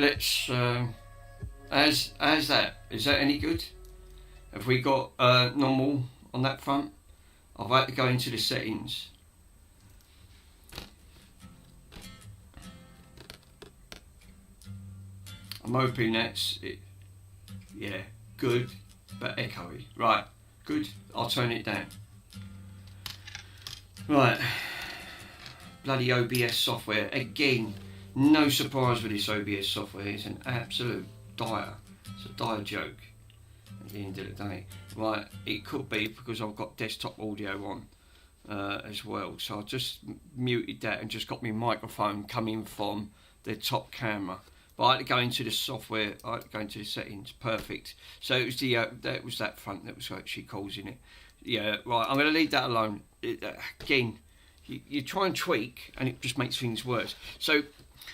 let's, how's that? Is that any good? Have we got normal on that front? I've had to go into the settings. I'm hoping that's it. Yeah, good, but echoey. Right, good, I'll turn it down. Right, bloody OBS software. Again, no surprise with this OBS software. It's an absolute dire. It's a dire joke at the end of the day. Right, it could be because I've got desktop audio on as well. So I just muted that and just got my microphone coming from the top camera. But I had to go into the software, I had to go into the settings, perfect. So it was the that was that front that was actually causing it. Yeah, right, I'm going to leave that alone. Again, you try and tweak and it just makes things worse. So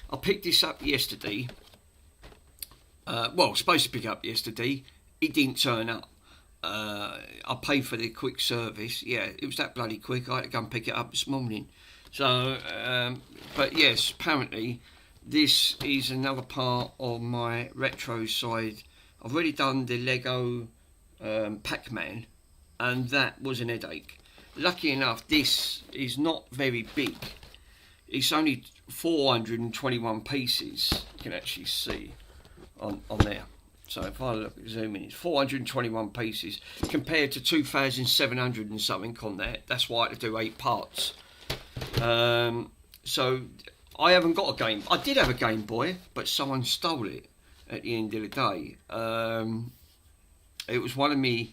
I picked this up yesterday. Well, I was supposed to pick it up yesterday. It didn't turn up. I paid for the quick service. Yeah, it was that bloody quick. I had to go and pick it up this morning. So, but yes, apparently this is another part of my retro side. I've already done the Lego Pac-Man, and that was an headache. Lucky enough, this is not very big. It's only 421 pieces. You can actually see on there. So if I look at zoom in, it's 421 pieces compared to 2,700 and something on that. That's why I had to do 8 parts. So I haven't got a game. I did have a Game Boy, but someone stole it at the end of the day. It was one of my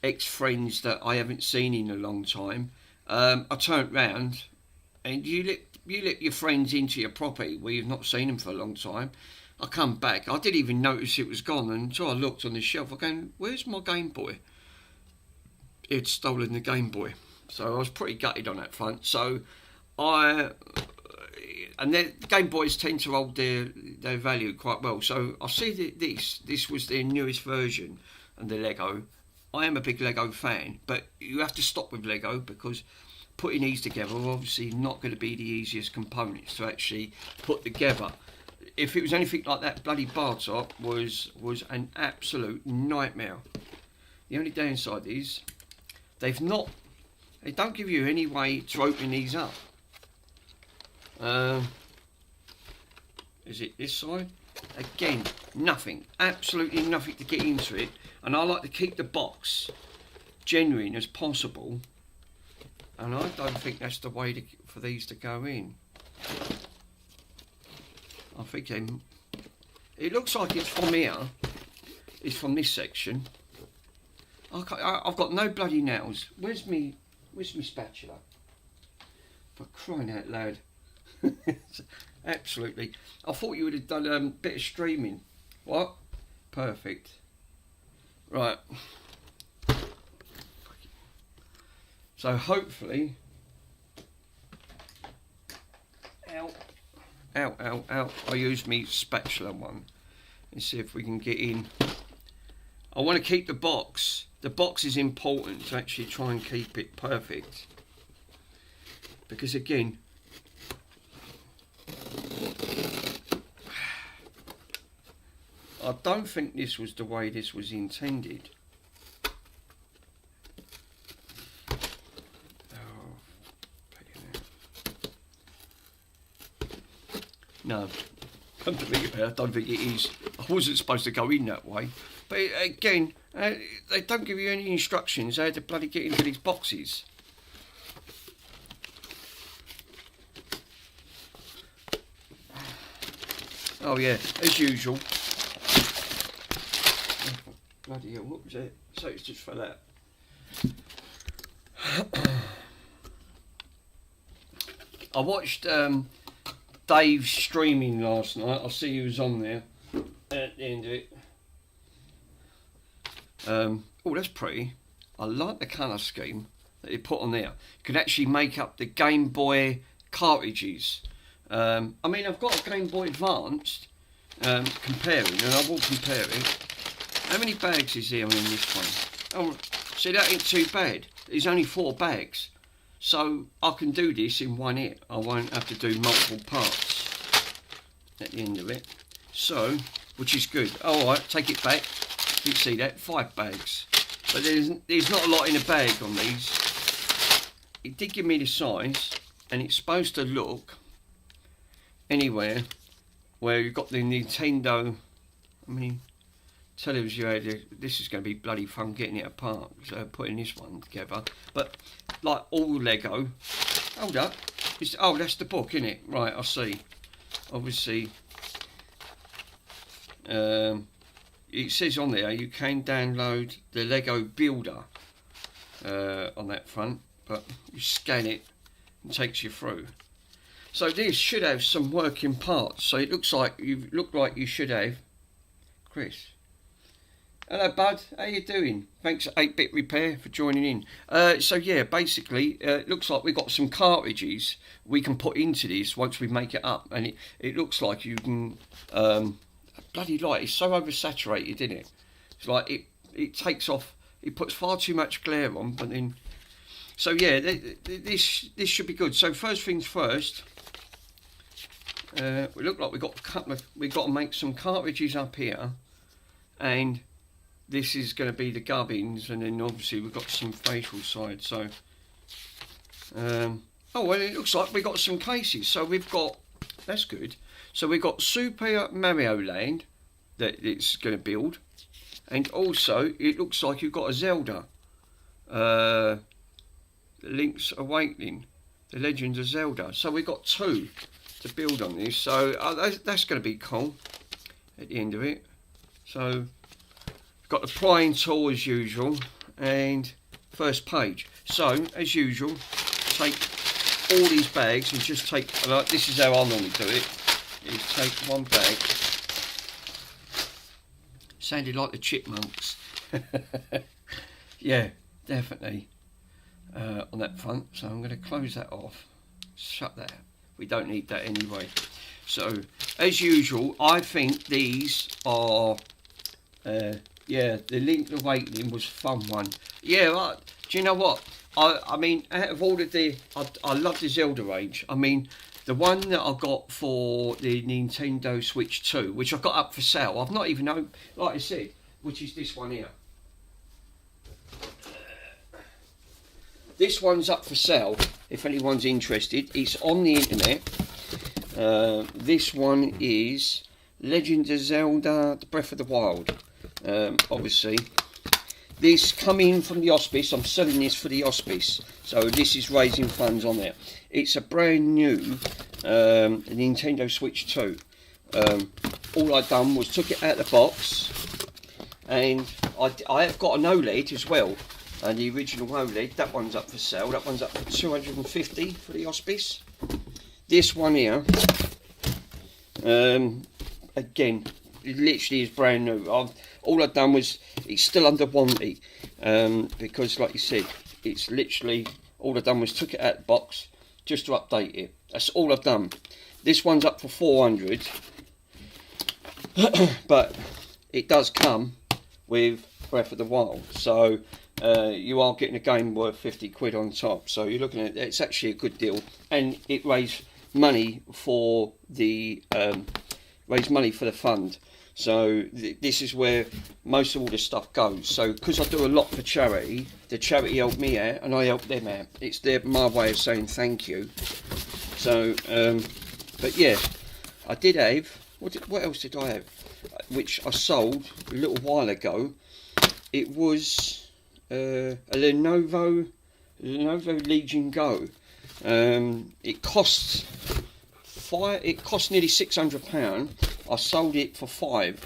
ex-friends that I haven't seen in a long time. I turned round, and you let your friends into your property where you've not seen them for a long time. I come back, I didn't even notice it was gone until I looked on the shelf. I'm going, where's my Game Boy? He'd stolen the Game Boy. So I was pretty gutted on that front. So and the Game Boys tend to hold their value quite well. So I see that this was their newest version of the Lego. I am a big Lego fan, but you have to stop with Lego because putting these together are obviously not going to be the easiest components to actually put together. If it was anything like that, bloody bar top was an absolute nightmare. The only downside is they don't give you any way to open these up. Is it this side? Again, nothing, absolutely nothing to get into it, and I like to keep the box genuine as possible, and I don't think that's the way for these to go in. I think it looks like it's from here. It's from this section. I've got no bloody nails. Where's me spatula? For crying out loud. Absolutely. I thought you would have done a bit of streaming. What? Perfect. Right. So hopefully... Ow. I use me spatula one and see if we can get in. I want to keep the box. The box is important to actually try and keep it perfect. Because again, I don't think this was the way this was intended. No, I don't think it is. I wasn't supposed to go in that way. But again, they don't give you any instructions how to bloody get into these boxes. Oh yeah, as usual. Oh, bloody hell, what was it? So it's just for that. I watched Dave's streaming last night. I see he was on there at the end of it. Oh, that's pretty. I like the colour scheme that he put on there. You can actually make up the Game Boy cartridges. I mean, I've got a Game Boy Advanced comparing, and I will compare it. How many bags is there in this one? Oh, see, that ain't too bad. There's only 4 bags. So I can do this in one hit. I won't have to do multiple parts at the end of it. So, which is good. All right, take it back. You can see that, 5 bags. But there's not a lot in a bag on these. It did give me the size, and it's supposed to look anywhere where you've got the Nintendo. I mean, television. This is going to be bloody fun getting it apart. So putting this one together. But like all Lego. Hold up. Oh, that's the book, isn't it? Right, I see. Obviously. It says on there you can download the Lego Builder on that front, but you scan it and it takes you through. So this should have some working parts. So it looks like you should have. Chris. Hello bud, how you doing? Thanks 8-Bit Repair for joining in. So yeah, basically it looks like we've got some cartridges we can put into this once we make it up, and it looks like you can bloody light. It's so oversaturated, isn't it? It's like it takes off. It puts far too much glare on, but then. So yeah, this should be good. So first things first. We look like we've got to make some cartridges up here, and this is going to be the gubbins, and then obviously we've got some facial side. So oh well, it looks like we got some cases. So we've got, that's good. So we've got Super Mario Land that it's going to build, and also it looks like you've got a Zelda, Link's Awakening, The Legend of Zelda. So we've got 2 to build on this. So that's going to be cool at the end of it. So we've got the prying tool as usual, and first page. So as usual, take all these bags and just take. This is how I normally do it. Is take one bag. Sounded like the Chipmunks. Yeah, definitely on that front. So I'm going to close that off. Shut that. We don't need that anyway. So as usual, I think these are. Yeah, the Link's Awakening was a fun one. Yeah, do you know what? I mean, out of all of I love the Zelda range. I mean. The one that I got for the Nintendo Switch 2, which I got up for sale, I've not even known, like I said, which is this one here. This one's up for sale, if anyone's interested. It's on the internet. This one is Legend of Zelda, The Breath of the Wild. Obviously, this coming from the hospice. I'm selling this for the hospice. So this is raising funds on there. It's a brand new Nintendo Switch 2. All I've done was took it out of the box, and I have got an OLED as well, and the original OLED. That one's up for sale. That one's up for 250 for the hospice. This one here, again, it literally is brand new. All I've done was, it's still under warranty, because like you said, it's literally, all I've done was took it out of the box just to update it. That's all I've done. This one's up for 400, but it does come with Breath of the Wild, so you are getting a game worth 50 quid on top. So you're looking at, it's actually a good deal, and it raised money for the fund. So this is where most of all this stuff goes. So because I do a lot for charity, the charity helped me out and I helped them out. It's my way of saying thank you. So, but yeah, I did have, what else did I have? Which I sold a little while ago. It was a Lenovo Legion Go. It cost nearly £600. I sold it for £5,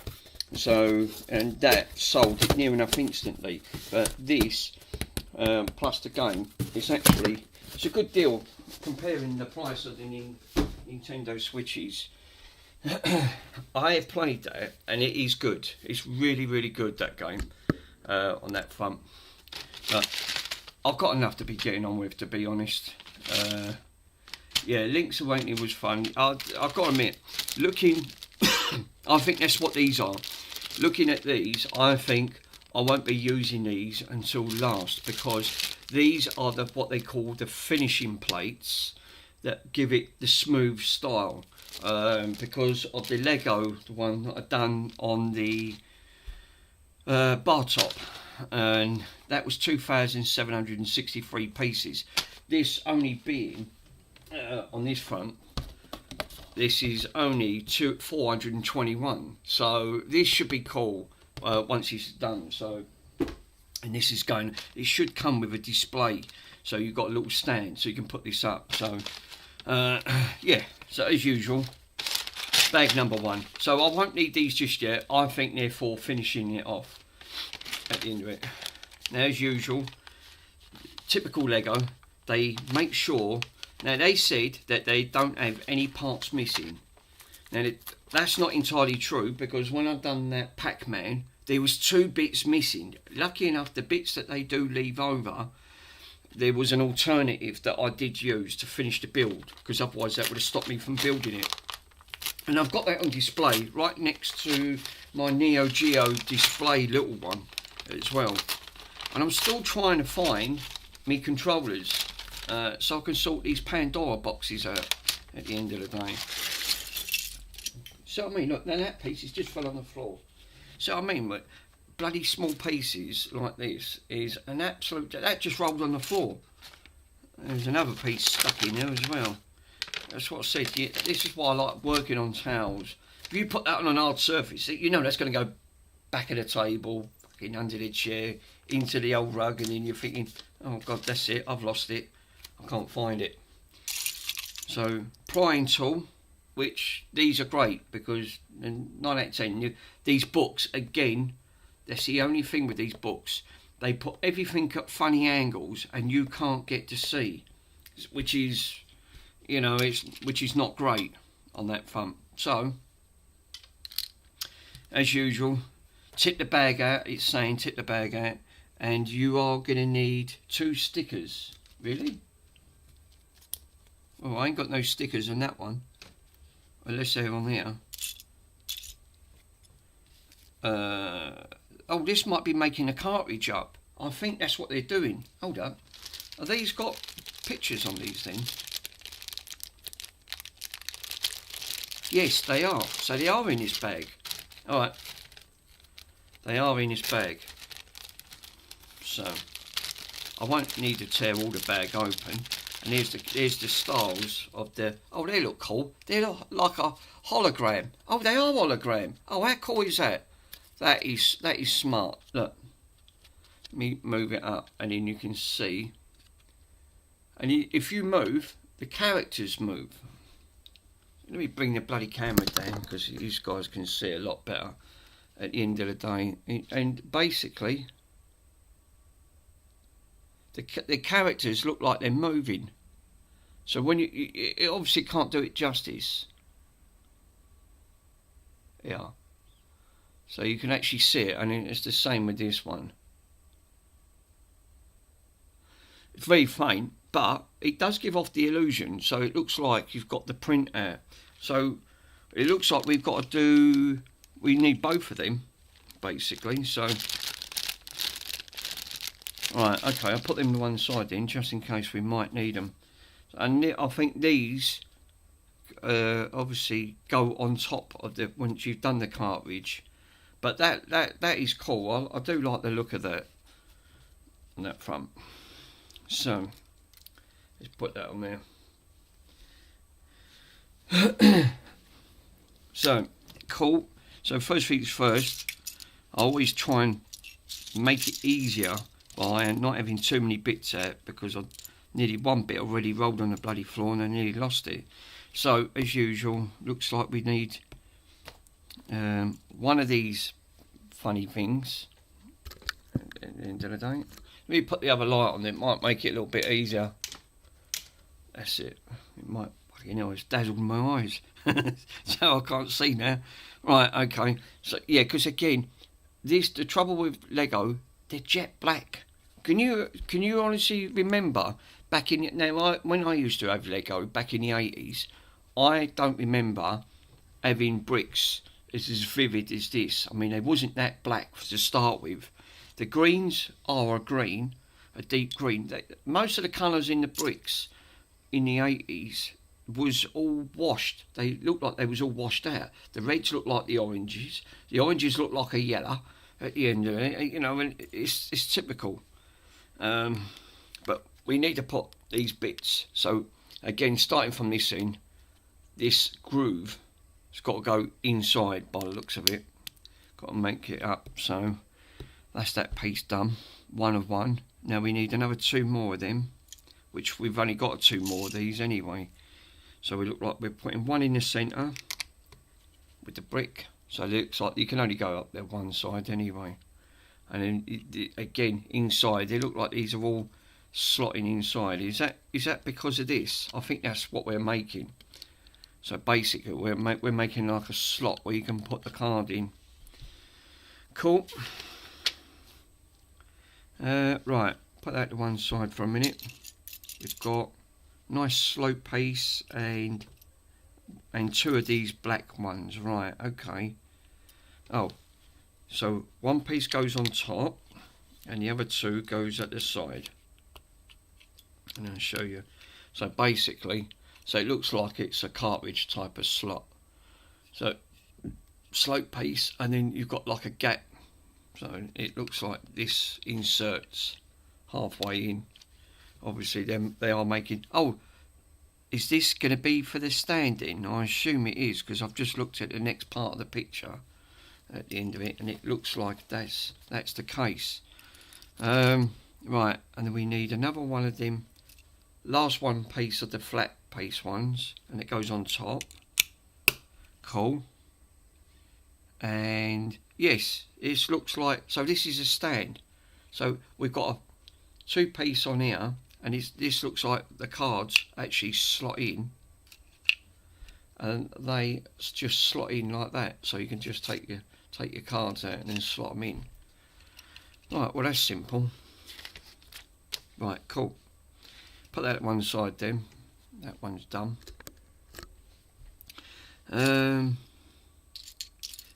so, and that sold it near enough instantly. But this plus the game, it's a good deal comparing the price of the Nintendo Switches. I have played that and it is good. It's really, really good, that game, on that front. But I've got enough to be getting on with, to be honest. Yeah, Link's Awakening was fun. I've got to admit, looking, I think that's what these are. Looking at these, I think I won't be using these until last, because these are what they call the finishing plates that give it the smooth style, because of the Lego, the one that I've done on the bar top, and that was 2,763 pieces. This only being on this front, this is only 421, so this should be cool once it's done. So, and this is going, it should come with a display, so you've got a little stand so you can put this up. So yeah, so as usual, bag number 1. So I won't need these just yet. I think they're for finishing it off at the end of it. Now, as usual, typical Lego, they make sure, now they said that they don't have any parts missing. Now that's not entirely true, because when I've done that Pac-Man, there was 2 bits missing. Lucky enough, the bits that they do leave over, there was an alternative that I did use to finish the build, because otherwise that would have stopped me from building it. And I've got that on display right next to my Neo Geo display little one as well. And I'm still trying to find me controllers, so I can sort these Pandora boxes out at the end of the day. So I mean, look, now that piece has just fell on the floor. So I mean, look, bloody small pieces like this is an absolute, that just rolled on the floor. There's another piece stuck in there as well. That's what I said. Yeah, this is why I like working on towels. If you put that on an hard surface, you know that's going to go back of the table, fucking under the chair, into the old rug, and then you're thinking, oh god, that's it, I've lost it, I can't find it. So prying tool, which these are great, because in 9 out of 10, these books, again, that's the only thing with these books, they put everything at funny angles and you can't get to see, which is, you know, which is not great on that front. So as usual, tip the bag out. It's saying tip the bag out, and you are going to need 2 stickers. Really? Oh, I ain't got no stickers on that one, unless they're on here. Oh, this might be making a cartridge up. I think that's what they're doing. Hold up. Have these got pictures on these things? Yes, they are. So they are in this bag. Alright. They are in this bag. So I won't need to tear all the bag open. And here's the styles of the, oh, they look cool. They look like a hologram. Oh, they are hologram. Oh, how cool is that? That is smart. Look, let me move it up, and then you can see. And if you move, the characters move. Let me bring the bloody camera down, because these guys can see a lot better at the end of the day. And basically, the characters look like they're moving. So when it obviously can't do it justice. Yeah. So you can actually see it, and it's the same with this one. It's very faint, but it does give off the illusion, so it looks like you've got the print out. So it looks like we've got to do, we need both of them, basically. So, right, okay, I'll put them to one side then, just in case we might need them. And I think these obviously go on top of the, once you've done the cartridge. But that is cool. I do like the look of that on that front. So let's put that on there. So cool. So first things first, I always try and make it easier by not having too many bits out, because I nearly one bit already rolled on the bloody floor and I nearly lost it. So as usual, looks like we need one of these funny things at the end of the day. Let me put the other light on, it might make it a little bit easier. That's it. It might, you know, it's dazzled my eyes. So I can't see now. Right, okay. So yeah, because again, the trouble with Lego, they're jet black. Can you honestly remember back in, now when I used to have Lego back in the 80s, I don't remember having bricks as vivid as this. I mean, they wasn't that black to start with. The greens are a green, a deep green. Most of the colours in the bricks in the 80s was all washed. They looked like they was all washed out. The reds looked like the oranges looked like a yellow at the end of it, you know, and it's typical. But we need to put these bits. So again, starting from this end, this groove has got to go inside by the looks of it. Got to make it up. So that's that piece done. One of one. Now we need another 2 more of them, which we've only got 2 more of these anyway. So we look like we're putting one in the centre with the brick. So it looks like you can only go up there one side anyway. And then again inside, they look like these are all slotting inside. Is that because of this? I think that's what we're making. So basically we're making like a slot where you can put the card in. Cool. Right, put that to one side for a minute. We've got nice slope piece and 2 of these black ones. Right, okay. Oh, so one piece goes on top and the other 2 goes at the side. And I'll show you. So basically, so it looks like it's a cartridge type of slot. So slope piece, and then you've got like a gap. So it looks like this inserts halfway in. Obviously they are making... Oh, is this going to be for the standing? I assume it is, because I've just looked at the next part of the picture at the end of it, and it looks like that's the case. Right, and then we need another one of them. Last one piece of the flat piece ones, and it goes on top. Cool. And yes, it looks like, so this is a stand. So we've got a 2 piece on here, and this looks like the cards actually slot in, and they just slot in like that. So you can just take your cards out and then slot them in. Right, well that's simple. Right, cool. Put that at one side then. That one's done.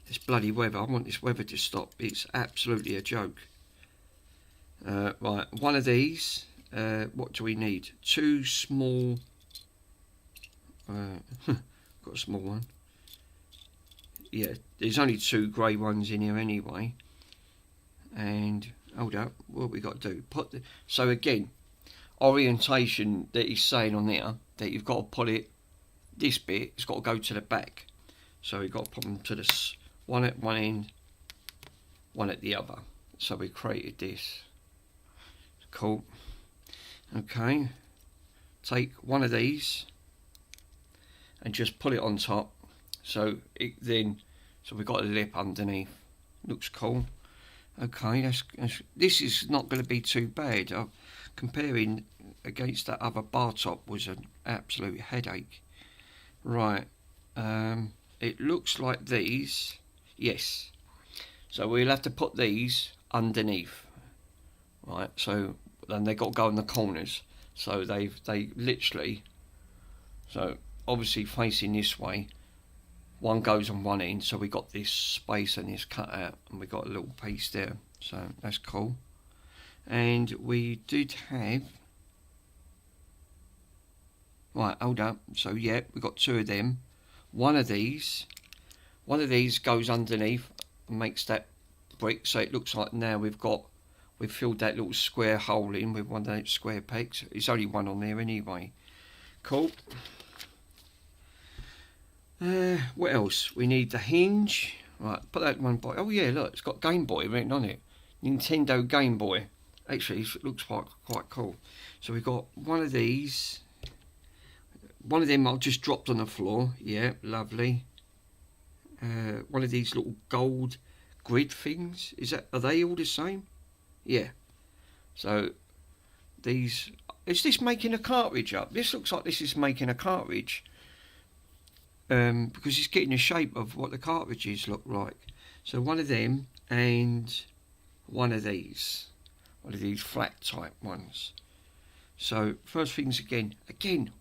This bloody weather, I want this weather to stop. It's absolutely a joke. Right, one of these. What do we need? 2 small... got a small one. Yeah, there's only 2 grey ones in here anyway. And, hold up, what we got to do? So again, orientation that he's saying on there, that you've got to put it, this bit, it's got to go to the back. So we've got to put them to this, one at one end, one at the other. So we created this. Cool. Okay. Take one of these and just pull it on top. So we've got a lip underneath. Looks cool. Okay, this is not going to be too bad. Comparing against that other bar top was an absolute headache. Right, it looks like these. Yes, so we'll have to put these underneath. Right, so then they got to go in the corners. So they literally. So obviously facing this way. One goes on one end, so we got this space and this cut out, and we got a little piece there, so that's cool. And we did have, right, hold up, so yeah, we got 2 of them. One of these goes underneath and makes that brick, so it looks like now we've filled that little square hole in with one of those square pegs. There's only one on there anyway. Cool. What else? We need the hinge. Right, put that one by. Oh yeah, look, it's got GameBoy written on it. Nintendo GameBoy. Actually, it looks quite cool. So we've got one of these. One of them I've just dropped on the floor. Yeah, lovely. One of these little gold grid things. Are they all the same? Yeah. So these. Is this making a cartridge up? This looks like this is making a cartridge. Because it's getting the shape of what the cartridges look like. So one of them and one of these flat type ones. So first things again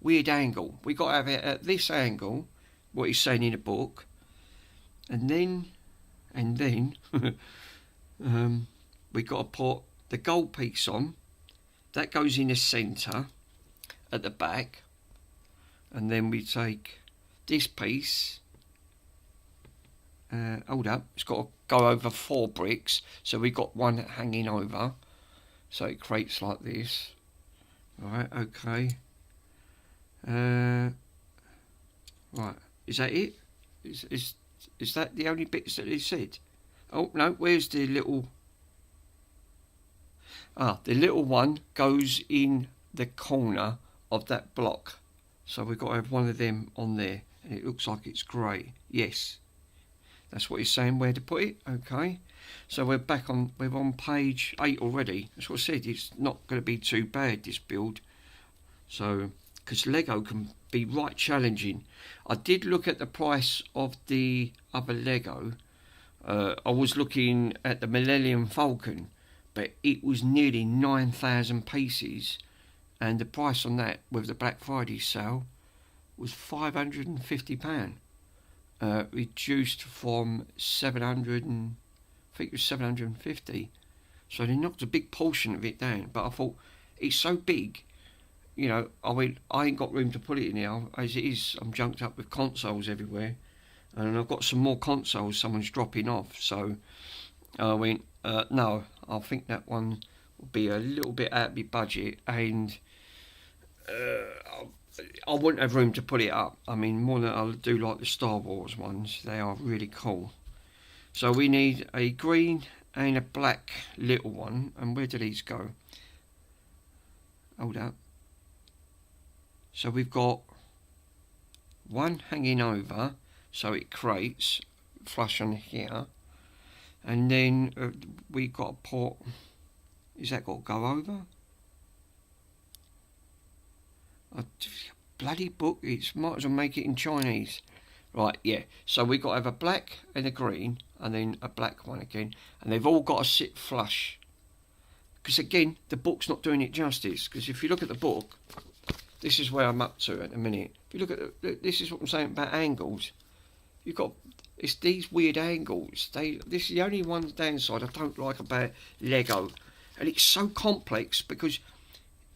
weird angle. We got to have it at this angle, what he's saying in the book, and then we got to put the gold piece on. That goes in the centre at the back. and then we take this piece. Hold up, it's got to go over 4 bricks, so we got one hanging over, so it creates like this. Right, okay. Right, is that it? Is that the only bits that it said? Oh no, where's the little... the little one goes in the corner of that block. So we've got to have one of them on there. And it looks like it's grey. Yes. That's what he's saying, where to put it. Okay. So we're on page 8 already. That's what I said. It's not going to be too bad, this build. So, because Lego can be right challenging. I did look at the price of the other Lego. I was looking at the Millennium Falcon, but it was nearly 9,000 pieces, and the price on that with the Black Friday sale was £550, reduced from 700 and I think it was 750. So they knocked a big portion of it down. But I thought, it's so big, you know, I ain't got room to put it in here as it is. I'm junked up with consoles everywhere, and I've got some more consoles someone's dropping off. So I went, no, I think that one will be a little bit out of my budget, and I wouldn't have room to put it up. I mean, more than I'll do like the Star Wars ones. They are really cool. So we need a green and a black little one. And where do these go? Hold up. So we've got one hanging over, so it creates flush on here. And then we got a port. Is that got to go over? Bloody book, it might as well make it in Chinese. Right, yeah, so we got to have a black and a green, and then a black one again, and they've all got to sit flush. Because again, the book's not doing it justice. Because if you look at the book, this is where I'm up to at the minute. If you look at this is what I'm saying about angles. You've got, it's these weird angles. This is the only one downside I don't like about Lego, and it's so complex because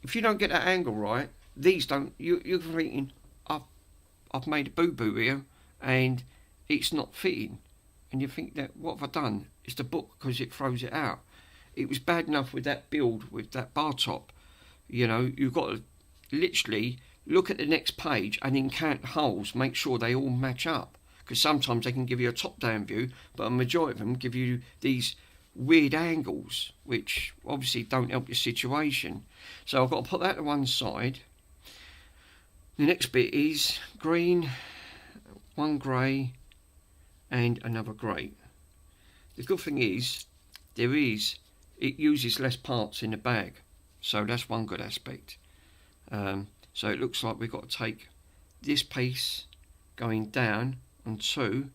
if you don't get that angle right, these don't. You're thinking, I've made a boo boo here, and it's not fitting, and you think that what have I done? It's the book because it throws it out. It was bad enough with that build with that bar top. You know, you've got to literally look at the next page and then count the holes, make sure they all match up. Because sometimes they can give you a top-down view, but a majority of them give you these weird angles, which obviously don't help your situation. So I've got to put that to one side. The next bit is green, one grey, and another grey. The good thing is, it uses less parts in the bag, so that's one good aspect. So it looks like we've got to take this piece going down on 2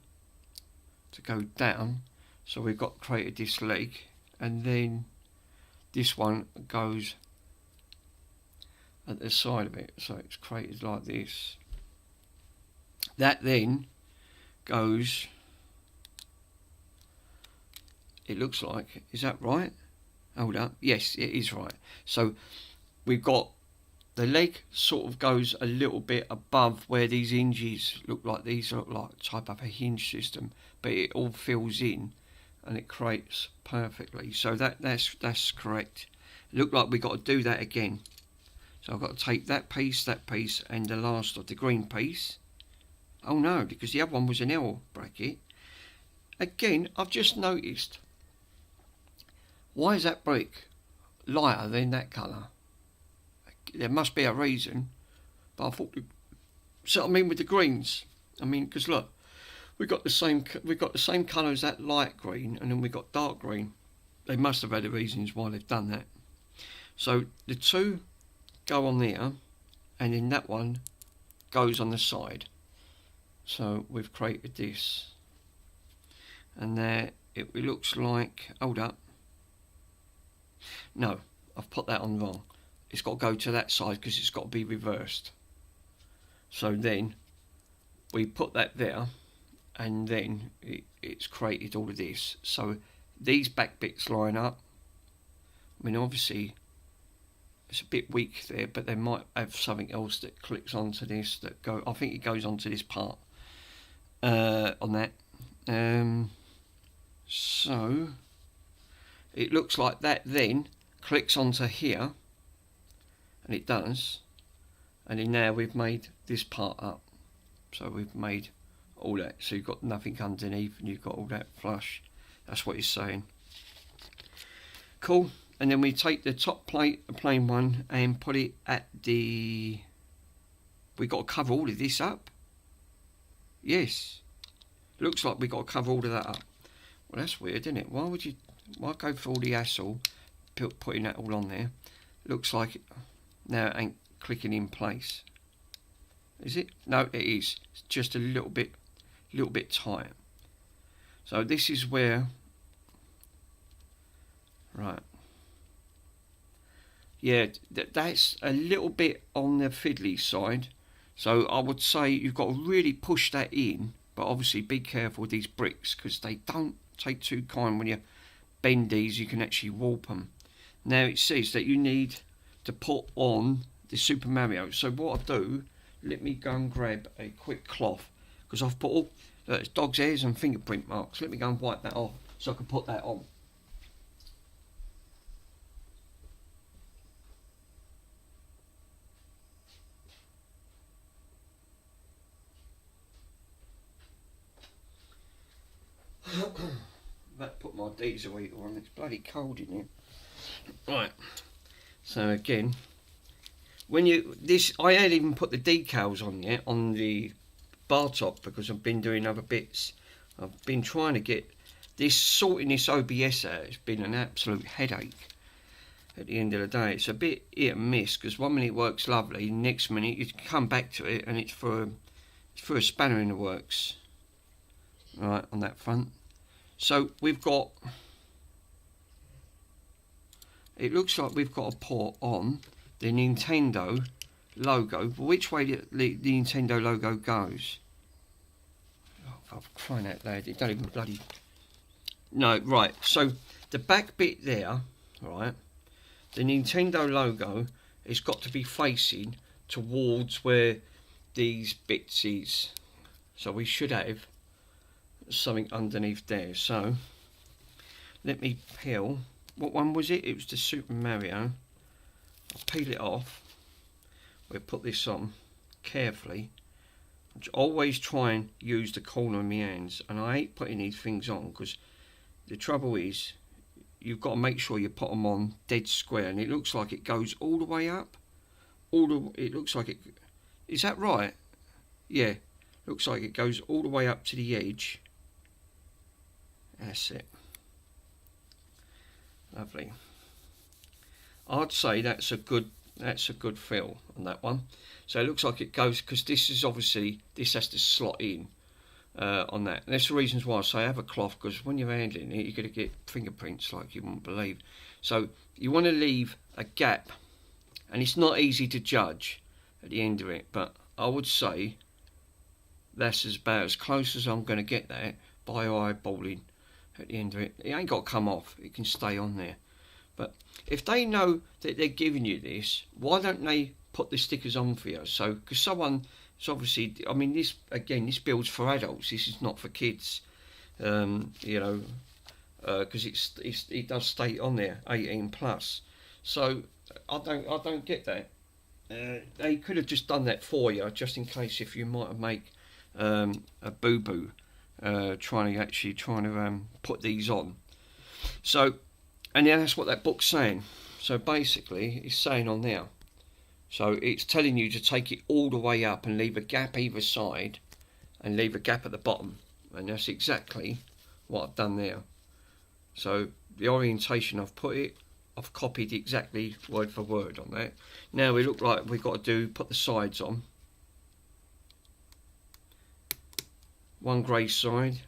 to go down. So we've got created this leg, and then this one goes at the side of it, so it's created like this. That then goes, it looks like, is that right? Hold up, yes, it is right. So we've got the leg sort of goes a little bit above where these hinges look like. These look like type of a hinge system, but it all fills in and it creates perfectly. So that's correct. It looked like we got to do that again. So I've got to take that piece, and the last of the green piece. Oh no, because the other one was an L bracket. Again, I've just noticed, why is that brick lighter than that colour? There must be a reason, but I thought, so I mean with the greens, I mean, because look, we got the same colour as that light green, and then we got dark green. They must have had the reasons why they've done that. So the two go on there, and then that one goes on the side. So we've created this, and there it looks like, hold up, no, I've put that on wrong. It's got to go to that side because it's got to be reversed. So then we put that there, and then it's created all of this. So these back bits line up. I mean, obviously it's a bit weak there, but they might have something else that clicks onto this I think it goes onto this part on that. So it looks like that then clicks onto here, and it does, and then now we've made this part up. So we've made all that, so you've got nothing underneath and you've got all that flush. That's what it's saying. Cool. And then we take the top plate, the plain one, and put it at the... We've got to cover all of this up. Yes. Looks like we've got to cover all of that up. Well, that's weird, isn't it? Why go for all the hassle putting that all on there? Looks like now it ain't clicking in place. Is it? No, it is. It's just a little bit tight. So this is where... Right. Yeah, that's a little bit on the fiddly side. So I would say you've got to really push that in, but obviously be careful with these bricks because they don't take too kind. When you bend these, you can actually warp them. Now it says that you need to put on the Super Mario. So what I do, let me go and grab a quick cloth because I've put all dog's hairs and fingerprint marks. Let me go and wipe that off so I can put that on. That put my diesel heater on. It's bloody cold in here. Right. So again, when I had even put the decals on yet on the bar top because I've been doing other bits. I've been trying to get sorting this OBS out. It's been an absolute headache. At the end of the day, it's a bit hit and miss because 1 minute it works lovely, next minute you come back to it and it's for a spanner in the works. Right, on that front. So we've got, it looks like we've got to put on the Nintendo logo. But which way the Nintendo logo goes? Oh, I'm crying out loud, it don't even bloody... No, right, so the back bit there, right, the Nintendo logo has got to be facing towards where these bits is. So we should have something underneath there. So let me peel. What one was it? It was the Super Mario. I'll peel it off. We'll put this on carefully. I always try and use the corner of my hands, and I hate putting these things on because the trouble is you've got to make sure you put them on dead square, and it looks like it goes all the way up. It looks like it. Is that right? Yeah, looks like it goes all the way up to the edge. That's it. Lovely. I'd say that's a good feel on that one. So it looks like it goes, because this is obviously, this has to slot in on that. And that's the reasons why I say have a cloth, because when you're handling it, you're going to get fingerprints like you wouldn't believe. So you want to leave a gap, and it's not easy to judge at the end of it, but I would say that's about as close as I'm going to get that by eyeballing at the end of it. It ain't got to come off, it can stay on there. But if they know that they're giving you this, why don't they put the stickers on for you? So, because someone, it's obviously, I mean, this, again, this build's for adults, this is not for kids, you know, because it does state on there 18 plus. So I don't get that. They could have just done that for you, just in case if you might have made a boo-boo trying to put these on. So, and yeah, that's what that book's saying. So basically, it's saying on there. So it's telling you to take it all the way up and leave a gap either side, and leave a gap at the bottom. And that's exactly what I've done there. So the orientation I've put it, I've copied exactly word for word on that. Now we look like we've got to put the sides on. One grey side,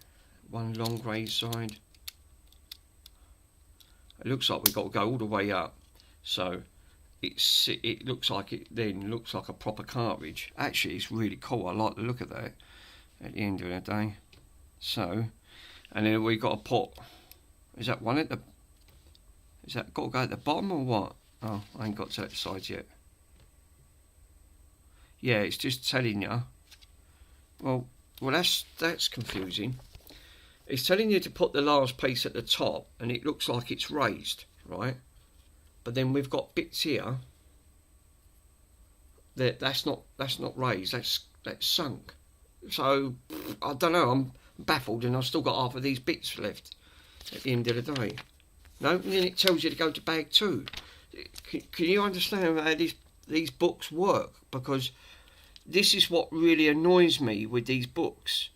one long grey side. It looks like we've got to go all the way up. So it looks like it then looks like a proper cartridge. Actually, it's really cool. I like the look of that at the end of the day. So, and then we've got to put, is that one at the, is that got to go at the bottom or what? Oh, I ain't got to that side yet. Yeah, it's just telling you. Well, that's confusing. It's telling you to put the last piece at the top, and it looks like it's raised, right? But then we've got bits here that's not raised. That's sunk. So I don't know. I'm baffled, and I've still got half of these bits left at the end of the day. No, and then it tells you to go to bag 2. Can you understand how these books work? Because this is what really annoys me with these books.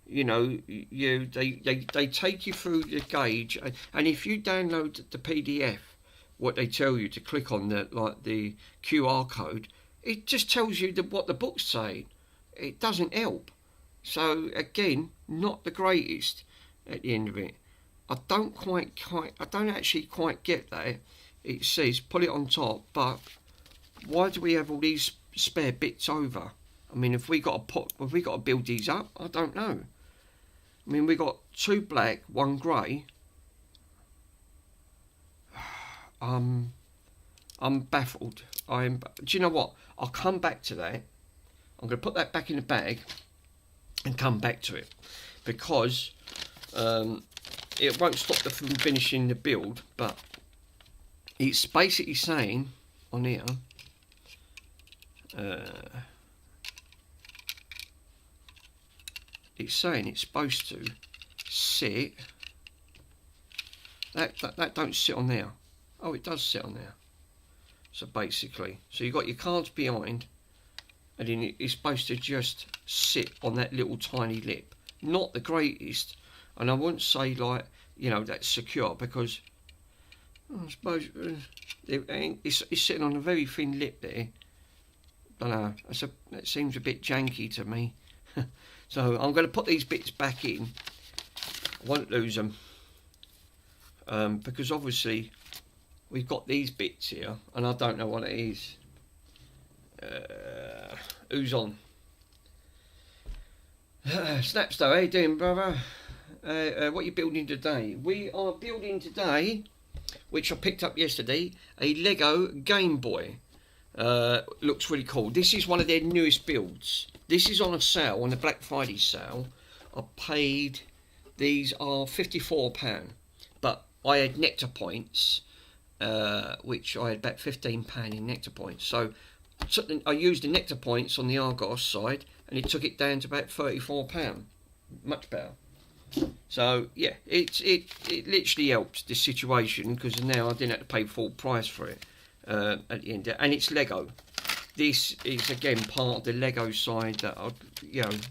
You know, they take you through the gauge, and if you download the PDF, what they tell you to click on the QR code, it just tells you what the book's saying. It doesn't help. So again, not the greatest at the end of it. I don't actually quite get that. It says put it on top, but why do we have all these spare bits over? I mean, have we got to build these up? I don't know. I mean, we got 2 black, 1 grey. I'm baffled. Do you know what? I'll come back to that. I'm going to put that back in the bag and come back to it, because it won't stop them from finishing the build. But it's basically saying on here. It's saying it's supposed to sit. That don't sit on there. Oh, it does sit on there. So basically, you've got your cards behind, and then it's supposed to just sit on that little tiny lip. Not the greatest, and I wouldn't say that's secure, because I suppose it's sitting on a very thin lip there. Don't know. That seems a bit janky to me. So I'm going to put these bits back in. I won't lose them, because obviously we've got these bits here, and I don't know what it is. Who's on? Snapstar, how you doing, brother? What are you building today? We are building today, which I picked up yesterday, a Lego Game Boy. Looks really cool. This is one of their newest builds. This is on a sale, on the Black Friday sale. I paid, these are £54, but I had Nectar points, which I had about £15 in Nectar points. So I used the Nectar points on the Argos side, and it took it down to about £34. Much better. So yeah, it literally helped this situation, because now I didn't have to pay full price for it at the end. And it's Lego. This is again part of the Lego side that I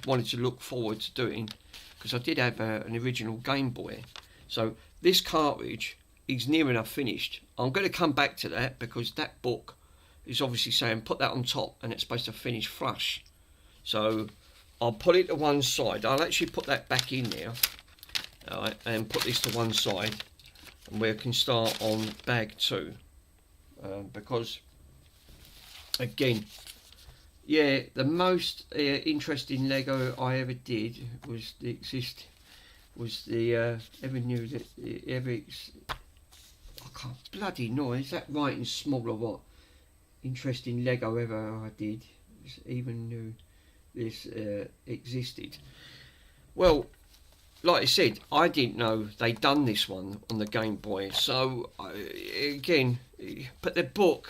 wanted to look forward to doing, because I did have an original Game Boy. So this cartridge is near enough finished. I'm going to come back to that, because that book is obviously saying put that on top, and it's supposed to finish flush. So I'll put it to one side. I'll actually put that back in there, alright, and put this to one side, and we can start on bag 2, because again, yeah, the most interesting Lego I ever did was the I can't bloody know, is that writing small or what? Interesting Lego ever I did, even knew this existed. Well, like I said, I didn't know they'd done this one on the Game Boy. So again, but the book,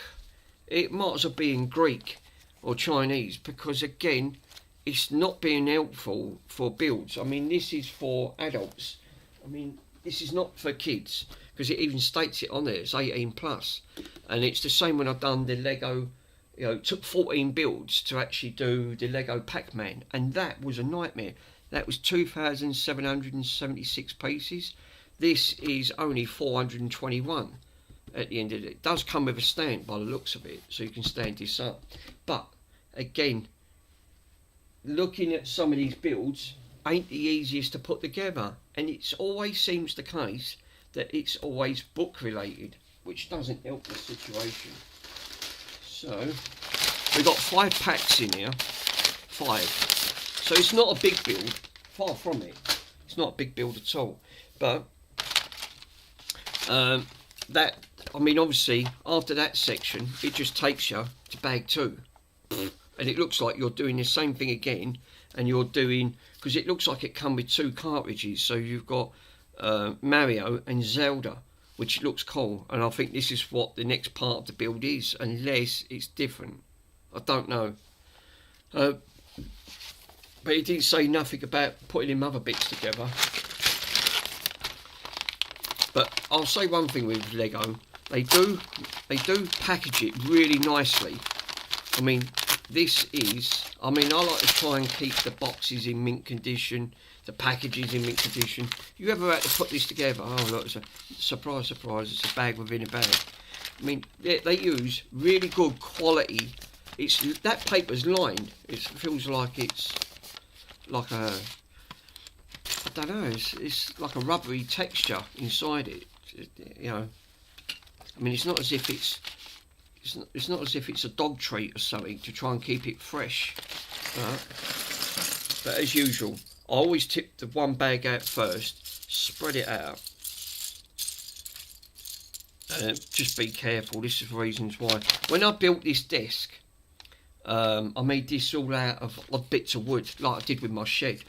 it might as well be in Greek or Chinese, because again, it's not being helpful for builds. I mean, this is for adults. I mean, this is not for kids, because it even states it on there, it's 18 plus. And it's the same when I've done the Lego, it took 14 builds to actually do the Lego Pac-Man, and that was a nightmare. That was 2,776 pieces. This is only 421 at the end of it. It does come with a stand by the looks of it, so you can stand this up. But again, looking at some of these builds ain't the easiest to put together, and it always seems the case that it's always book related, which doesn't help the situation. So we've got 5 packs in here, 5. So it's not a big build, far from it. It's not a big build at all. But that I mean, obviously, after that section, it just takes you to bag 2. And it looks like you're doing the same thing again, and you're doing, because it looks like it comes with 2 cartridges, so you've got Mario and Zelda, which looks cool, and I think this is what the next part of the build is, unless it's different. I don't know. But it didn't say nothing about putting them other bits together. But I'll say one thing with Lego, they do package it really nicely. I mean, this is, I mean, I like to try and keep the boxes in mint condition, the packages in mint condition. You ever had to put this together? Oh look, it's a surprise, surprise, it's a bag within a bag. I mean, they use really good quality. It's, that paper's lined. It feels like it's like a, I don't know, it's like a rubbery texture inside it, you know. I mean, it's not as if it's not as if it's a dog treat or something to try and keep it fresh. But as usual, I always tip the one bag out first, spread it out. Just be careful, this is the reasons why. When I built this desk, I made this all out of odd bits of wood, like I did with my shed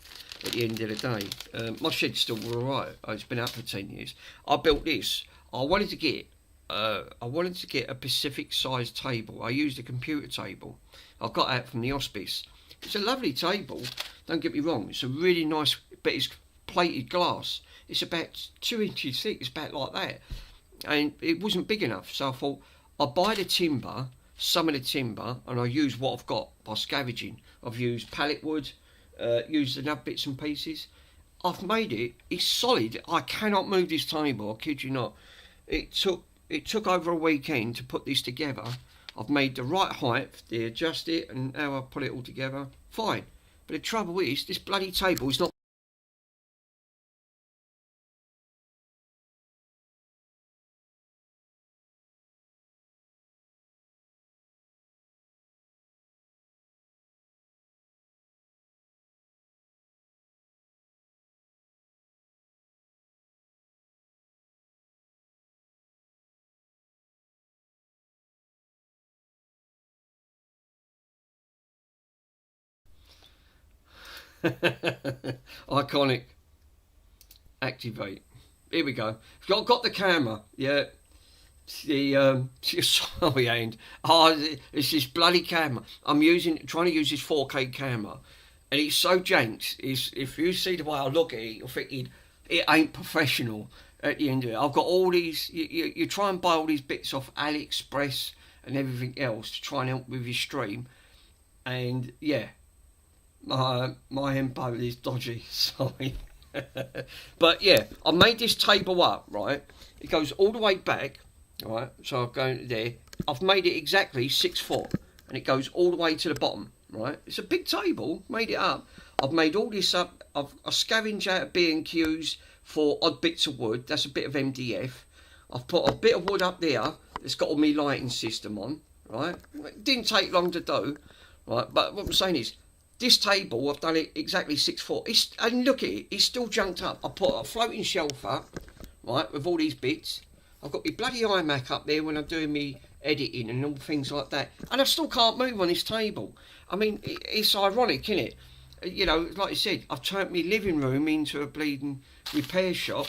at the end of the day. My shed's still alright, it's been out for 10 years. I built this, I wanted to get a Pacific sized table. I used a computer table. I got out from the hospice. It's a lovely table, don't get me wrong. It's a really nice, but it's plated glass. It's about 2 inches thick, it's about like that. And it wasn't big enough, so I thought I'll buy the timber, some of the timber, and I'll use what I've got by scavenging. I've used pallet wood, used enough bits and pieces. I've made it, it's solid. I cannot move this table, I kid you not. It took over a weekend to put this together. I've made the right height, they adjust it, and now I put it all together. Fine. But the trouble is, this bloody table is not. Iconic. Activate. Here we go. I've got the camera. Yeah. Sorry, hand. Oh, it's this bloody camera. I'm trying to use this 4K camera, and it's so janks. If you see the way I look at it, you're thinking it ain't professional. At the end of it, I've got all these. You try and buy all these bits off AliExpress and everything else to try and help with your stream, and yeah. My info is dodgy, sorry. But yeah, I made this table up, right? It goes all the way back, right? So I'm going there. I've made it exactly 6 foot, and it goes all the way to the bottom, right? It's a big table, made it up. I've made all this up. I scavenged out of B&Qs for odd bits of wood. That's a bit of MDF. I've put a bit of wood up there that's got all my lighting system on, right? It didn't take long to do, right? But what I'm saying is, this table, I've done it exactly 6 foot. And look at it, it's still junked up. I put a floating shelf up, right, with all these bits. I've got my bloody iMac up there when I'm doing me editing and all things like that. And I still can't move on this table. I mean, it's ironic, isn't it? You know, like I said, I've turned my living room into a bleeding repair shop.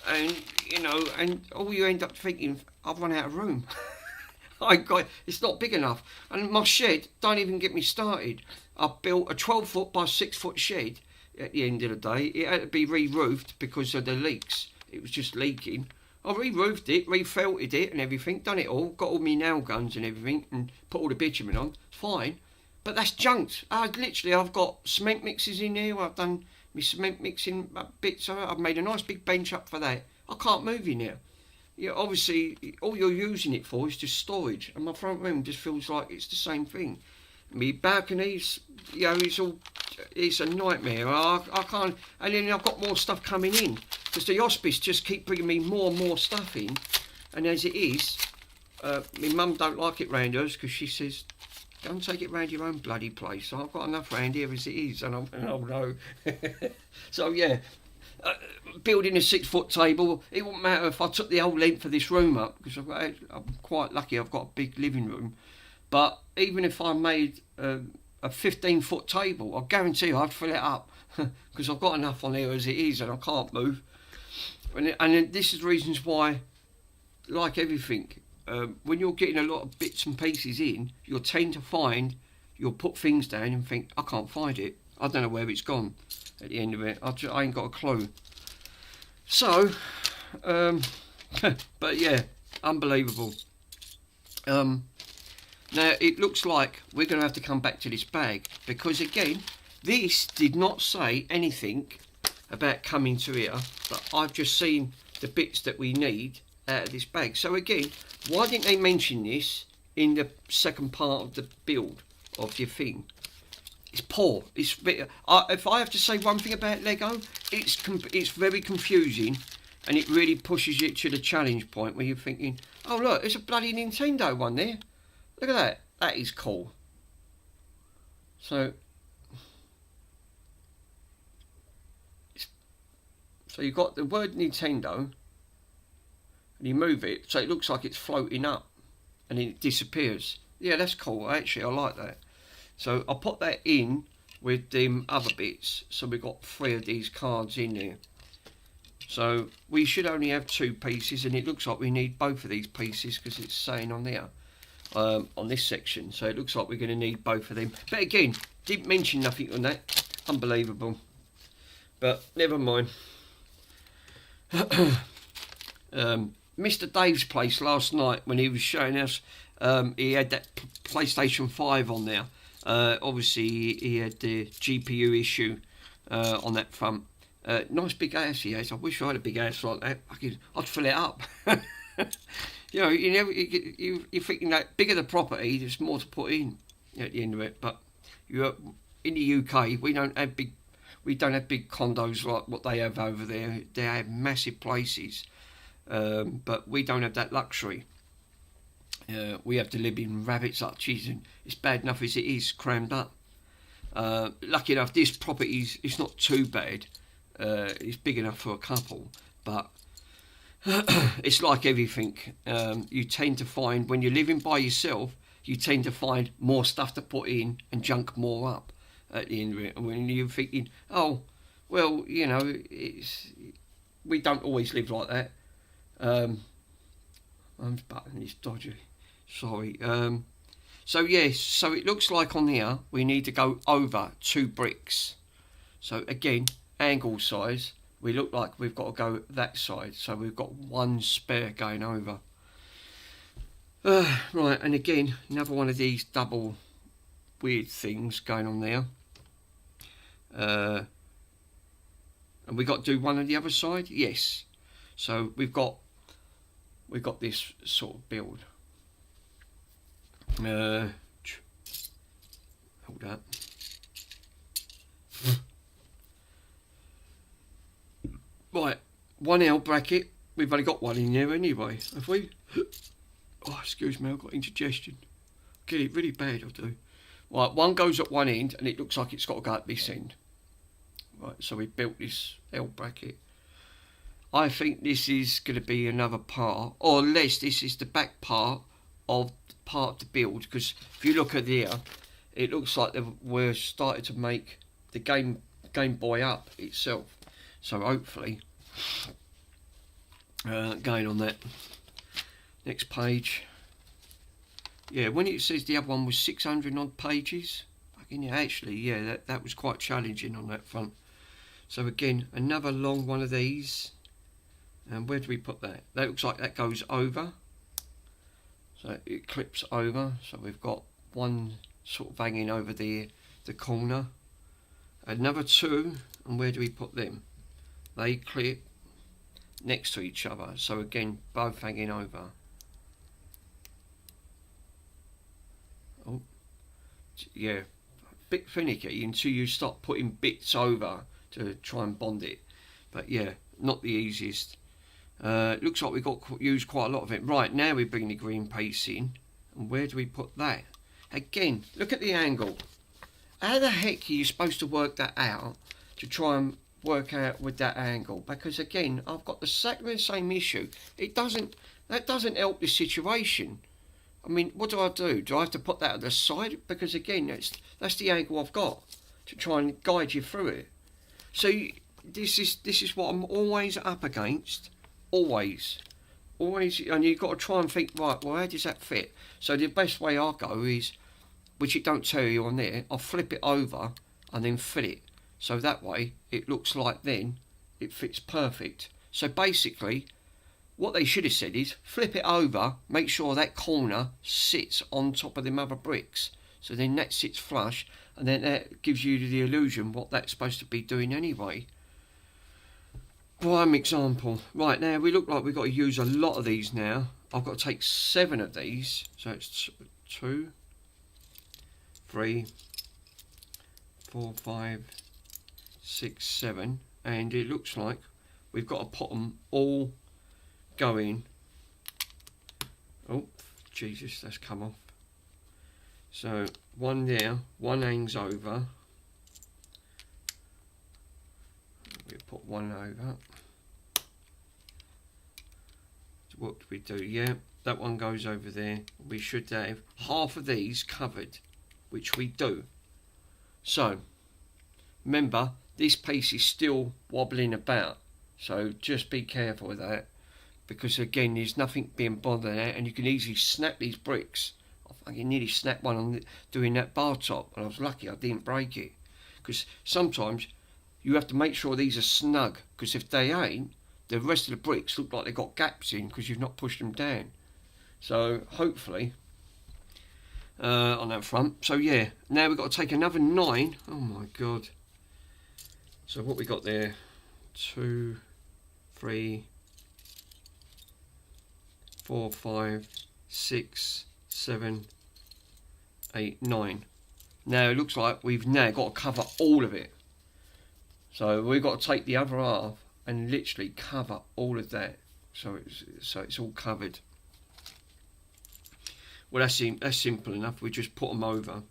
And, you know, and all you end up thinking, I've run out of room. It's not big enough. And my shed, don't even get me started. I built a 12 foot by 6 foot shed at the end of the day. It had to be re-roofed because of the leaks. It was just leaking. I re-roofed it, re-felted it and everything, done it all, got all my nail guns and everything and put all the bitumen on. It's fine. But that's junked. I've got cement mixes in here. I've done my cement mixing bits of it. I've made a nice big bench up for that. I can't move in here. Yeah, obviously, all you're using it for is just storage, and my front room just feels like it's the same thing. My balconies, you know, it's a nightmare. I can't, and then I've got more stuff coming in, because the hospice just keep bringing me more and more stuff in, and as it is, my mum don't like it round hers, because she says, go and take it round your own bloody place. So I've got enough round here as it is, and I'm, oh no. So yeah. building a 6-foot table, it wouldn't matter if I took the whole length of this room up, because I'm quite lucky, I've got a big living room. But even if I made a 15-foot table, I guarantee I'd fill it up, because I've got enough on here as it is and I can't move. And this is the reasons why, like everything, when you're getting a lot of bits and pieces in, you'll tend to find, you'll put things down and think, I can't find it, I don't know where it's gone at the end of it, I ain't got a clue. So, but yeah, unbelievable. Now it looks like we're going to have to come back to this bag, because again, this did not say anything about coming to here, but I've just seen the bits that we need out of this bag. So again, why didn't they mention this in the second part of the build of your thing? It's poor. It's if I have to say one thing about Lego, it's very confusing, and it really pushes you to the challenge point where you're thinking, oh look, there's a bloody Nintendo one there. Look at that. That is cool. So you've got the word Nintendo, and you move it, so it looks like it's floating up, and then it disappears. Yeah, that's cool. Actually, I like that. So I'll put that in with them other bits. So we've got 3 of these cards in there. So we should only have 2 pieces, and it looks like we need both of these pieces because it's saying on there, on this section. So it looks like we're going to need both of them. But again, didn't mention nothing on that. Unbelievable. But never mind. Mr. Dave's place last night, when he was showing us, he had that PlayStation 5 on there. Obviously he had the GPU issue on that front. Nice big house he has. I wish I had a big house like that. I'd fill it up. You know, you're thinking that bigger the property, there's more to put in at the end of it. But in the UK, we don't have big condos like what they have over there. They have massive places, but we don't have that luxury. We have to live in rabbits hutches, and it's bad enough as it is, crammed up. Lucky enough, this property it's not too bad. It's big enough for a couple, but it's like everything. You tend to find, when you're living by yourself, you tend to find more stuff to put in and junk more up at the end of it. And when you're thinking, oh, well, you know, we don't always live like that. My button is dodgy. Sorry. So yes, so it looks like on here we need to go over 2 bricks. So again, angle size, we look like we've got to go that side. So we've got 1 spare going over. Right, and again, another one of these double weird things going on there. And we got to do one on the other side. Yes. So we've got this sort of build. Hold up. Right, 1L bracket. We've only got one in there anyway, have we? Oh, excuse me, I've got indigestion. Get it really bad, I do. Right, one goes at one end, and it looks like it's got to go at this end. Right, so we built this L bracket. I think this is going to be another part, or unless this is the back part of the build, because if you look at here, it looks like we're starting to make the GameBoy up itself. So hopefully, going on that next page. Yeah, when it says the other one was 600 odd pages, actually, yeah, that was quite challenging on that front. So again, another long one of these. And where do we put that? That looks like that goes over. So it clips over. So we've got one sort of hanging over the corner. Another 2, and where do we put them? They clip next to each other. So again, both hanging over. Oh, yeah, a bit finicky until you start putting bits over to try and bond it. But yeah, not the easiest. Looks like we've got used quite a lot of it. Right, now we bring the green piece in. And where do we put that? Again, look at the angle. How the heck are you supposed to work that out to try and work out with that angle, because again I've got exactly the same issue. That doesn't help the situation. I mean, what do I do? Do I have to put that at the side? Because again, that's the angle I've got to try and guide you through it. So this is what I'm always up against, always, and you've got to try and think, right, well, how does that fit? So the best way I go is, which it don't tell you on there, I'll flip it over and then fit it. So that way it looks like then it fits perfect. So basically what they should have said is flip it over, make sure that corner sits on top of them other bricks. So then that sits flush, and then that gives you the illusion what that's supposed to be doing anyway. Prime example. Right, now we look like we've got to use a lot of these now. I've got to take 7 of these. So it's 2, 3, 4, 5, 6, 7. And it looks like we've got to put them all going. Oh, Jesus, that's come off. So one there, one hangs over. We put one over. So what do we do? Yeah, that one goes over there. We should have half of these covered, which we do. So remember, this piece is still wobbling about, so just be careful with that, because again there's nothing being bothered at, and you can easily snap these bricks. I fucking nearly snapped one on doing that bar top, and I was lucky I didn't break it, because sometimes you have to make sure these are snug, because if they ain't, the rest of the bricks look like they've got gaps in because you've not pushed them down. So hopefully on that front. So yeah, now we've got to take another 9. Oh my god. So what we got there? 2, 3, 4, 5, 6, 7, 8, 9. Now it looks like we've now got to cover all of it. So we've got to take the other half and literally cover all of that. So it's all covered. Well, that's simple enough. We just put them over.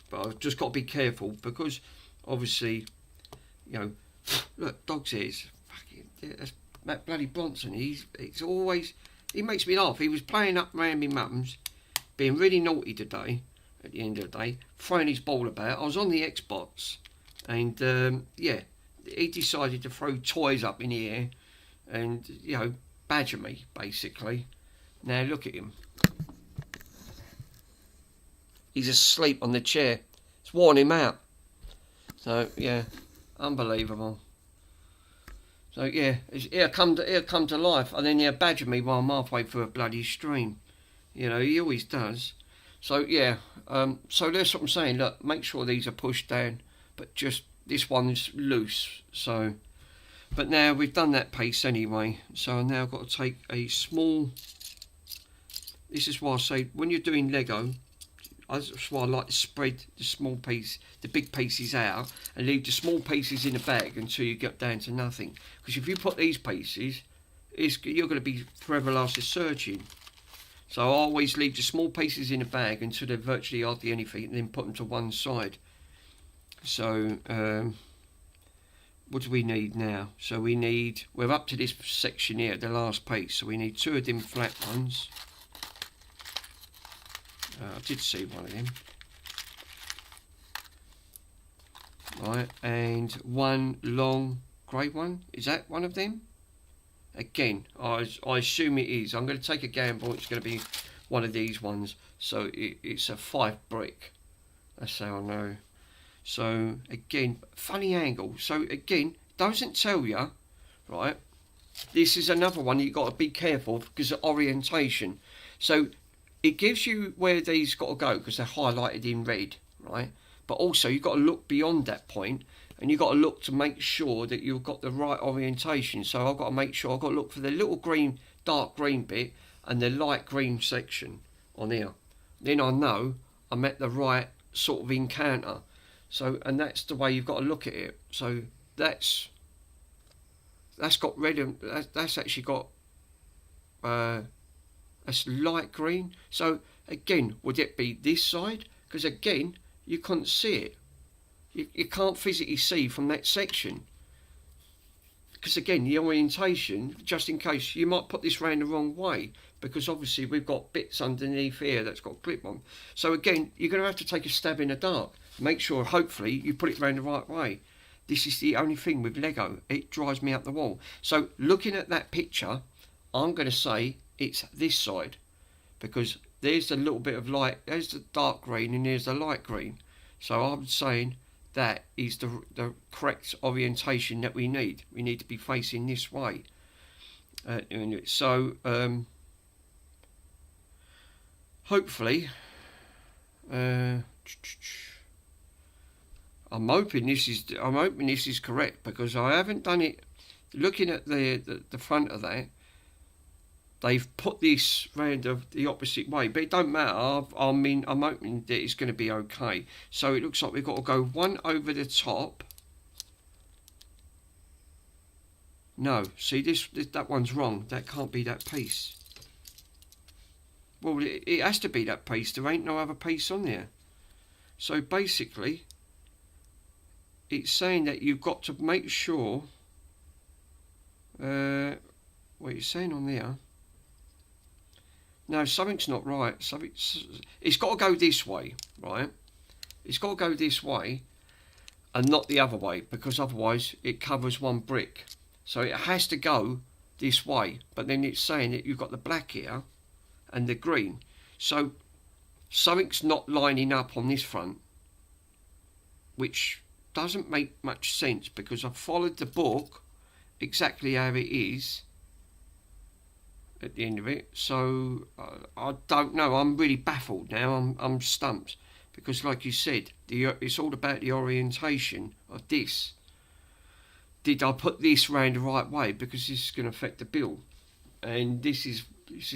But I've just got to be careful, because obviously, you know, look, dog's ears. Fucking, that's Matt bloody Bronson. He makes me laugh. He was playing up around me mum's, being really naughty today. At the end of the day, throwing his ball about. I was on the Xbox, and yeah, he decided to throw toys up in the air, and you know, badger me basically. Now look at him. He's asleep on the chair. It's worn him out. So yeah, unbelievable. So yeah, he'll come to life, and then he'll badger me while I'm halfway through a bloody stream. You know, he always does. So yeah, so that's what I'm saying. Look, make sure these are pushed down, but just this one's loose. So, but now we've done that piece anyway. So I've now got to take a small. This is why I say when you're doing Lego, that's why I like to spread the small piece, the big pieces out, and leave the small pieces in the bag until you get down to nothing. Because if you put these pieces, you're going to be forever lasting searching. So I always leave the small pieces in the bag until they're virtually hardly anything, and then put them to one side. So what do we need now? So we're up to this section here, the last piece. So we need 2 of them flat ones. I did see one of them. Right, and 1 long grey one. Is that one of them? Again, I assume it is. I'm going to take a gamble. It's going to be one of these ones. So it's a 5 brick. That's how I know. So again, funny angle. So again, doesn't tell you, right? This is another one you've got to be careful because of orientation. So it gives you where these got to go because they're highlighted in red, right? But also you've got to look beyond that point, and you've got to look to make sure that you've got the right orientation. So I've got to make sure I've got to look for the little green, dark green bit and the light green section on here. Then I know I'm at the right sort of encounter. So, and that's the way you've got to look at it. So that's got red, and that's actually got that's light green. So again, would it be this side? Because again, you couldn't see it. You can't physically see from that section. because again, the orientation, just in case, you might put this round the wrong way, because obviously we've got bits underneath here that's got clip on. So again, you're going to have to take a stab in the dark. Make sure, hopefully, you put it round the right way. This is the only thing with Lego, it drives me up the wall. So looking at that picture, I'm going to say it's this side, because there's a little bit of light, there's the dark green and there's the light green. So I'm saying that is the correct orientation that we need. We need to be facing this way. So hopefully, I'm hoping this is correct, because I haven't done it. Looking at the front of that, they've put this round the opposite way, but it don't matter. I mean, I'm hoping that it's going to be okay. So it looks like we've got to go one over the top. No, see that one's wrong. That can't be that piece. Well, it has to be that piece. There ain't no other piece on there. So basically, it's saying that you've got to make sure. What it's saying on there. No, something's not right. It's got to go this way, right? It's got to go this way and not the other way, because otherwise it covers one brick. So it has to go this way, but then it's saying that you've got the black here and the green. So something's not lining up on this front, which doesn't make much sense, because I've followed the book exactly how it is at the end of it. So I don't know, I'm really baffled now. I'm stumped, because like you said, it's all about the orientation of this. Did I put this round the right way, because this is going to affect the build, and this is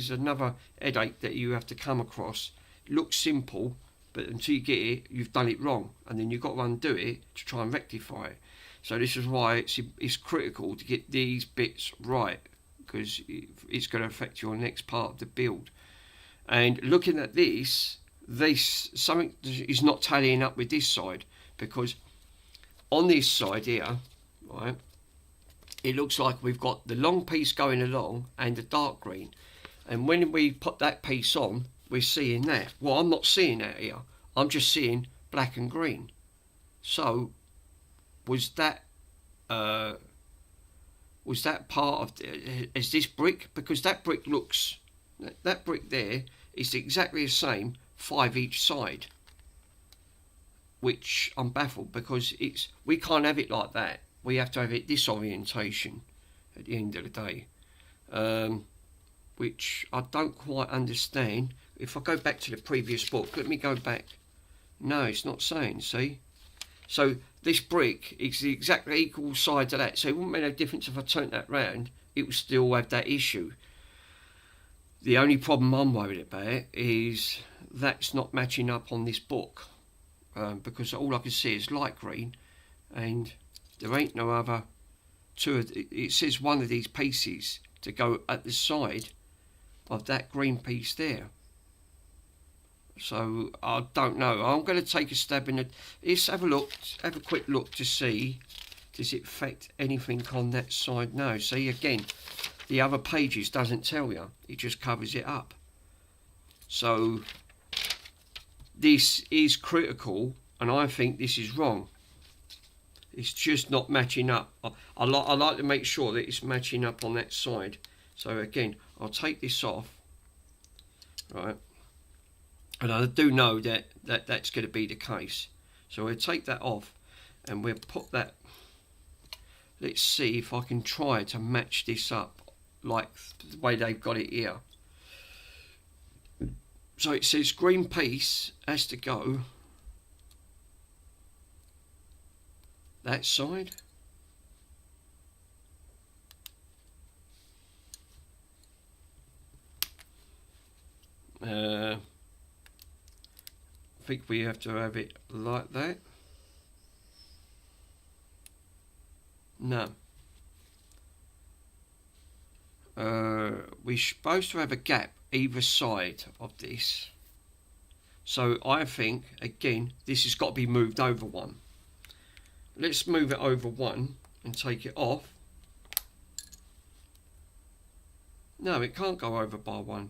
another headache that you have to come across. It looks simple, but until you get it, you've done it wrong, and then you've got to undo it to try and rectify it. So this is why it's critical to get these bits right, because it's going to affect your next part of the build. And looking at this something is not tallying up with this side, because on this side here, right, it looks like we've got the long piece going along and the dark green, and when we put that piece on, we're seeing that. Well, I'm not seeing that here. I'm just seeing black and green. So was that part of is this brick? Because that brick there is exactly the same, 5 each side, which I'm baffled, because we can't have it like that. We have to have it this orientation at the end of the day, which I don't quite understand. If I go back to the previous book, let me go back. No, it's not saying, see? So this brick is the exactly equal side to that, so it wouldn't make no difference if I turned that round, it would still have that issue. The only problem I'm worried about is that's not matching up on this book, because all I can see is light green, and there ain't no other two. It says one of these pieces to go at the side of that green piece there. So I don't know. I'm going to take a stab in it. Let's have a look, have a quick look to see, does it affect anything on that side? No. See, again, the other pages doesn't tell you. It just covers it up. So this is critical, and I think this is wrong. It's just not matching up. I like to make sure that it's matching up on that side. So again, I'll take this off, right? And I do know that's going to be the case. So we'll take that off, and we'll put that. Let's see if I can try to match this up like the way they've got it here. So it says green piece has to go that side. I think we have to have it like that. No. We're supposed to have a gap either side of this. So I think, again, this has got to be moved over one. Let's move it over one and take it off. No, it can't go over by 1.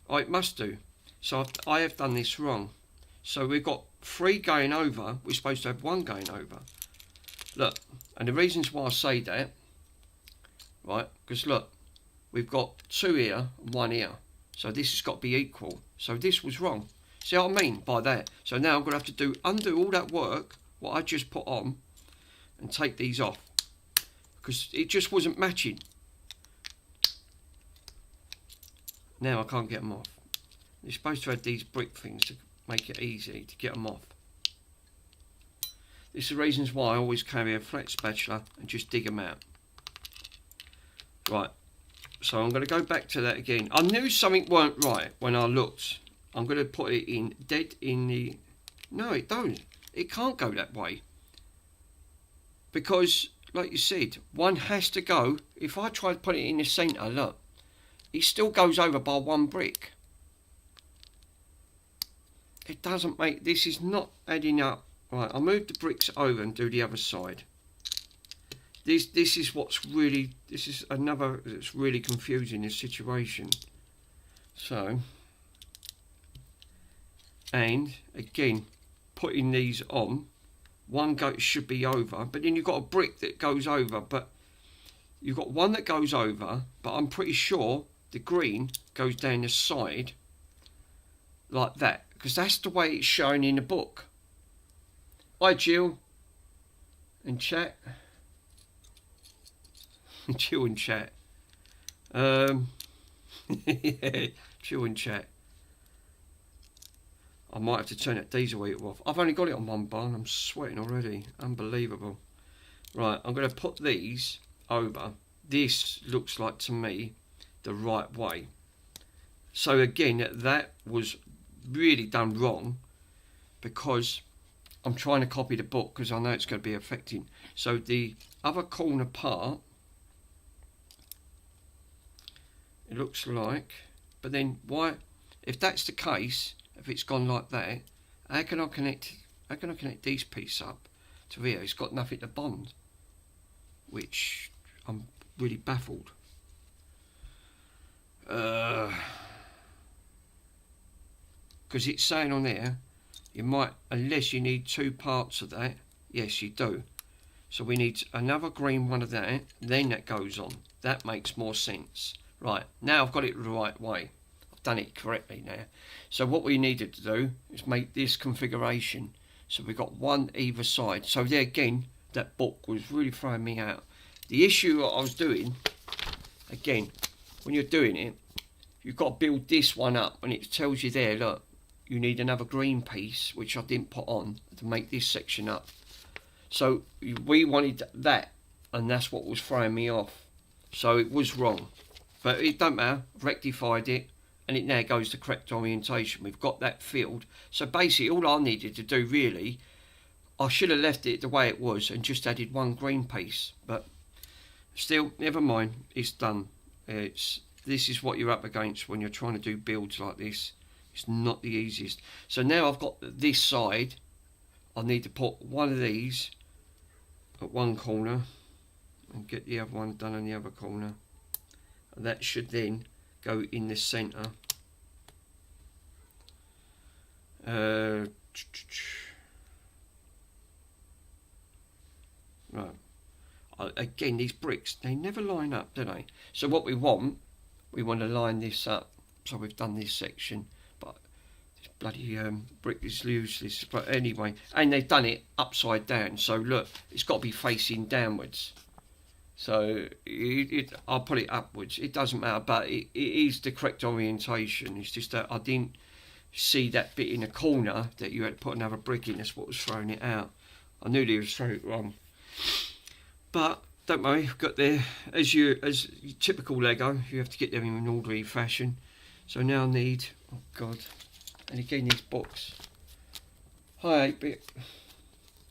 Oh, it must do. So I have done this wrong. So we've got 3 going over. We're supposed to have 1 going over. Look, and the reasons why I say that, right, because look, we've got 2 here and 1 here. So this has got to be equal. So this was wrong. See what I mean by that? So now I'm going to have to undo all that work, what I just put on, and take these off. Because it just wasn't matching. Now I can't get them off. You're supposed to have these brick things to make it easy to get them off. This is the reasons why I always carry a flat spatula and just dig them out. Right, so I'm going to go back to that again. I knew something weren't right when I looked. I'm going to put it in dead in the... No, it don't. It can't go that way. Because, like you said, 1 has to go. If I try to put it in the centre, look, it still goes over by 1 brick. It doesn't make... This is not adding up. Right, I'll move the bricks over and do the other side. This is what's really... This is another... It's really confusing, this situation. So... And, again, putting these on. 1 should be over. But then you've got a brick that goes over. But you've got 1 that goes over. But I'm pretty sure the green goes down the side. Like that. Because that's the way it's shown in the book. Hi, Jill. And chat. Chill and chat. Yeah, chill and chat. I might have to turn that diesel heater off. I've only got it on 1 bar and I'm sweating already. Unbelievable. Right, I'm going to put these over. This looks like to me the right way. So again, that was really done wrong because I'm trying to copy the book because I know it's going to be affecting. So the other corner part, it looks like, but then why, if that's the case, if it's gone like that, how can I connect these pieces up to here? It's got nothing to bond, which I'm really baffled. Because it's saying on there, you might, unless you need 2 parts of that, yes you do. So we need another green one of that, then that goes on. That makes more sense. Right, now I've got it the right way. I've done it correctly now. So what we needed to do is make this configuration. So we've got 1 either side. So there again, that book was really throwing me out. The issue I was doing, again, when you're doing it, you've got to build this one up. And it tells you there, look, you need another green piece, which I didn't put on, to make this section up. So we wanted that, and that's what was throwing me off. So it was wrong. But it don't matter, I've rectified it, and it now goes to correct orientation. We've got that filled. So basically all I needed to do really, I should have left it the way it was and just added 1 green piece. But still, never mind, it's done. This is what you're up against when you're trying to do builds like this. It's not the easiest. So now I've got this side, I need to put 1 of these at 1 corner and get the other one done on the other corner. And that should then go in the centre. Right. Again, these bricks, they never line up, do they? So what we want to line this up. So we've done this section, but this bloody brick is useless. But anyway, and they've done it upside down. So look, it's got to be facing downwards. So I'll put it upwards. It doesn't matter, but it is the correct orientation. It's just that I didn't see that bit in the corner that you had to put another brick in. That's what was throwing it out. I knew they was throwing it wrong. But don't worry, I've got there as typical Lego. You have to get them in an orderly fashion. So now I need, oh god, and again these books. Hi 8-bit.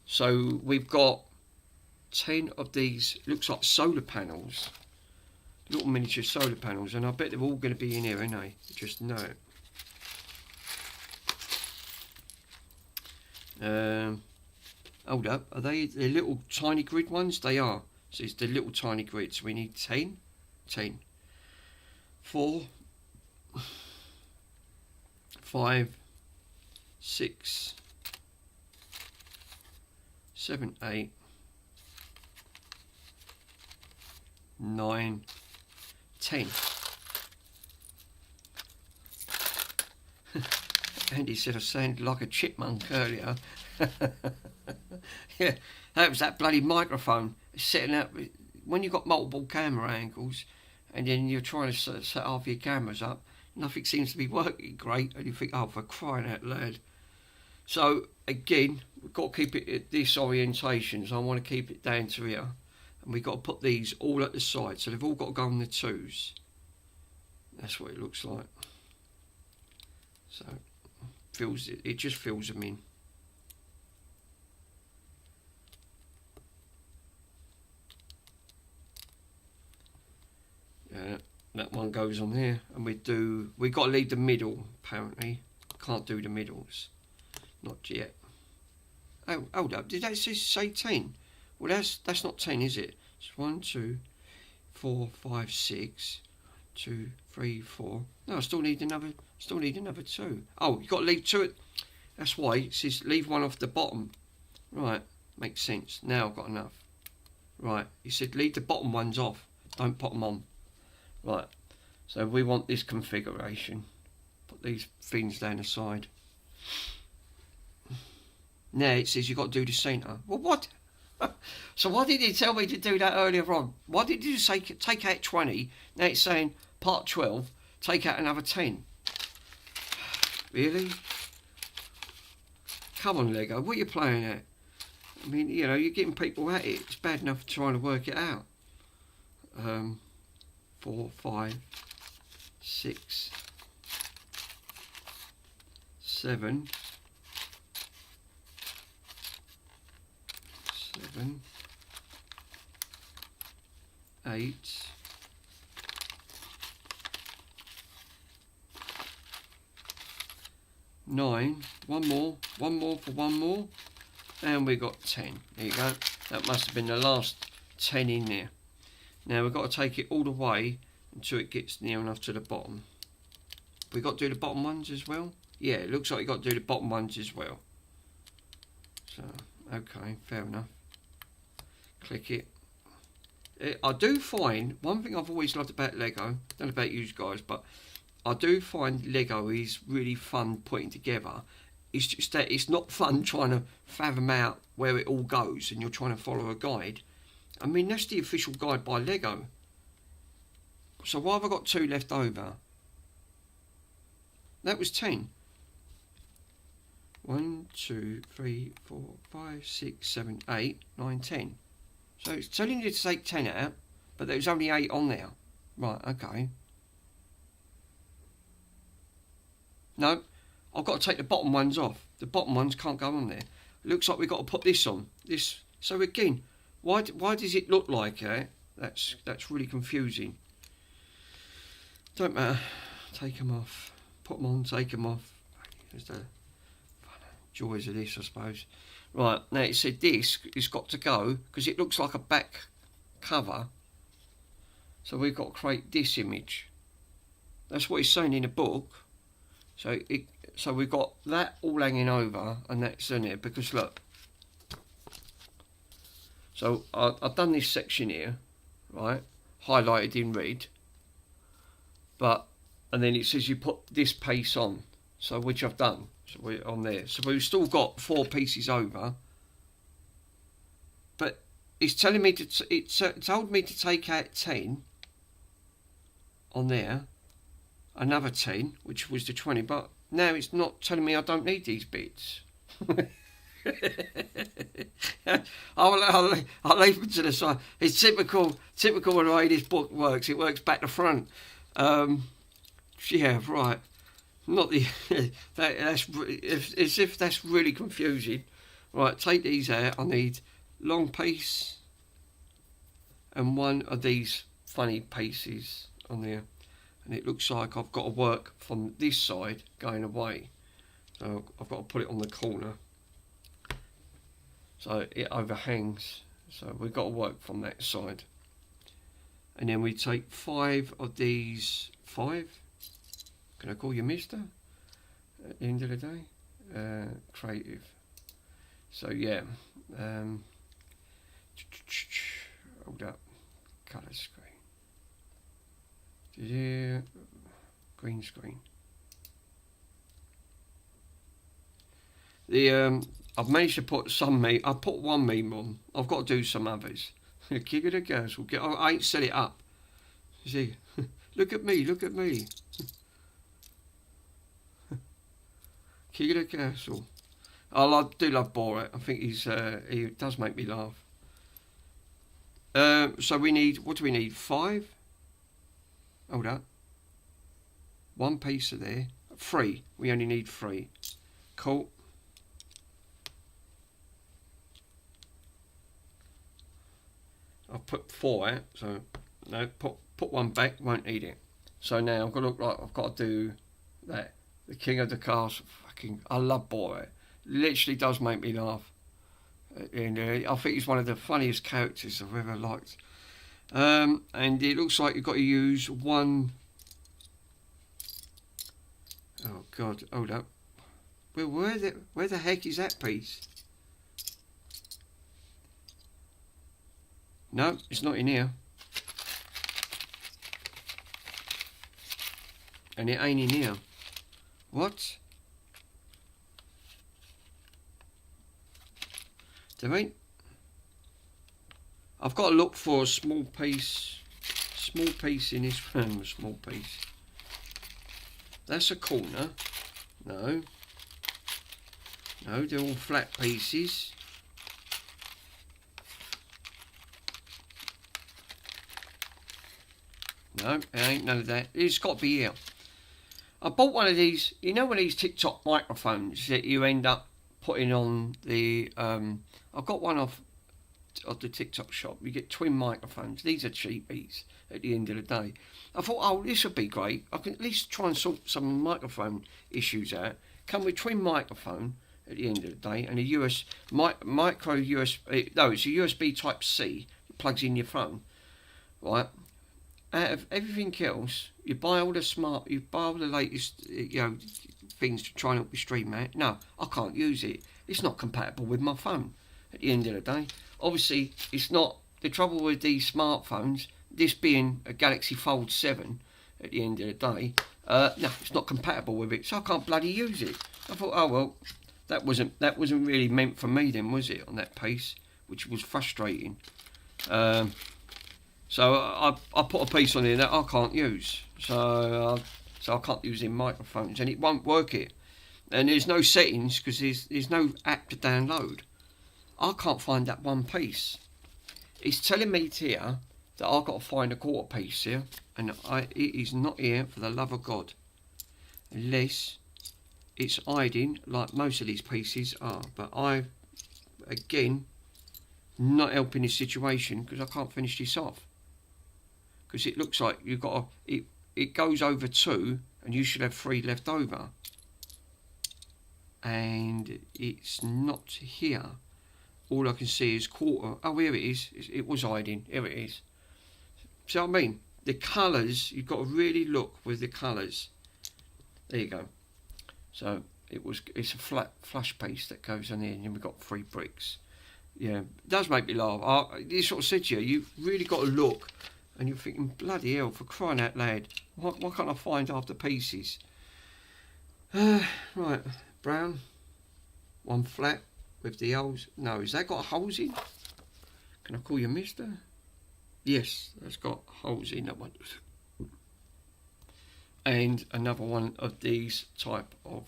So we've got 10 of these, looks like solar panels, little miniature solar panels, and I bet they're all going to be in here, ain't they? Just know it. Hold up, are they the little tiny grid ones? They are. So it's the little tiny grids. We need 10. 4, 5, 6, 7, 8, 9, 10. Andy said I sounded like a chipmunk earlier. Yeah, that was that bloody microphone setting up. When you've got multiple camera angles and then you're trying to set half your cameras up, nothing seems to be working great, and you think, oh, for crying out loud. So again, we've got to keep it at this orientation, so I want to keep it down to here, and we've got to put these all at the side, so they've all got to go on the 2s. That's what it looks like. So it just fills them in. Yeah, that one goes on here, and we got to leave the middle. Apparently, can't do the middles, not yet. Oh, hold up! Did that say 10? Well, that's not 10, is it? It's 1, 2, 4, 5, 6, 2, 3, 4. No, I still need another 2. Oh, you got to leave 2. That's why it says leave one off the bottom. Right, makes sense. Now I've got enough. Right, he said leave the bottom ones off. Don't put them on. Right, so we want this configuration. Put these things down the side. Now it says you've got to do the centre. Well, what? So why did you tell me to do that earlier on? Why did you say take out 20? Now it's saying part 12, take out another 10. Really? Come on, Lego, what are you playing at? I mean, you know, you're getting people at it. It's bad enough trying to work it out. 4, 5, 6, 7, 8, 9, one more for one more, and we got 10. There you go. That must have been the last 10 in there. Now we've got to take it all the way until it gets near enough to the bottom. We've got to do the bottom ones as well. Yeah, it looks like you've got to do the bottom ones as well. So, okay, fair enough. Click it. I do find, one thing I've always loved about Lego, I don't know about you guys, but I do find Lego is really fun putting together. It's just that it's not fun trying to fathom out where it all goes and you're trying to follow a guide. I mean, that's the official guide by Lego. So why have I got 2 left over? That was 10. 1, 2, 3, 4, 5, 6, 7, 8, 9, 10. So it's telling you to take 10 out, but there was only 8 on there. Right, okay. No, I've got to take the bottom ones off. The bottom ones can't go on there. Looks like we've got to put this on. This. So again, why does it look like that? That's really confusing. Don't matter. Take them off. Put them on. Take them off. There's the joys of this, I suppose. Right, now it said this has got to go because it looks like a back cover. So we've got to create this image. That's what it's saying in the book. So we've got that all hanging over, and that's in it because look. So I've done this section here, right, highlighted in red. And then it says you put this piece on, so which I've done. So we're on there. So we've still got 4 pieces over. But it's telling me it told me to take out 10 on there. Another 10, which was the 20, but now it's not telling me I don't need these bits. I'll leave them to the side. It's typical of the way this book works. It works back to front. Yeah, right. Not the that's as if that's really confusing. Right, take these out. I need long piece and one of these funny pieces on there. And it looks like I've got to work from this side going away. So I've got to put it on the corner. So it overhangs. So we've got to work from that side. and then we take 5 of these. 5? Can I call you Mister? At the end of the day, creative. So yeah, hold up, colour screen. Green screen. The I've managed to put some meme. I put one meme on. I've got to do some others. Kick it a girls will get. I ain't set it up. You see, look at me. Look at me. Kick it a castle. I do love Borat. I think he does make me laugh. So we need, what do we need? 5? Hold up. 1 piece of there. 3. We only need 3. Cool. I've put 4 out, so no, put 1 back, won't need it. So now I've got to look like I've got to do that. The King of the Castle. Fucking, I love Borat. Literally does make me laugh. And I think he's one of the funniest characters I've ever liked. And it looks like you've got to use 1. Oh God, hold up. Well, where the heck is that piece? No, it's not in here. And it ain't in here. What? There ain't. I've got to look for a small piece in this room. Small piece. That's a corner. No. No, they're all flat pieces. No, it ain't none of that. It's got to be here. I bought one of these, you know, one of these TikTok microphones that you end up putting on the, I've got one off the TikTok shop. You get twin microphones. These are cheapies at the end of the day. I thought, oh, this would be great. I can at least try and sort some microphone issues out. Come with twin microphone at the end of the day, and a micro USB, no, it's a USB type C. It plugs in your phone, right? Out of everything else, you buy all the latest, things to try and help you stream out. No, I can't use it. It's not compatible with my phone. At the end of the day, obviously, it's not. The trouble with these smartphones, this being a Galaxy Fold 7, at the end of the day, no, it's not compatible with it, so I can't bloody use it. I thought, oh well, that wasn't really meant for me then, was it? On that piece, which was frustrating. So I put a piece on here that I can't use. So I can't use in microphones, and it won't work it. And there's no settings because there's no app to download. I can't find that one piece. It's telling me here that I've got to find a quarter piece here, and it is not here for the love of God. Unless it's hiding like most of these pieces are. But again, not helping this situation because I can't finish this off. Because it looks like you've got it goes over 2 and you should have 3 left over, and it's not here. All I can see is quarter. Oh, here it is. It was hiding. Here it is. See what I mean? The colours, you've got to really look with the colours. There you go. So it's a flat flush piece that goes on here, and then we've got 3 bricks. Yeah, it does make me laugh. This sort of said to you, you've really got to look. And you're thinking, bloody hell, for crying out loud, why can't I find half the pieces? Right, brown, 1 flat with the holes. No, has that got holes in? Can I call you Mister? Yes, that's got holes in that one. And another one of these type of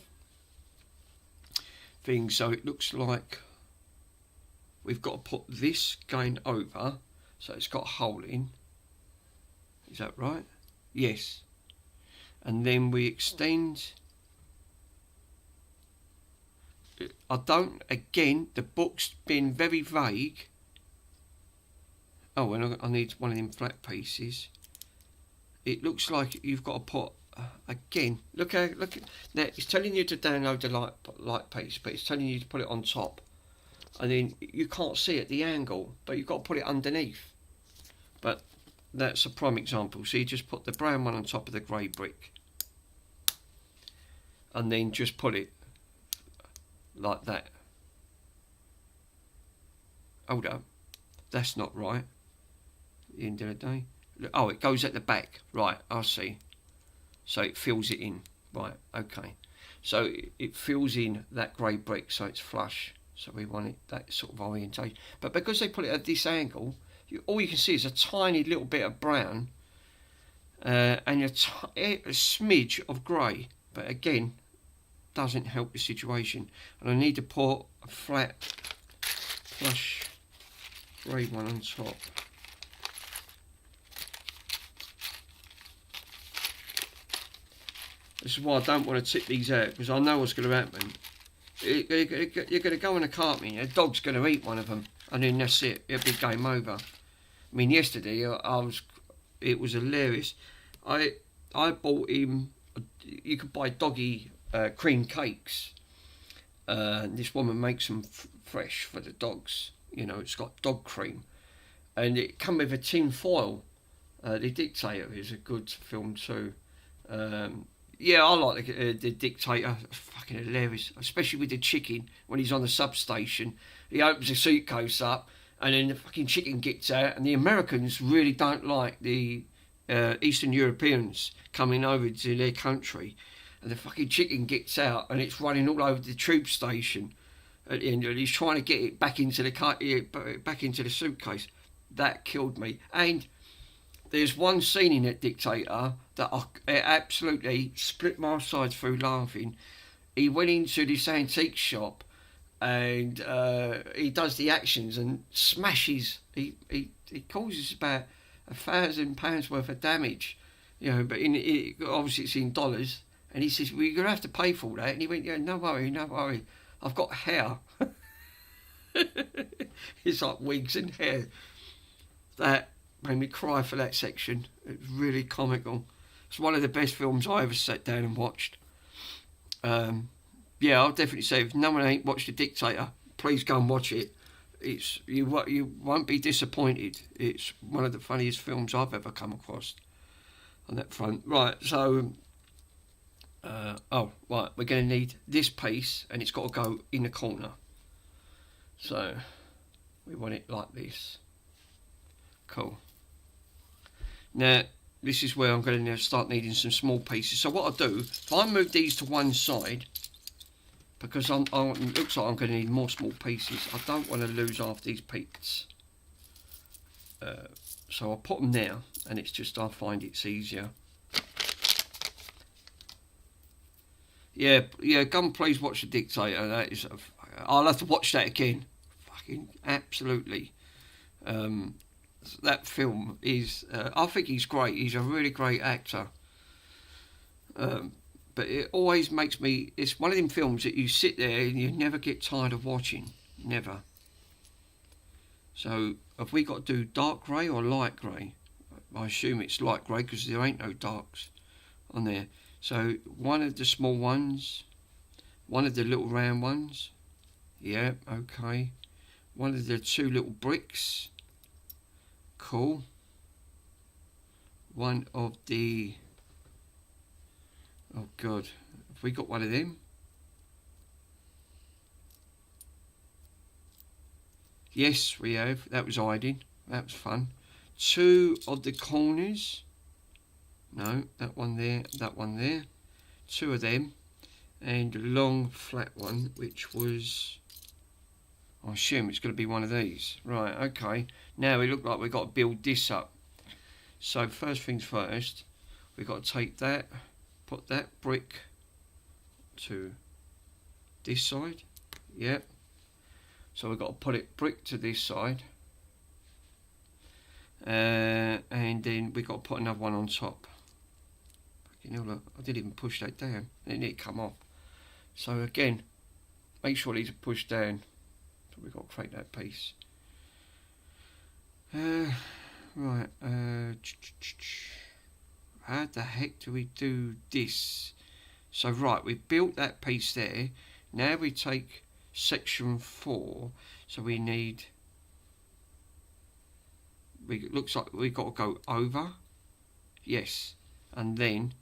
things. So it looks like we've got to put this going over, so it's got a hole in. Is that right? Yes. And then we extend. Again, the book's been very vague. Oh, and I need one of them flat pieces. It looks like you've got to put, again, look at now, it's telling you to download the light piece, but it's telling you to put it on top. And then you can't see at the angle, but you've got to put it underneath. But that's a prime example. So you just put the brown one on top of the grey brick, and then just put it like that. Hold up, that's not right. At the end of the day, oh, it goes at the back, right? I see. So it fills it in, right? Okay. So it fills in that grey brick, so it's flush. So we want it that sort of orientation. But because they put it at this angle, all you can see is a tiny little bit of brown and a smidge of grey. But again, doesn't help the situation. And I need to put a flat, flush grey one on top. This is why I don't want to tip these out, because I know what's going to happen. You're going to go in a cart, a dog's going to eat one of them, and then that's it. It'll be game over. I mean, yesterday it was hilarious. I bought him. You could buy doggy cream cakes. This woman makes them fresh for the dogs. You know, it's got dog cream, and it come with a tin foil. The Dictator is a good film too. Yeah, I like the Dictator. It's fucking hilarious, especially with the chicken when he's on the substation. He opens the suitcase up, and then the fucking chicken gets out. And the Americans really don't like the Eastern Europeans coming over to their country. And the fucking chicken gets out, and it's running all over the tube station. At the end, and he's trying to get it back into the suitcase. That killed me. And there's one scene in that Dictator that it absolutely split my sides through laughing. He went into this antique shop and he does the actions and smashes. He causes about £1,000 worth of damage, you know. But obviously it's in dollars. And he says, "Well, you're gonna have to pay for all that." And he went, "Yeah, no worry, I've got hair." It's like wigs and hair. That made me cry for that section. It was really comical. It's one of the best films I ever sat down and watched. Yeah, I'll definitely say if no one ain't watched The Dictator, please go and watch it. You won't be disappointed. It's one of the funniest films I've ever come across on that front. Right, so right, we're going to need this piece, and it's got to go in the corner. So we want it like this. Cool. Now this is where I'm going to start needing some small pieces. So what I'll do, if I move these to one side, because it looks like I'm going to need more small pieces. I don't want to lose half these pieces. So I'll put them there, and it's just I find it's easier. Yeah, go please watch The Dictator. That is, I'll have to watch that again. Fucking absolutely. That film is, I think he's great. He's a really great actor. But it always makes me, it's one of them films that you sit there and you never get tired of watching. Never. So have we got to do dark grey or light grey? I assume it's light grey because there ain't no darks on there. So one of the small ones, one of the little round ones, yeah, okay. One of the two little bricks, cool. One of the, oh god, have we got one of them? Yes, we have. That was hiding. That was fun. Two of the corners. No, that one there, that one there. Two of them. And a long flat one, which was, I assume it's going to be one of these. Right, okay. Now we look like we've got to build this up. So first things first, we've got to take that, put that brick to this side. Yep. So we've got to put it brick to this side. And then we've got to put another one on top. You know, look, I didn't even push that down. It didn't come off. So again, make sure these are pushed down. So we've got to create that piece. Right. How the heck do we do this? So right, we built that piece there. Now we take section 4. So we need. looks like we've got to go over, yes, and then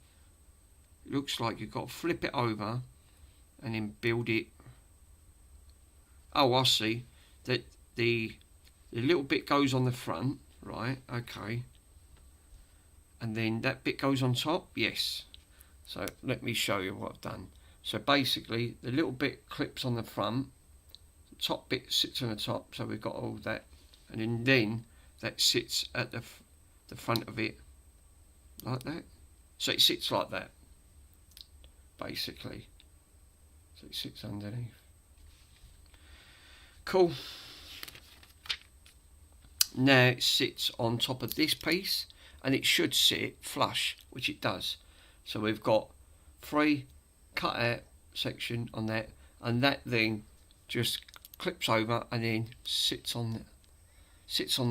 it looks like you've got to flip it over and then build it. Oh, I see that the little bit goes on the front, right? Okay, and then that bit goes on top, yes. So let me show you what I've done. So basically the little bit clips on the front, the top bit sits on the top, so we've got all that, and then that sits at the front of it like that. So it sits like that basically, so it sits underneath. Cool. Now it sits on top of this piece and it should sit flush, which it does. So we've got 3 cut out section on that, and that then just clips over and then sits on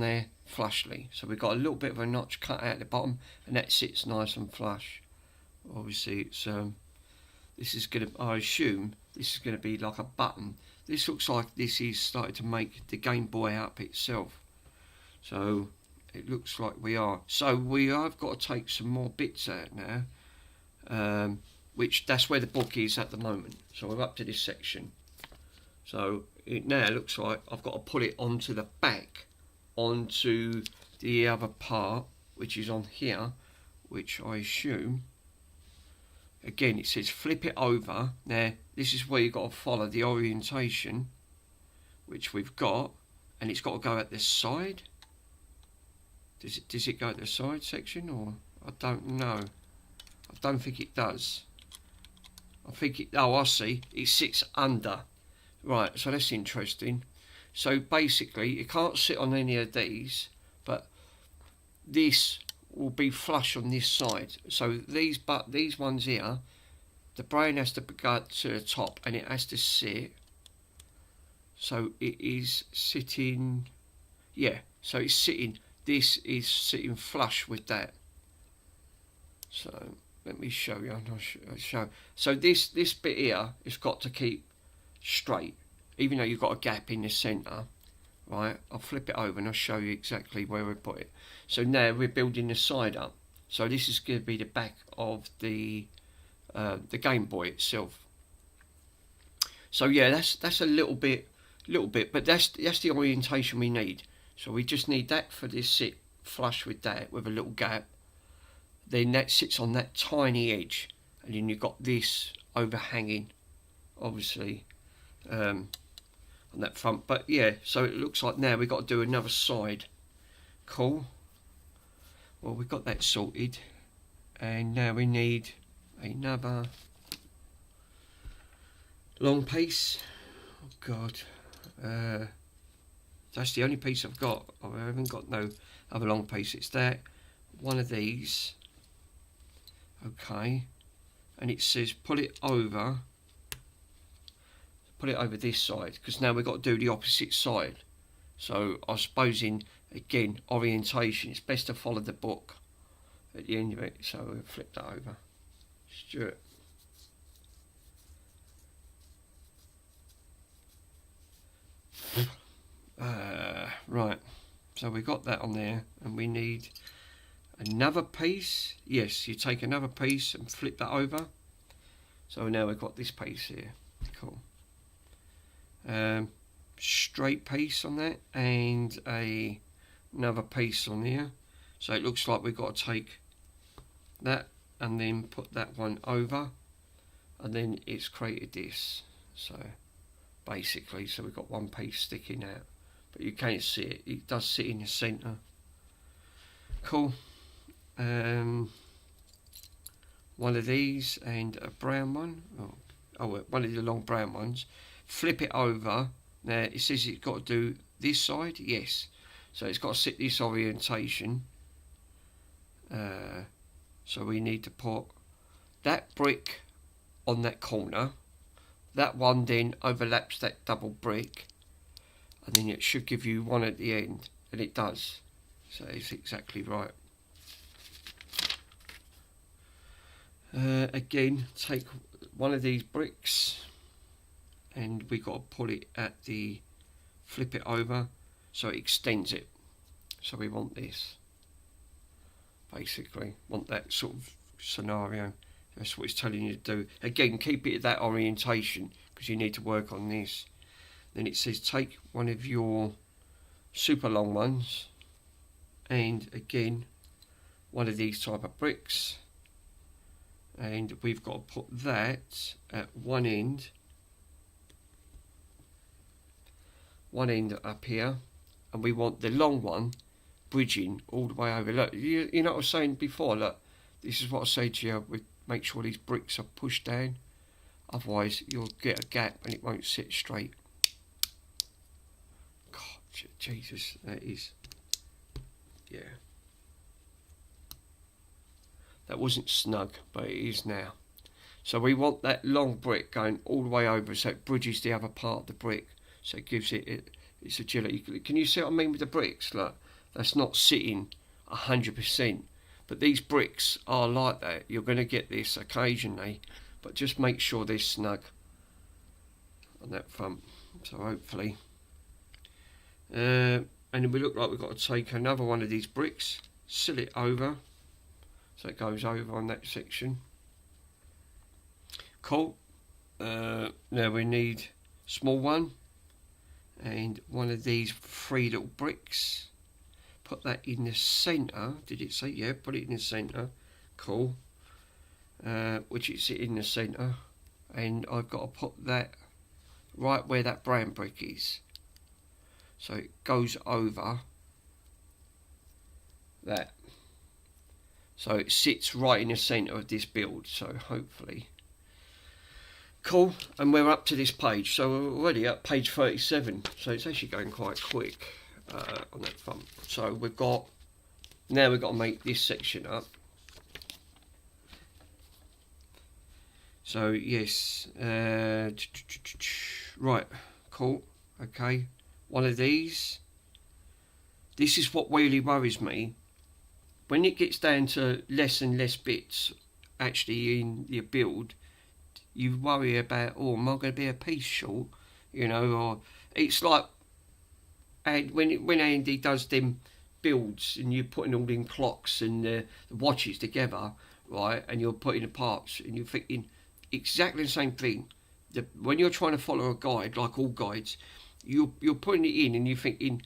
there flushly. So we've got a little bit of a notch cut out at the bottom, and that sits nice and flush. Obviously it's this is gonna, I assume this is gonna be like a button. This looks like this is starting to make the Game Boy up itself. So it looks like we are. So we have got to take some more bits out now, which that's where the book is at the moment. So we're up to this section. So it now looks like I've got to put it onto the back, onto the other part, which is on here, which I assume, again it says flip it over. Now this is where you've got to follow the orientation, which we've got, and it's got to go at this side. Does it go at the side section, or I don't know. I don't think it does. I think it, oh I see, it sits under. Right, so that's interesting. So basically it can't sit on any of these, but this will be flush on this side. So these ones here, the brain has to go to the top and it has to sit. So it is sitting, yeah, so it's sitting, this is sitting flush with that. So let me show you. So this bit here has got to keep straight, even though you've got a gap in the centre. Right, I'll flip it over and I'll show you exactly where we put it. So now we're building the side up. So this is going to be the back of the Game Boy itself. So yeah, that's a little bit, but that's the orientation we need. So we just need that for this sit flush with that, with a little gap. Then that sits on that tiny edge, and then you've got this overhanging, obviously, on that front. But yeah, so it looks like now we've got to do another side. Cool. Well, we've got that sorted, and now we need another long piece. Oh God, that's the only piece I've got. I haven't got no other long piece. It's that one of these. Okay, and it says put it over this side, because now we've got to do the opposite side. So I suppose in, again, orientation, it's best to follow the book at the end of it. So we'll flip that over. Stuart. Right, so we got that on there, and we need another piece. Yes, you take another piece and flip that over. So now we've got this piece here. Cool. Straight piece on that, and another piece on here. So it looks like we've got to take that and then put that one over, and then it's created this. So basically, so we've got one piece sticking out, but you can't see it. It does sit in the centre. Cool. One of these and a brown one. Oh, one of the long brown ones. Flip it over. Now it says it's got to do this side. Yes. So it's got to sit this orientation. So we need to put that brick on that corner. That one then overlaps that double brick, and then it should give you one at the end, and it does. So it's exactly right. Again, take one of these bricks, and we got to pull it at the, flip it over so it extends it. So we want this. Basically, want that sort of scenario. That's what it's telling you to do. Again, keep it at that orientation because you need to work on this. Then it says take one of your super long ones and again one of these type of bricks, and we've got to put that at one end up here, and we want the long one bridging all the way over. Look, you know what I was saying before, look, this is what I say to you, we make sure these bricks are pushed down, otherwise you'll get a gap and it won't sit straight. God, Jesus, that is, yeah. That wasn't snug, but it is now. So we want that long brick going all the way over so it bridges the other part of the brick. So it gives it its agility. Can you see what I mean with the bricks? Look, that's not sitting 100%. But these bricks are like that. You're going to get this occasionally. But just make sure they're snug on that front. So hopefully. And we look like we've got to take another one of these bricks. Seal it over. So it goes over on that section. Cool. Now we need small one and one of these 3 little bricks. Put that in the centre. Did it say? Yeah, put it in the centre. Cool. Which is in the centre. And I've got to put that right where that brown brick is. So it goes over that. So it sits right in the centre of this build. So hopefully. Cool. And we're up to this page. So we're already at page 37. So it's actually going quite quick on that front. So we've got, now we've got to make this section up. So yes. Right. Cool. Okay. One of these. This is what really worries me. When it gets down to less and less bits actually in your build, you worry about, oh, am I going to be a piece short? You know, or it's like, and when Andy does them builds and you're putting all them clocks and the watches together, right, and you're putting the parts and you're thinking exactly the same thing. When you're trying to follow a guide, like all guides, you're putting it in and you're thinking,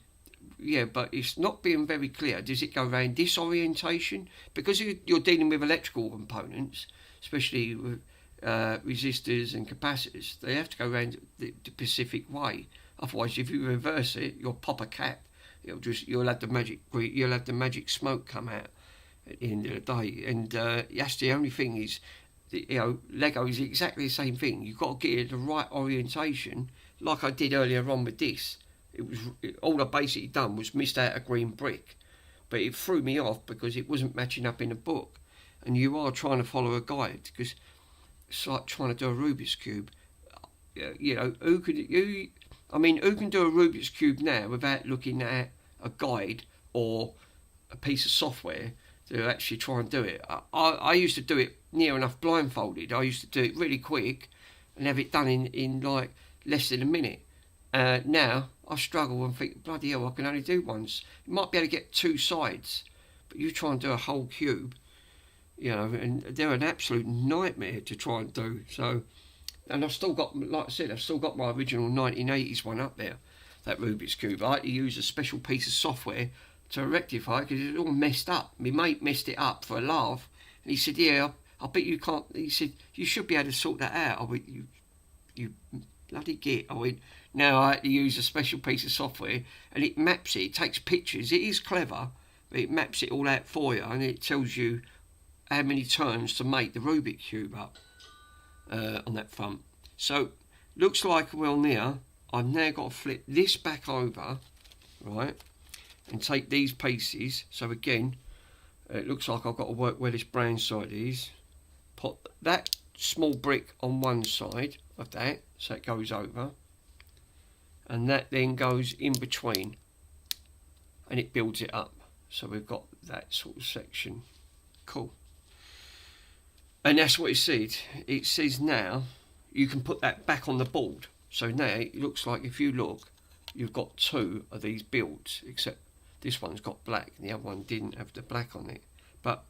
yeah, but it's not being very clear. Does it go around this orientation? Because you're dealing with electrical components, especially with resistors and capacitors. They have to go around the specific way. Otherwise, if you reverse it, you'll pop a cap. You'll have the magic smoke come out at the end of the day. And that's the only thing is, Lego is exactly the same thing. You've got to get it the right orientation, like I did earlier on with this. All I basically done was missed out a green brick, but it threw me off because it wasn't matching up in the book. And you are trying to follow a guide because it's like trying to do a Rubik's cube. You know, who can do a Rubik's cube now without looking at a guide or a piece of software to actually try and do it? I used to do it near enough blindfolded. I used to do it really quick and have it done in like less than a minute. Now I struggle and think, bloody hell, I can only do once. You might be able to get 2 sides, but you try and do a whole cube, you know, and they're an absolute nightmare to try and do. So, and I've still got, like I said, I've still got my original 1980s one up there, that Rubik's cube. I had to use a special piece of software to rectify it because it was all messed up. My mate messed it up for a laugh, and he said, yeah, I bet you can't. He said, you should be able to sort that out. I went, you bloody git. I went, now I had to use a special piece of software and it maps it, it takes pictures. It is clever, but it maps it all out for you and it tells you how many turns to make the Rubik's cube up on that front. So looks like well now I've now got to flip this back over, right, and take these pieces. So again, it looks like I've got to work where this brown side is. Put that small brick on one side of that so it goes over. And that then goes in between and it builds it up. So we've got that sort of section. Cool. And that's what it said. It says now you can put that back on the board. So now it looks like if you look, you've got 2 of these builds, except This one's got black, and the other one didn't have the black on it. But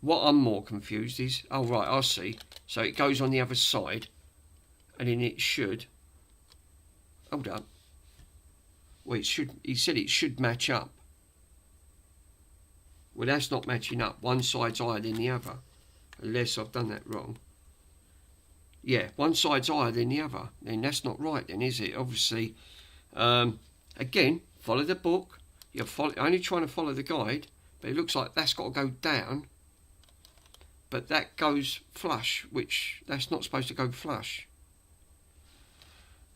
what I'm more confused is, oh right, I see. So it goes on the other side, and then it should, hold up. Well, it should, he said it should match up. Well, that's not matching up. One side's higher than the other. Unless I've done that wrong. Yeah, one side's higher than the other. Then that's not right then, is it? Obviously, again, follow the book. You're only trying to follow the guide. But it looks like that's got to go down. But that goes flush, which that's not supposed to go flush.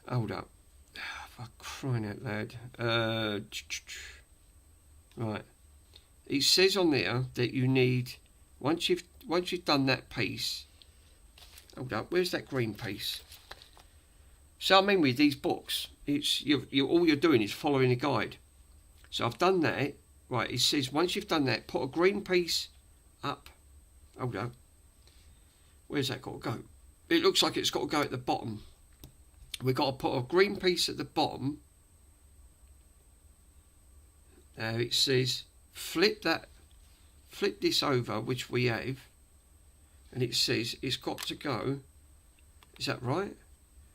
Hold up. For crying out loud. Right. It says on there that you need, once you've done that piece, hold up, where's that green piece? So I mean with these books, it's all you're doing is following a guide. So I've done that. Right, it says once you've done that, put a green piece up. Hold up. Where's that got to go? It looks like it's got to go at the bottom. We've got to put a green piece at the bottom. Now it says flip this over, which we have, and it says it's got to go. Is that right?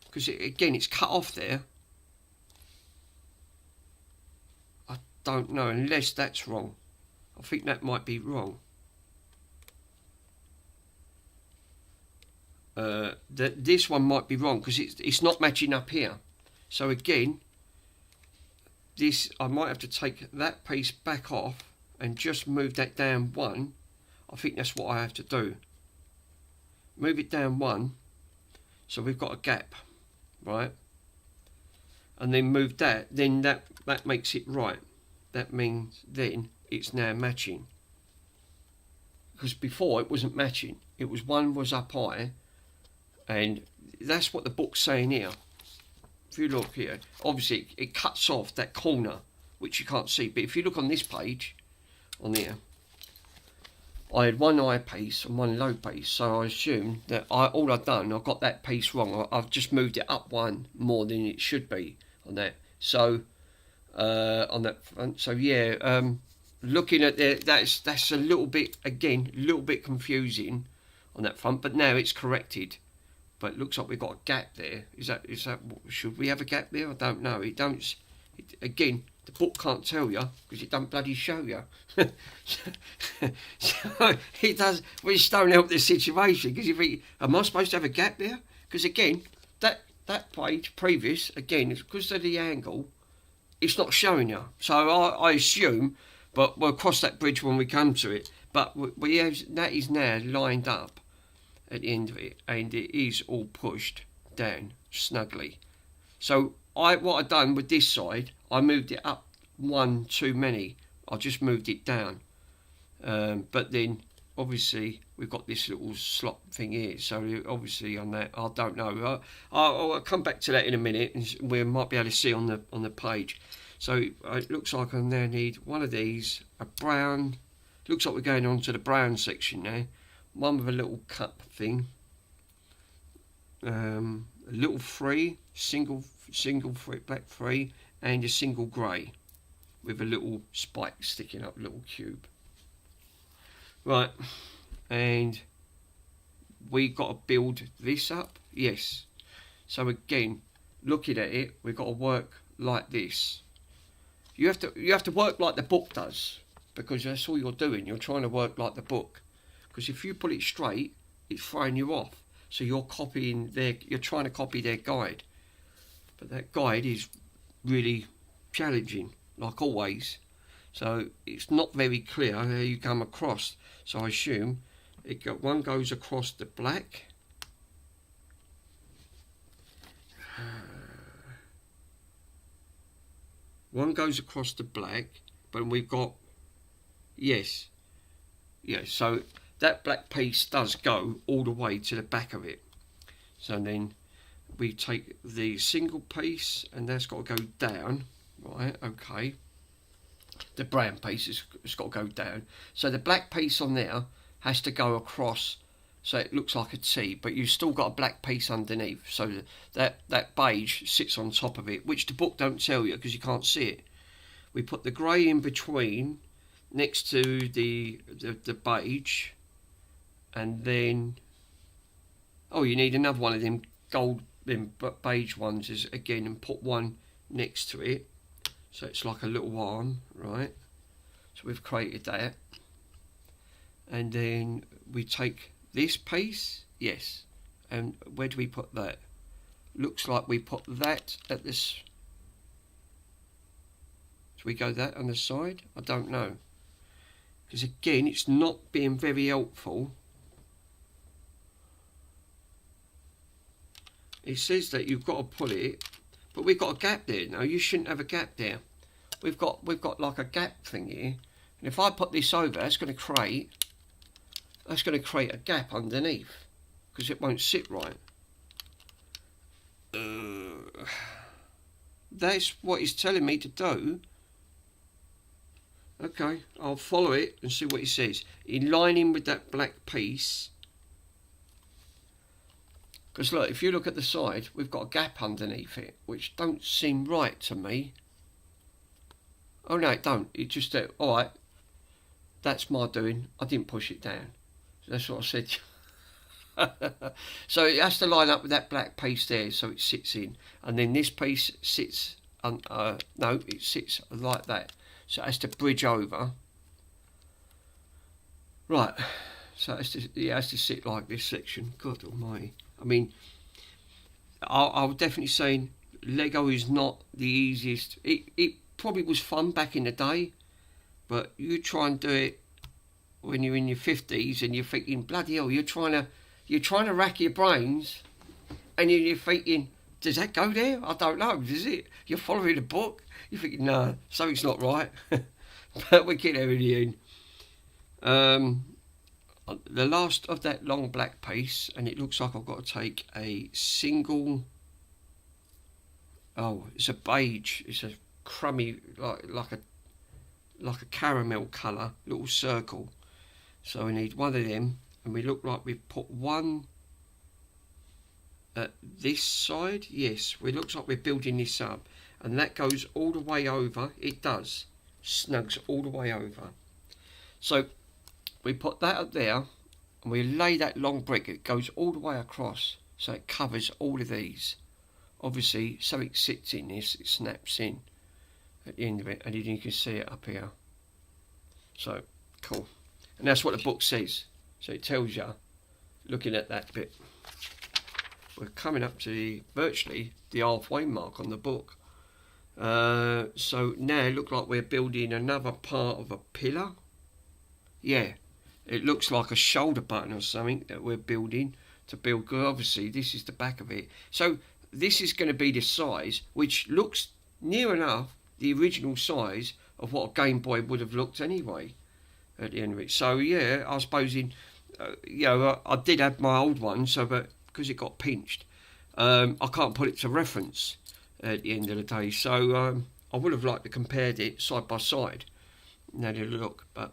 Because again, it's cut off there. I don't know, unless that's wrong. I think that might be wrong. This one might be wrong because it's not matching up here. So again, this I might have to take that piece back off and just move that down one. I think that's what I have to do. Move it down one, so we've got a gap, right? And then move that. Then that makes it right. That means then it's now matching. Because before it wasn't matching. It was one was up high. And that's what the book's saying here. If you look here, obviously it cuts off that corner, which you can't see. But if you look on this page, on here, I had one high piece and one low piece. So I assume that all I've done, I've got that piece wrong. I've just moved it up one more than it should be on that. So on that front. So yeah, looking at that's a little bit, again, a little bit confusing on that front. But now it's corrected. But it looks like we've got a gap there. Is that should we have a gap there? I don't know. Again, the book can't tell you because it don't bloody show you. So it does, which don't help the situation because you think, am I supposed to have a gap there? Because again, that page previous, again, it's because of the angle, it's not showing you. So I assume, but we'll cross that bridge when we come to it. But we have, that is now lined up at the end of it, and it is all pushed down snugly. So what I've done with this side, I moved it up one too many. I just moved it down. But then obviously we've got this little slot thing here, so obviously on that I don't know. I'll come back to that in a minute, and we might be able to see on the page. So it looks like I now need one of these, a brown. Looks like we're going on to the brown section now. One with a little cup thing, a little free, single free, black free, and a single grey with a little spike sticking up, a little cube. Right, and we got to build this up. Yes. So again, looking at it, we've got to work like this. You have to work like the book does, because that's all you're doing. You're trying to work like the book. Because if you put it straight, it's throwing you off. So you're trying to copy their guide. But that guide is really challenging, like always. So it's not very clear how you come across. So I assume one goes across the black. One goes across the black, but we've got, yes, so that black piece does go all the way to the back of it. So then we take the single piece, and that's got to go down, right? Okay. The brown piece has got to go down. So the black piece on there has to go across, so it looks like a T, but you've still got a black piece underneath. So that beige sits on top of it, which the book don't tell you because you can't see it. we put the grey in between, next to the beige, and then you need another one of them beige ones again, and put one next to it, so it's like a little arm, right? So we've created that, and then we take this piece, yes, and where do we put that? Looks like we put that at this. Do we go that on the side? I don't know, because again it's not being very helpful. It says that you've got to pull it, but we've got a gap there. No, you shouldn't have a gap there. We've got like a gap thing here, and if I put this over, that's going to create a gap underneath, because it won't sit right. That's what he's telling me to do. Okay, I'll follow it and see what he says. In lining with that black piece. Because look, if you look at the side, we've got a gap underneath it, which don't seem right to me. Oh no, it don't. It just, alright, that's my doing. I didn't push it down. That's what I said. So it has to line up with that black piece there, so it sits in. And then this piece sits, no, it sits like that. So it has to bridge over. Right, so it has to sit like this section. God almighty. I mean, I'll definitely say Lego is not the easiest. It probably was fun back in the day, but you try and do it when you're in your 50s and you're thinking, bloody hell, you're trying to rack your brains, and you're thinking, does that go there? I don't know, does it? You're following the book, you're thinking, no, something's not right. But we get there in the end. The last of that long black piece, and it looks like I've got to take a single, it's a beige, it's a crummy, like a caramel colour, little circle. So we need one of them, and we look like we've put one at this side. Yes, it looks like we're building this up, and that goes all the way over. It does, snugs all the way over. So we put that up there, and we lay that long brick. It goes all the way across, so it covers all of these. Obviously, something sits in this, it snaps in at the end of it, and then you can see it up here. So, cool. And that's what the book says. So it tells you, looking at that bit. We're coming up to virtually the halfway mark on the book. So now it looks like we're building another part of a pillar. Yeah, it looks like a shoulder button or something that we're building to build. Obviously, this is the back of it. So this is going to be the size, which looks near enough the original size of what a Game Boy would have looked anyway at the end of it. So yeah, I suppose I did have my old one, so but because it got pinched, I can't put it to reference at the end of the day. So I would have liked to compared it side by side and had a look, but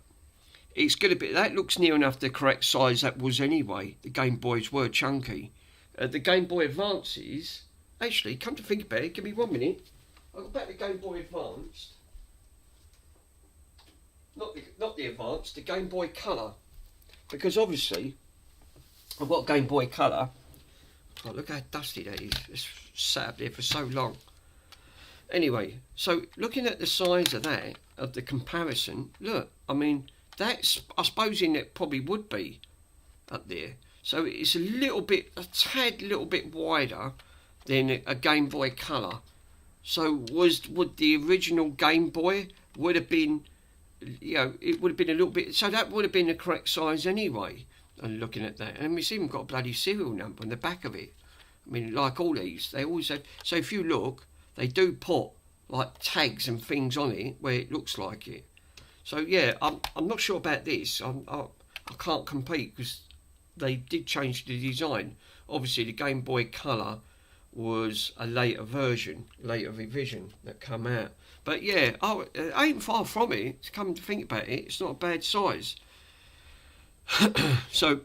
it's going to be, that looks near enough the correct size that was anyway. The Game Boys were chunky. The Game Boy Advances, actually, come to think about it, give me 1 minute. I'll go back to Game Boy Advanced. Not the Advanced, the Game Boy Colour. Because obviously, I've got Game Boy Colour. Oh, look how dusty that is. It's sat up there for so long. Anyway, so looking at the size of that, of the comparison, look, I mean, that's, I suppose it probably would be up there. So it's a tad little bit wider than a Game Boy Colour. So would the original Game Boy would have been, it would have been a little bit, so that would have been the correct size anyway. And looking at that, and it's even got a bloody serial number on the back of it. I mean, like all these, they always have, so if you look, they do put like tags and things on it where it looks like it. So yeah, I'm not sure about this. I can't compete because they did change the design. Obviously, the Game Boy Colour was a later revision that come out. But yeah, it ain't far from it. To come to think about it, it's not a bad size. So,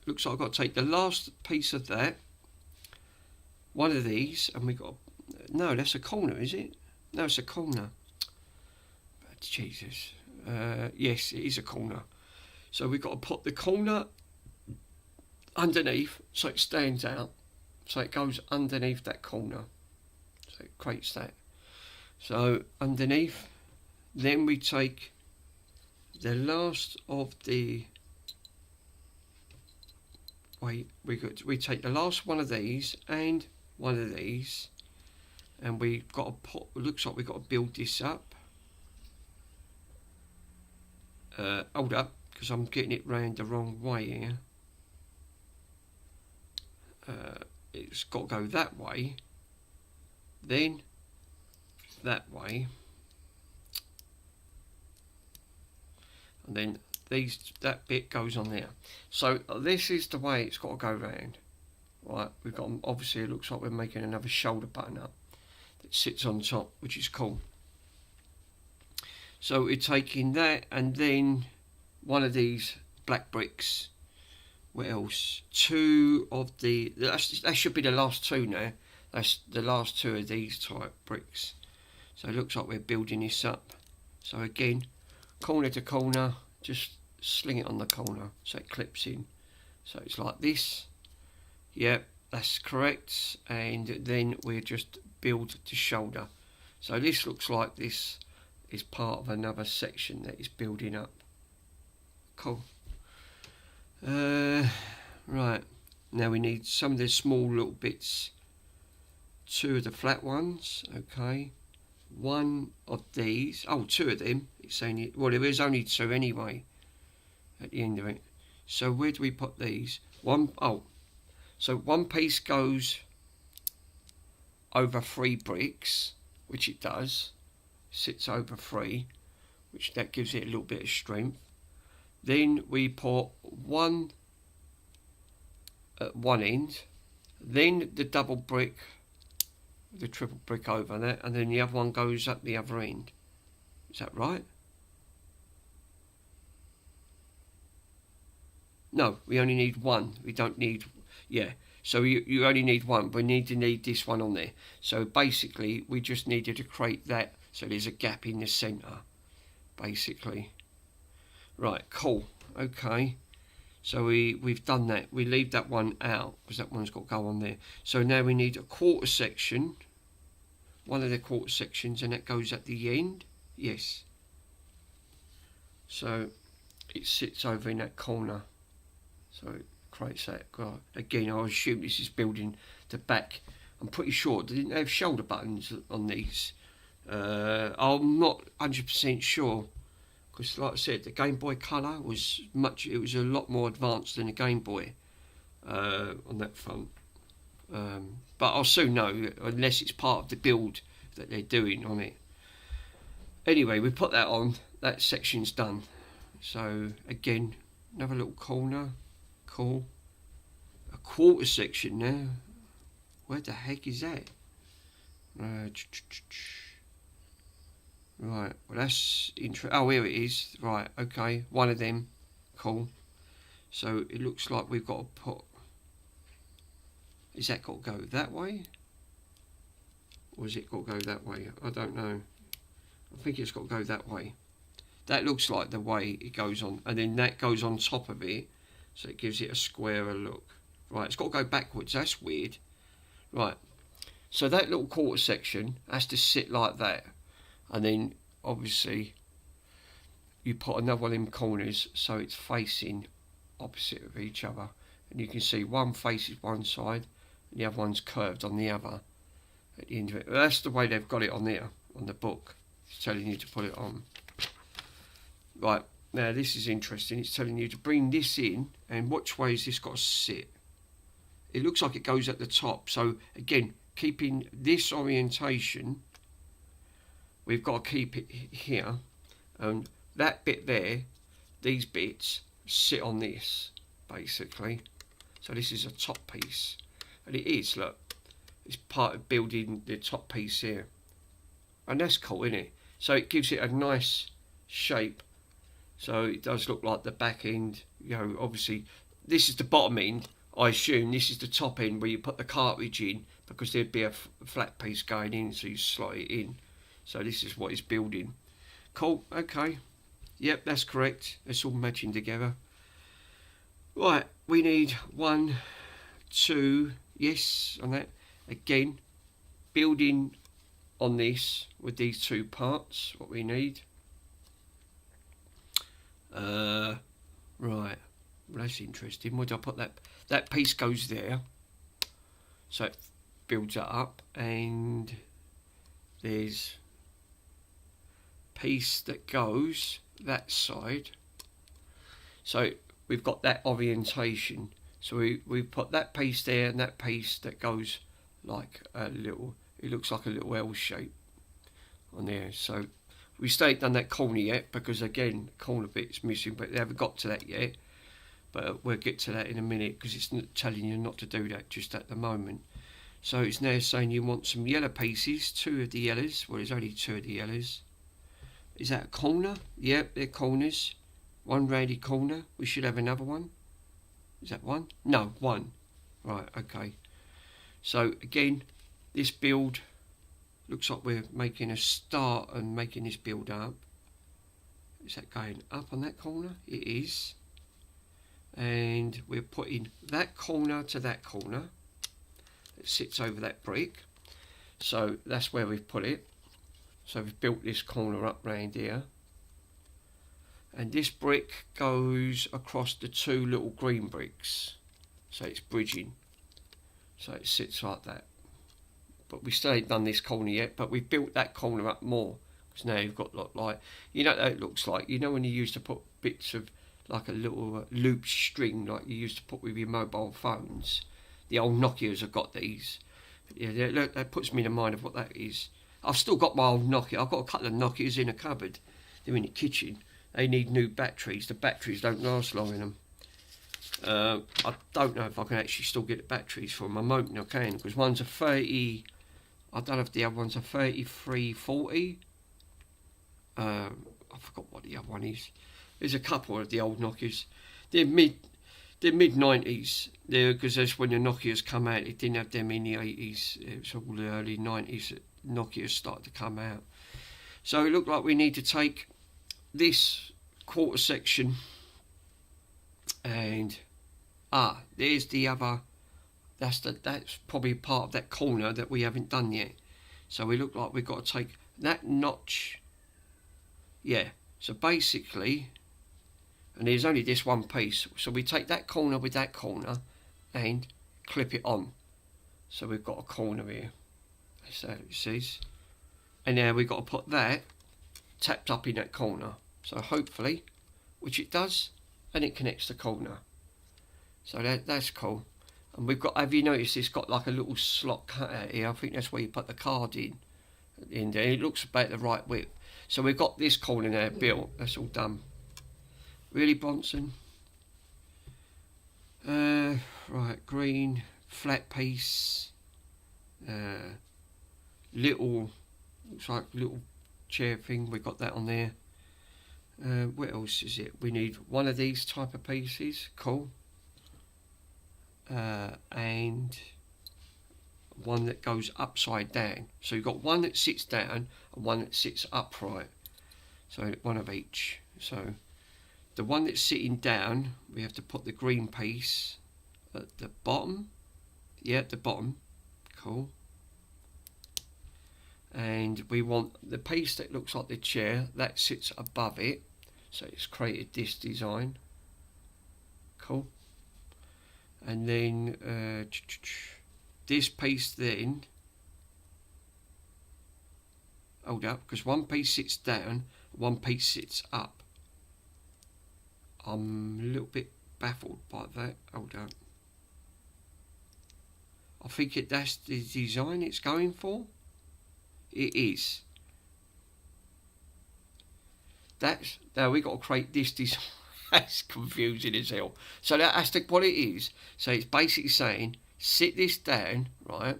looks like I've got to take the last piece of that, one of these, and we got, no, that's a corner, is it? No, it's a corner. Jesus. Yes, it is a corner. So we've got to put the corner underneath so it stands out. So it goes underneath that corner. So it creates that. So underneath, then we take the last of the we take the last one of these and one of these, and we've got to put, looks like we've got to build this up. Hold up, because I'm getting it round the wrong way here. It's got to go that way, then that way, and then that bit goes on there. So this is the way it's got to go round. Right, we've got, obviously it looks like we're making another shoulder button up that sits on top, which is cool. So we're taking that, and then one of these black bricks. What else? Two of the, that should be the last two now. That's the last two of these type bricks. So it looks like we're building this up. So again, corner to corner, just sling it on the corner so it clips in. So it's like this. Yep, that's correct. And then we just build the shoulder. So this looks like this is part of another section that is building up. Cool. Right, now we need some of the small little bits. Two of the flat ones, okay. One of these, oh, two of them. It's only, well, there is only two anyway at the end of it. So where do we put these? So one piece goes over 3 bricks, which it does. Sits over 3, which that gives it a little bit of strength. Then we put one at one end, then the double brick, the triple brick over that, and then the other one goes up the other end. Is that right? No, we only need one. We don't need, yeah. So you only need one. We need this one on there. So basically, we just needed to create that so there's a gap in the centre, basically. Right, cool. Okay. So we've done that. We leave that one out because that one's got to go on there. So now we need a quarter section. One of the quarter sections, and that goes at the end. Yes. So it sits over in that corner. So it creates that. Again, I assume this is building the back. I'm pretty sure they didn't have shoulder buttons on these. I'm not 100% sure. Because, like I said, the Game Boy Color was it was a lot more advanced than the Game Boy on that front. But I'll soon know, unless it's part of the build that they're doing on it. Anyway, we put that on. That section's done. So, again, another little corner. Cool. A quarter section now. Where the heck is that? Right, well that's interesting. Oh, here it is. Right, okay, one of them. Cool. So it looks like we've got to put... Is that got to go that way? Or has it got to go that way? I don't know. I think it's got to go that way. That looks like the way it goes on. And then that goes on top of it. So it gives it a squarer look. Right, it's got to go backwards. That's weird. Right. So that little quarter section has to sit like that. And then, obviously, you put another one in corners so it's facing opposite of each other. And you can see one faces one side and the other one's curved on the other at the end of it. But that's the way they've got it on there, on the book. It's telling you to put it on. Right, now this is interesting. It's telling you to bring this in, and which way has this got to sit? It looks like it goes at the top. So, again, keeping this orientation... We've got to keep it here, and that bit there, these bits, sit on this, basically. So this is a top piece, and it is, look, it's part of building the top piece here. And that's cool, isn't it? So it gives it a nice shape, so it does look like the back end, you know, obviously, this is the bottom end, I assume this is the top end where you put the cartridge in, because there'd be a flat piece going in, so you slot it in. So this is what it's building. Cool, okay. Yep, that's correct. It's all matching together. Right, we need 1, 2, yes, on that. Again, building on this with these 2 parts, what we need. Right, well, that's interesting. Where do I put that? That piece goes there, so it builds that up, and there's piece that goes that side. So we've got that orientation. So we put that piece there and that piece that goes like a little, it looks like a little L shape on there. So we still ain't done that corner yet because again, the corner bit's missing, but they haven't got to that yet. But we'll get to that in a minute because it's not telling you not to do that just at the moment. So it's now saying you want some yellow pieces, 2 of the yellows. Well, there's only 2 of the yellows. Is that a corner? Yep, they're corners. 1 rounded corner. We should have another one. Is that 1? No, 1. Right, okay. So again, this build looks like we're making a start and making this build up. Is that going up on that corner? It is. And we're putting that corner to that corner. It sits over that brick. So that's where we've put it. So we've built this corner up round here. And this brick goes across the 2 little green bricks. So it's bridging. So it sits like that. But we still ain't done this corner yet, but we've built that corner up more. Because now you've got like, you know what it looks like? You know when you used to put bits of like a little loop string like you used to put with your mobile phones. The old Nokias have got these. Yeah, look, that puts me in mind of what that is. I've still got my old Nokia. I've got a couple of Nokias in a cupboard. They're in the kitchen. They need new batteries. The batteries don't last long in them. I don't know if I can actually still get the batteries for them. I'm hoping I can because one's a 30. I don't know if the other one's a 3340. I forgot what the other one is. There's a couple of the old Nokias. They're mid 90s. Because that's when the Nokias come out. It didn't have them in the 80s. It was all the early 90s that Nokia started to come out. So it looked like we need to take this quarter section and there's the other. That's probably part of that corner that we haven't done yet. So we look like we've got to take that notch. Yeah. So basically, and there's only this one piece. So we take that corner with that corner and clip it on. So we've got a corner here. So it says, and now we've got to put that tapped up in that corner. So hopefully, which it does, and it connects the corner. So that's cool. And we've got, have you noticed it's got like a little slot cut out here? I think that's where you put the card in there. It looks about the right width. So we've got this corner now built. That's all done. Really, Bronson? Right, green, flat piece. Little, looks like little chair thing. We've got that on there. What else is it? We need one of these type of pieces. Cool. And one that goes upside down. So you've got one that sits down and one that sits upright. So one of each. So the one that's sitting down, we have to put the green piece at the bottom. Yeah, at the bottom. Cool. And we want the piece that looks like the chair that sits above it. So it's created this design. Cool. And then this piece then, hold up, because one piece sits down, one piece sits up. I'm a little bit baffled by that. Hold up. I think that's the design it's going for. It is. That's, now we got to create this design. That's confusing as hell. So that's what it is. So it's basically saying, sit this down, right?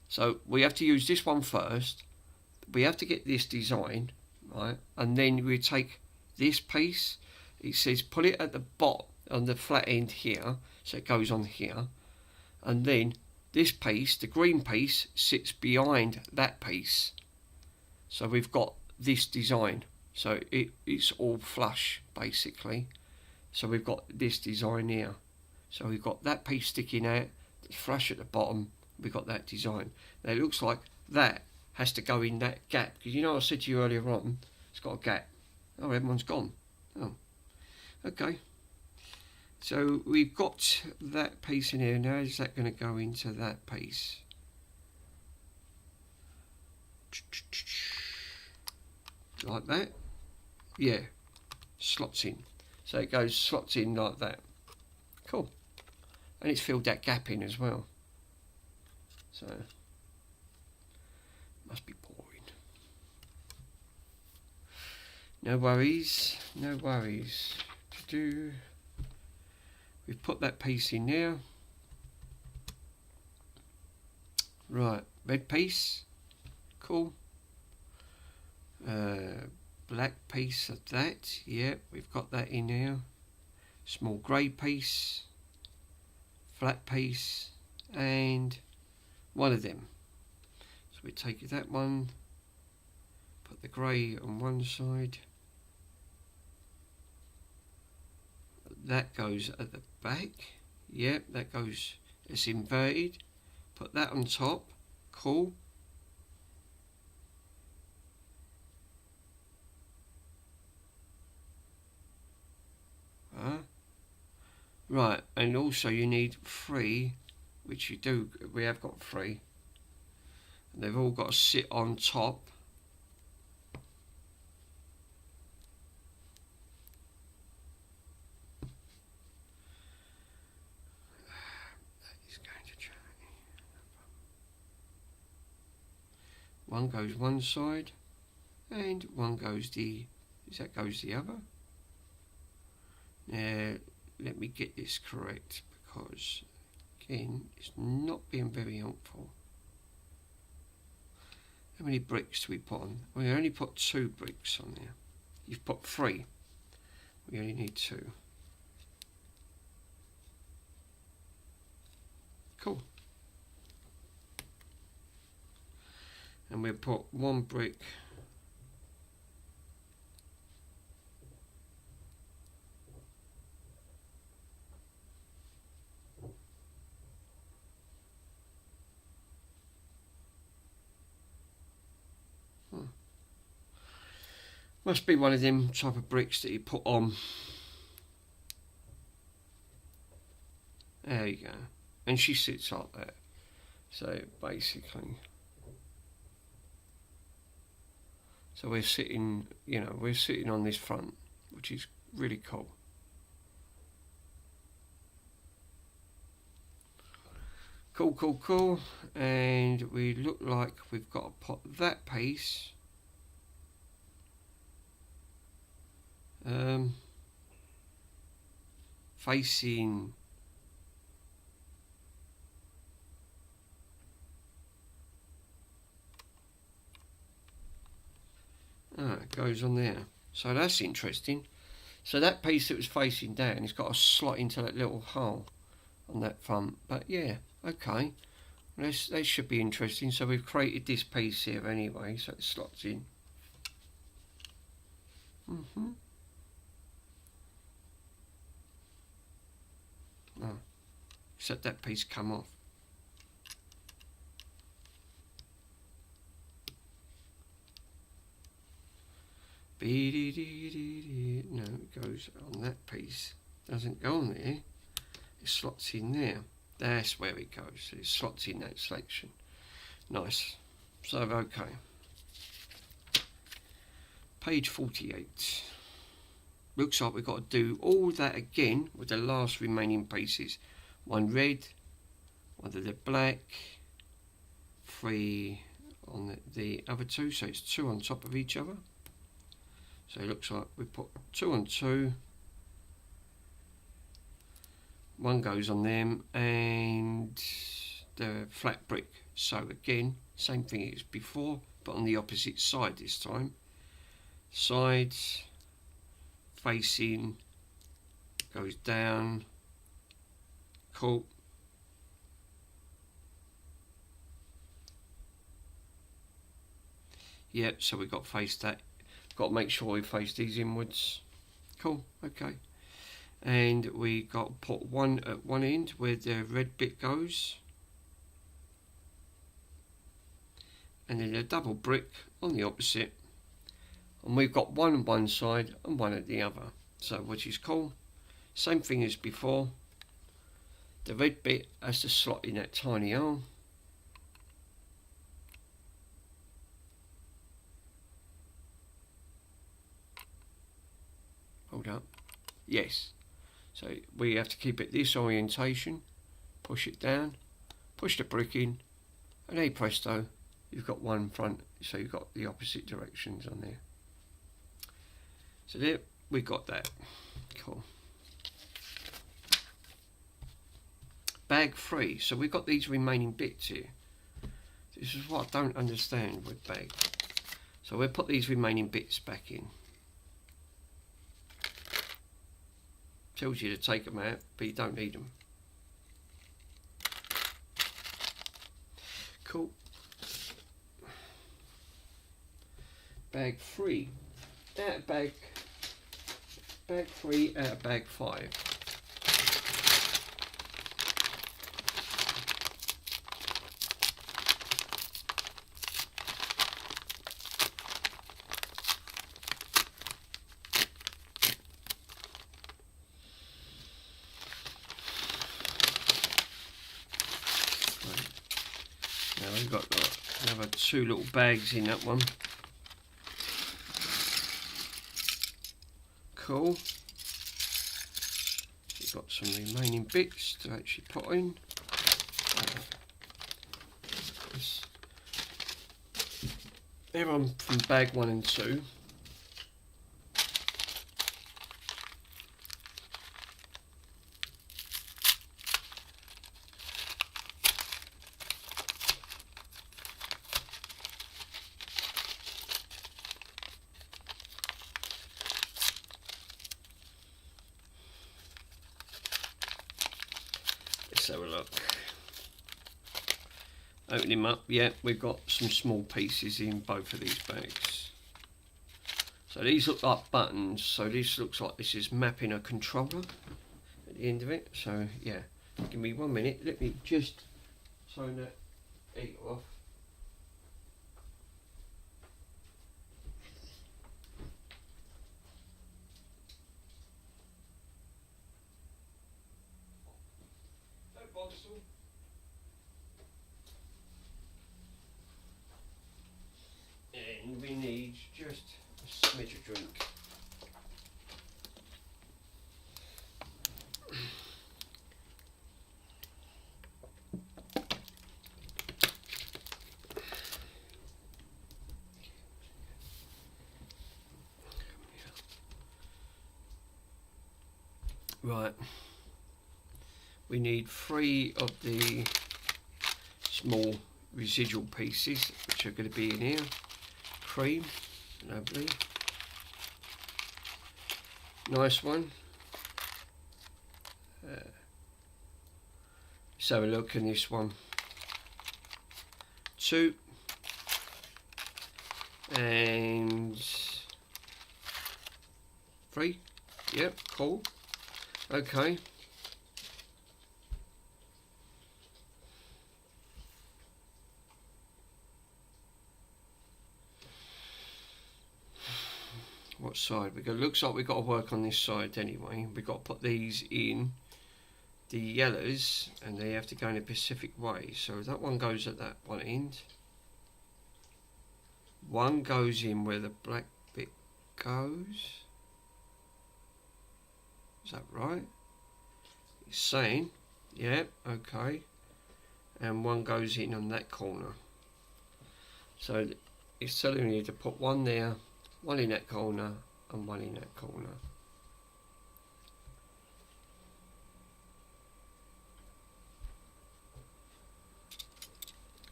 So we have to use this one first. We have to get this design, right? And then we take this piece. It says put it at the bottom on the flat end here. So it goes on here. And then this piece, the green piece, sits behind that piece. So we've got this design. So it's all flush basically. So we've got this design here. So we've got that piece sticking out, that's flush at the bottom. We've got that design. Now it looks like that has to go in that gap, because you know I said to you earlier on, it's got a gap. Oh, everyone's gone. Oh, okay. So we've got that piece in here. Now is that going to go into that piece? Like that? Yeah, slots in. So it goes, slots in like that. Cool. And it's filled that gap in as well. So, must be boring. No worries, no worries. We've put that piece in there. Right, red piece. Cool. Black piece of that. Yep, we've got that in there. Small grey piece. Flat piece. And one of them. So we take that one. Put the grey on one side. That goes at the back. Yep, that goes, it's inverted. Put that on top. Cool. Right, and also you need 3, which you do, we have got 3. And they've all got to sit on top. That is going to try. One goes one side, and one goes that goes the other. Now, let me get this correct, because again, it's not being very helpful. How many bricks do we put on? We only put 2 bricks on there. You've put 3. We only need 2. Cool. And we'll put 1 brick . Must be one of them type of bricks that you put on. There you go. And she sits like that. So basically, so we're sitting, you know, we're sitting on this front, which is really cool. Cool. And we look like we've got to put that piece facing it goes on there. So that's interesting. So that piece that was facing down, it's got a slot into that little hole on that front. But yeah, okay. That should be interesting. So we've created this piece here anyway, so it slots in. Oh, except that piece come off. No, it goes on that piece. Doesn't go on there. It slots in there. That's where it goes. It slots in that selection. Nice. So, okay. Page 48. Looks like we've got to do all that again with the last remaining pieces. 1 red, 1 of the black, 3 on the other 2, so it's 2 on top of each other. So it looks like we put 2 on 2. 1 goes on them, and the flat brick. So again, same thing as before, but on the opposite side this time. Sides, facing, goes down. Cool. Yep, so we've got to face that. Got to make sure we face these inwards. Cool, okay. And we got to put one at one end where the red bit goes. And then a double brick on the opposite. And we've got one on one side and one at the other. So, which is cool. Same thing as before. The red bit has to slot in that tiny arm. Hold up. Yes. So we have to keep it this orientation. Push it down. Push the brick in. And hey presto, you've got one front. So you've got the opposite directions on there. So there, we got that. Cool. Bag 3. So we've got these remaining bits here. This is what I don't understand with bag. So we'll put these remaining bits back in. Tells you to take them out, but you don't need them. Cool. Bag 3. Out of bag 3 out of bag 5. Now we've got another 2 little bags in that one. Cool. We've got some remaining bits to actually put in. They're on from bag 1 and 2. Let's have a look. Open him up. Yeah, we've got some small pieces in both of these bags. So these look like buttons. So this looks like this is mapping a controller at the end of it. So yeah, give me 1 minute. Let me just turn that heat off. And we need just a smidge of drink. Right, we need 3 of the small residual pieces which are going to be in here. Cream, lovely, nice one. Let's have a look in this one. 2 and 3. Yep, cool. Okay. What side? Looks like we've got to work on this side anyway. We've got to put these in the yellows and they have to go in a specific way. So that one goes at that one end. One goes in where the black bit goes. Is that right? It's saying, yeah, okay. And one goes in on that corner. So it's telling you to put one there, one in that corner, and one in that corner.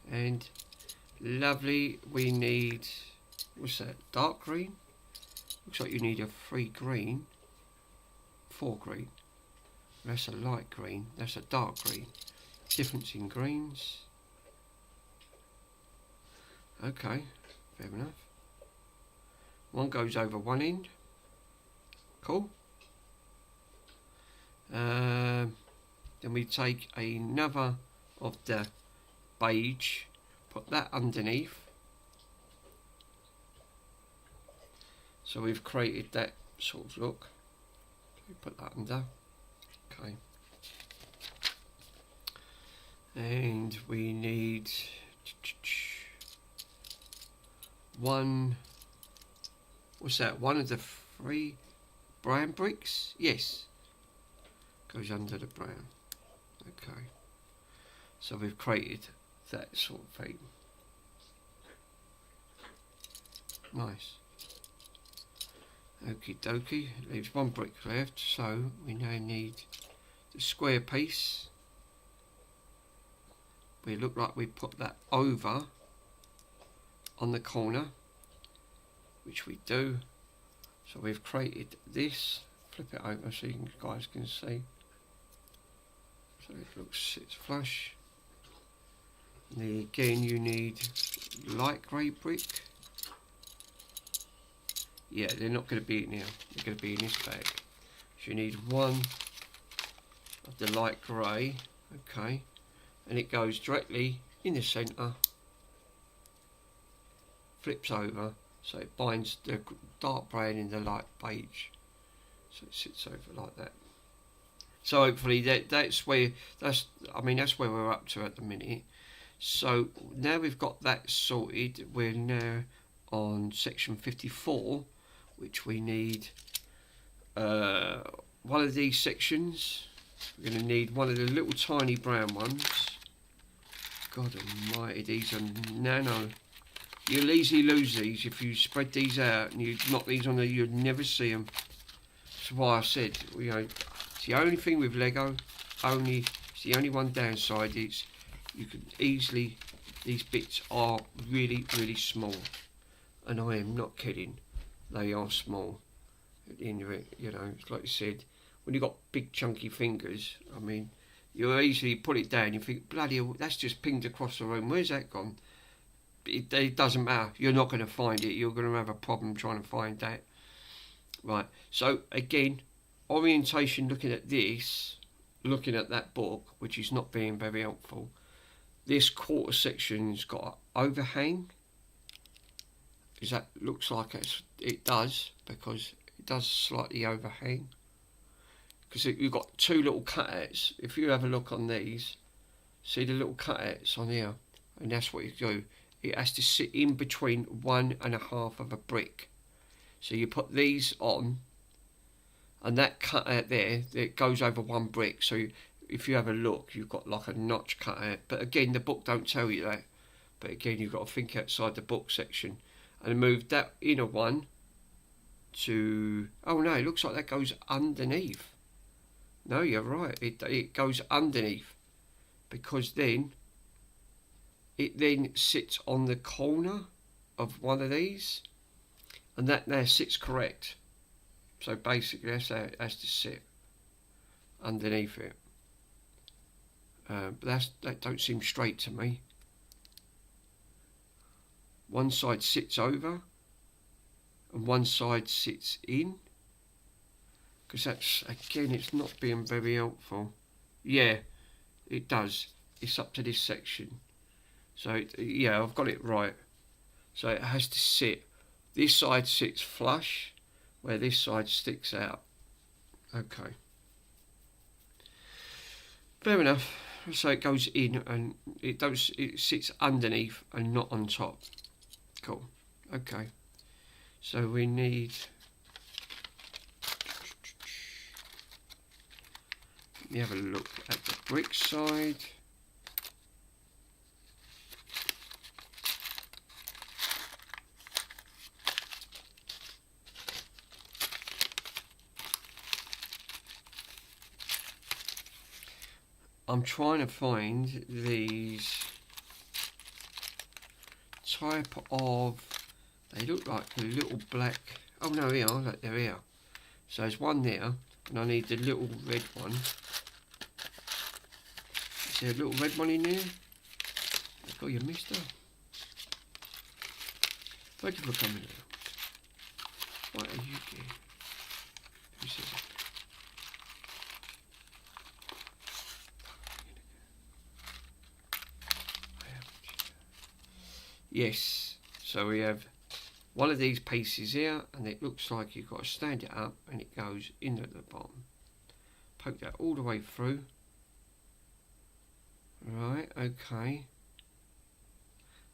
And lovely, we need, what's that, dark green? Looks like you need a 3 green, 4 green. That's a light green, that's a dark green. Difference in greens. Okay, fair enough. One goes over one end. Cool. Then we take another of the beige, put that underneath. So we've created that sort of look. We put that under. Okay. And we need one. What's that? One of the 3 brown bricks? Yes. Goes under the brown. Okay. So we've created that sort of thing. Nice. Okie dokie. Leaves 1 brick left. So we now need the square piece. We look like we put that over on the corner, which we do. So we've created this. Flip it over so you guys can see. So it sits flush. And again, you need light grey brick. Yeah, they're not going to be in here. They're going to be in this bag. So you need 1 of the light grey. Okay. And it goes directly in the centre, flips over, so it binds the dark brown in the light beige, so it sits over like that. So hopefully that's where we're up to at the minute. So now we've got that sorted, we're now on section 54, which we need one of these sections. We're going to need one of the little tiny brown ones. God almighty, these are nano. You'll easily lose these if you spread these out and you knock these on there, you'd never see them. That's why I said, you know, it's the only thing with Lego, it's the only one downside is you can easily, these bits are really, really small. And I am not kidding, they are small. At the end of it, you know, it's like you said, when you've got big chunky fingers, I mean, you easily put it down, you think, bloody hell, that's just pinged across the room, where's that gone? It doesn't matter, you're not going to find it, you're going to have a problem trying to find that. Right, so again, orientation, looking at this, looking at that book, which is not being very helpful, this quarter section's got an overhang, because that looks like it does, because it does slightly overhang. Because you've got 2 little cutouts. If you have a look on these, see the little cutouts on here, and that's what you do. It has to sit in between 1.5 of a brick. So you put these on, and that cutout there, it goes over 1 brick. So if you have a look, you've got like a notch cutout. But again, the book don't tell you that. But again, you've got to think outside the book section, and move that inner one to. Oh no, it looks like that goes underneath. No, you're right. It goes underneath, because then it then sits on the corner of one of these, and that now sits correct. So basically, that's how it has to sit underneath it. But that don't seem straight to me. One side sits over, and one side sits in. Because that's, again, it's not being very helpful. Yeah, it does. It's up to this section. So, yeah, I've got it right. So it has to sit. This side sits flush, where this side sticks out. Okay. Fair enough. So it goes in, and it sits underneath and not on top. Cool. Okay. So we need... Let me have a look at the brick side. I'm trying to find these type of, they look like a little black, oh no, here, look, they're here. So there's one there, and I need the little red one. Is there a little red one in there? Oh, you missed her. Thank you for coming out. What are you doing? Who says it? Yes, so we have one of these pieces here, and it looks like you've got to stand it up and it goes in at the bottom. Poke that all the way through. Right, okay.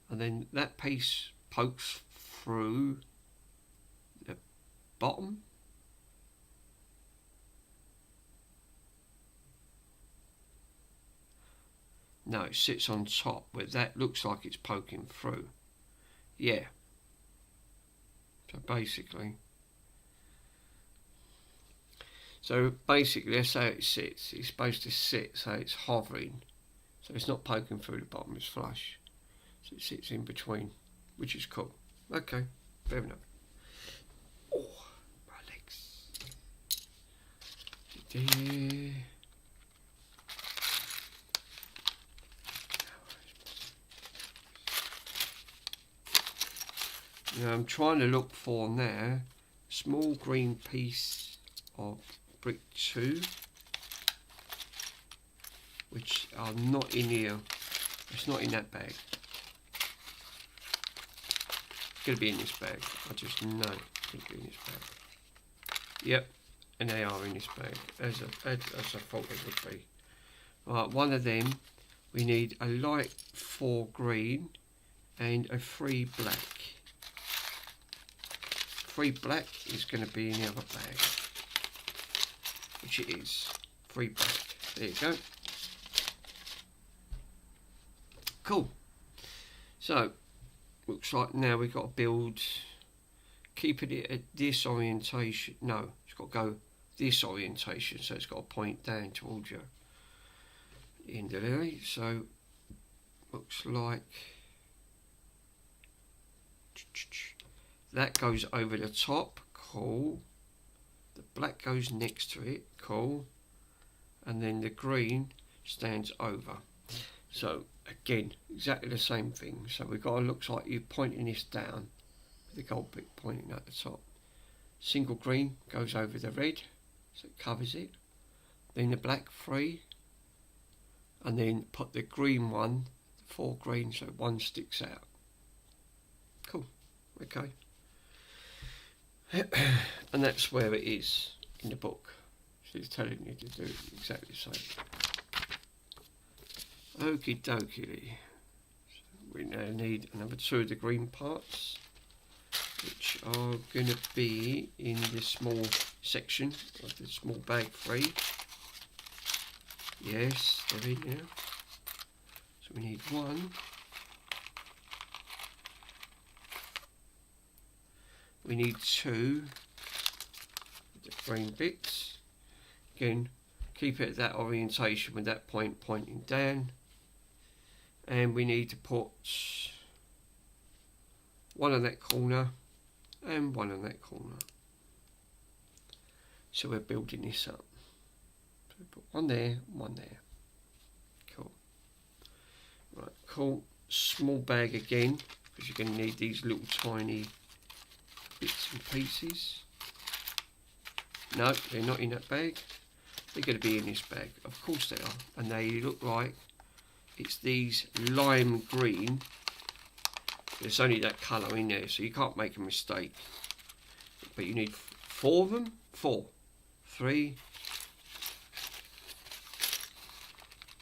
And then that piece pokes through the bottom. No, it sits on top, but that looks like it's poking through. Yeah. So basically, that's how it sits. It's supposed to sit so it's hovering. So it's not poking through the bottom, it's flush. So it sits in between, which is cool. Okay, fair enough. Oh, my legs. Now I'm trying to look for now small green piece of brick 2, which are not in here. It's not in that bag. It's going to be in this bag. I just know it's going to be in this bag. Yep, and they are in this bag, as I thought it would be. Right, one of them, we need a light 4 green and a 3 black. 3 black is going to be in the other bag, which it is. 3 black. There you go. Cool. So, looks like now we've got to build, keeping it at this orientation. No, it's got to go this orientation, so it's got to point down towards you. End of there. So, looks like that goes over the top. Cool. The black goes next to it. Cool. And then the green stands over. So again, exactly the same thing. So we've got, it looks like you're pointing this down with the gold bit pointing at the top. Single green goes over the red, so it covers it. Then the black 3, and then put the green one, 4 green, so one sticks out. Cool. Okay. And that's where it is in the book. She's telling you to do exactly the same. Okie dokie. So we now need another 2 of the green parts, which are going to be in the small section of the small bag 3. Yes, they're in there. So we need 1. We need 2 of the green bits. Again, keep it at that orientation with that point pointing down. And we need to put 1 on that corner and 1 on that corner. So we're building this up. So we put 1 there, 1 there. Cool. Right, cool. Small bag again, because you're going to need these little tiny bits and pieces. No, they're not in that bag. They're going to be in this bag. Of course they are. And they look like it's these lime green. There's only that colour in there, so you can't make a mistake. But you need 4 of them. 4. 3.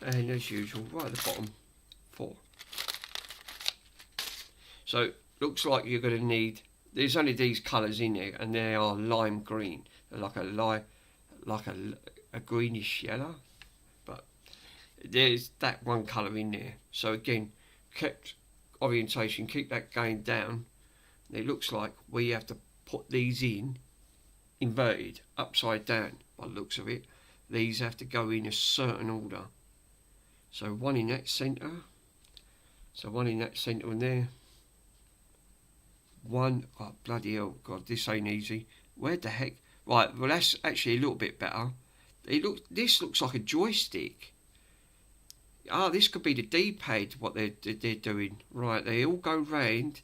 And as usual, right at the bottom, 4. So, looks like you're going to need, there's only these colours in there, and they are lime green. They're like a greenish yellow, but there's that one colour in there. So again, kept orientation, keep that going down. And it looks like we have to put these in inverted, upside down by the looks of it. These have to go in a certain order. So 1 in that centre. So 1 in that centre in there. 1, oh bloody hell, God, this ain't easy. Where the heck? Right, well that's actually a little bit better. This looks like a joystick. Ah, this could be the D-pad, what they're doing. Right, they all go round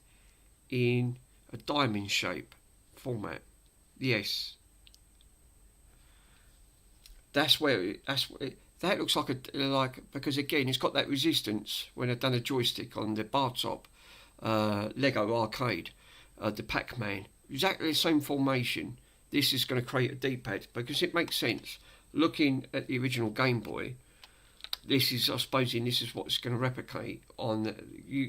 in a diamond shape format. Yes. That's where that looks like because again it's got that resistance when I've done a joystick on the bar top Lego arcade, the Pac-Man, exactly the same formation. This is going to create a D-pad because it makes sense. Looking at the original Game Boy, this is, I suppose, this is what's going to replicate on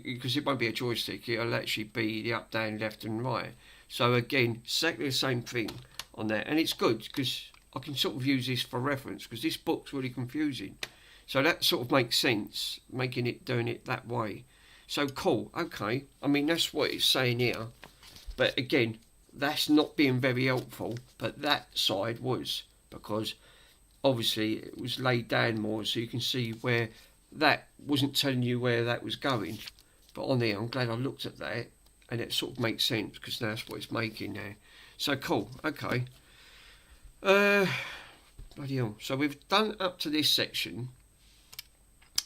because it won't be a joystick. It'll actually be the up, down, left, and right. So again, exactly the same thing on there, and it's good because I can sort of use this for reference because this book's really confusing. So that sort of makes sense, doing it that way. So cool, okay. I mean, that's what it's saying here. But again, that's not being very helpful. But that side was, because obviously it was laid down more so you can see where that wasn't telling you where that was going. But on there, I'm glad I looked at that. And it sort of makes sense because that's what it's making now. So cool, okay. Bloody hell. So we've done up to this section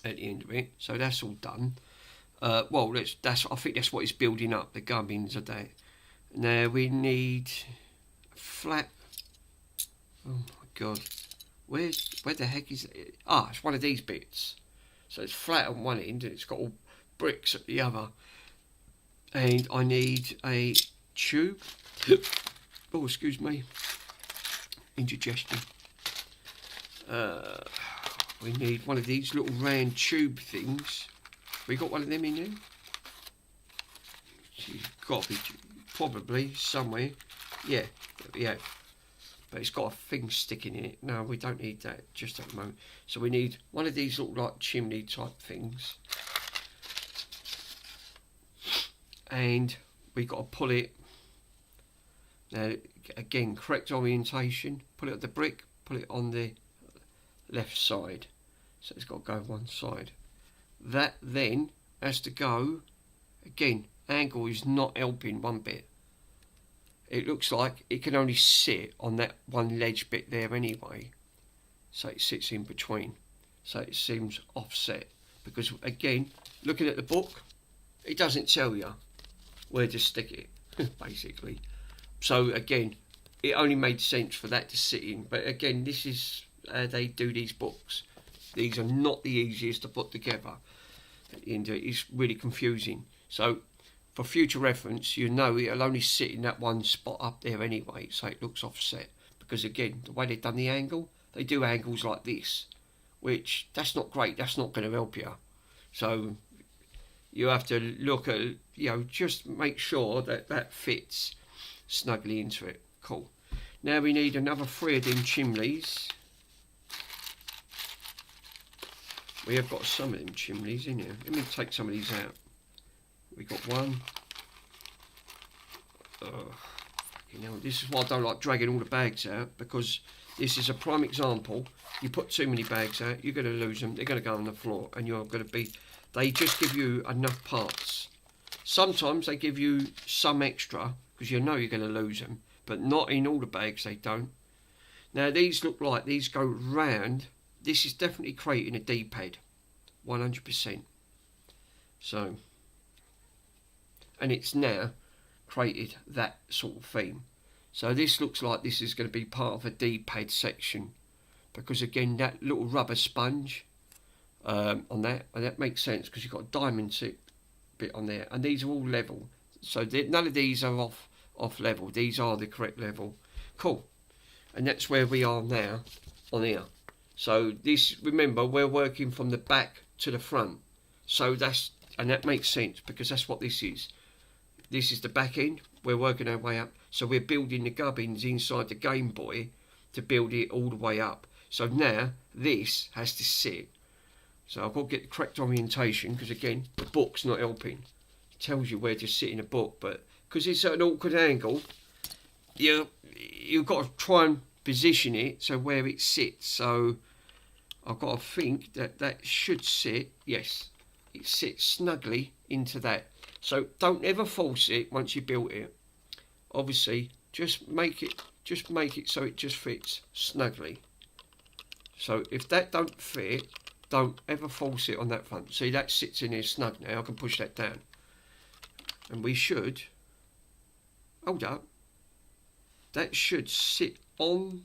at the end of it. So that's all done. Well, I think that's what it's building up, the gubbins of that. Now we need flat. Oh my god, where the heck is it? Ah, it's one of these bits. So it's flat on one end and it's got all bricks at the other. And I need a tube. Oh, excuse me. Indigestion. We need one of these little round tube things. We got one of them in there? She's got to be probably somewhere. Yeah, yeah. But it's got a thing sticking in it. No, we don't need that just at the moment. So we need one of these little like chimney type things. And we got to pull it. Now again, correct orientation. Pull it at the brick. Pull it on the left side. So it's got to go one side. That then has to go, again, angle is not helping one bit. It looks like it can only sit on that one ledge bit there anyway. So it sits in between. So it seems offset. Because again, looking at the book, it doesn't tell you where to stick it, basically. So again, it only made sense for that to sit in. But again, this is how they do these books. These are not the easiest to put together. And it's really confusing. So for future reference, you know it'll only sit in that one spot up there anyway, so it looks offset. Because again, the way they've done the angle, they do angles like this, which that's not great. That's not going to help you. So you have to look at, just make sure that that fits snugly into it. Cool. Now we need another 3 of them chimneys. We have got some of them chimneys in here. Let me take some of these out. We got one. This is why I don't like dragging all the bags out, because this is a prime example. You put too many bags out, you're going to lose them. They're going to go on the floor, and you're going to be. They just give you enough parts. Sometimes they give you some extra because you know you're going to lose them, but not in all the bags. They don't. Now these look like these go round. This is definitely creating a D-pad, 100%. So, and it's now created that sort of theme. So this looks like this is going to be part of a D-pad section, because again, that little rubber sponge on that, and that makes sense because you've got a diamond bit on there, and these are all level. So none of these are off level. These are the correct level. Cool. And that's where we are now on here. So this, remember, we're working from the back to the front. So that makes sense because that's what this is. This is the back end. We're working our way up. So we're building the gubbins inside the Game Boy to build it all the way up. So now this has to sit. So I've got to get the correct orientation because again, the book's not helping. It tells you where to sit in a book, but because it's at an awkward angle, you've got to try and position it so where it sits. So I've got to think that should sit. Yes, it sits snugly into that. So don't ever force it once you built it. Obviously, just make it so it just fits snugly. So if that don't fit, don't ever force it on that front. See, that sits in here snug now. I can push that down. And we should, hold up. that should sit on.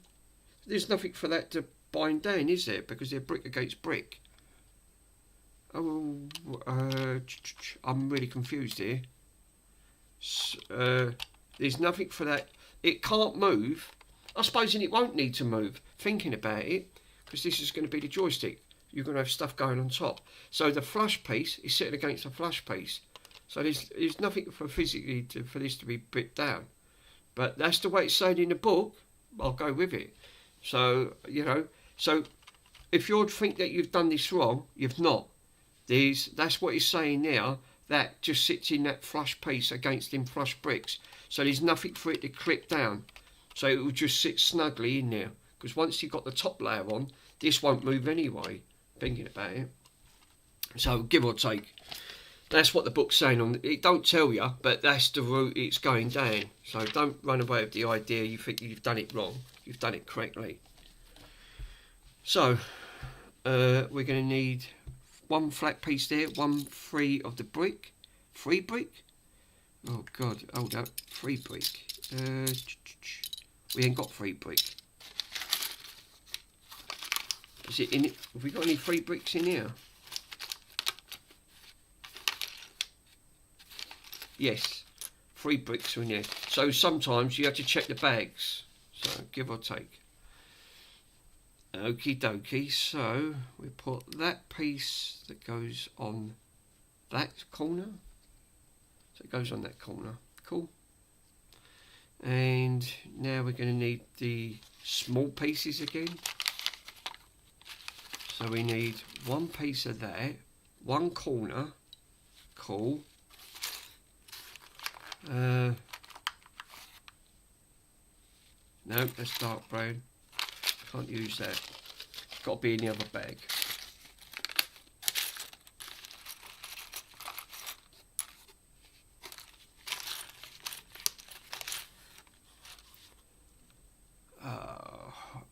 There's nothing for that to bind down, is there? Because they're brick against brick. Oh, I'm really confused here. There's nothing for that. It can't move. I suppose it won't need to move, thinking about it, because this is going to be the joystick. You're going to have stuff going on top. So the flush piece is sitting against the flush piece. So there's nothing for physically for this to be bit down. But that's the way it's said in the book. I'll go with it. So, so if you think that you've done this wrong, you've not. That's what he's saying now. That just sits in that flush piece against them flush bricks. So there's nothing for it to clip down. So it will just sit snugly in there. Because once you've got the top layer on, this won't move anyway, thinking about it. So give or take. That's what the book's saying. It don't tell you, but that's the route it's going down. So don't run away with the idea you think you've done it wrong. You've done it correctly. So we're going to need one flat piece there, one free of the brick. Free brick? Oh God, hold up. Free brick. We ain't got free brick. Is it in it? Have we got any free bricks in here? Yes, 3 bricks are in there. So sometimes you have to check the bags. So give or take. Okie dokie. So we put that piece that goes on that corner. So it goes on that corner. Cool. And now we're going to need the small pieces again. So we need one piece of that, one corner. Cool. No, that's dark brown. Can't use that. It's got to be in the other bag.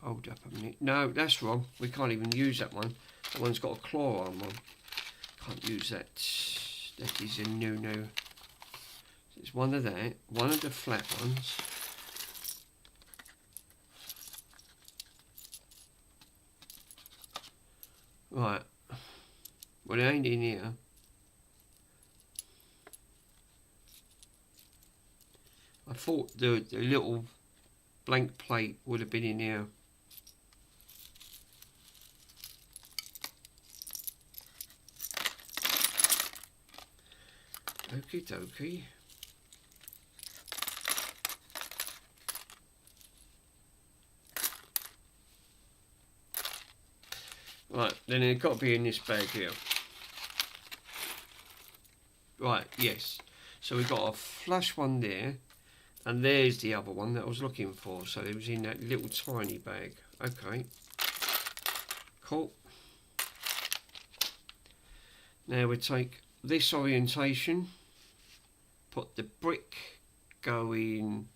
Hold up a minute. No, that's wrong. We can't even use that one. That one's got a claw on one. Can't use that. That is a no-no. It's one of that. One of the flat ones. Right. Well, it ain't in here. I thought the little blank plate would have been in here. Okie dokie. Right, then it's got to be in this bag here. Right, yes. So we've got a flush one there, and there's the other one that I was looking for. So it was in that little tiny bag. Okay. Cool. Now we take this orientation, put the brick going.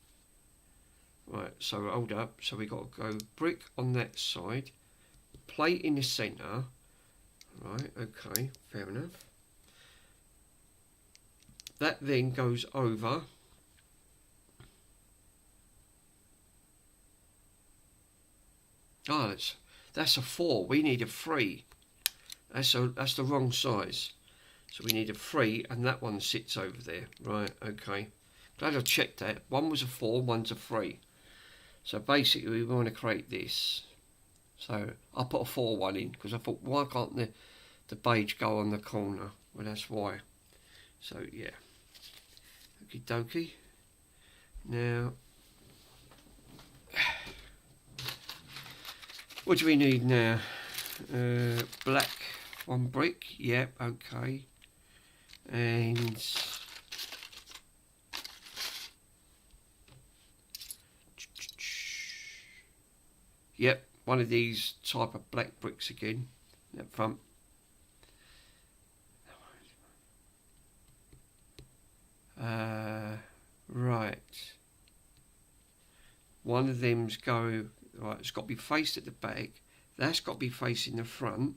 Right, so hold up. So we got to go brick on that side. Plate in the centre. Right, okay, fair enough. That then goes over. Oh, that's a 4. We need a 3. That's the wrong size. So we need a 3, and that one sits over there. Right, okay. Glad I checked that. One was a 4, one's a 3. So basically we want to create this. So I put a 4 one in because I thought, why can't the beige go on the corner? Well, that's why. So yeah. Okie dokie. Now, what do we need now? Black 1 brick. Yep. Okay. And yep. One of these type of black bricks again, that front. Right. One of them's go, right, it's got to be faced at the back. That's got to be facing the front.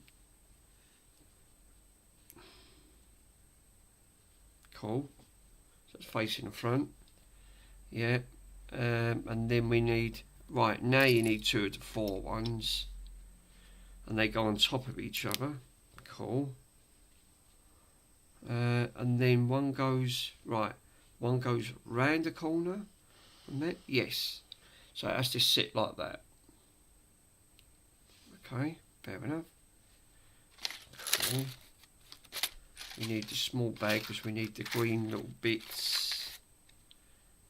Cool. So it's facing the front. Yeah. and then we need, right, now you need 2 of the 4 ones, and they go on top of each other. Cool. And then one goes round the corner from that. Yes, so it has to sit like that. Okay, fair enough. Cool. We need the small bag because we need the green little bits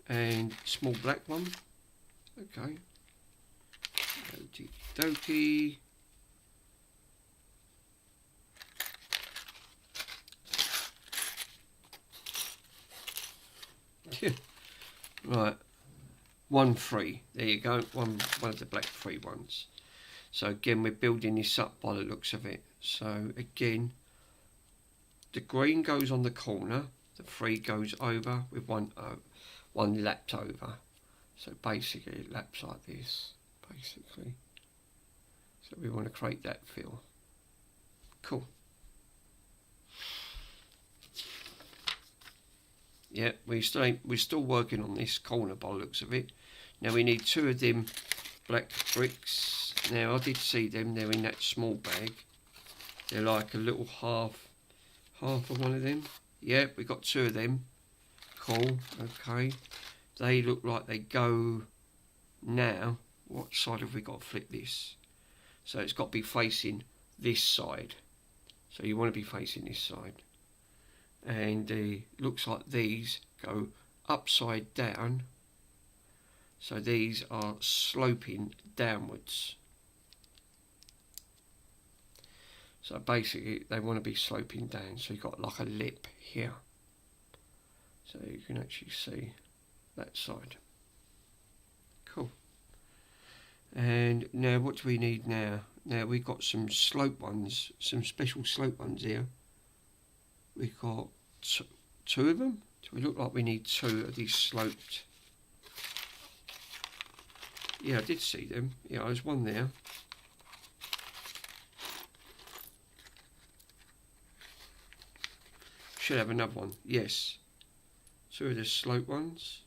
and small black one. Okay. Okie dokie. Right, 1 free. There you go. One of the black free ones. So again, we're building this up by the looks of it. So again, the green goes on the corner. The 3 goes over with one lapped over. So basically, it laps like this. Basically. So we want to create that feel. Cool. Yeah, we're still working on this corner by the looks of it. Now we need 2 of them black bricks. Now I did see them, they're in that small bag. They're like a little half of one of them. Yeah, we got 2 of them. Cool, okay. They look like they go now. What side have we got to flip this? So it's got to be facing this side. So you want to be facing this side. And looks like these go upside down, so these are sloping downwards. So basically they want to be sloping down, so you've got like a lip here, so you can actually see that side. Cool. And now what do we need now? Now we've got some slope ones, some special slope ones here. We've got 2 of them. So we look like we need 2 of these sloped. Yeah, I did see them. Yeah, there's one there. Should have another one. Yes. 2 of the slope ones.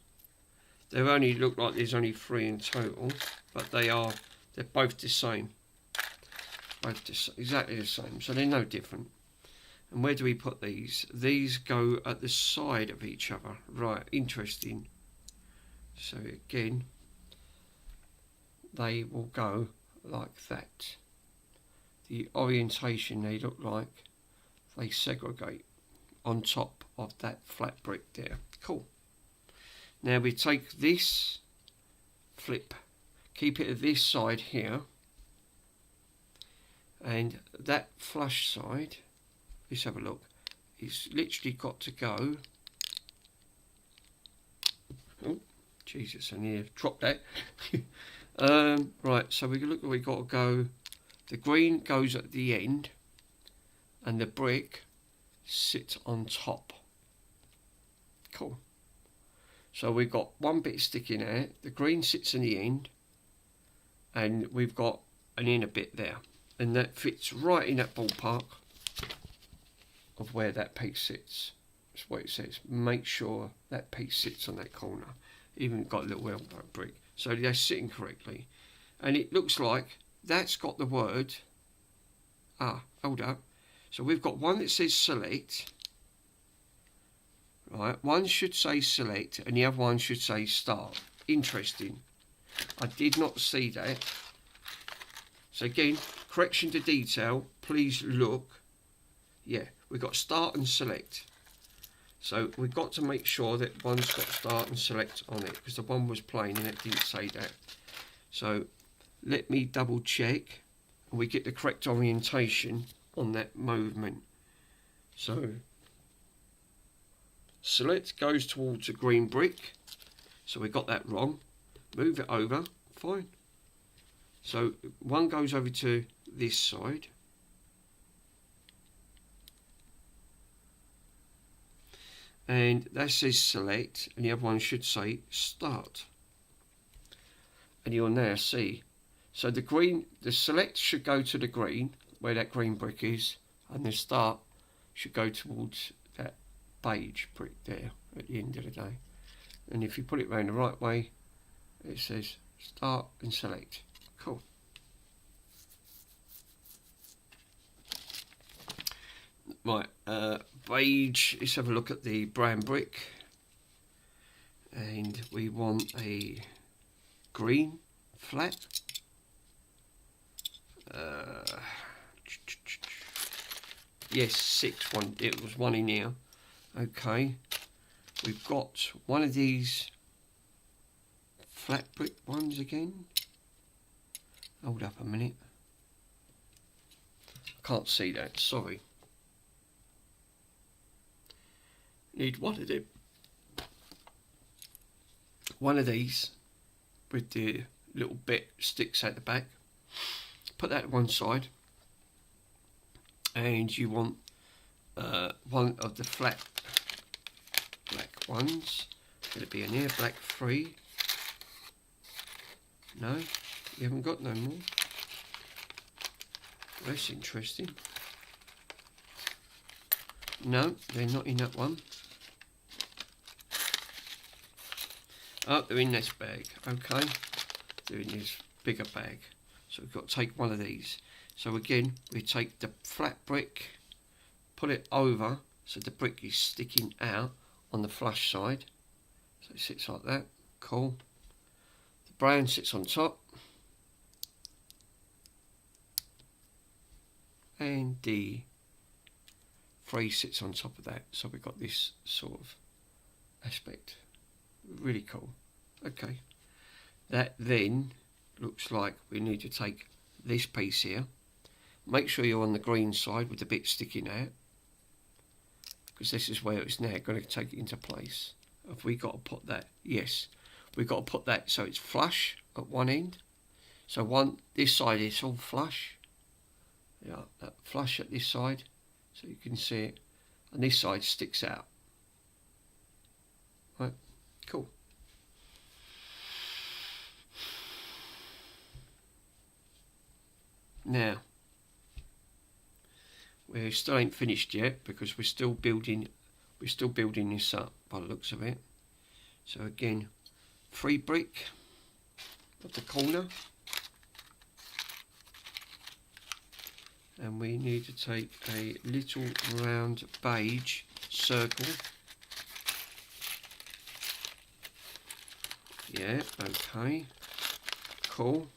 They only look like there's only 3 in total, but they're both the same. Exactly the same. So they're no different. And where do we put these? These go at the side of each other. Right, interesting. So again, they will go like that. The orientation, they look like they segregate on top of that flat brick there. Cool. Now we take this, flip, keep it at this side here, and that flush side, let's have a look. It's literally got to go. Oh, Jesus, I nearly dropped that. Right, so we look. We got to go. The green goes at the end, and the brick sits on top. Cool. So we've got one bit sticking out. The green sits in the end, and we've got an inner bit there, and that fits right in that ballpark of where that piece sits. That's what it says. Make sure that piece sits on that corner. Even got a little elbow brick. So they're sitting correctly. And it looks like that's got the word. Hold up. So we've got one that says select. Right, one should say select and the other one should say start. Interesting. I did not see that. So again, correction to detail. Please look. Yeah, we've got start and select. So we've got to make sure that one's got start and select on it, because the one was plain and it didn't say that. So let me double check and we get the correct orientation on that movement. So select goes towards a green brick. So we got that wrong. Move it over. Fine. So one goes over to this side. And that says select, and the other one should say start. And you'll now see. So the select should go to the green, where that green brick is, and the start should go towards beige brick there at the end of the day. And if you put it round the right way, It says start and select. Cool. Right, beige. Let's have a look at the brown brick. And we want a green flat. Yes, 6 one. It was one in here. Okay, we've got one of these flat brick ones again. Hold up a minute. I can't see that. Sorry. Need one of them. One of these with the little bit sticks out the back. Put that to one side, and you want one of the flat black ones. Will it be in here? Black 3. No, you haven't got no more. That's interesting. No, they're not in that one. Oh, they're in this bag. Okay, they're in this bigger bag. So we've got to take one of these. So again, we take the flat brick, put it over so the brick is sticking out on the flush side. So it sits like that. Cool. The brown sits on top. And the 3 sits on top of that. So we've got this sort of aspect. Really cool. Okay. That then looks like we need to take this piece here. Make sure you're on the green side with the bit sticking out, because this is where it's now going to take it into place. Have we got to put that? Yes, we've got to put that so it's flush at one end. So this side is all flush. Yeah, that flush at this side, so you can see it, and this side sticks out. Right, cool. Now, we still ain't finished yet because we're still building this up by the looks of it. So again, 3 brick at the corner, and we need to take a little round beige circle. Yeah, okay, cool.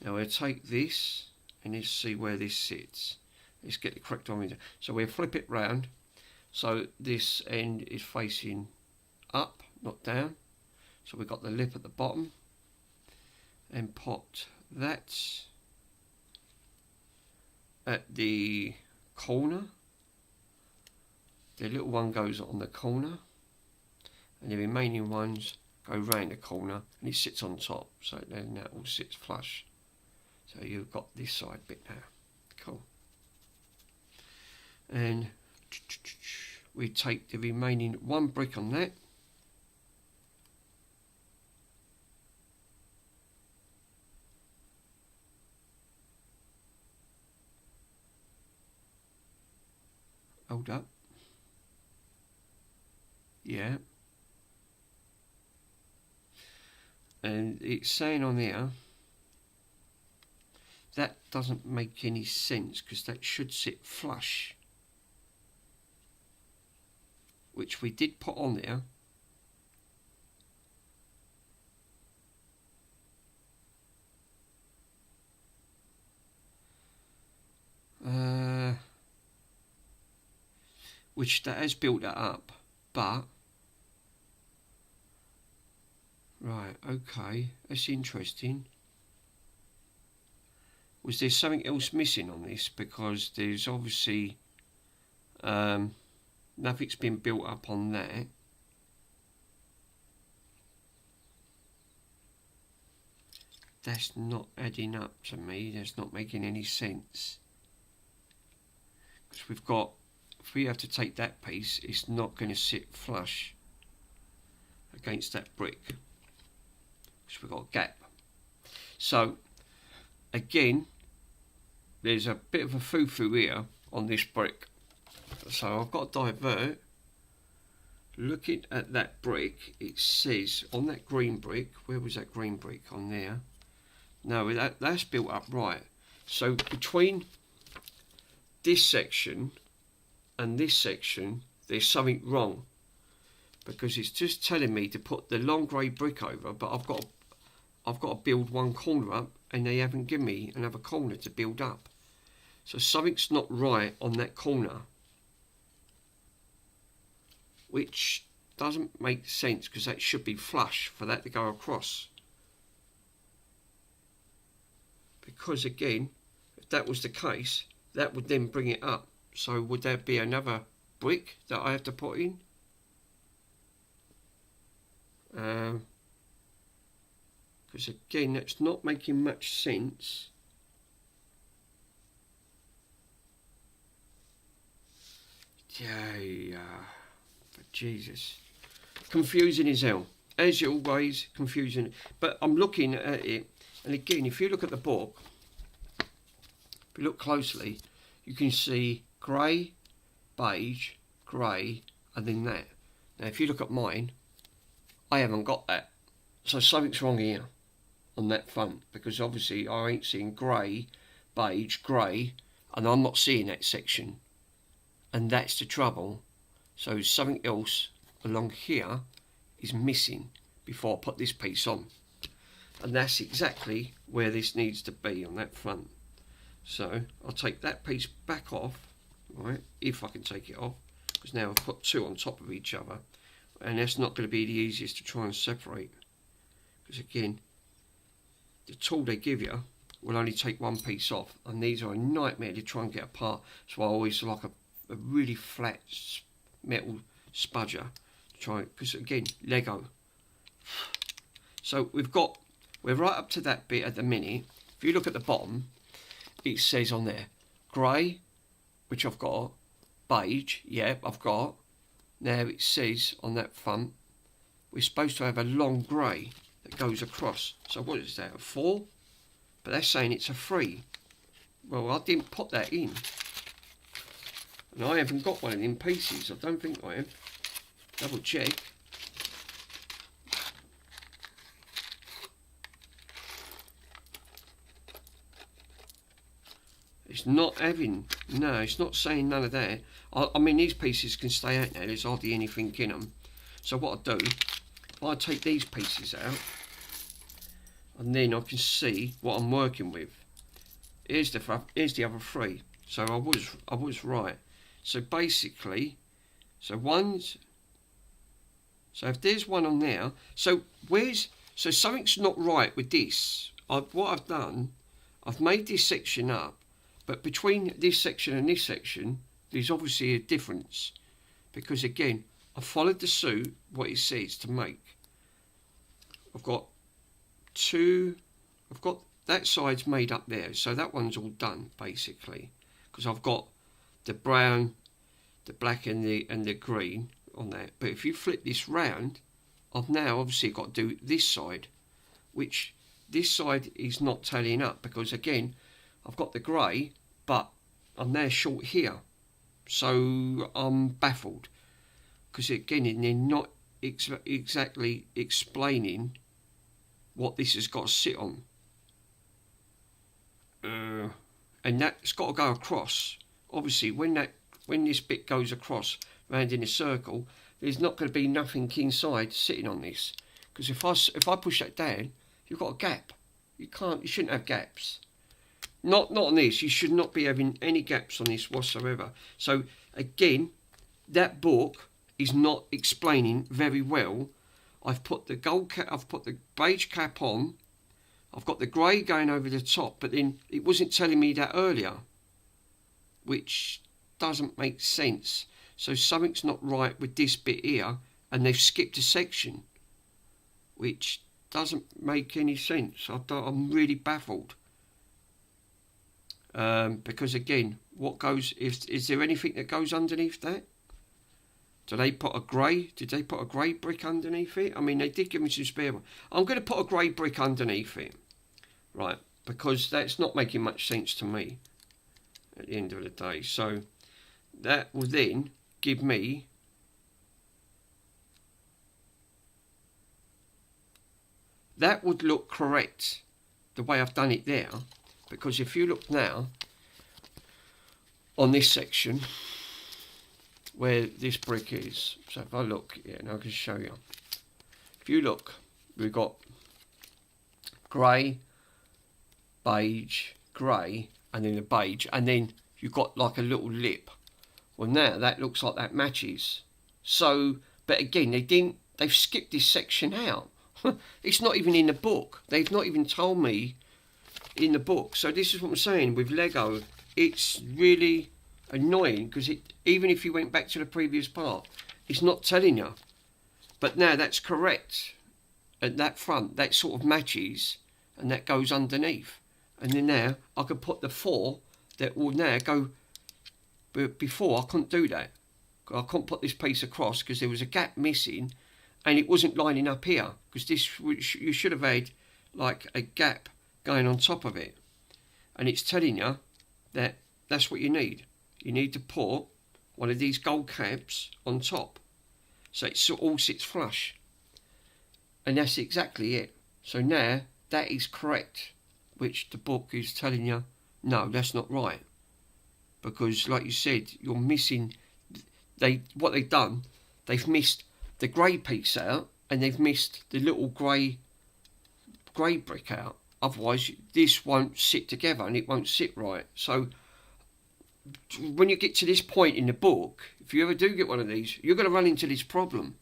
Now we'll take this and let's see where this sits. Let's get the correct diameter. So we'll flip it round so this end is facing up, not down. So we've got the lip at the bottom, and put that at the corner. The little one goes on the corner, and the remaining ones go round the corner, and it sits on top. So then that all sits flush. So you've got this side bit now. Cool. And we take the remaining 1 brick on that. Hold up. Yeah. And it's saying on there, that doesn't make any sense because that should sit flush, which we did put on there. Which that has built that up, but right, okay, that's interesting. Was there something else missing on this? Because there's obviously nothing's been built up on that. That's not adding up to me. That's not making any sense. Because we've got, if we have to take that piece, it's not going to sit flush against that brick. Because we've got a gap. So, again, there's a bit of a foo-foo here on this brick. So I've got to divert looking at that brick, it says on that green brick, where was that green brick on there? No, that's built up right. So between this section and this section, there's something wrong, because it's just telling me to put the long grey brick over, but I've got to build one corner up, and they haven't given me another corner to build up. So something's not right on that corner, which doesn't make sense, because that should be flush for that to go across. Because again, if that was the case, that would then bring it up. So would there be another brick that I have to put in? Because again, that's not making much sense. Yeah, but Jesus, confusing as hell, as always, confusing. But I'm looking at it, and again, if you look at the book, if you look closely, you can see grey, beige, grey, and then that. Now, if you look at mine, I haven't got that, so something's wrong here on that front, because obviously I ain't seeing grey, beige, grey, and I'm not seeing that section. And that's the trouble. So something else along here is missing before I put this piece on. And that's exactly where this needs to be on that front. So I'll take that piece back off, right, if I can take it off, because now I've put two on top of each other. And that's not going to be the easiest to try and separate. Because again, the tool they give you will only take one piece off. And these are a nightmare to try and get apart. So I always like a really flat metal spudger to try, because again, Lego. So we're right up to that bit at the minute. If you look at the bottom, it says on there grey, which I've got, beige, yeah, I've got. Now it says on that front we're supposed to have a long grey that goes across. So what is that, a 4? But they're saying it's a 3. Well, I didn't put that in. And I haven't got one of them pieces. I don't think I have. Double check. It's not having, no, it's not saying none of that. I mean, these pieces can stay out now. There's hardly anything in them. So what I do, if I take these pieces out, and then I can see what I'm working with. Here's the other 3. So I was right. So basically, so if there's one on there, so something's not right with this. What I've done, I've made this section up, but between this section and this section, there's obviously a difference, because again, I followed the suit, what it says to make. I've got that side's made up there, so that one's all done basically, because I've got the brown, the black and the green on that. But if you flip this round, I've now obviously got to do this side, which this side is not tallying up, because again, I've got the grey, but I'm now short here. So I'm baffled, because again, they're not exactly explaining what this has got to sit on. And that's got to go across. Obviously, when this bit goes across round in a circle, there's not going to be nothing inside sitting on this. Because if I push that down, you've got a gap. You shouldn't have gaps. Not on this. You should not be having any gaps on this whatsoever. So again, that book is not explaining very well. I've put the gold cap, I've put the beige cap on. I've got the grey going over the top, but then it wasn't telling me that earlier, which doesn't make sense. So something's not right with this bit here, and they've skipped a section, which doesn't make any sense. I'm really baffled. Because again, is there anything that goes underneath that? Did they put a grey brick underneath it? I mean, they did give me some spare one. I'm going to put a grey brick underneath it, right? Because that's not making much sense to me at the end of the day. So that will then give me that would look correct the way I've done it there, because if you look now on this section where this brick is, so if I look, yeah, and I can show you. If you look, we've got grey, beige, grey, and then a beige, and then you've got like a little lip. Well, now that looks like that matches. So, but again, they've skipped this section out. It's not even in the book. They've not even told me in the book. So this is what I'm saying with Lego. It's really annoying because even if you went back to the previous part, it's not telling you. But now that's correct. At that front, that sort of matches, and that goes underneath. And then now I could put the 4 that will now go. But before I couldn't do that. I couldn't put this piece across because there was a gap missing. And it wasn't lining up here, because this, you should have had like a gap going on top of it. And it's telling you that that's what you need. You need to put one of these gold caps on top, so it all sits flush. And that's exactly it. So now that is correct, which the book is telling you, no, that's not right. Because like you said, you're missing, what they've done, they've missed the grey piece out, and they've missed the little grey brick out. Otherwise this won't sit together and it won't sit right. So when you get to this point in the book, if you ever do get one of these, you're going to run into this problem,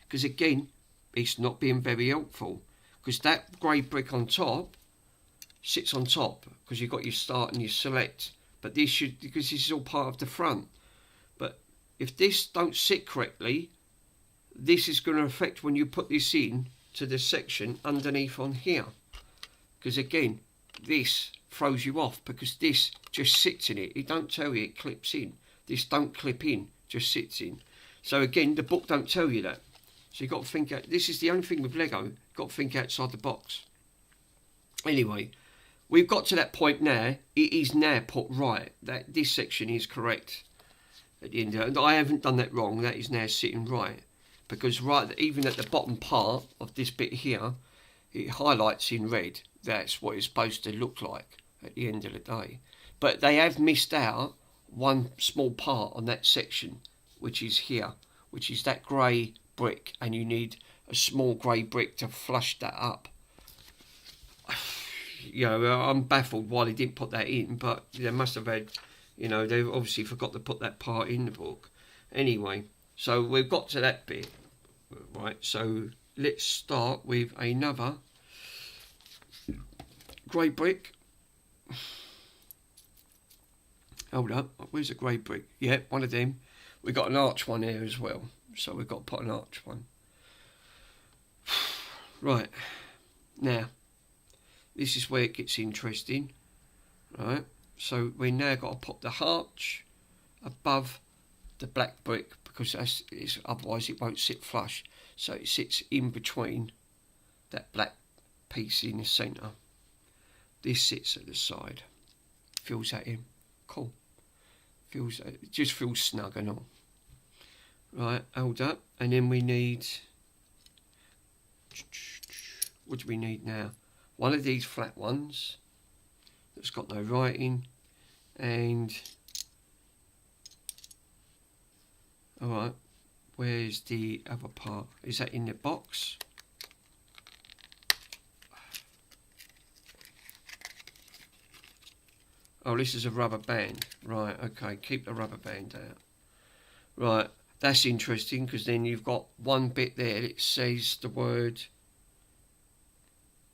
because again, it's not being very helpful, because that grey brick on top sits on top because you've got your start and your select, but this should, because this is all part of the front. But if this don't sit correctly, this is going to affect when you put this in to the section underneath on here, because again, this throws you off because this just sits in it. It don't tell you it clips in. This don't clip in, just sits in. So again, the book don't tell you that. So you've got to think out. This is the only thing with Lego. You've got to think outside the box. Anyway, we've got to that point now. It is now put right. That this section is correct at the end of it. I haven't done that wrong. That is now sitting right. Because right, even at the bottom part of this bit here, it highlights in red. That's what it's supposed to look like at the end of the day. But they have missed out one small part on that section, which is here, which is that grey brick, and you need a small grey brick to flush that up. You know, I'm baffled why they didn't put that in, but they must have had, you know, they obviously forgot to put that part in the book. Anyway, so we've got to that bit. Right, so let's start with another grey brick. Hold up, where's the grey brick? Yeah, one of them. We've got an arch one here as well, so we've got to put an arch one. Right, now, this is where it gets interesting. Right, so we now got to put the arch above the black brick, because otherwise it won't sit flush. So it sits in between that black piece in the centre. This sits at the side. Fills that in. Cool. It just feels snug and all. Right, hold up. And then we need, what do we need now? One of these flat ones that's got no writing, and alright, where's the other part? Is that in the box? Oh, this is a rubber band. Right, okay, keep the rubber band out. Right, that's interesting, because then you've got one bit there that says the word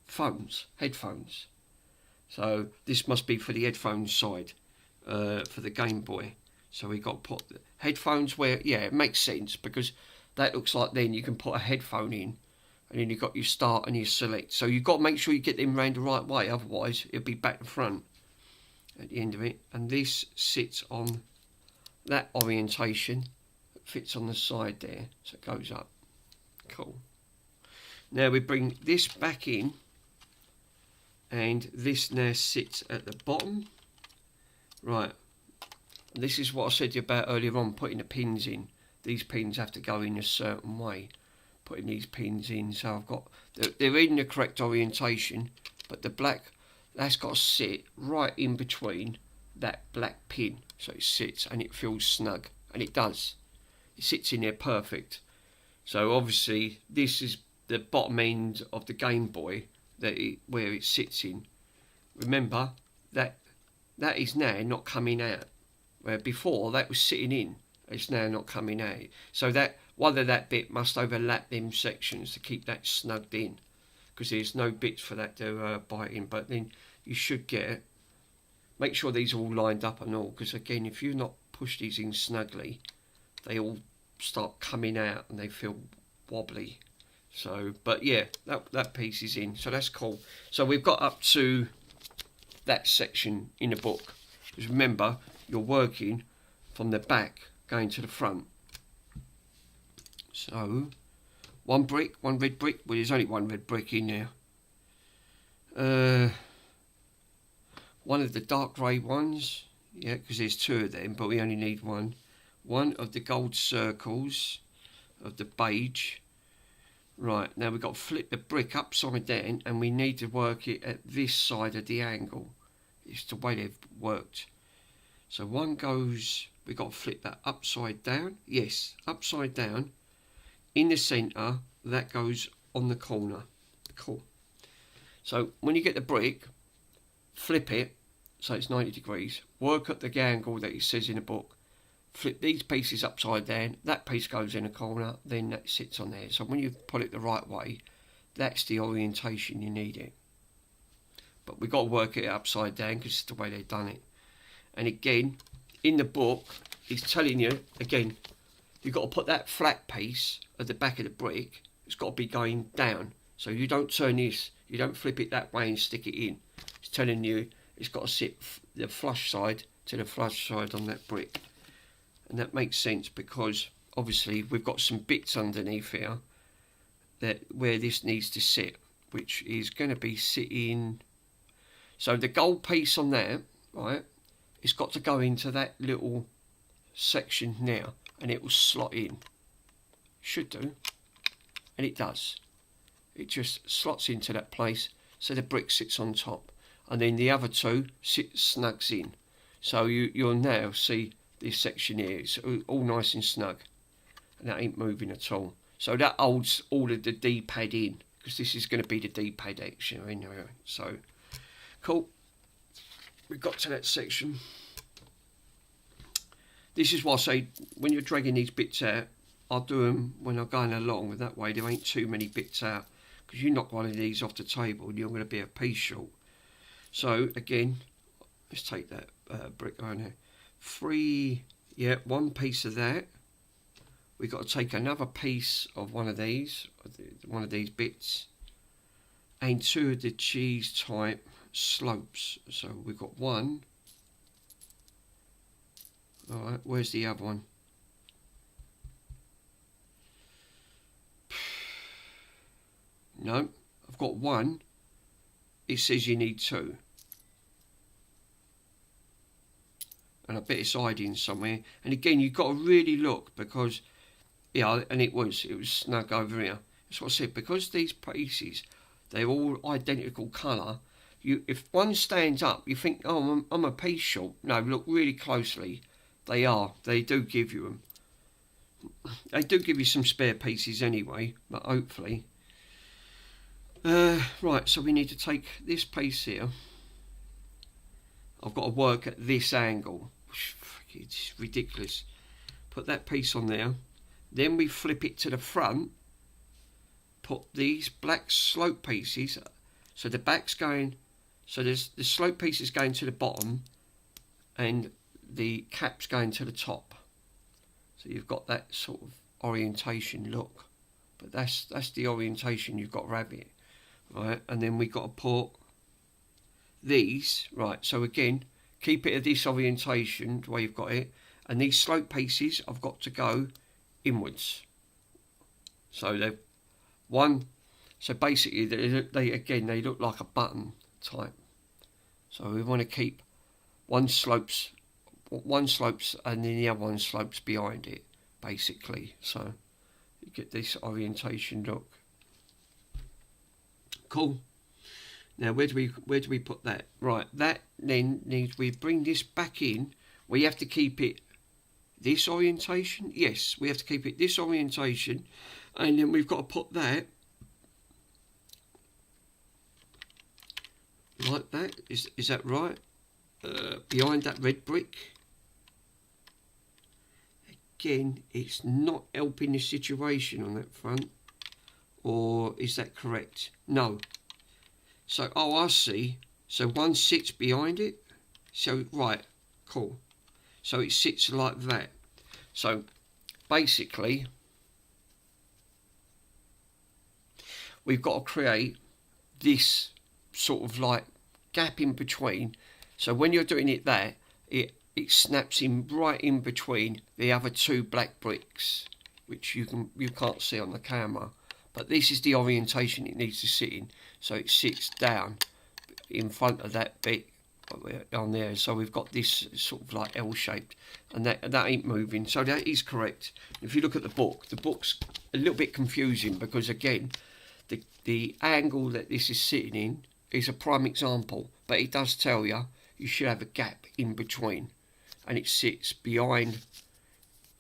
phones, headphones. So this must be for the headphones side, for the Game Boy. So we got to put the headphones where, yeah, it makes sense, because that looks like then you can put a headphone in, and then you've got your start and your select. So you've got to make sure you get them round the right way, otherwise it'll be back and front at the end of it. And this sits on that orientation, it fits on the side there, so it goes up. Cool. Now we bring this back in, and this now sits at the bottom. Right, this is what I said to you about earlier on, putting the pins in. These pins have to go in a certain way. putting these pins in. So I've got, they're in the correct orientation, but the black, that's got to sit right in between that black pin, so it sits and it feels snug, and it does. It sits in there perfect. So obviously this is the bottom end of the Game Boy where it sits in. Remember that is now not coming out, where before that was sitting in. It's now not coming out. So that that bit must overlap them sections to keep that snugged in, because there's no bits for that to bite in. But then you should make sure these are all lined up and all, because again, if you not push these in snugly, they all start coming out and they feel wobbly. So, but yeah, that piece is in, so that's cool. So we've got up to that section in the book, because remember, you're working from the back going to the front. So one red brick, well, there's only one red brick in there. One of the dark grey ones, yeah, because there's two of them, but we only need one. One of the gold circles of the beige. Right, now we've got to flip the brick upside down, and we need to work it at this side of the angle. It's the way they've worked. So one goes, we've got to flip that upside down. Yes, upside down. In the centre, that goes on the corner. Cool. So when you get the brick, flip it so it's 90 degrees. Work at the angle that it says in the book. Flip these pieces upside down. That piece goes in a corner. Then that sits on there. So when you put it the right way, that's the orientation you need it. But we've got to work it upside down because it's the way they've done it. And again, in the book, it's telling you, again, you've got to put that flat piece at the back of the brick. It's got to be going down. So you don't turn this, you don't flip it that way and stick it in. It's telling you it's got to sit the flush side to the flush side on that brick. And that makes sense because obviously we've got some bits underneath here that where this needs to sit, which is going to be sitting. So the gold piece on there, right, it's got to go into that little section now, and it will slot in. Should do, and it does. It just slots into that place, so the brick sits on top, and then the other two snugs in. So you'll now see this section here. It's all nice and snug, and that ain't moving at all. So that holds all of the D-pad in, because this is going to be the D-pad action anyway. So cool. We've got to that section. This is why I say when you're dragging these bits out, I'll do them when I'm going along, and that way there ain't too many bits out, because you knock one of these off the table and you're going to be a piece short. So again, let's take that brick on there. One piece of that. We've got to take another piece of one of these bits, and two of the cheese type slopes. So we've got one. Alright, where's the other one? No, I've got one. It says you need two. And I bet it's hiding somewhere. And again, you've got to really look, because, yeah, and it was snug over here. That's what I said, because these pieces, they're all identical colour. If one stands up, you think, oh, I'm a piece short. No, look really closely. They are. They do give you them. They do give you some spare pieces anyway, but hopefully. Right, so we need to take this piece here. I've got to work at this angle. It's ridiculous. Put that piece on there. Then we flip it to the front. Put these black slope pieces. So the back's going. So there's the slope pieces going to the bottom, and the cap's going to the top. So you've got that sort of orientation look. But that's the orientation you've got to have it. Right, and then we've got to put these, right, so again, keep it at this orientation, the way you've got it, and these slope pieces I've got to go inwards. So they're so basically they look like a button type. So we want to keep one slopes and then the other one slopes behind it, basically. So You get this orientation look. Cool. Now where do we put that? Right, that then needs, we bring this back in. We have to keep it this orientation. Yes, we have to keep it this orientation, and then we've got to put that like that. Is that right? Behind that red brick. Again, it's not helping the situation on that front. Or is that correct? No. So, oh, I see. So one sits behind it. So, right, cool. So it sits like that. So, basically, we've got to create this sort of like gap in between. So when you're doing it there, it snaps in right in between the other two black bricks, which you can't see on the camera. But this is the orientation it needs to sit in. So it sits down in front of that bit on there. So we've got this sort of like L-shaped, and that ain't moving. So that is correct. If you look at the book's a little bit confusing because again, the angle that this is sitting in is a prime example, but it does tell you should have a gap in between, and it sits behind,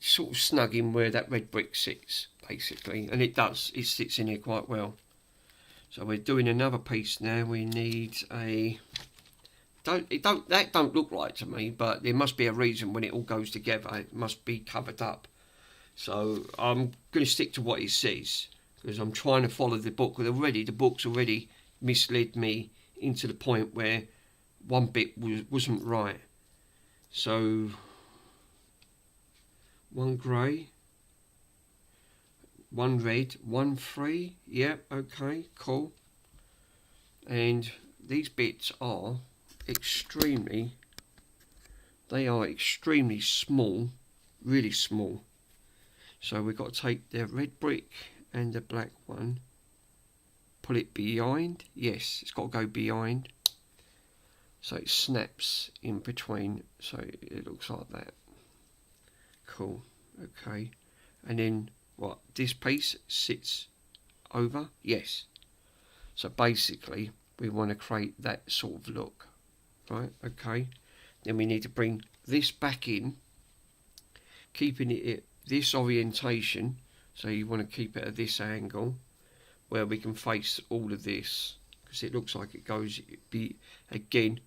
sort of snug in where that red brick sits, basically, and it does. It sits in here quite well. So we're doing another piece now. We need a that don't look right to me, but there must be a reason when it all goes together. It must be covered up. So I'm going to stick to what it says because I'm trying to follow the book. Already the book's already misled me into the point where one bit wasn't right. So one grey, one red, one free. Yeah, okay, cool. And these bits are extremely small, really small. So we've got to take the red brick and the black one, pull it behind. Yes, it's got to go behind. So it snaps in between, so it looks like that. Cool, okay. And then what, this piece sits over? Yes. So basically we want to create that sort of look, right? Okay. Then we need to bring this back in, keeping it at this orientation. So you want to keep it at this angle where we can face all of this, because it looks like it goes again.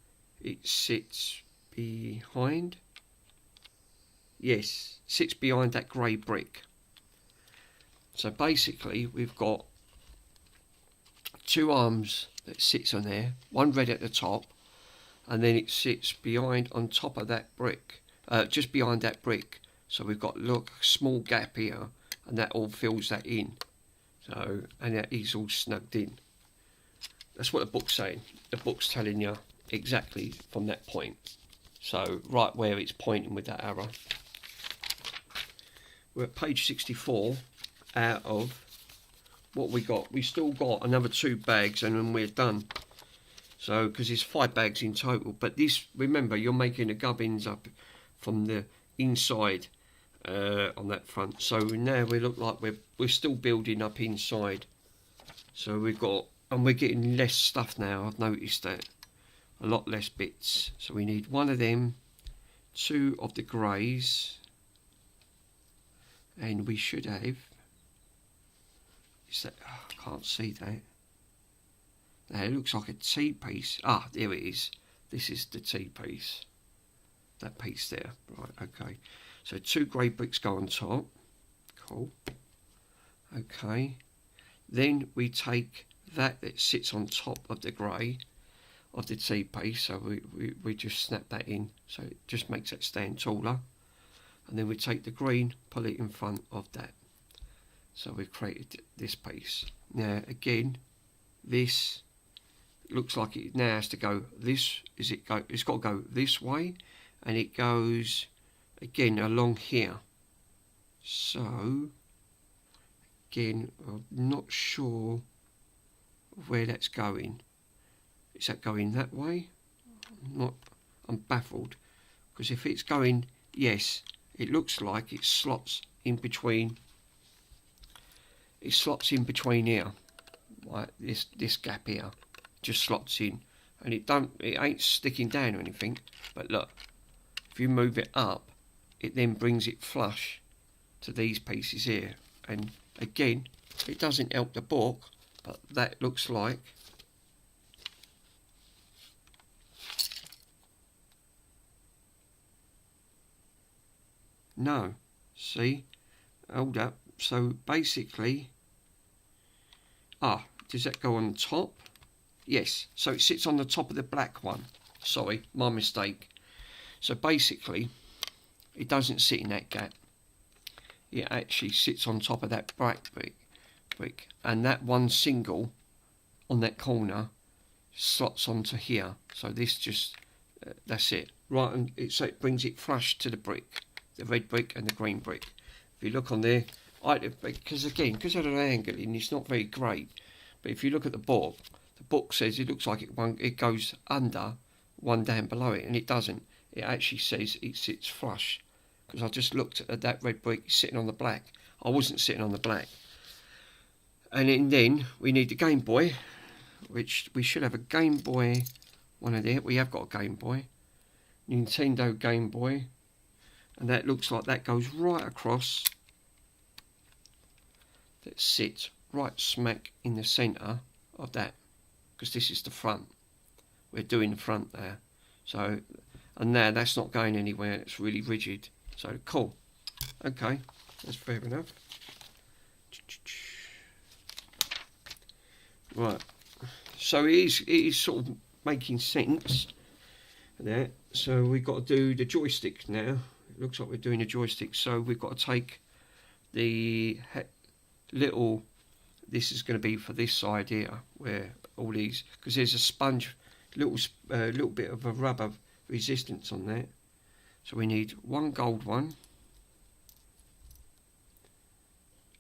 It sits behind. Yes, sits behind that grey brick. So basically we've got two arms that sits on there, one red at the top, and then it sits behind on top of that brick, just behind that brick. So we've got, look, a small gap here, and that all fills that in. So, and that is all snugged in. That's what the book's saying. The book's telling you exactly from that point. So right where it's pointing with that arrow. We're at page 64 out of what we got. We still got another 2 bags and then we're done. So, because there's 5 bags in total. But this, remember, you're making the gubbins up from the inside on that front. So now we look like we're still building up inside. So we've got, and we're getting less stuff now. I've noticed that. A lot less bits. So we need 1 of them, 2 of the greys, and we should have, is that, oh, I can't see that. Now it looks like a T piece. Ah, there it is. This is the T piece. That piece there. Right, okay. So 2 grey bricks go on top. Cool. Okay. Then we take that sits on top of the grey, of the T piece, so we just snap that in, so it just makes it stand taller. And then we take the green, pull it in front of that. So we've created this piece. Now again, this looks like it now has to go this, it's got to go this way, and it goes again along here. So again, I'm not sure where that's going. Is that going that way? I'm baffled, because if it's going, yes, it looks like it slots in between it slots in between here, right? This gap here just slots in, and it ain't sticking down or anything. But look, if you move it up, it then brings it flush to these pieces here. And again, it doesn't help the book, but that looks like no. See, hold up. So basically, does that go on top? Yes, so it sits on the top of the black one. Sorry, my mistake. So basically, it doesn't sit in that gap. It actually sits on top of that black brick, and that one single on that corner slots onto here. So this just, that's it. Right, and so it brings it flush to the brick, the red brick and the green brick. If you look on there, because of the angling, it's not very great. But if you look at the book says it looks like it goes under one down below it, and it doesn't. It actually says it sits flush, because I just looked at that red brick sitting on the black. I wasn't sitting on the black. And then we need the Game Boy, which we should have a Game Boy, one of there. We have got a Game Boy, Nintendo Game Boy, and that looks like that goes right across. That sits right smack in the centre of that, because this is the front. We're doing the front there. So, and now that's not going anywhere. It's really rigid. So cool. Okay, that's fair enough. Right. So it is sort of making sense there. So we've got to do the joystick now. It looks like we're doing the joystick. So we've got to take the little. This is going to be for this side here, where all these, because there's a sponge, little bit of a rubber resistance on that. So we need one gold one,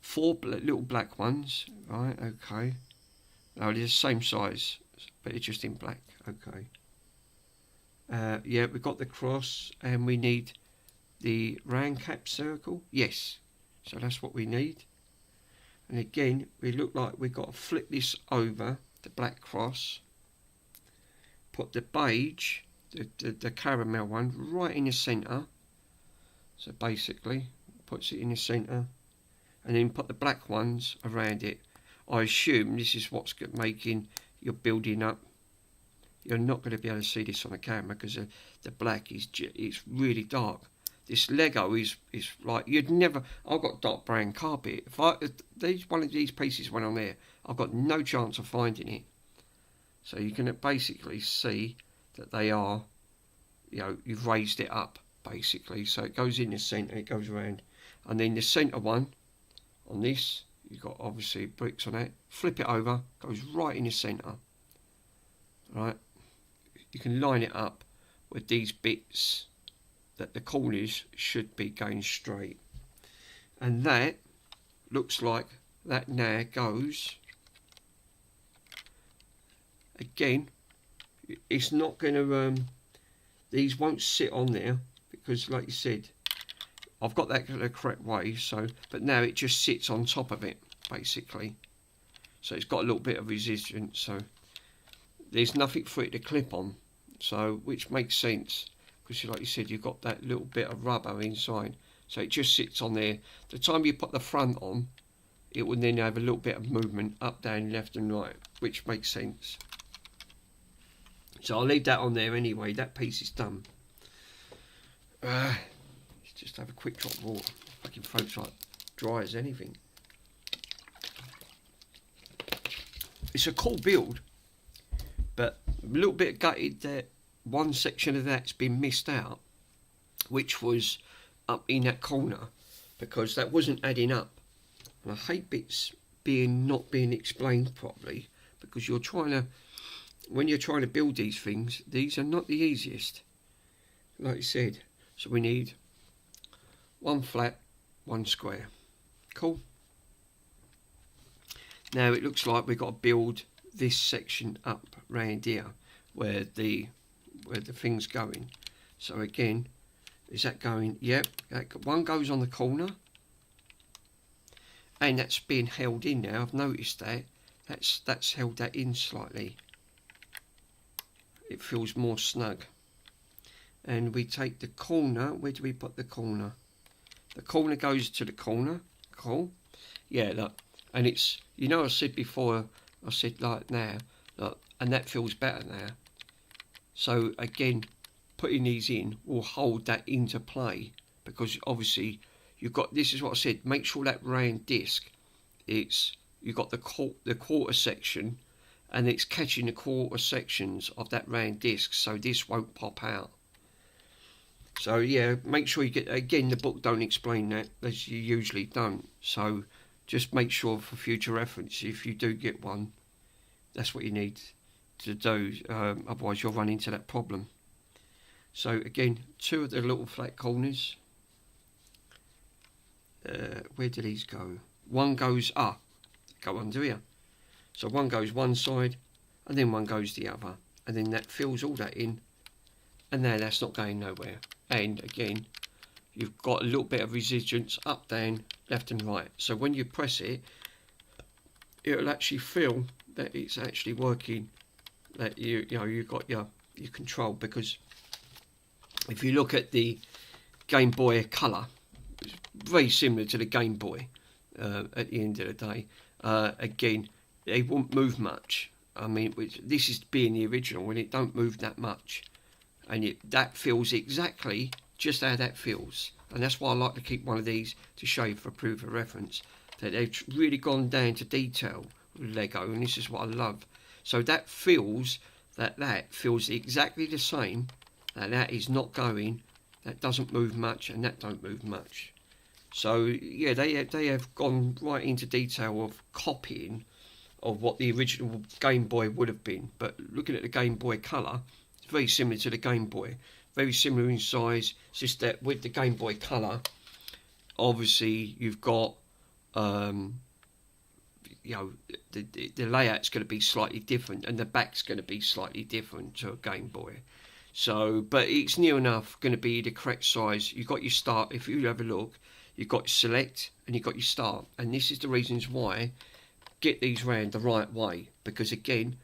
4 little black ones, right? Okay. No, they're the same size, but it's just in black. Okay. Yeah, we've got the cross, and we need the round cap circle. Yes. So that's what we need. And again, we look like we've got to flip this over, the black cross, put the beige, the caramel one, right in the centre. So basically, puts it in the centre, and then put the black ones around it. I assume this is what's making your building up. You're not going to be able to see this on the camera because the black is it's really dark. This Lego is like, you'd never. I've got dark brown carpet. If one of these pieces went on there, I've got no chance of finding it. So you can basically see that they are, you've raised it up basically. So it goes in the centre, it goes around, and then the centre one on this, you've got obviously bricks on it. Flip it over, goes right in the centre. Right, you can line it up with these bits that the corners should be going straight, and that looks like that now goes. Again, it's not going to. These won't sit on there because, like you said, I've got that the correct way. So, but now it just sits on top of it basically. So it's got a little bit of resistance. So there's nothing for it to clip on. So which makes sense. Because like you said, you've got that little bit of rubber inside, so it just sits on there. The time you put the front on, it will then have a little bit of movement up, down, left and right, which makes sense. So I'll leave that on there anyway. That piece is done. Let's just have a quick drop of water. Fucking throat's like dry as anything. It's a cool build, but a little bit gutted that one section of that's been missed out, which was up in that corner, because that wasn't adding up. And I hate bits not being explained properly, because when you're trying to build these things, these are not the easiest, like I said. So we need one flat, one square. Cool. Now it looks like we've got to build this section up round here where the thing's going. So again, is that going? Yep, one goes on the corner, and that's being held in now. I've noticed that. That's held that in slightly. It feels more snug. And we take the corner. Where do we put the corner? The corner goes to the corner. Cool. Yeah, look. And it's, you know, I said before, I said like now, look, and that feels better now. So again, putting these in will hold that into play, because obviously you've got, this is what I said, make sure that round disc, you've got the quarter section, and it's catching the quarter sections of that round disc, so this won't pop out. So yeah, make sure you get, again, the book don't explain that, as you usually don't, so just make sure for future reference, if you do get one, that's what you need to do, otherwise you'll run into that problem. So again, 2 of the little flat corners, where do these go? One goes go under here, so one goes one side and then one goes the other, and then that fills all that in, and now that's not going nowhere. And again, you've got a little bit of resistance up, down, left and right, so when you press it, it'll actually feel that it's actually working, that you know you've got your control. Because if you look at the Game Boy Color, it's very similar to the Game Boy at the end of the day. Again, they won't move much. I mean, this is being the original, and it don't move that much, and that feels exactly just how that feels. And that's why I like to keep one of these to show you for proof of reference, that they've really gone down to detail with Lego, and this is what I love. So that feels, that feels exactly the same, that is not going, that doesn't move much, and that don't move much. So yeah, they have gone right into detail of copying of what the original Game Boy would have been. But looking at the Game Boy Color, it's very similar to the Game Boy, very similar in size. It's just that with the Game Boy Color, obviously you've got you know, the layout's going to be slightly different, and the back's going to be slightly different to a Game Boy. So, but it's near enough going to be the correct size. You've got your start. If you have a look, you've got your select and you've got your start, and this is the reasons why get these round the right way, because again,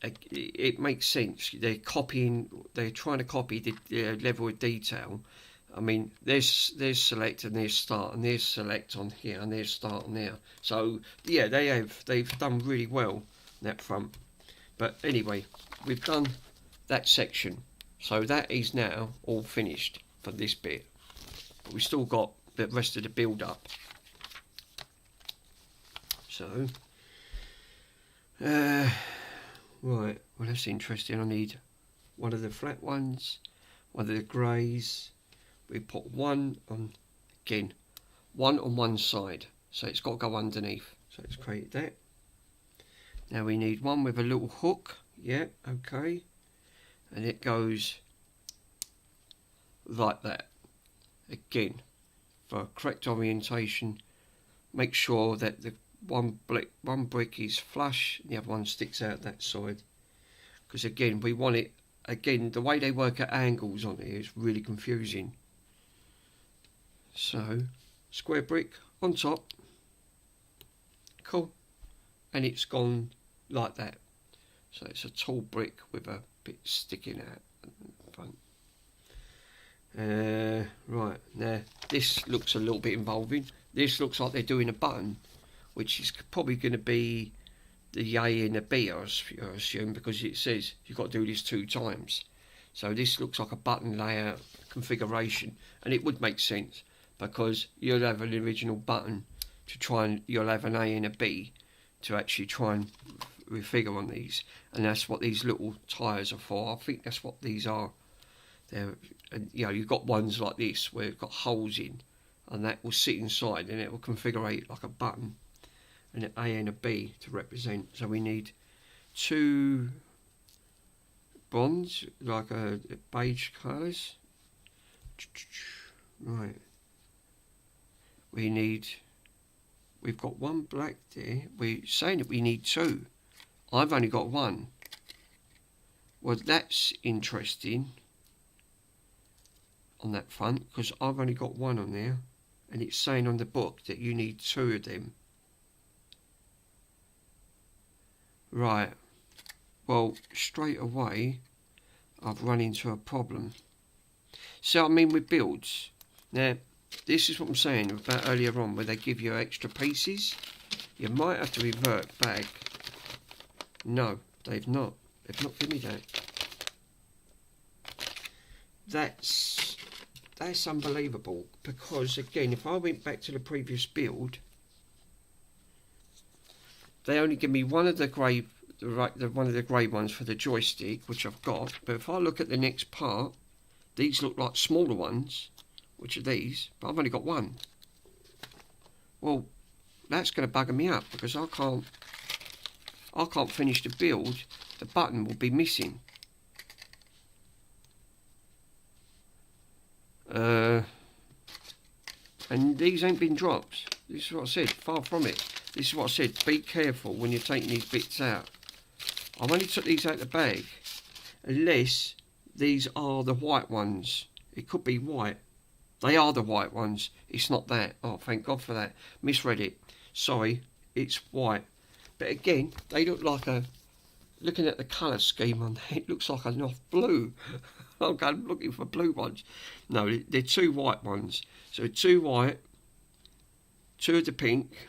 it makes sense. They're trying to copy the level of detail. I mean, there's select and there's start, and there's select on here, and there's start on there. So yeah, they've done really well on that front. But anyway, we've done that section, so that is now all finished for this bit. But we still got the rest of the build up. So right, well, that's interesting. I need one of the flat ones, one of the greys. We put one on, again, one on one side, so it's got to go underneath. So let's create that. Now we need one with a little hook. Yeah, okay. And it goes like that. Again, for correct orientation, make sure that the one brick is flush and the other one sticks out that side. Because again, we want it, again, the way they work at angles on here is really confusing. So, square brick on top. Cool. And it's gone like that. So it's a tall brick with a bit sticking out in front. Right, now this looks a little bit involving. This looks like they're doing a button, which is probably going to be the A and the B, I assume, because it says you've got to do this 2 times. So this looks like a button layout configuration, and it would make sense, because you'll have an original button to try and you'll have an A and a B to actually try and refigure on these, and that's what these little tyres are for. I think that's what these are. They're, you know, you've got ones like this where you've got holes in, and that will sit inside and it will configure it like a button, and an A and a B to represent. So we need 2 bronze, like a beige colours. Right. We've got 1 black there. We're saying that we need 2. I've only got 1. Well, that's interesting on that front, because I've only got 1 on there, and it's saying on the book that you need 2 of them. Right, well, straight away I've run into a problem. So I mean with builds, now this is what I'm saying about earlier on, where they give you extra pieces. You might have to revert back. No, they've not given me that. That's unbelievable, because again, if I went back to the previous build, they only give me one of the grey ones for the joystick, which I've got. But if I look at the next part, these look like smaller ones, which are these, but I've only got one. Well, that's going to bugger me up, because I can't finish the build. The button will be missing. And these ain't been dropped. This is what I said, far from it. This is what I said, be careful when you're taking these bits out. I've only took these out of the bag, unless these are the white ones. It could be white. They are the white ones. It's not that. Oh, thank God for that. Misread it. Sorry, it's white. But again, they look like a... Looking at the colour scheme on there, it looks like an off blue. I'm going looking for blue ones. No, they're 2 white ones. So 2 white, 2 of the pink,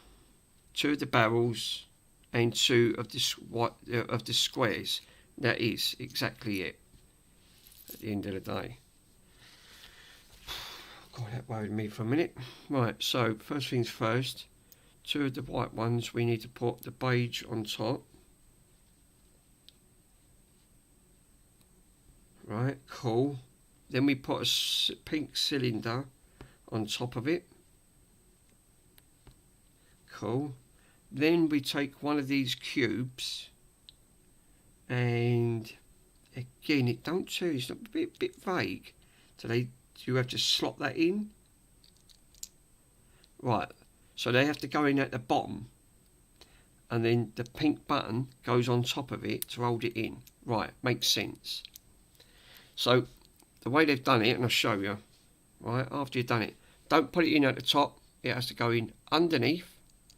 2 of the barrels, and 2 of the white of the squares. That is exactly it. At the end of the day. God, that worried me for a minute. Right, so first things first. 2 of the white ones, we need to put the beige on top. Right, cool. Then we put a pink cylinder on top of it. Cool. Then we take one of these cubes, and again, it don't tell you, it's not a bit vague. Do you have to slot that in? Right, so they have to go in at the bottom, and then the pink button goes on top of it to hold it in. Right, makes sense. So the way they've done it, and I'll show you, right, after you've done it, don't put it in at the top, it has to go in underneath,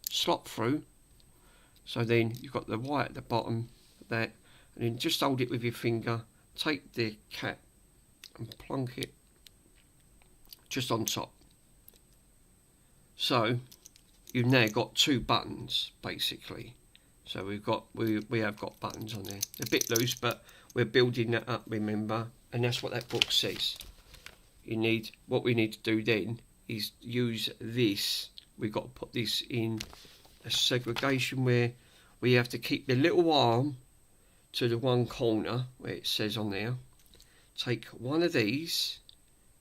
slot through, so then you've got the white at the bottom, that, and then just hold it with your finger, take the cap and plonk it just on top. So you've now got 2 buttons basically. So we have got buttons on there. They're a bit loose, but we're building that up, remember, and that's what that book says. What we need to do then is use this. We've got to put this in a segregation where we have to keep the little arm to the one corner where it says on there. Take one of these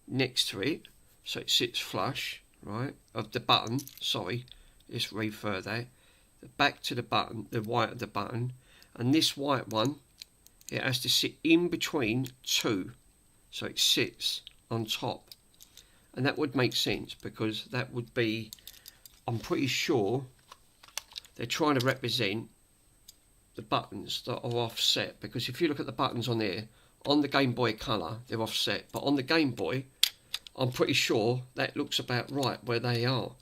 next to it so it sits flush, right, of the button. Sorry, let's refer that. Back to the button, the white of the button, and this white one, it has to sit in between 2, so it sits on top, and that would make sense, because that would be, I'm pretty sure they're trying to represent the buttons that are offset, because if you look at the buttons on there, on the Game Boy Color they're offset, but on the Game Boy I'm pretty sure that looks about right where they are,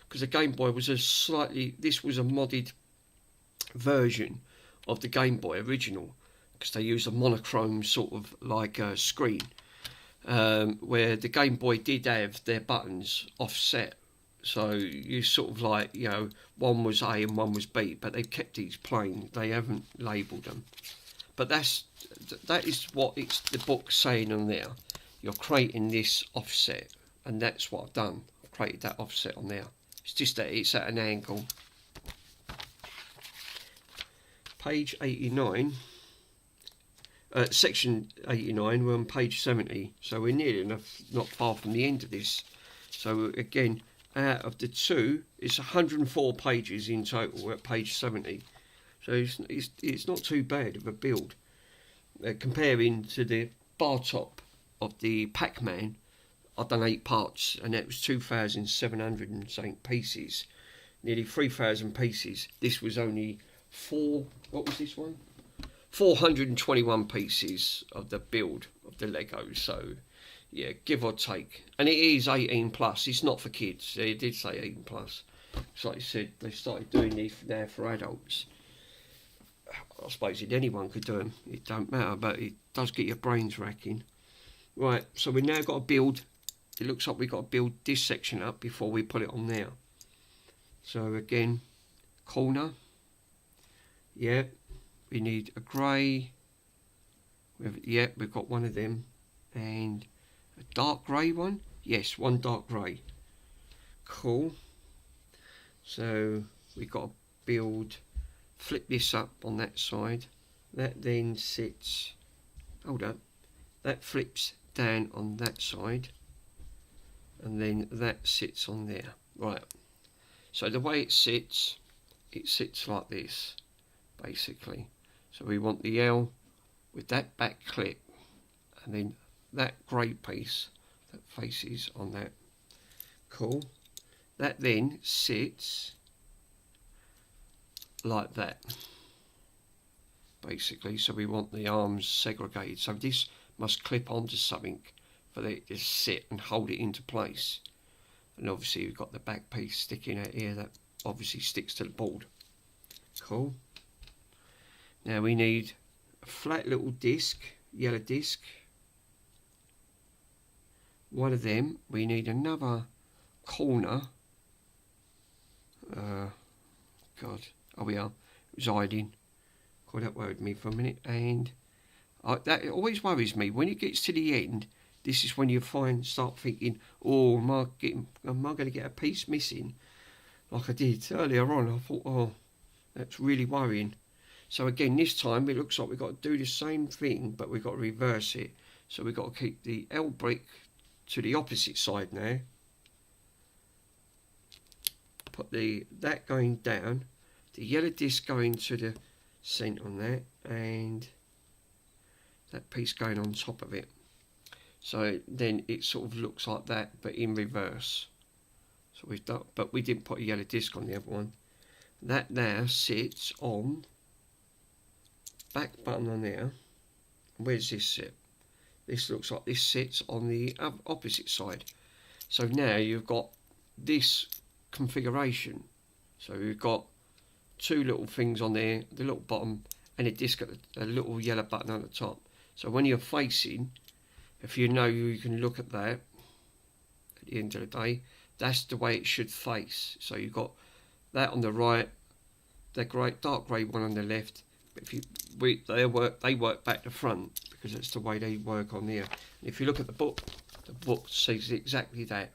because the Game Boy was this was a modded version of the Game Boy original, because they used a monochrome sort of like screen, where the Game Boy did have their buttons offset, so you sort of like, you know, one was A and one was B, but they've kept these plain, they haven't labelled them. But that is what the book's saying on there. You're creating this offset, and that's what I've done. I've created that offset on there. It's just that it's at an angle. Page 89, section 89, we're on page 70, so we're nearly enough, not far from the end of this. So again, out of the 2, it's 104 pages in total. We're at page 70, so it's not too bad of a build, comparing to the bar top of the Pac-Man. I've done 8 parts, and that was 2,700 and something pieces, nearly 3,000 pieces. This was only what was this one? 421 pieces of the build of the Lego. So Yeah, give or take. And it is 18 plus. It's not for kids. It did say 18 plus. So like I said, they started doing these now for adults. I suppose anyone could do them. It don't matter, but it does get your brains racking. Right, so we now got to build. It looks like we've got to build this section up before we put it on there. So again, corner. Yeah, we need a grey. Yeah, we've got one of them. And a dark grey one. Yes, one dark grey. Cool. So we've got to build, flip this up on that side. That then sits, hold up, that flips down on that side. And then that sits on there. Right. So the way it sits like this, basically. So we want the L with that back clip, and then that grey piece that faces on that. Cool. That then sits like that, basically. So we want the arms segregated. So this must clip onto something for it to sit and hold it into place. And obviously we've got the back piece sticking out here that obviously sticks to the board. Cool. Now we need a flat little disc, yellow disc. One of them. We need another corner. God, oh we are. It was hiding. God, that worried me for a minute. And that always worries me when it gets to the end. This is when you start thinking, oh, am I going to get a piece missing? Like I did earlier on. I thought, oh, that's really worrying. So again, this time it looks like we've got to do the same thing, but we've got to reverse it. So we've got to keep the L brick to the opposite side now. Put that going down, the yellow disc going to the centre on that, and that piece going on top of it. So then it sort of looks like that, but in reverse. So we've done, but we didn't put a yellow disc on the other one. That now sits on back button on there. Where does this sit? This looks like this sits on the opposite side. So now you've got this configuration. So you've got two little things on there, the little bottom, and a disc at a little yellow button on the top. So when you're facing, if you know you can look at that at the end of the day, that's the way it should face. So you've got that on the right, the dark grey one on the left. If they work back to front because that's the way they work on there. And if you look at the book says exactly that.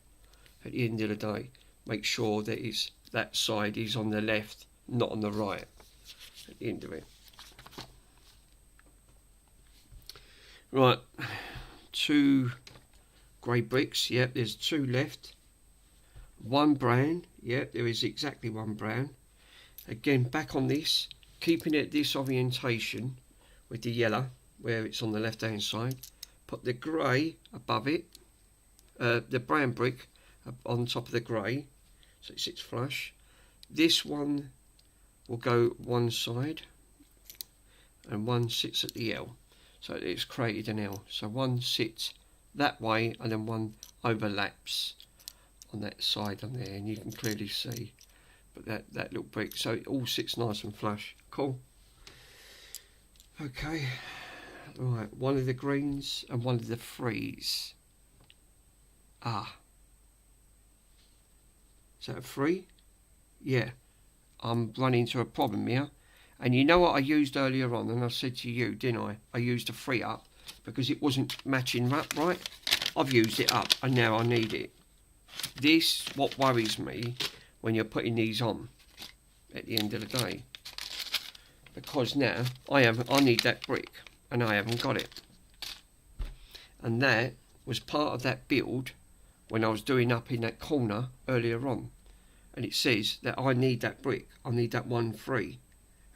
At the end of the day, make sure that that side is on the left, not on the right. At the end of it. Right, 2 grey bricks. Yep, there's 2 left. 1 brown. Yep, there is exactly 1 brown. Again, back on this, keeping it this orientation with the yellow where it's on the left hand side. Put the grey above it, the brown brick on top of the grey, so it sits flush. This one will go one side and one sits at the L, so it's created an L. So one sits that way and then one overlaps on that side on there, and you can clearly see. But that little brick, so it all sits nice and flush. Cool. Okay. Right, one of the greens and one of the threes. Ah. Is that a 3? Yeah. I'm running into a problem here. And you know what I used earlier on, and I said to you, didn't I? I used a 3 up because it wasn't matching up right. I've used it up and now I need it. This, what worries me when you're putting these on at the end of the day. Because now I need that brick and I haven't got it. And that was part of that build when I was doing up in that corner earlier on. And it says that I need that brick. I need that 1 3.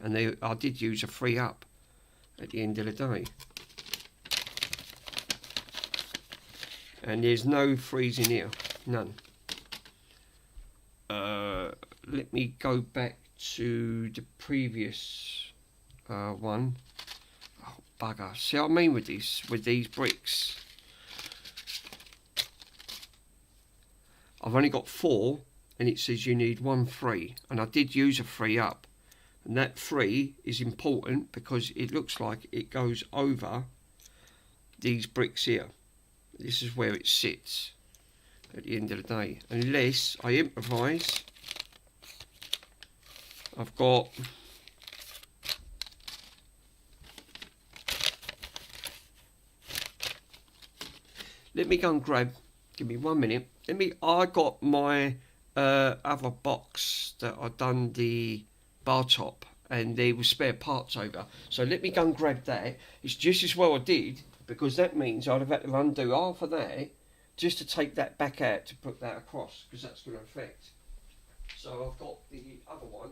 And I did use a 3 up at the end of the day. And there's no 3s in here. None. Let me go back to the previous one. Oh, bugger. See what I mean with these bricks? I've only got 4, and it says you need 1 3, and I did use a 3 up, and that 3 is important because it looks like it goes over these bricks here. This is where it sits at the end of the day, unless I improvise. I've got let me go and grab, give me 1 minute. I got my other box that I've done the bar top, and there was spare parts over. So let me go and grab that. It's just as well I did, because that means I'd have had to undo half of that just to take that back out to put that across, because that's going to affect. So I've got the other one.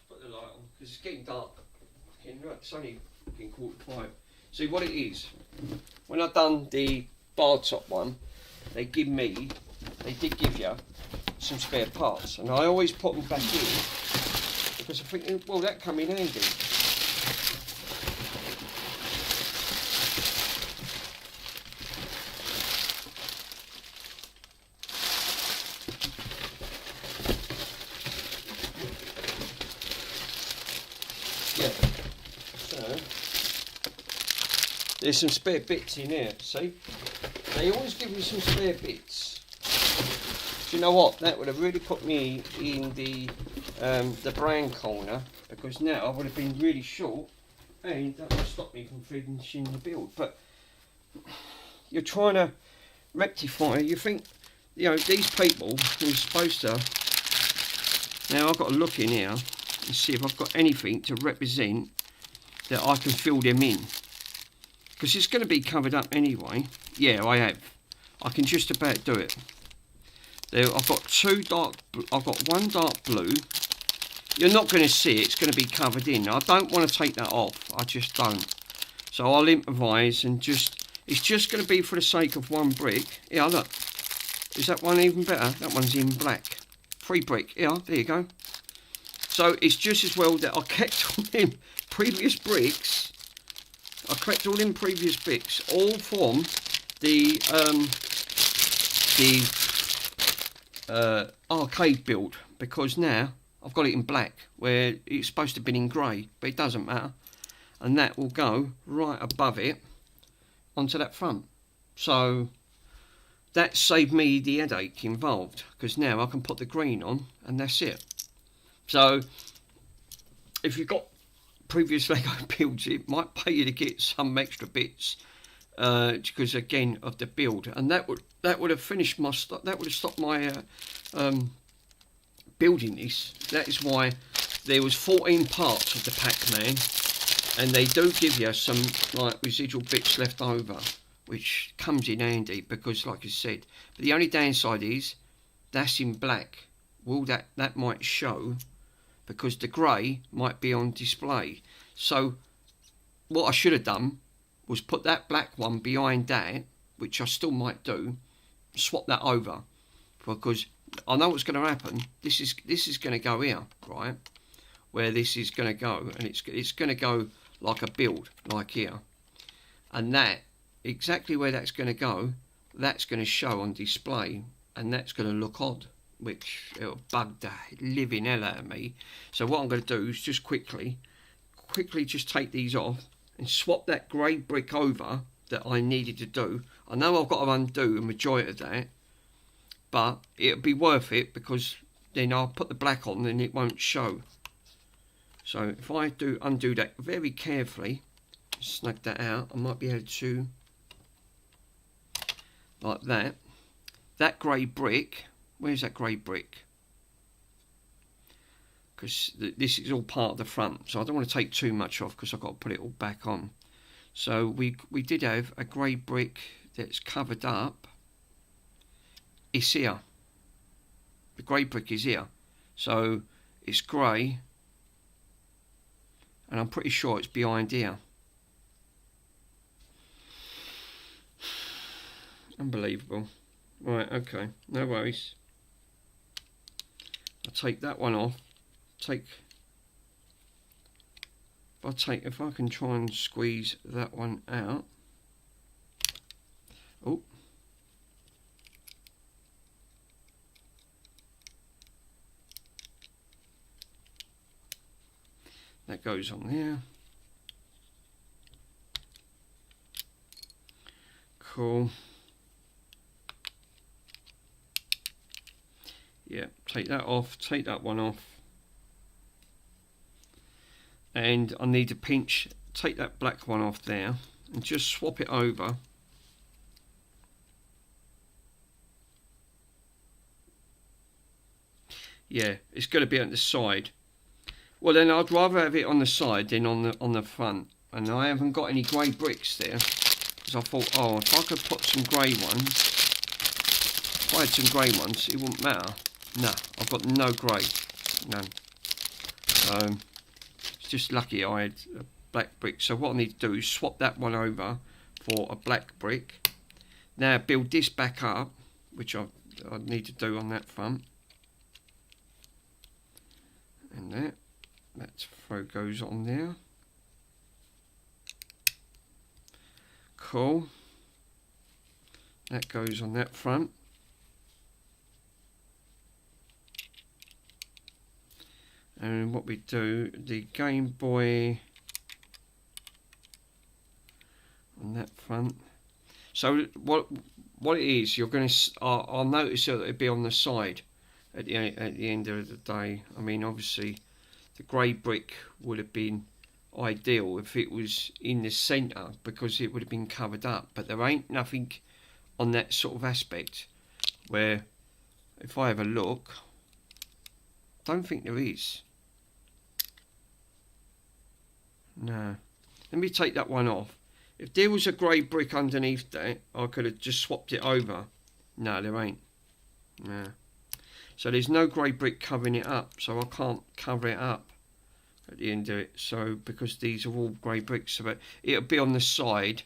Put the light on because it's getting dark. It's only 4:45. See what it is. When I've done the bar top one, they did give you some spare parts, and I always put them back in because I think, well, that come in handy. There's some spare bits in here, see? They always give you some spare bits. Do you know what? That would have really put me in the brown corner, because now I would have been really short, and that would stop me from finishing the build. But you're trying to rectify, you think, you know, these people who are supposed to... Now I've got to look in here and see if I've got anything to represent that I can fill them in. Because it's going to be covered up anyway. Yeah, I have. I can just about do it. There, I've got I've got 1 dark blue. You're not going to see it. It's going to be covered in. I don't want to take that off. I just don't. So I'll improvise and just... It's just going to be for the sake of 1 brick. Yeah, look. Is that one even better? That one's in black. 3 brick. Yeah, there you go. So it's just as well that I kept all them previous bricks. I collect all them previous bricks, all from the arcade build, because now I've got it in black where it's supposed to have been in grey, but it doesn't matter, and that will go right above it onto that front. So that saved me the headache involved, because now I can put the green on and that's it. So if you've got previous Lego builds, it might pay you to get some extra bits, because again of the build, and that would have finished my that would have stopped my building this. That is why there was 14 parts of the Pac-Man, and they do give you some like residual bits left over, which comes in handy, because like I said, but the only downside is that's in black. Well, that might show, because the grey might be on display. So what I should have done was put that black one behind that, which I still might do, swap that over, because I know what's going to happen. This is going to go here, right, where this is going to go, and it's going to go like a build, like here, and that exactly where that's going to go, that's going to show on display, and that's going to look odd, which it'll bug the living hell out of me. So what I'm going to do is just quickly just take these off and swap that grey brick over that I needed to do. I know I've got to undo a majority of that, but it'll be worth it, because then I'll put the black on and it won't show. So if I do undo that very carefully, snug that out, I might be able to, like that. That grey brick, where's that grey brick? Because this is all part of the front, so I don't want to take too much off, because I've got to put it all back on. So we did have a grey brick that's covered up. It's here. The grey brick is here. So it's grey, and I'm pretty sure it's behind here. Unbelievable. Right, okay, no worries. I'll take that one off. If I can try and squeeze that one out. Oh. That goes on there. Cool. Yeah, take that off, take that one off. And I need to pinch, take that black one off there and just swap it over. Yeah, it's going to be at the side. Well, then I'd rather have it on the side than on the front. And I haven't got any grey bricks there, because I thought, oh, if I could put some grey ones, if I had some grey ones, it wouldn't matter. No, I've got no grey, none. So it's just lucky I had a black brick. So what I need to do is swap that one over for a black brick. Now build this back up, which I need to do on that front. And that throw goes on there. Cool. That goes on that front. And what we do, the Game Boy on that front. So what it is, you're going to, I'll notice that it'll be on the side at the end of the day. I mean, obviously, the grey brick would have been ideal if it was in the centre, because it would have been covered up. But there ain't nothing on that sort of aspect where, if I have a look, I don't think there is. No. Let me take that one off. If there was a grey brick underneath that, I could have just swapped it over. No, there ain't. No. So there's no grey brick covering it up, so I can't cover it up at the end of it. So because these are all grey bricks, so it'll be on the side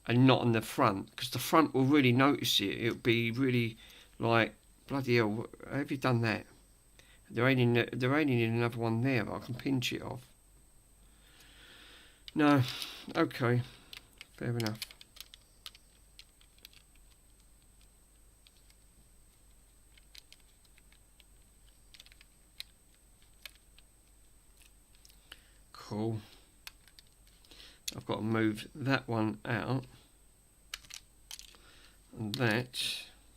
and not on the front, because the front will really notice it. It'll be really like, bloody hell, how have you done that? There ain't another one there, but I can pinch it off. No, okay, fair enough. Cool. I've got to move that one out, and that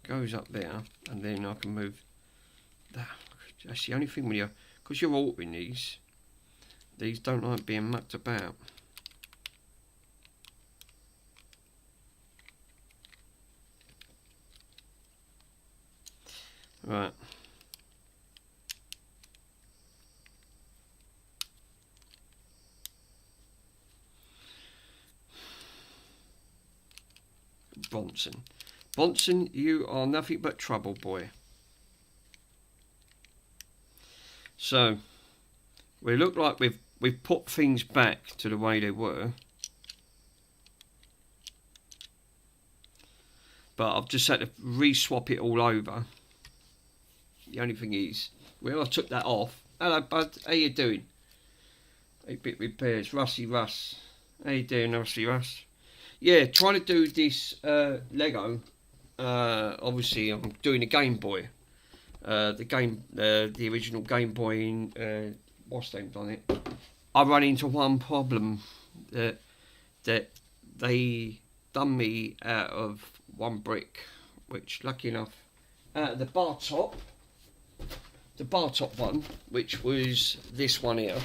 goes up there, and then I can move that. That's the only thing when you, because you're altering these don't like being mucked about. Right. Bonson, you are nothing but trouble, boy. So we look like we've put things back to the way they were, but I've just had to re-swap it all over. The only thing is, well, I took that off. Hello, bud. How you doing? 8-bit repairs. Rusty Russ. How you doing, Rusty Russ? Yeah, trying to do this Lego. Obviously, I'm doing a Game Boy. The original Game Boy in what's the name on it. I run into one problem, that they done me out of one brick, which, lucky enough, the bar top one, which was this one here,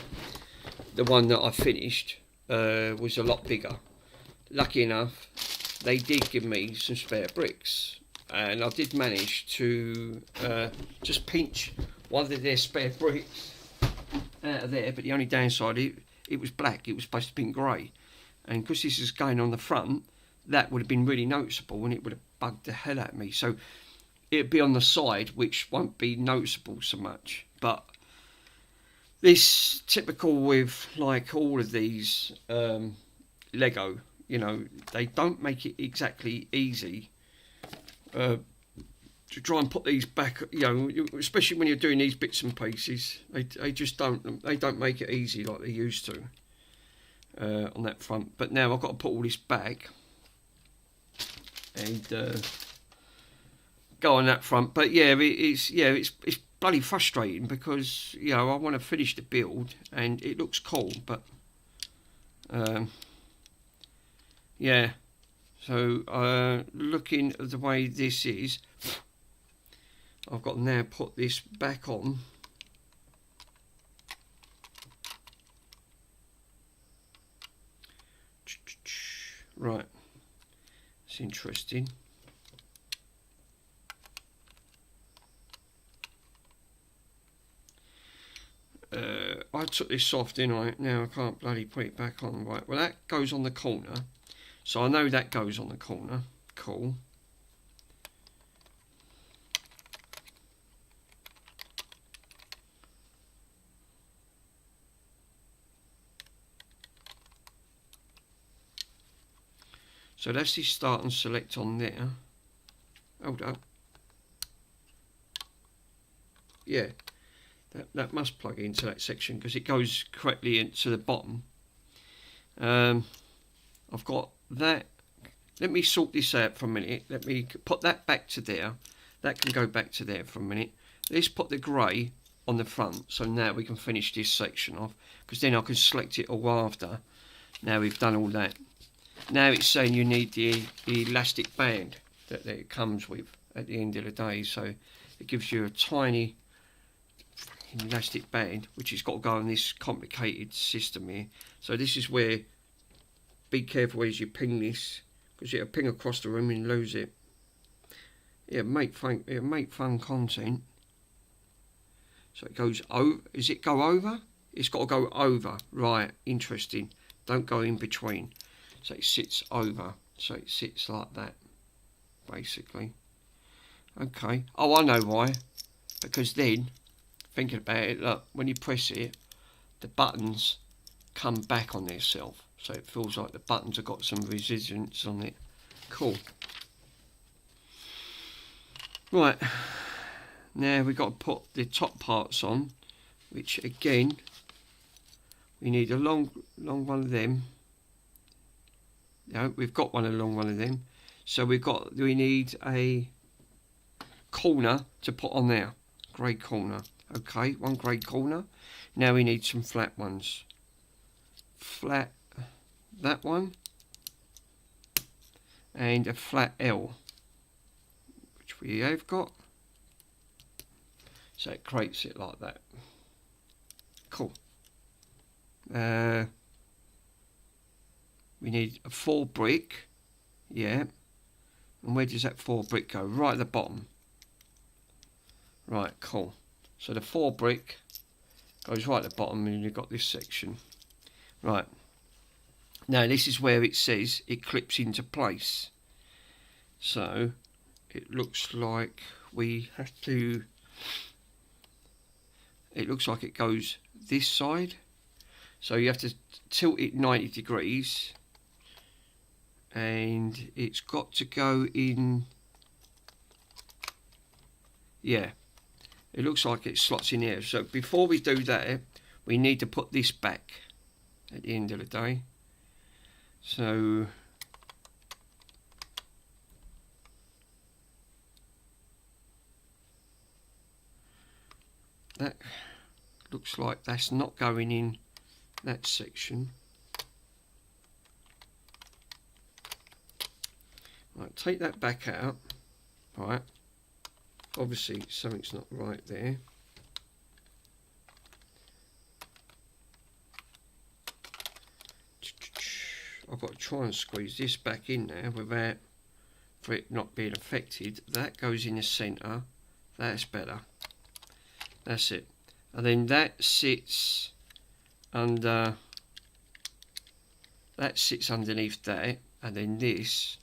the one that I finished, was a lot bigger. Lucky enough, they did give me some spare bricks, and I did manage to just pinch one of their spare bricks out of there. But the only downside, it was black. It was supposed to be grey, and because this is going on the front, that would have been really noticeable, and it would have bugged the hell out of me. So it'd be on the side, which won't be noticeable so much. But this, typical with like all of these Lego, you know, they don't make it exactly easy to try and put these back, you know, especially when you're doing these bits and pieces. They just don't make it easy like they used to on that front. But now I've got to put all this back and go on that front. But yeah, it's bloody frustrating because, you know, I want to finish the build and it looks cool, but yeah. So looking at the way this is, I've got to now put this back on. Right, it's interesting. I took this off, didn't I? Now I can't bloody put it back on. Right, well that goes on the corner. So I know that goes on the corner. Cool. So let's just start and select on there. Hold up. Yeah, that must plug into that section because it goes correctly into the bottom. I've got that. Let me sort this out for a minute. Let me put that back to there. That can go back to there for a minute. Let's put the grey on the front. So now we can finish this section off because then I can select it all after. Now we've done all that. Now it's saying you need the elastic band that it comes with at the end of the day. So it gives you a tiny elastic band which has got to go on this complicated system here. So this is where, be careful as you ping this because it'll ping across the room and lose it. It'll make fun content. So it goes over. Does it go over? It's got to go over. Right, interesting. Don't go in between. So it sits over. So it sits like that, basically. Okay. Oh, I know why. Because then, thinking about it, look, when you press it, the buttons come back on themselves. So it feels like the buttons have got some resistance on it. Cool. Right. Now we've got to put the top parts on, which again, we need a long one of them. No, we've got along one of them. So we need a corner to put on there. Grey corner. Okay, one grey corner. Now we need some flat ones. Flat, that one. And a flat L, which we have got. So it creates it like that. Cool. We need a 4 brick, yeah. And where does that 4 brick go? Right at the bottom. Right, cool. So the 4 brick goes right at the bottom and you've got this section. Right. Now this is where it says it clips into place. So it looks like we have to, it looks like it goes this side. So you have to tilt it 90 degrees. And it's got to go in, yeah, it looks like it slots in here. So before we do that, we need to put this back at the end of the day. So that looks like that's not going in that section. Right, take that back out. Right, obviously something's not right there. I've got to try and squeeze this back in there without for it not being affected. That goes in the centre. That's better. That's it. And then that sits under. That sits underneath that, and then this.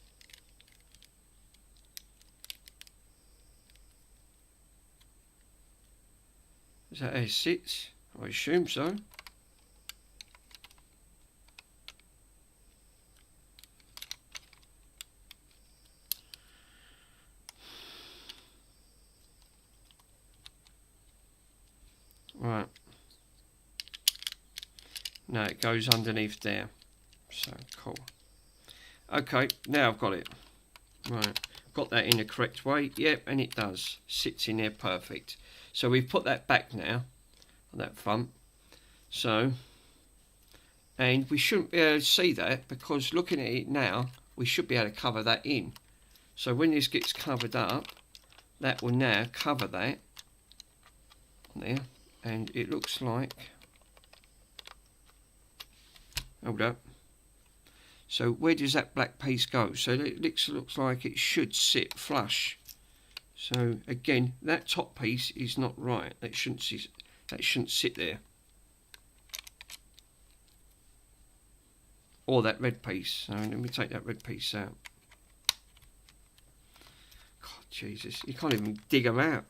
Is that how it sits? I assume so. Right. Now it goes underneath there. So cool. Okay, now I've got it. Right. Got that in the correct way. Yep, and it does. Sits in there perfect. So we've put that back now on that front. So, and we shouldn't be able to see that because looking at it now, we should be able to cover that in. So when this gets covered up, that will now cover that there, and it looks like, hold up, so where does that black piece go? So it looks like it should sit flush. So again, that top piece is not right. That shouldn't sit there. Or that red piece. So let me take that red piece out. God, Jesus, you can't even dig them out.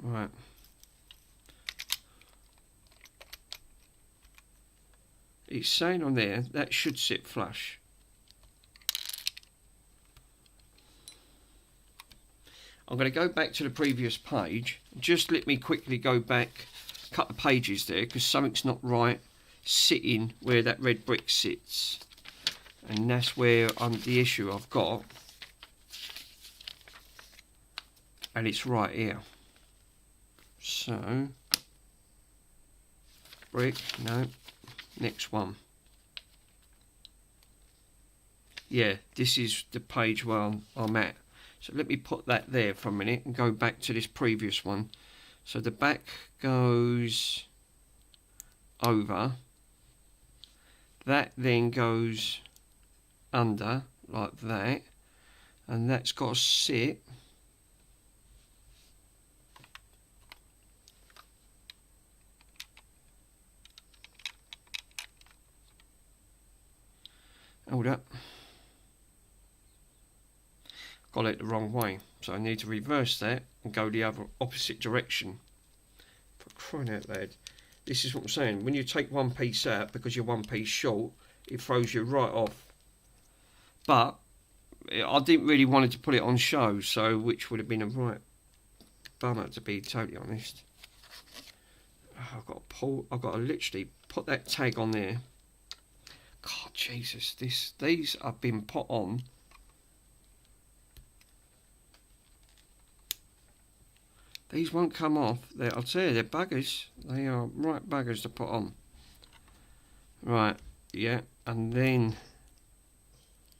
Right. It's saying on there that should sit flush. I'm going to go back to the previous page. Just let me quickly go back a couple of pages there because something's not right sitting where that red brick sits, and that's where the issue I've got, and it's right here. So brick, no, next one. Yeah, this is the page where I'm at. So let me put that there for a minute and go back to this previous one. So the back goes over. That then goes under like that. And that's got to sit hold up. Got it the wrong way, so I need to reverse that and go the other opposite direction. For crying out loud, this is what I'm saying. When you take one piece out because you're one piece short, it throws you right off. But I didn't really want to put it on show, so which would have been a right bummer, to be totally honest. I've got to literally put that tag on there. God, Jesus, these have been put on. These won't come off. I'll tell you, they're buggers. They are right buggers to put on. Right, yeah, and then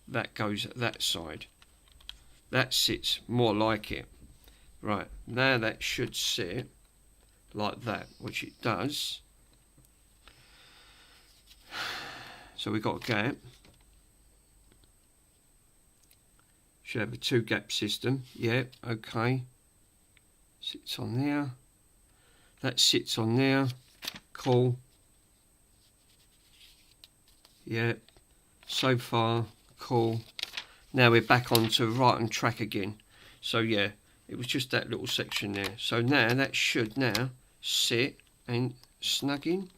that goes at that side. That sits more like it. Right, now that should sit like that, which it does. So we've got a gap. Should have a 2-gap system. Yeah, okay. Sits on there. That sits on there. Cool. Yeah. So far, cool. Now we're back onto right on track again. So yeah, it was just that little section there. So now that should now sit and snug in.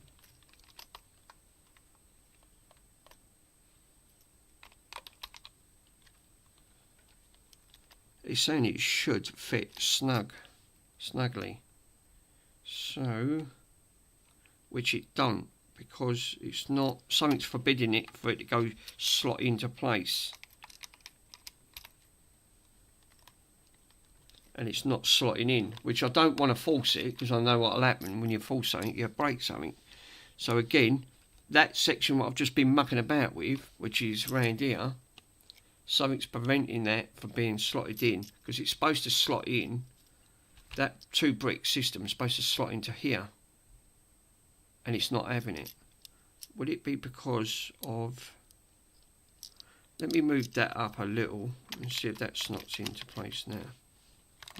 It's saying it should fit snugly. So, which it don't, because it's not, something's forbidding it for it to go slot into place. And it's not slotting in, which I don't want to force it, because I know what will happen when you force something, you break something. So again, that section what I've just been mucking about with, which is round here, something's preventing that from being slotted in, because it's supposed to slot in. That 2-brick system is supposed to slot into here, and it's not having it. Would it be because of, let me move that up a little and see if that slots into place now.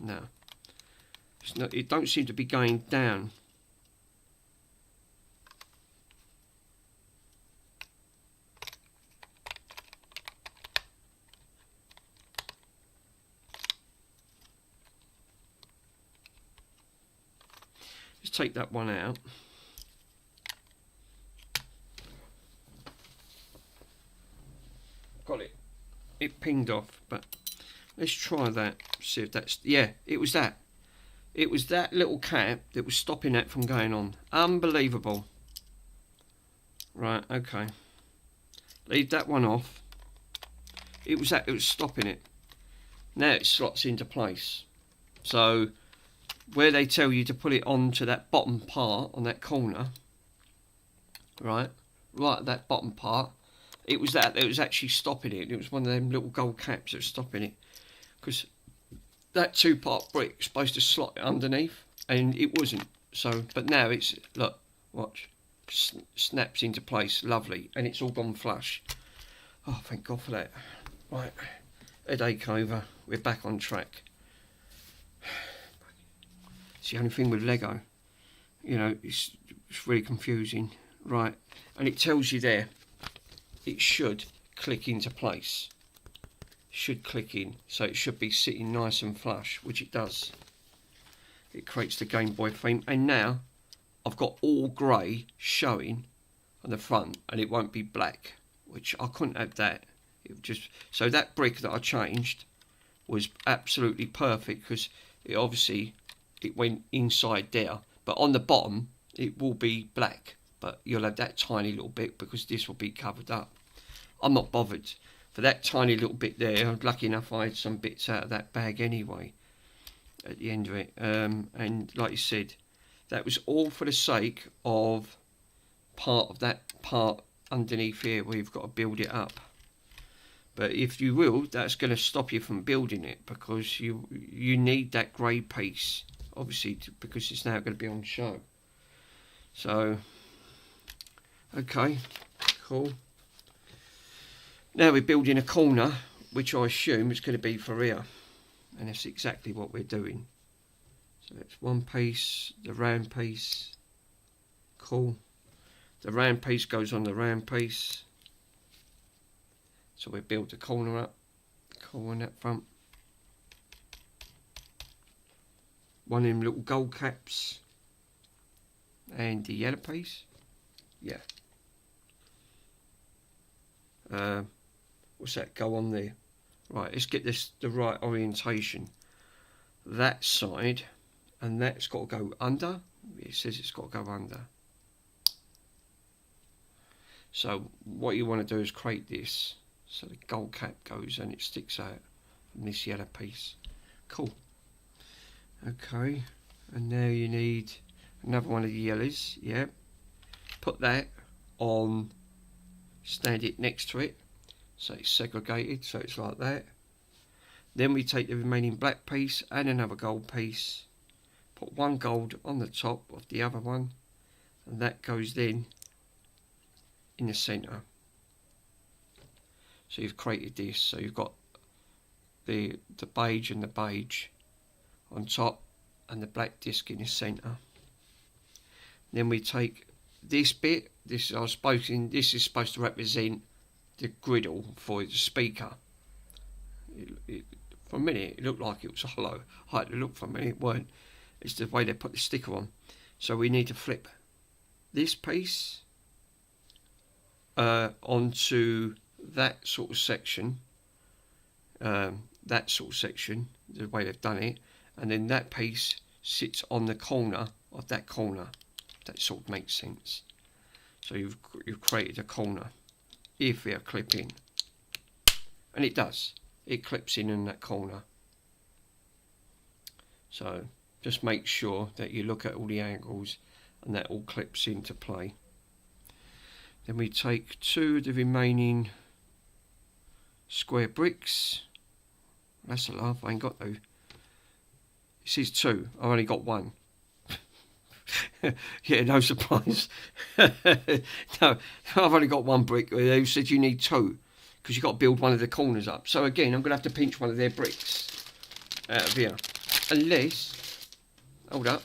No, it's not, it don't seem to be going down. Let's take that one out. Got it. It pinged off, but let's try that. See if that's, yeah, it was that. It was that little cap that was stopping that from going on. Unbelievable. Right, okay. Leave that one off. It was stopping it. Now it slots into place. So where they tell you to put it onto that bottom part on that corner, right at that bottom part, it was actually stopping it. It was one of them little gold caps that was stopping it, because that 2-part brick was supposed to slot it underneath, and it wasn't. So, but now it's, look, watch, snaps into place, lovely, and it's all gone flush. Oh, thank God for that. Right, headache over. We're back on track. It's the only thing with Lego, you know, it's really confusing. Right, and it tells you there, it should click into place. Should click in, so it should be sitting nice and flush, which it does. It creates the Game Boy theme, and now I've got all grey showing on the front, and it won't be black, which I couldn't have that. It just, so that brick that I changed was absolutely perfect, because it obviously it went inside there, but on the bottom it will be black, but you'll have that tiny little bit because this will be covered up. I'm not bothered. For that tiny little bit there, I'm lucky enough I had some bits out of that bag anyway at the end of it. And like you said, that was all for the sake of part of that part underneath here where you've got to build it up. But if you will, that's going to stop you from building it, because you need that grey piece, obviously, because it's now going to be on show. So, okay, cool. Now we're building a corner, which I assume is going to be for here, and that's exactly what we're doing. So that's one piece, the round piece, cool. The round piece goes on the round piece. So we build the corner up, cool on that front. One of them little gold caps, and the yellow piece, yeah. What's that go on there? Right, let's get this the right orientation. That side, and that's got to go under. It says it's got to go under. So what you want to do is create this, so the gold cap goes and it sticks out from this yellow piece. Cool. Okay, and now you need another one of the yellows. Yeah, put that on, stand it next to it, so it's segregated, so it's like that. Then we take the remaining black piece and another gold piece, put one gold on the top of the other one, and that goes then in the centre. So you've created this, so you've got the beige and the beige on top, and the black disc in the centre. Then we take this bit, this is supposed to represent the griddle for the speaker. For a minute it looked like it was hollow. I had to look for a minute, it weren't. It's the way they put the sticker on. So we need to flip this piece onto that sort of section, the way they've done it, and then that piece sits on the corner of that corner. That sort of makes sense. So you've created a corner. If we are clipping, and it does, it clips in that corner. So just make sure that you look at all the angles and that all clips into play. Then we take two of the remaining square bricks. That's a laugh, I ain't got those. It says two, I've only got one. Yeah, no surprise. No, I've only got one brick. They said you need two, because you've got to build one of the corners up. So again, I'm going to have to pinch one of their bricks out of here. Unless, hold up.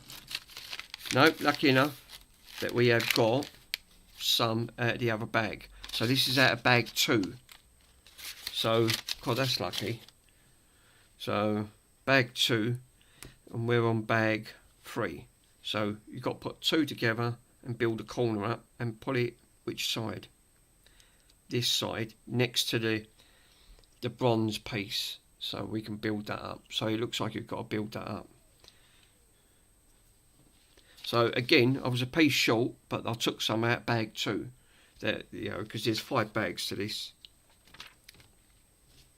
No, lucky enough that we have got some out of the other bag. So this is out of bag 2. So, God, that's lucky. So, bag 2, and we're on bag 3. So you've got to put 2 together and build a corner up and put it which side? This side next to the bronze piece, so we can build that up. So it looks like you've got to build that up. So again, I was a piece short, but I took some out bag 2. That, you know, because there's 5 bags to this.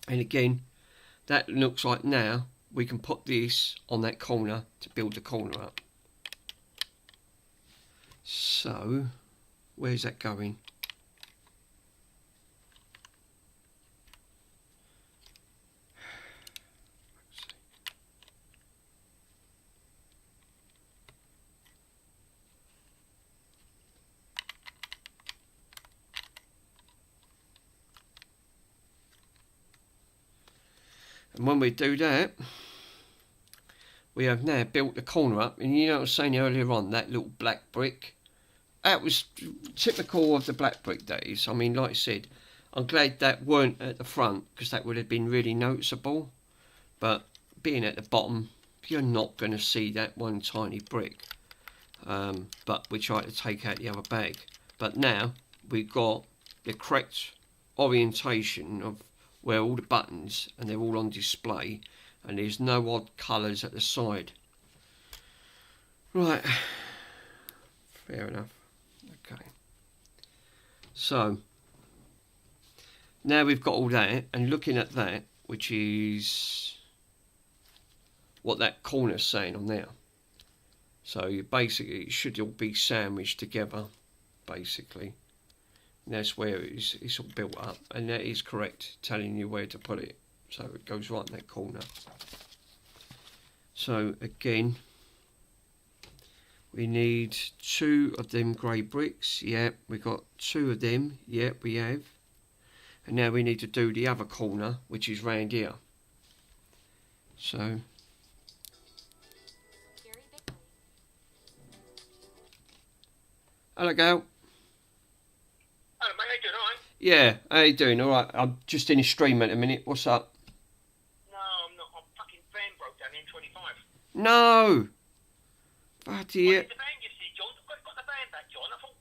And again, that looks like now we can put this on that corner to build the corner up. So, where's that going? And when we do that, we have now built the corner up. And you know what I was saying earlier on, that little black brick, that was typical of the black brick days. I mean, like I said, I'm glad that weren't at the front, because that would have been really noticeable. But being at the bottom, you're not going to see that one tiny brick. But we tried to take out the other bag. But now we've got the correct orientation of where all the buttons, and they're all on display, and there's no odd colours at the side. Right, fair enough. Okay, so now we've got all that, and looking at that, which is what that corner's saying on there. So you basically, it should all be sandwiched together, basically. And that's where it's all built up, and that is correct, telling you where to put it. So it goes right in that corner. So again, we need 2 of them grey bricks. Yep, we got 2 of them. Yep, we have. And now we need to do the other corner, which is round here. So hello, Gail. Hello, mate. How you doing? All right? Yeah, how you doing? All right. I'm just in a stream at a minute. What's up? No, I'm not. My fucking van broke down the M25. No. Bloody Well, the van, you see, John. Got the van back, John. I thought,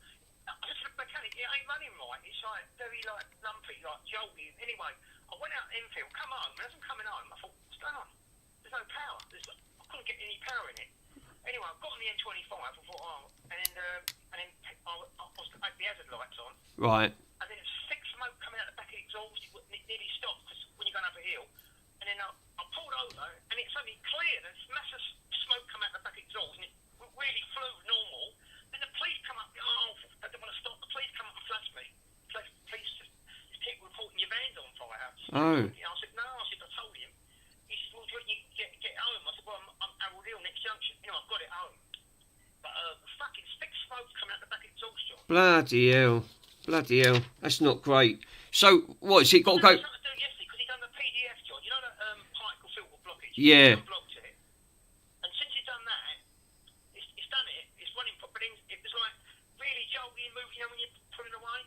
I just said to the mechanic, it ain't running right. It's like very like lumpy, like jolty. Anyway, I went out Enfield, come home, and as I'm coming home, I thought, what's going on? There's no power. I couldn't get any power in it. Anyway, I got on the M25. I thought, oh, and then I was the hazard lights on. Right. And then thick smoke coming out the back of the exhaust. It nearly stopped because when you're going up a hill. And then I pulled over, and it suddenly cleared. There's massive smoke come out the back of the exhaust, and it really flew normal. Then the police come up. Oh, I didn't want to stop. The police come up and flashed me. Police just keep reporting your van's on fire. Oh. I said, no. I said, I told him. He said, well, when you get home? I said, well, I'm Harold Hill, next junction. You know, I've got it home. But fucking thick smoke coming out the back of the exhaust, John. Bloody hell. Bloody hell. That's not great. So, what, has it got to go? Yeah. Blocked it. And since he's done that, it's done it. It's running, but it was like really jolty and moving, you know, when you're pulling away.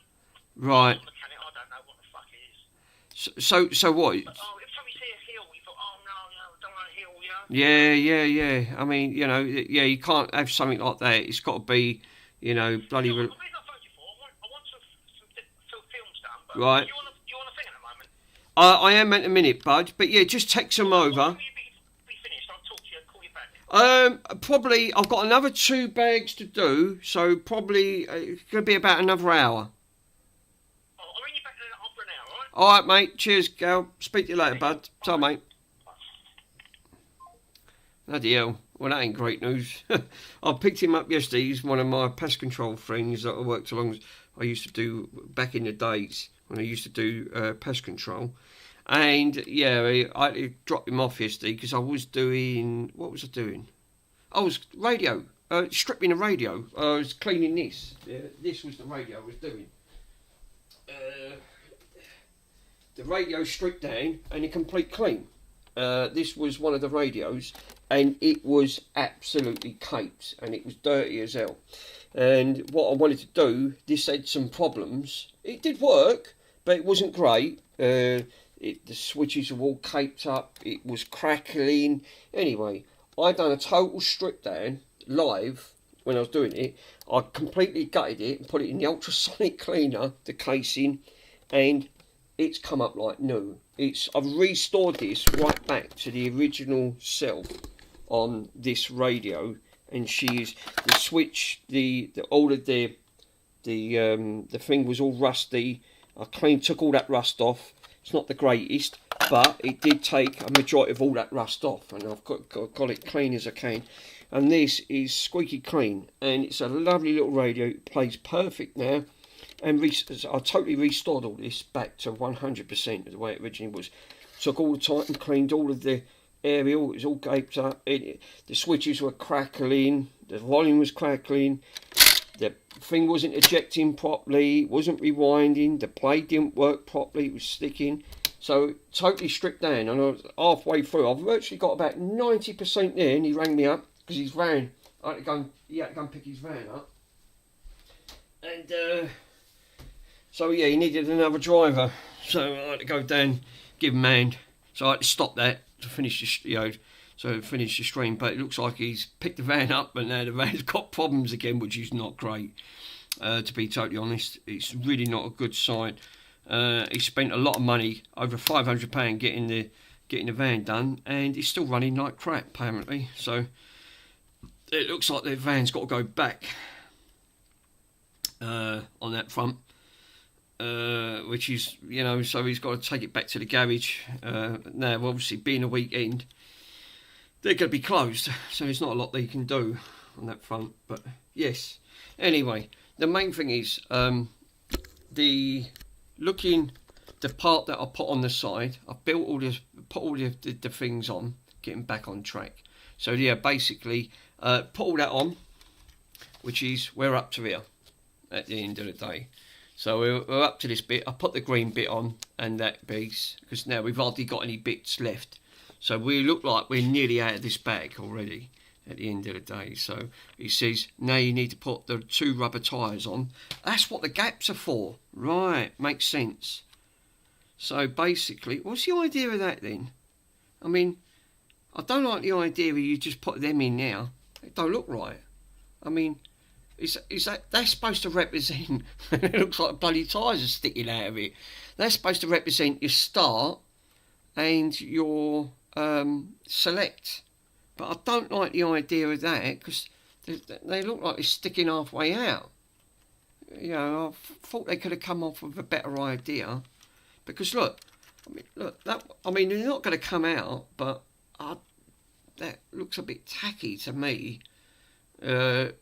Right. Mechanic, I don't know what the fuck it is. So what? But, every time you see a hill, you thought, oh no, don't want a hill, you know. Yeah. I mean, you know, yeah, you can't have something like that. It's got to be, you know, bloody. The reason I phoned you for, I want some films done. But right. Do you want a thing at the moment? I am at a minute, bud. But yeah, just text them over. Probably I've got another 2 bags to do, so probably it's going to be about another hour. I'll ring you back in after an hour, alright? Alright, mate. Cheers, Gal. Speak to you later, bud. Ciao, mate. Bloody hell. Well, that ain't great news. I picked him up yesterday. He's one of my pest control friends that I worked along. I used to do back in the days when I used to do pest control. And yeah, I dropped him off yesterday because I was doing. What was I doing? I was radio, stripping the radio. I was cleaning this. This was the radio I was doing. The radio stripped down and a complete clean. This was one of the radios, and it was absolutely caped, and it was dirty as hell. And what I wanted to do, this had some problems. It did work, but it wasn't great. The switches were all caped up. It was crackling. Anyway, I done a total strip down live when I was doing it. I completely gutted it and put it in the ultrasonic cleaner, the casing, and it's come up like new. I've restored this right back to the original self on this radio, and she's the switch, all of the thing was all rusty. I took all that rust off. It's not the greatest, but it did take a majority of all that rust off, and I've got it clean as I can. And this is squeaky clean, and it's a lovely little radio. It plays perfect now, and I totally restored all this back to 100% of the way it originally was. Took all the time and cleaned all of the aerial. It was all gaped up. The switches were crackling. The volume was crackling. The thing wasn't ejecting properly. It wasn't rewinding. The play didn't work properly. It was sticking. So totally stripped down. And I was halfway through. I've virtually got about 90% there. And he rang me up because his van. He had to go and pick his van up. And so yeah, he needed another driver. So I had to go down, give him a hand. So I had to stop that to finish the stream. But it looks like he's picked the van up, but now the van's got problems again, which is not great. To be totally honest, it's really not a good sign. He spent a lot of money, over £500, getting the van done, and it's still running like crap apparently. So it looks like the van's got to go back on that front. Which is, so he's got to take it back to the garage. Now, obviously, being a weekend, they're going to be closed, so there's not a lot they can do on that front. But yes, anyway, the main thing is the part that I put on the side. I put all the things on, getting back on track. So yeah, basically, put all that on, which is we're up to here at the end of the day. So we're up to this bit. I put the green bit on and that piece because now we've hardly got any bits left. So we look like we're nearly out of this bag already at the end of the day. So he says, now you need to put the 2 rubber tyres on. That's what the gaps are for. Right, makes sense. So basically, what's the idea of that then? I mean, I don't like the idea of you just put them in now. It don't look right. I mean, that's supposed to represent, it looks like bloody tyres are sticking out of it. That's supposed to represent your start and your select. But I don't like the idea of that because they look like they're sticking halfway out. I thought they could have come off with a better idea. Because look, they're not going to come out, but that looks a bit tacky to me.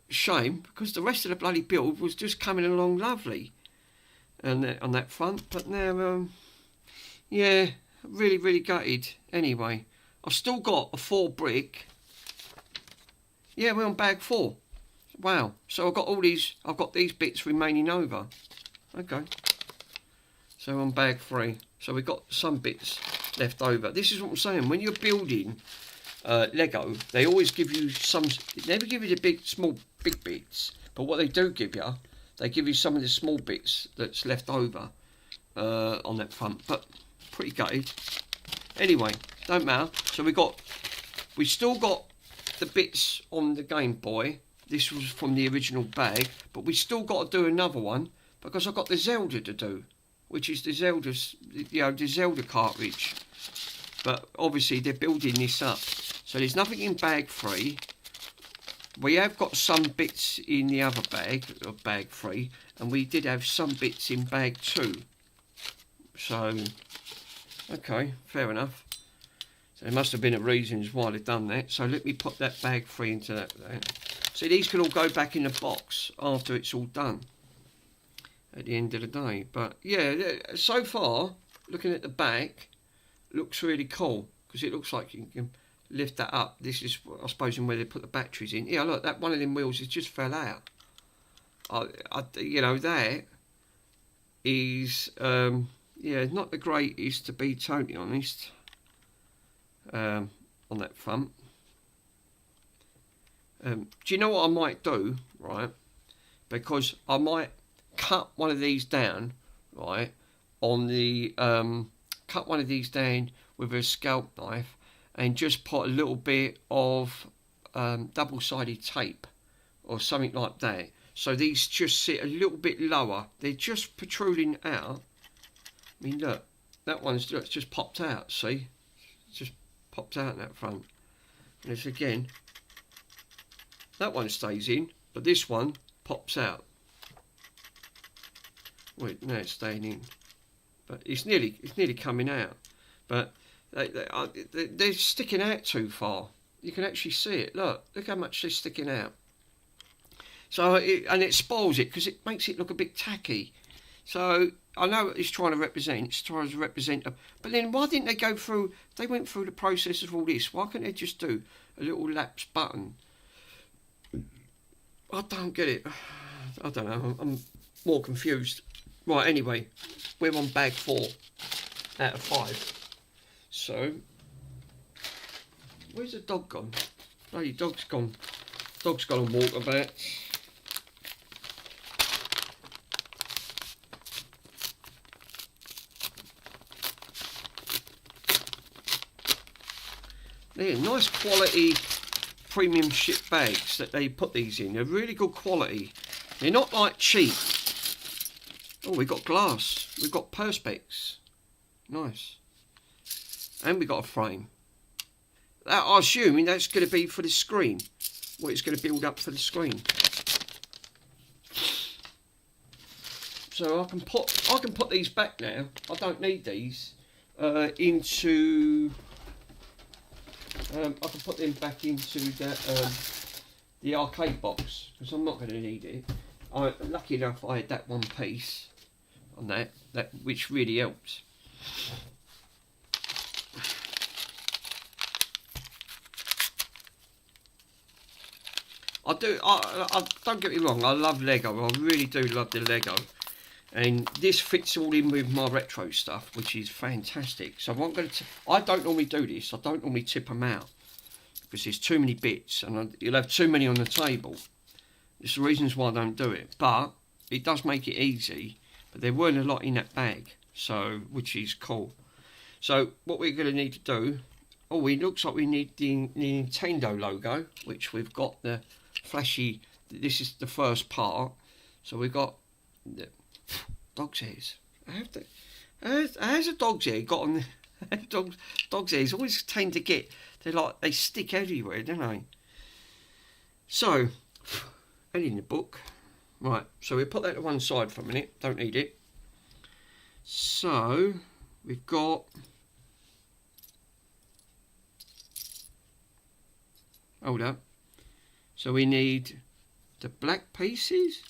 Shame, because the rest of the bloody build was just coming along lovely and on that front. But now, yeah, really gutted. Anyway, I've still got a 4 brick. Yeah, we're on bag 4. Wow. So I've got these bits remaining over. Okay. So on bag 3. So we've got some bits left over. This is what I'm saying. When you're building Lego, they always give you they never give you the big bits, but what they do give you, they give you some of the small bits that's left over on that front. But pretty gutted. Anyway, don't matter. So we still got the bits on the Game Boy. This was from the original bag, but we still got to do another one because I've got the Zelda to do, which is the Zelda cartridge. But obviously they're building this up. So there's nothing in bag 3. We have got some bits in the other bag, of bag 3, and we did have some bits in bag 2. So, okay, fair enough. So there must have been a reasons why they've done that. So let me put that bag 3 into that. So these can all go back in the box after it's all done at the end of the day. But yeah, so far, looking at the back, looks really cool because it looks like you can lift that up. This is, I suppose, where they put the batteries in. Yeah, look, that one of them wheels has just fell out. That is not the greatest, to be totally honest, on that front. Do you know what I might do, right? Because I might cut one of these down, right, on the cut one of these down with a scalp knife and just put a little bit of double-sided tape or something like that, so these just sit a little bit lower. They're just protruding out. I mean, look, that one's just popped out. See, just popped out in that front. And it's again, that one stays in, but this one pops out. Wait, no, it's staying in, but it's nearly coming out. But they're sticking out too far. You can actually see it. Look how much they're sticking out. So it spoils it because it makes it look a bit tacky. So I know it's trying to represent. But then why didn't they go through? They went through the process of all this. Why couldn't they just do a little lapse button? I don't get it. I don't know. I'm more confused. Right. Anyway, we're on bag 4 out of 5. So where's the dog gone? Bloody dog's gone. Dog's gone on walkabout. They're nice quality premium ship bags that they put these in. They're really good quality. They're not like cheap. Oh, we've got glass. We've got perspex. Nice. And we got a frame. I'm assuming that's going to be for the screen. What it's going to build up for the screen. So I can put these back now. I don't need these into. I can put them back into the arcade box because I'm not going to need it. Lucky enough, I had that one piece on that which really helps. I don't get me wrong. I love Lego. I really do love the Lego, and this fits all in with my retro stuff, which is fantastic. So I'm going to. I don't normally do this. I don't normally tip them out because there's too many bits, and you'll have too many on the table. There's the reasons why I don't do it, but it does make it easy. But there weren't a lot in that bag, so which is cool. So what we're going to need to do. Oh, it looks like we need the Nintendo logo, which we've got the flashy. This is the first part. So we've got the dog's ears. How's a dog's ear got on the dog's ears? Always tend to get they stick everywhere, don't they? So, and in the book, right? So we put that to one side for a minute. Don't need it. So we've got. Hold up. So we need the black pieces.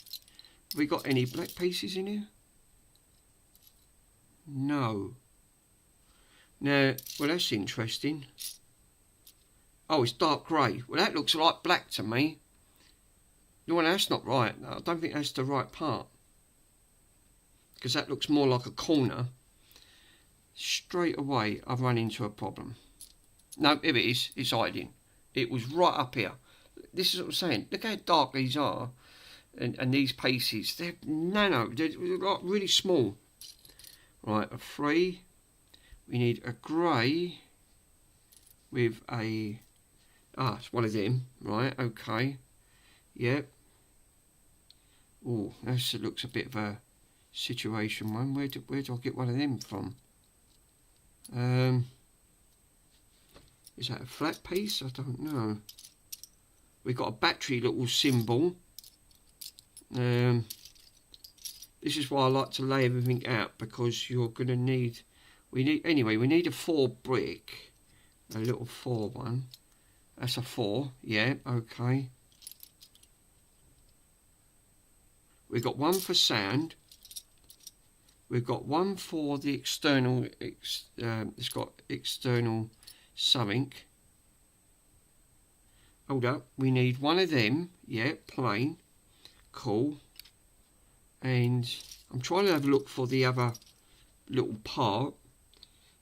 Have we got any black pieces in here? No. Now, well, that's interesting. Oh, it's dark grey. Well, that looks like black to me. No, that's not right. No, I don't think that's the right part. Because that looks more like a corner. Straight away, I've run into a problem. No, here it is. It's hiding. It was right up here. This is what I'm saying. Look how dark these are. And these pieces. They're nano. They're like really small. Right, a 3. We need a grey with a... Ah, it's one of them. Right, okay. Yep. Oh, that looks a bit of a situation one. Where do I get one of them from? Is that a flat piece? I don't know. We've got a battery little symbol. This is why I like to lay everything out, because you're going to need... we need a 4 brick. A little 4 one. That's a 4. Yeah, okay. We've got one for sand. We've got one for the external... it's got external something. Hold up. We need one of them. Yeah, plain. Cool. And I'm trying to have a look for the other little part.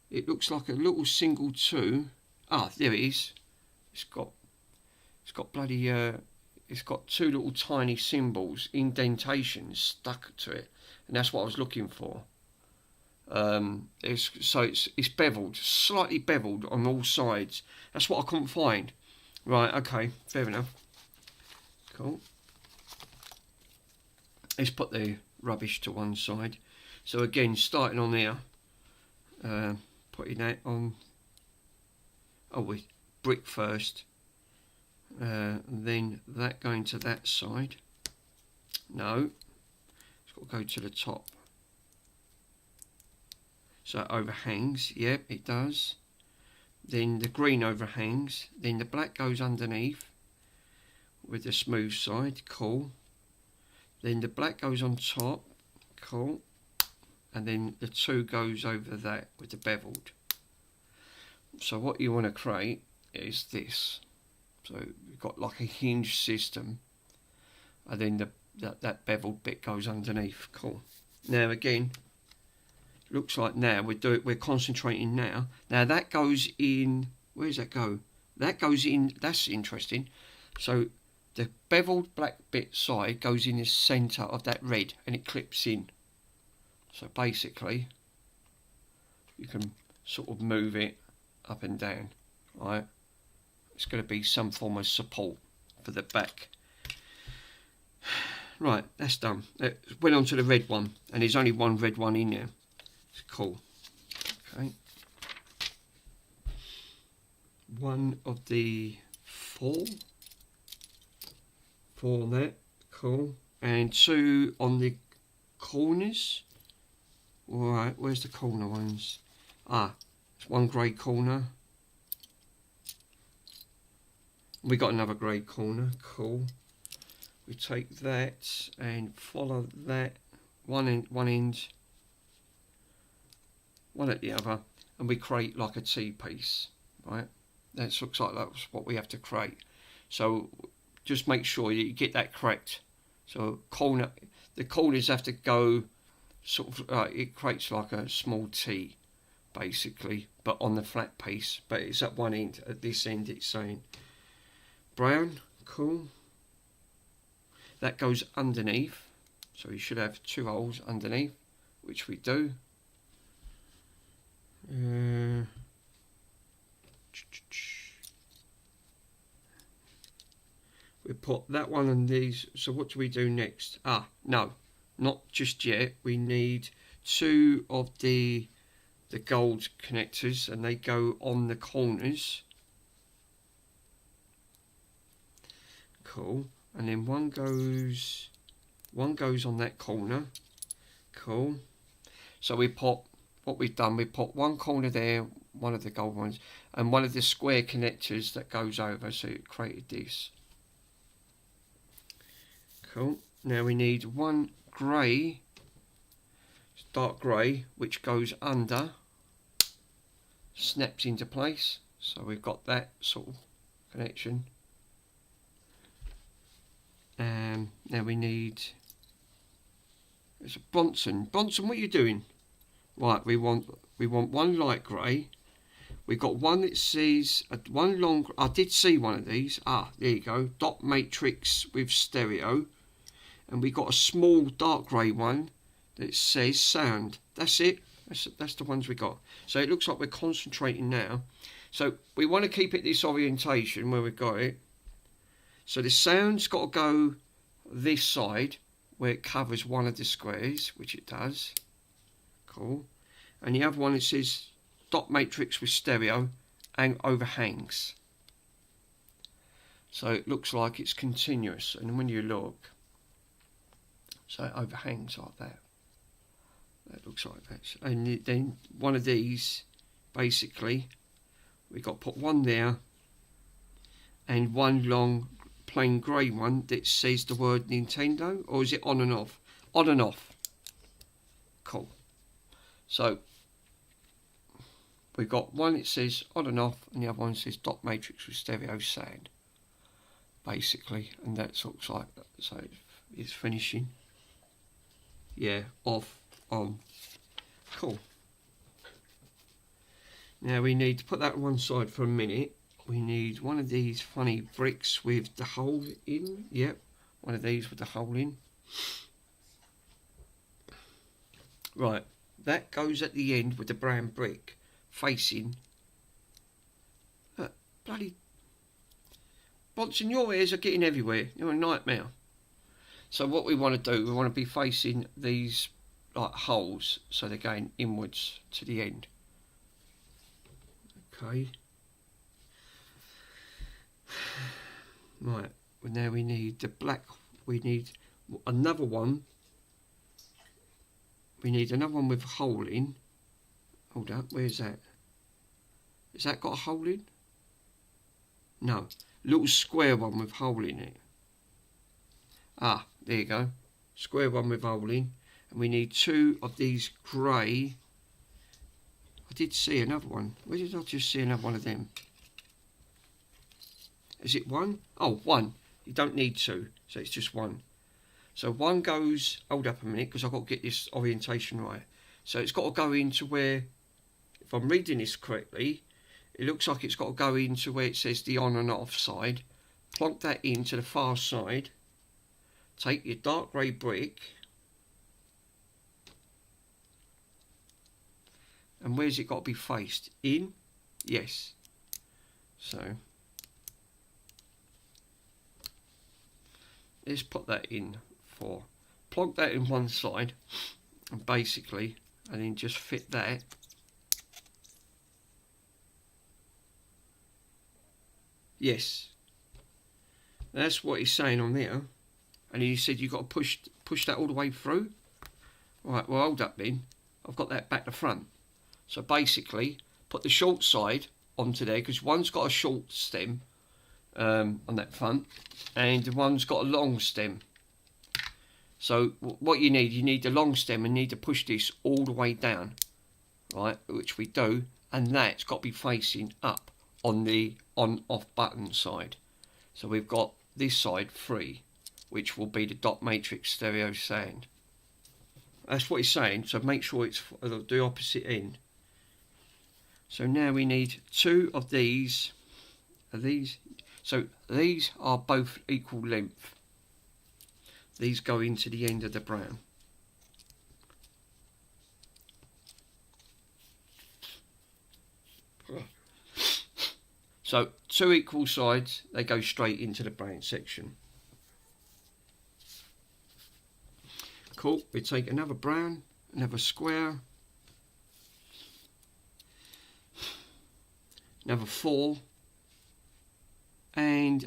It looks like a little single 2. Ah, there it is. It's got bloody it's got 2 little tiny symbols, indentations stuck to it, and that's what I was looking for. It's beveled, slightly beveled on all sides. That's what I couldn't find. Right, okay, fair enough. Cool. Let's put the rubbish to one side. So again, starting on there, putting that on. Oh, with brick first. then that going to that side. No, it's got to go to the top. So it overhangs, yep it does. Then the green overhangs, then the black goes underneath with the smooth side, cool. Then the black goes on top, cool. And then the two goes over that with the beveled. So what you want to create is this. So you've got like a hinge system, and then that beveled bit goes underneath, cool. Now again, looks like now we're concentrating now. Now that goes in, where does that go? That goes in, that's interesting. So the beveled black bit side goes in the centre of that red and it clips in. So basically, you can sort of move it up and down, right? It's going to be some form of support for the back. Right, that's done. It went on to the red one, and there's only one red one in there. It's cool. Okay. One of the four on that, cool. And two on the corners. Alright, where's the corner ones? Ah, it's one grey corner. We got another grey corner, cool. We take that and follow that, one end, one at the other, and we create like a T-piece, right? That looks like that's what we have to create. So just make sure that you get that correct. So the corners have to go sort of, it creates like a small T, basically, but on the flat piece. But it's at one end. At this end, it's saying brown, cool. That goes underneath, so you should have two holes underneath, which we do. We put that one on these. So what do we do next? Ah, no, not just yet. We need two of the gold connectors, and they go on the corners. Cool. And then one goes on that corner. Cool. So we put, what we've done, we put one corner there, one of the gold ones, and one of the square connectors that goes over, so it created this. Cool. Now we need one grey, dark grey, which goes under, snaps into place. So we've got that sort of connection. Now we need, it's a Bronson, what are you doing? Right, we want one light grey. We got one that says one long. I did see one of these. Ah, there you go. Dot matrix with stereo, and we got a small dark grey one that says sound. That's it. That's the ones we got. So it looks like we're concentrating now. So we want to keep it this orientation where we've got it. So the sound's got to go this side where it covers one of the squares, which it does. Cool. And the other one, it says dot matrix with stereo and overhangs. So it looks like it's continuous. And when you look, so it overhangs like that. That looks like that. And then one of these, basically, we've got to put one there and one long plain grey one that says the word Nintendo, or is it on and off? On and off. Cool. So we've got one that says on and off, and the other one says dot matrix with stereo sound, basically, and that looks like that. So it's finishing. Yeah, off, on. Cool. Now we need to put that on one side for a minute. We need one of these funny bricks with the hole in. Yep, one of these with the hole in. Right, that goes at the end with the brown brick facing. Bloody Bronson, your ears are getting everywhere. You're a nightmare. So what we want to do, we want to be facing these like holes, so they're going inwards to the end. Okay. Right, well, now we need the black, we need another one. We need another one with a hole in. Hold up, where's that? Has that got a hole in? No, little square one with hole in it. Ah, there you go. Square one with hole in. And we need 2 of these grey. I did see another one. Where did I just see another one of them? Is it 1? Oh, 1. You don't need 2, so it's just 1. So 1 goes, hold up a minute, because I've got to get this orientation right. So it's got to go into where, if I'm reading this correctly, it looks like it's got to go into where it says the on and off side. Plonk that into the far side. Take your dark grey brick. And where's it got to be faced? In? Yes. So let's put that in for, plonk that in one side, and basically, and then just fit that. Yes. That's what he's saying on there. And he said you've got to push that all the way through. Right, well, hold up then. I've got that back to front. So basically, put the short side onto there, because one's got a short stem on that front, and the one's got a long stem. So what you need the long stem, and need to push this all the way down, right, which we do, and that's got to be facing up on the on-off button side. So we've got this side free, which will be the dot matrix stereo sound. That's what he's saying, so make sure it's the opposite end. So now we need 2 of these. Are these? So these are both equal length. These go into the end of the brown. So 2 equal sides, they go straight into the brown section. Cool, we take another brown, another square, another 4, and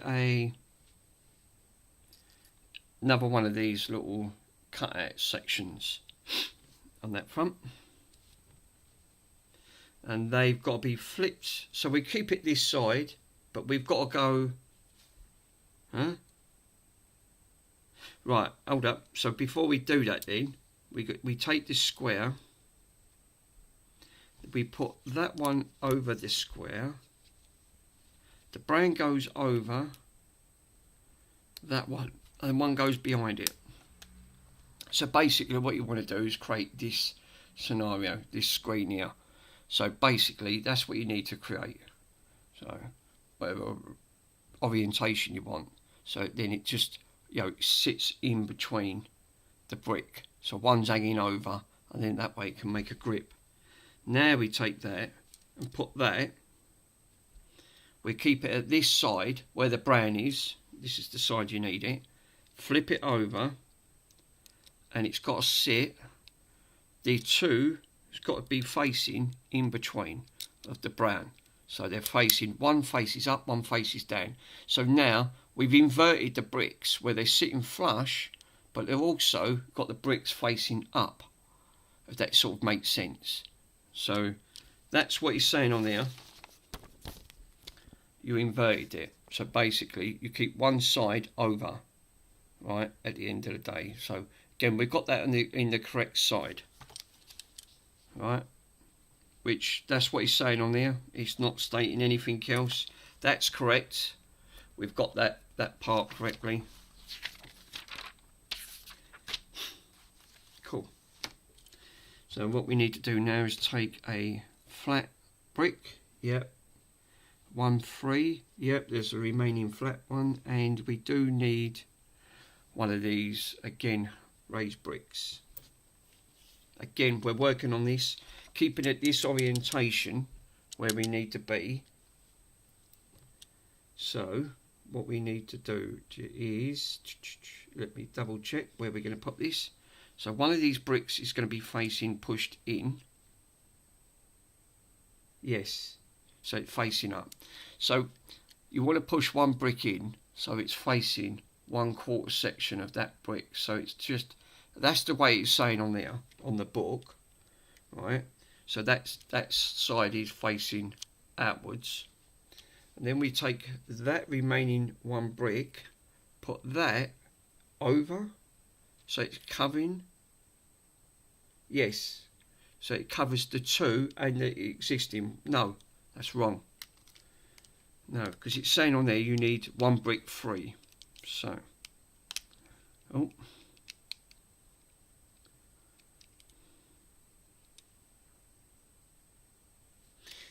another one of these little cut out sections on that front. And they've got to be flipped, so we keep it this side, but we've got to go, right, hold up. So before we do that then, we take this square, we put that one over this square, the brown goes over that one, and one goes behind it. So basically what you want to do is create this scenario, this screen here. So basically that's what you need to create. So whatever orientation you want. So then it just, you know, sits in between the brick. So one's hanging over, and then that way it can make a grip. Now we take that and put that, we keep it at this side where the brown is. This is the side you need it. Flip it over, and it's got to sit, the 2 has got to be facing in between of the brown. So they're facing, one faces up, one faces down. So now we've inverted the bricks where they're sitting flush, but they've also got the bricks facing up, if that sort of makes sense. So that's what he's saying on there. You inverted it. So basically you keep one side over, right, at the end of the day. So again, we've got that in the correct side, right, which that's what he's saying on there. He's not stating anything else. That's correct. We've got that part correctly. Cool. So what we need to do now is take a flat brick. Yep. 1, 3. Yep, there's a remaining flat one, and we do need one of these, again, raised bricks. Again, we're working on this, keeping it this orientation where we need to be. So what we need to do is, let me double check where we're going to put this. So one of these bricks is going to be facing pushed in. Yes, so it's facing up. So you want to push one brick in, so it's facing 1/4 section of that brick. So it's just, that's the way it's saying on there, on the book, right? So that side is facing outwards. And then we take that remaining one brick, put that over, so it's covering, yes, so it covers the two and the existing. No, that's wrong. No, because it's saying on there you need one brick free. So, oh,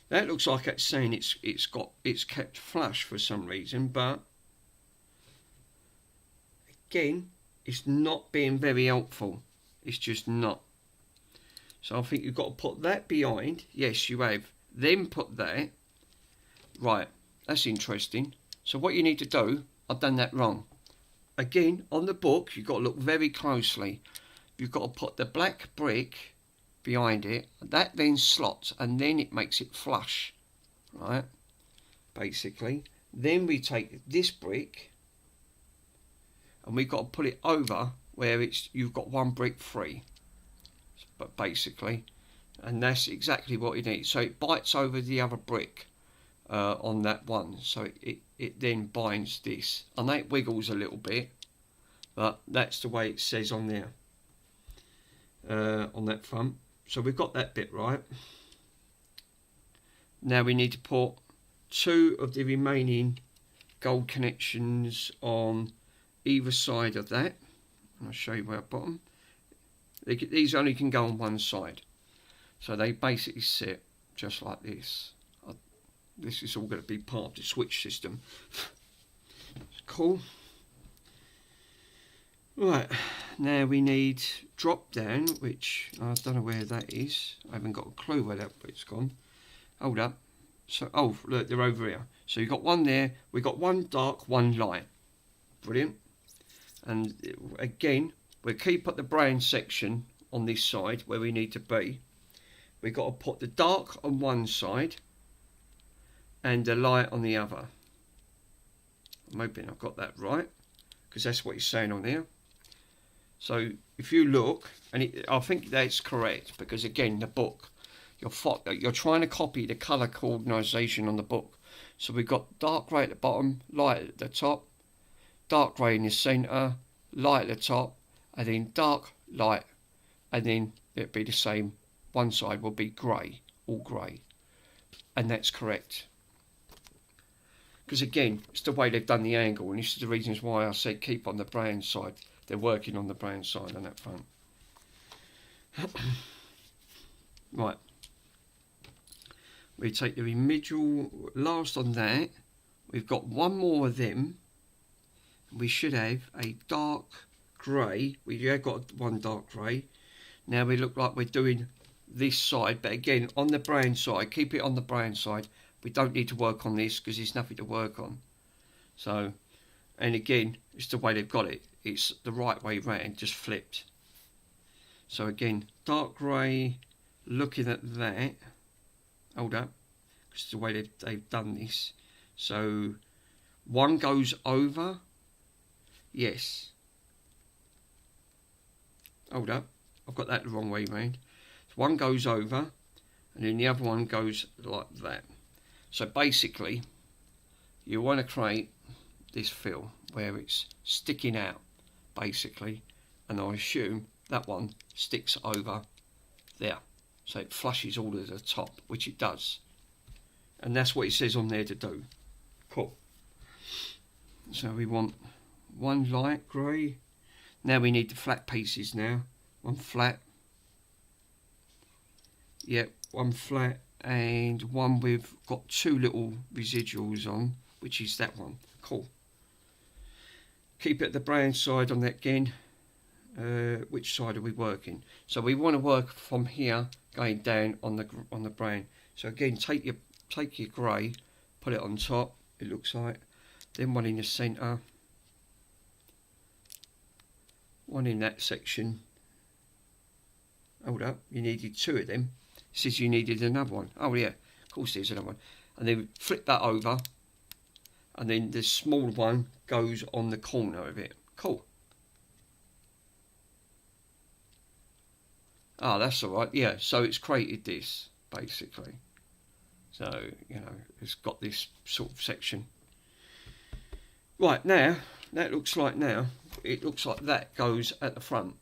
that looks like it's saying it's kept flush for some reason, but again, it's not being very helpful. It's just not. So I think you've got to put that behind. Yes, you have. Then put that. Right, that's interesting. So what you need to do, I've done that wrong. Again, on the book, you've got to look very closely. You've got to put the black brick behind it. That then slots, and then it makes it flush. Right, basically. Then we take this brick, and we've got to put it over where you've got one brick free. But basically, and that's exactly what you need. So it bites over the other brick on that one, so it then binds this. I know it wiggles a little bit, but that's the way it says on there, on that front. So we've got that bit right. Now we need to put two of the remaining gold connections on either side of that. I'll show you where I put them. These only can go on one side, so they basically sit just like this. This is all going to be part of the switch system. Cool. Right, now we need drop down, which I don't know where that is. I haven't got a clue where that bit's gone. Hold up. So, oh, look, they're over here. So you've got one there. We've got one dark, one light. Brilliant. And again, we'll keep at the brown section on this side where we need to be. We've got to put the dark on one side and the light on the other. I'm hoping I've got that right, because that's what it's saying on there. So if you look, and I think that's correct, because again, the book, you're trying to copy the colour coordination on the book. So we've got dark grey at the bottom, light at the top, dark grey in the centre, light at the top, and then dark, light, and then it'll be the same. One side will be grey, all grey, and that's correct. Because again, it's the way they've done the angle, and this is the reasons why I said keep on the brown side. They're working on the brown side on that front. Right. We take the remedial last on that. We've got one more of them. We should have a dark grey. We have got one dark grey. Now we look like we're doing this side, but again, on the brown side, keep it on the brown side. We don't need to work on this because there's nothing to work on. So, and again, it's the way they've got it. It's the right way round, just flipped. So again, dark grey, looking at that. Hold up, because the way they've done this. So, one goes over. Yes. Hold up, I've got that the wrong way round. So one goes over, and then the other one goes like that. So basically, you want to create this fill where it's sticking out, basically, and I assume that one sticks over there. So it flushes all at the top, which it does. And that's what it says on there to do. Cool. So we want one light grey. Now we need the flat pieces now. One flat. Yep, one flat. And one with got two little residuals on, which is that one. Cool. Keep it at the brown side on that again. Which side are we working? So we want to work from here going down on the brown. So again, take your grey, put it on top. It looks like. Then one in the centre. One in that section. Hold up, you needed two of them. It says you needed another one. Oh yeah, of course there's another one. And then flip that over, and then the small one goes on the corner of it. Cool. Ah, that's all right. Yeah, so it's created this basically. So, you know, it's got this sort of section. Right, now, it looks like that goes at the front.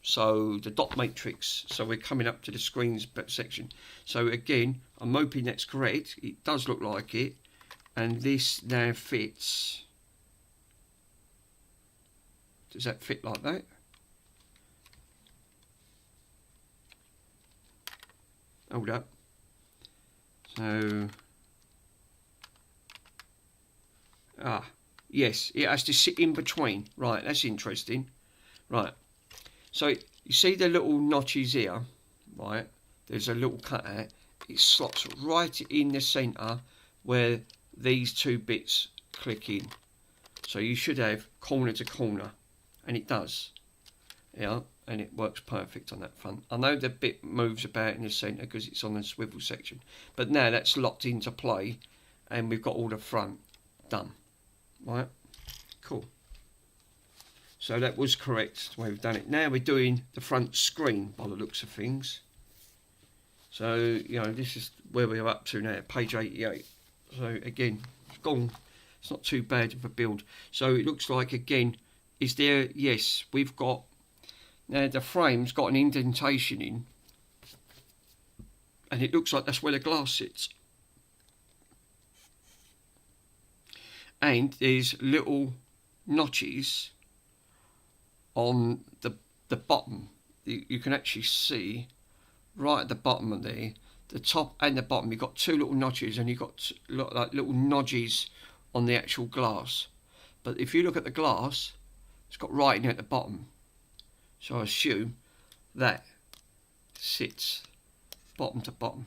So the dot matrix, so we're coming up to the screens section. So again, I'm hoping that's correct. It does look like it. And this now fits. Does that fit like that? Hold up. So, yes, it has to sit in between. Right, that's interesting. Right, so you see the little notches here, right? There's a little cutout. It slots right in the centre where these two bits click in. So you should have corner to corner, and it does. Yeah, and it works perfect on that front. I know the bit moves about in the centre because it's on the swivel section, but now that's locked into play, and we've got all the front done. Right, cool. So that was correct the way we've done it. Now we're doing the front screen by the looks of things. So, you know, this is where we're up to now, page 88. So again, it's gone. It's not too bad of a build. So it looks like, again, is there, yes, we've got, now the frame's got an indentation in, and it looks like that's where the glass sits. And there's little notches on the bottom. You can actually see right at the bottom of there, the top and the bottom, you've got two little notches, and you've got like little nodges on the actual glass. But if you look at the glass, it's got writing at the bottom. So I assume that sits bottom to bottom.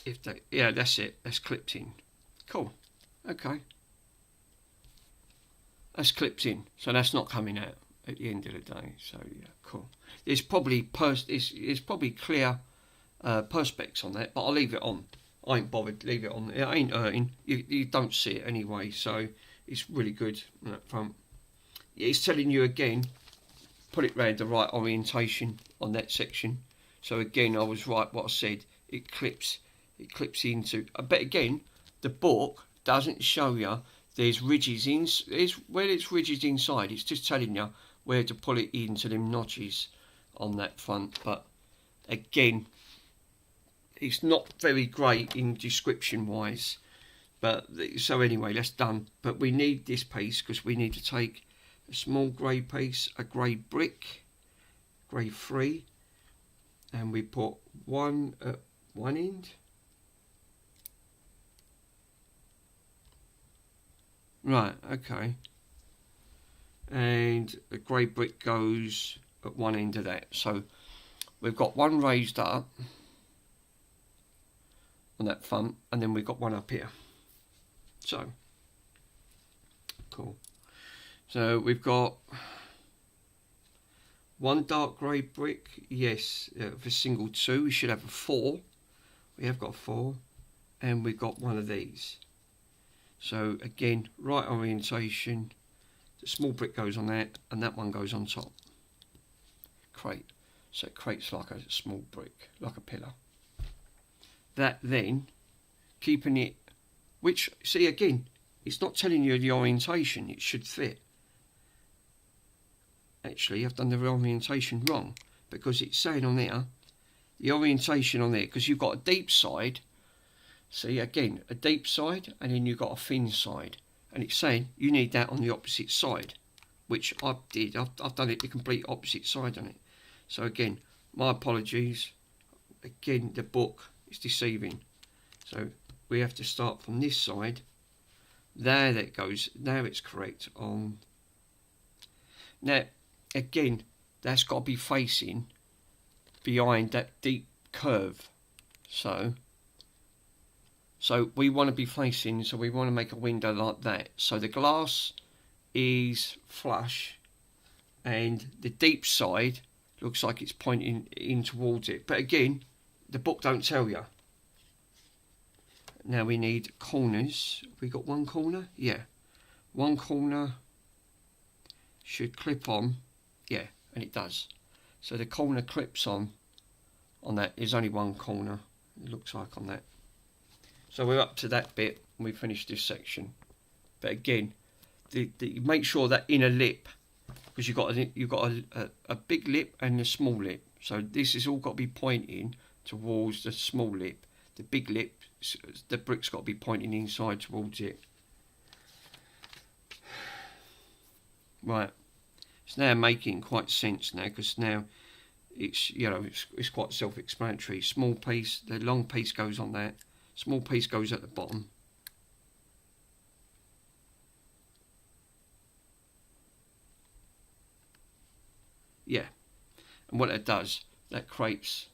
If they, yeah, that's it. That's clipped in. Cool. Okay. That's clipped in, so that's not coming out at the end of the day. So yeah, cool. There's probably probably clear perspex on that, but I'll leave it on. I ain't bothered. Leave it on. It ain't hurting. You don't see it anyway, so it's really good on that front. It's telling you again, put it round the right orientation on that section. So again, I was right what I said. It clips into. But again, the book doesn't show you there's ridges in. Where it's ridges inside, it's just telling you where to pull it into them notches on that front. But again, it's not very great in description wise. But so anyway, that's done. But we need this piece because we need to take a small grey piece, a grey brick, grey 3, and we put one at one end. Right, okay. And the grey brick goes at one end of that. So we've got one raised up on that front, and then we've got one up here. So, cool. So we've got one dark grey brick, yes, for single 2. We should have a 4. We have got 4, and we've got one of these. So again, right orientation, the small brick goes on that, and that one goes on top. Crate. So it creates like a small brick, like a pillar. That then, keeping it, which, see again, it's not telling you the orientation, it should fit. Actually, I've done the orientation wrong, because it's saying on there, the orientation on there, because you've got a deep side. See, again, a deep side, and then you've got a thin side. And it's saying you need that on the opposite side, which I did. I've done it the complete opposite side on it. So again, my apologies. Again, the book is deceiving. So we have to start from this side. There that goes. Now it's correct on. Now, again, that's got to be facing behind that deep curve. So we want to be facing, so we want to make a window like that. So the glass is flush, and the deep side looks like it's pointing in towards it. But again, the book don't tell you. Now we need corners. Have we got one corner? Yeah. One corner should clip on. Yeah, and it does. So the corner clips on that. There's only one corner, it looks like, on that. So we're up to that bit and we finished this section. But again, make sure that inner lip, because you've got a big lip and a small lip. So this has all got to be pointing towards the small lip. The big lip, the brick's got to be pointing inside towards it. Right, it's now making quite sense now, because now it's, you know, it's quite self-explanatory. Small piece, the long piece goes on that. Small piece goes at the bottom. Yeah, and what that does, that creates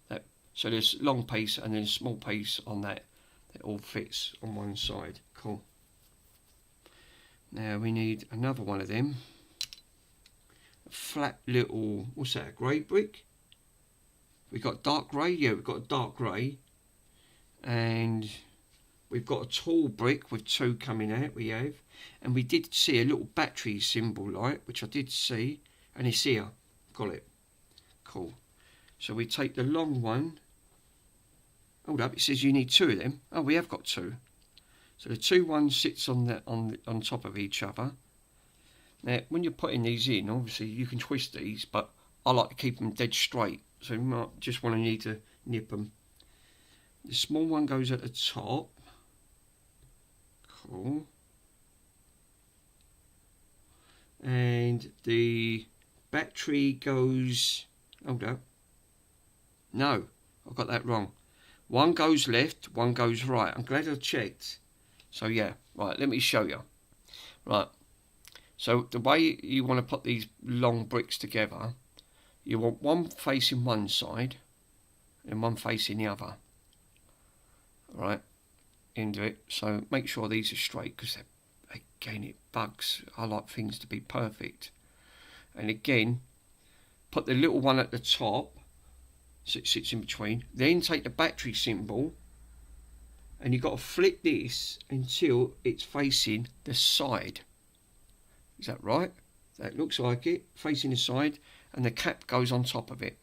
that. So there's long piece and then a small piece on that. That all fits on one side. Cool. Now we need another one of them. A flat little, what's that, a grey brick? We got dark grey? Yeah, we've got a dark grey. And we've got a tall brick with two coming out, we have. And we did see a little battery symbol light, which I did see. And it's here. Got it. Cool. So we take the long one. Hold up, it says you need two of them. Oh, we have got two. So the two ones sits on top of each other. Now, when you're putting these in, obviously you can twist these, but I like to keep them dead straight. So you might just need to nip them. The small one goes at the top. Cool. And the battery goes... Hold up. No, I've got that wrong. One goes left, one goes right. I'm glad I checked. So yeah, right, let me show you. Right, so the way you want to put these long bricks together, you want one facing one side and one facing the other. Right, into it. So make sure these are straight, because again it bugs. I like things to be perfect. And again, put the little one at the top, so it sits in between. Then take the battery symbol, and you've got to flip this until it's facing the side. Is that right? That looks like it, facing the side, and the cap goes on top of it.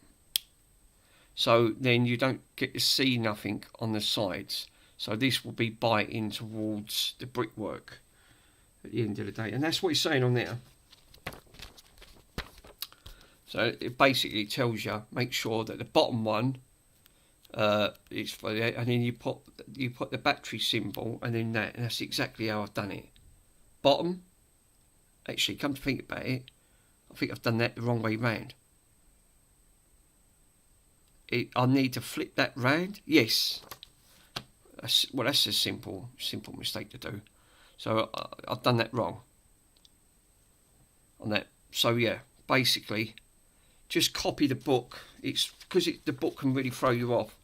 So then you don't get to see nothing on the sides. So this will be biting towards the brickwork at the end of the day. And that's what it's saying on there. So it basically tells you, make sure that the bottom one is for the, and then you put the battery symbol, and then that, and that's exactly how I've done it. Bottom, actually, come to think about it, I think I've done that the wrong way round. I need to flip that round. Yes. Well, that's a simple mistake to do. So I've done that wrong on that. So yeah, basically, just copy the book. It's because the book can really throw you off.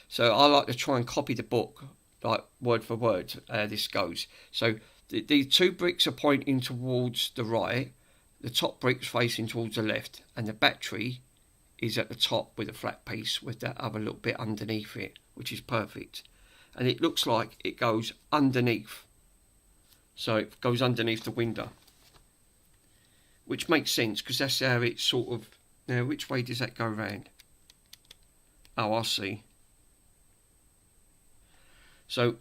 So I like to try and copy the book, like word for word, how this goes. So the two bricks are pointing towards the right, the top brick's facing towards the left, and the battery is at the top with a flat piece with that other little bit underneath it, which is perfect. And it looks like it goes underneath. So it goes underneath the window, which makes sense, because that's how it sort of... Now, which way does that go round? Oh, I see. So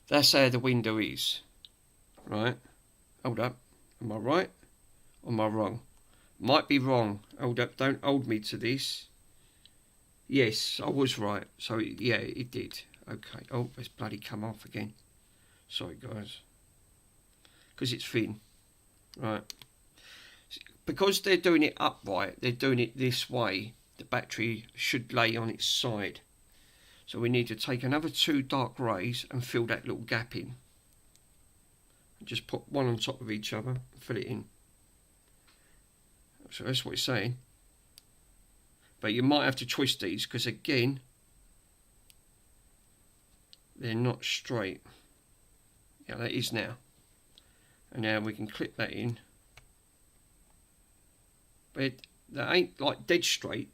that's how the window is, right? Hold up. Am I right or am I wrong? Might be wrong. Hold up. Don't hold me to this. Yes, I was right. So yeah, it did. Okay. Oh, it's bloody come off again. Sorry, guys. Because it's thin. Right. Because they're doing it upright, they're doing it this way, the battery should lay on its side. So we need to take another two dark greys and fill that little gap in. And just put one on top of each other and fill it in. So that's what it's saying. But you might have to twist these, because again, they're not straight. Yeah, that is now. And now we can clip that in. but that ain't like dead straight.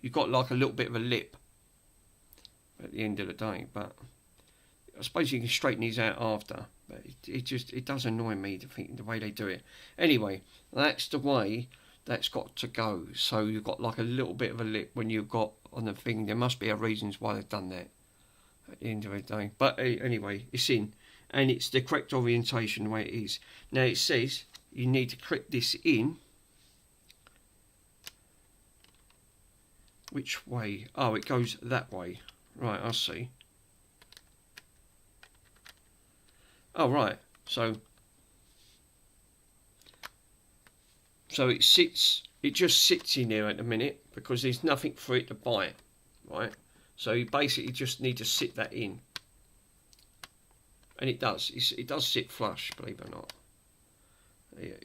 You've got like a little bit of a lip at the end of the day, but I suppose you can straighten these out after. But it does annoy me the way they do it. Anyway, that's the way that's got to go. So you've got like a little bit of a lip when you've got on the thing. There must be a reasons why they've done that at the end of the day. But anyway, it's in, and it's the correct orientation the way it is. Now it says you need to clip this in. Which way? Oh, it goes that way. Right, I see. Oh, right. So it sits. It just sits in there at the minute because there's nothing for it to bite, right? So you basically just need to sit that in, and it does. It does sit flush, believe it or not.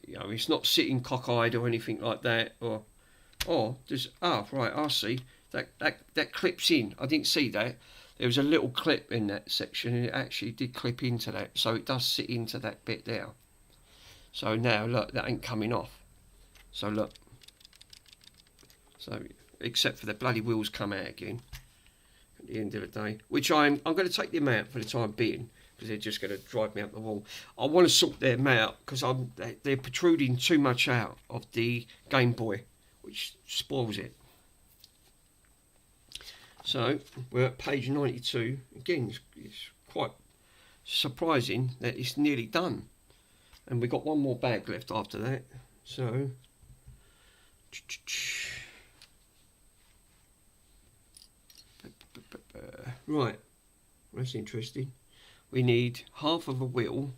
You know, it's not sitting cockeyed or anything like that, or there's right. I see that clips in. I didn't see that. There was a little clip in that section, and it actually did clip into that, so it does sit into that bit there. So now look, that ain't coming off. So look. So except for the bloody wheels come out again at the end of the day, which I'm going to take them out for the time being because they're just going to drive me up the wall. I want to sort them out because they're protruding too much out of the Game Boy, which spoils it. So we're at page 92. Again, it's quite surprising that it's nearly done, and we've got one more bag left after that. So right, that's interesting. We need half of a wheel.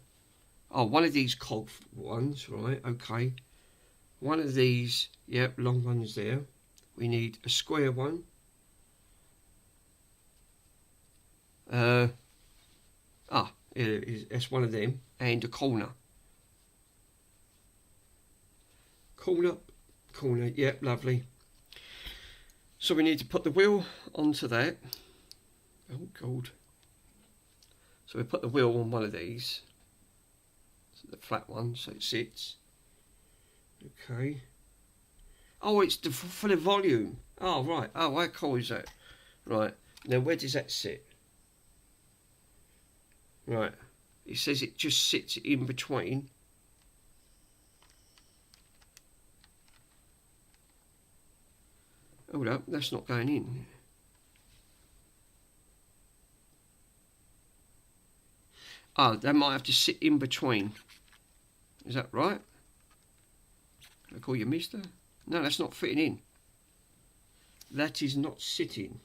Oh, one of these cog ones, right? Okay, one of these, yep, long ones there. We need a square one. That's one of them, and a corner. Corner, yep, lovely. So we need to put the wheel onto that. Oh God. So we put the wheel on one of these, so the flat one, so it sits. Okay. Oh, it's for the volume. Oh right. Oh, how cool is that? Right. Now where does that sit? Right. It says it just sits in between. Hold up, that's not going in. Oh, that might have to sit in between. Is that right? Can I call you mister? No, that's not fitting in. That is not sitting.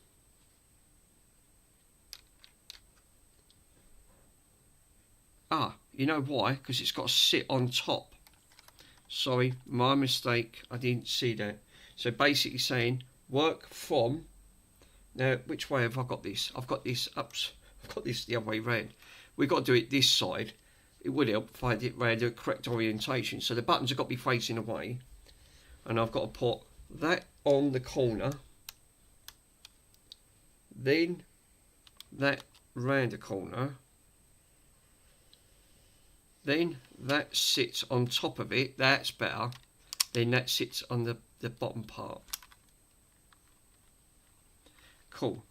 Ah, you know why? Because it's got to sit on top. Sorry, my mistake. I didn't see that. So basically saying work from. Now, which way have I got this? I've got this up. I've got this the other way round. We've got to do it this side. It would help if I did it round the correct orientation. So the buttons have got to be facing away, and I've got to put that on the corner. Then that round the corner. Then that sits on top of it. That's better. Then that sits on the bottom part. Cool.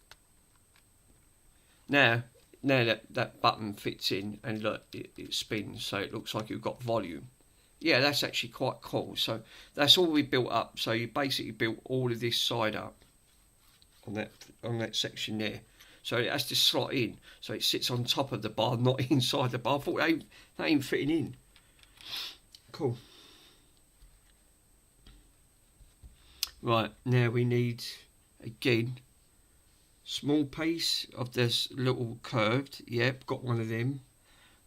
Now that button fits in, and look, it spins, so it looks like you've got volume. Yeah, that's actually quite cool. So that's all we built up. So you basically built all of this side up on that section there. So it has to slot in, so it sits on top of the bar, not inside the bar. I thought that ain't fitting in. Cool. Right, now we need, again, small piece of this little curved. Yep, got one of them.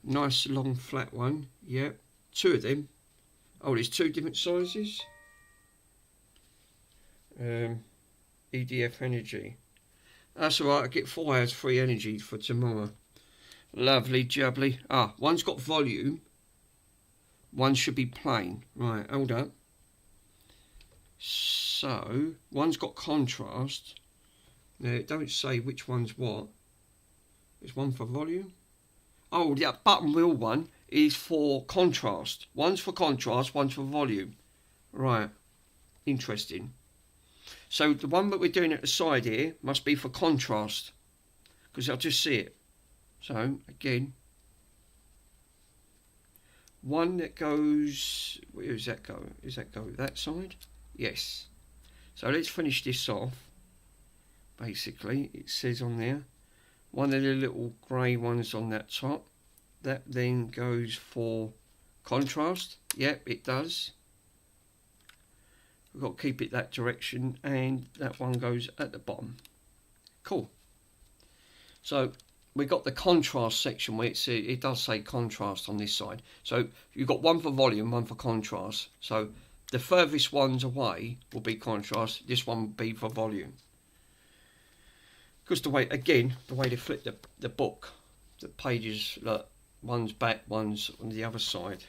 Nice long flat one. Yep, two of them. Oh, there's two different sizes. EDF energy. That's alright, I get 4 hours free energy for tomorrow. Lovely jubbly. Ah, one's got volume. One should be plain. Right, hold up. So, one's got contrast. Now, it don't say which one's what. There's one for volume. Oh, the button wheel one is for contrast. One's for contrast, one's for volume. Right. interesting. So the one that we're doing at the side here must be for contrast, because I'll just see it. So again, one that goes, where does that go? Does that go that side? Yes. So let's finish this off. Basically, it says on there, one of the little grey ones on that top, that then goes for contrast. Yep, it does. We've got to keep it that direction, and that one goes at the bottom. Cool. So we got the contrast section where it does say contrast on this side. So you've got one for volume, one for contrast. So the furthest ones away will be contrast. This one will be for volume. Because the way they flip the book, the pages, look, one's back, one's on the other side.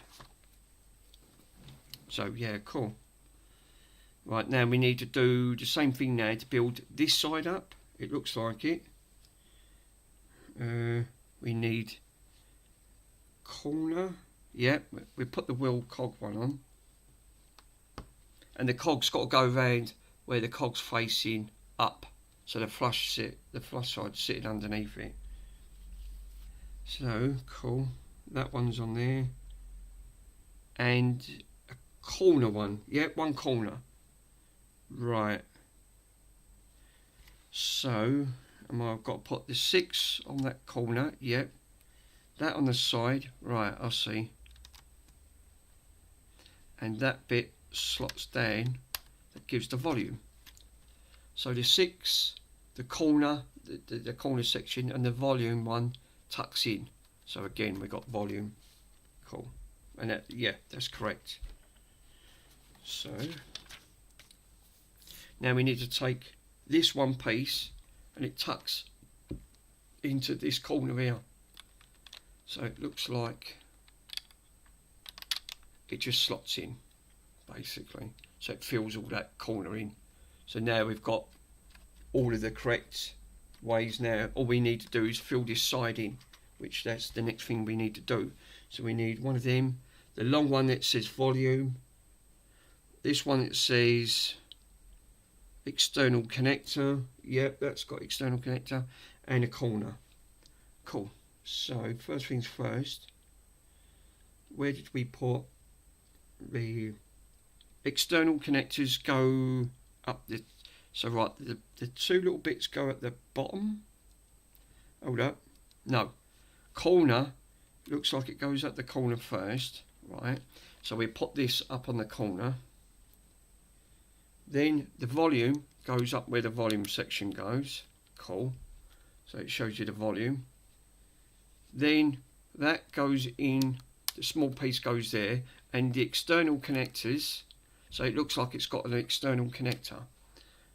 So yeah, cool. Right, now we need to do the same thing now to build this side up. It looks like it. We need corner. Yeah, we put the wheel cog one on. And the cog's got to go around where the cog's facing up. So the flush side's sitting underneath it. So, cool. That one's on there. And a corner one. Yeah, one corner. Right. So, I've got to put the 6 on that corner. Yep. That on the side. Right, I see. And that bit slots down. That gives the volume. So the 6, the corner, the corner section, and the volume one tucks in. So again, we got volume. Cool. And that, yeah, that's correct. So now we need to take this one piece and it tucks into this corner here. So it looks like it just slots in, basically. So it fills all that corner in. So now we've got all of the correct ways now. All we need to do is fill this side in, which that's the next thing we need to do. So we need one of them, the long one that says volume, this one that says external connector. Yep, that's got external connector, and a corner. Cool. So first things first, where did we put the external connectors? Go up the, so right, the 2 little bits go at the bottom. Hold up, no, corner looks like it goes at the corner first, right? So we put this up on the corner. Then the volume goes up where the volume section goes. Cool. So it shows you the volume. Then that goes in, the small piece goes there, and the external connectors, so it looks like it's got an external connector.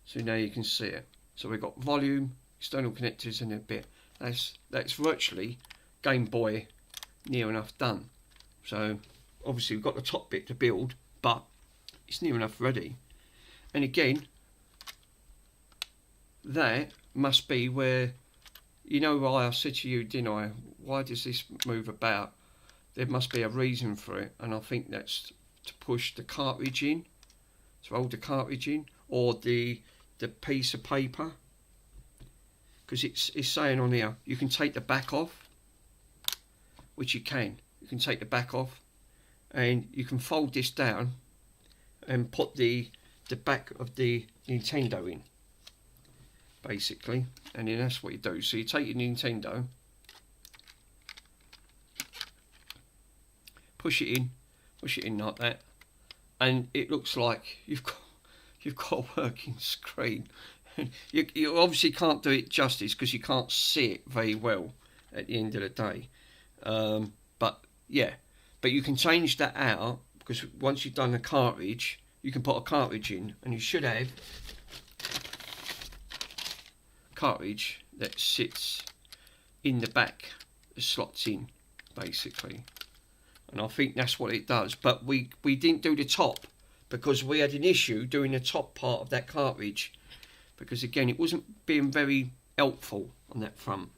So now you can see it. So we've got volume, external connectors, and a bit. That's virtually Game Boy near enough done. So obviously we've got the top bit to build, but it's near enough ready. And again, that must be where, you know why I said to you, didn't I, why does this move about? There must be a reason for it, and I think that's to push the cartridge in, to hold the cartridge in, or the piece of paper, because it's saying on here you can take the back off, which you can take the back off, and you can fold this down and put the back of the Nintendo in, basically, and then that's what you do. So you take your Nintendo, push it in like that, and it looks like you've got a working screen. You obviously can't do it justice because you can't see it very well at the end of the day, but yeah, but you can change that out, because once you've done the cartridge, you can put a cartridge in, and you should have cartridge that sits in the back, the slots in, basically. And I think that's what it does. But we didn't do the top because we had an issue doing the top part of that cartridge, because again it wasn't being very helpful on that front.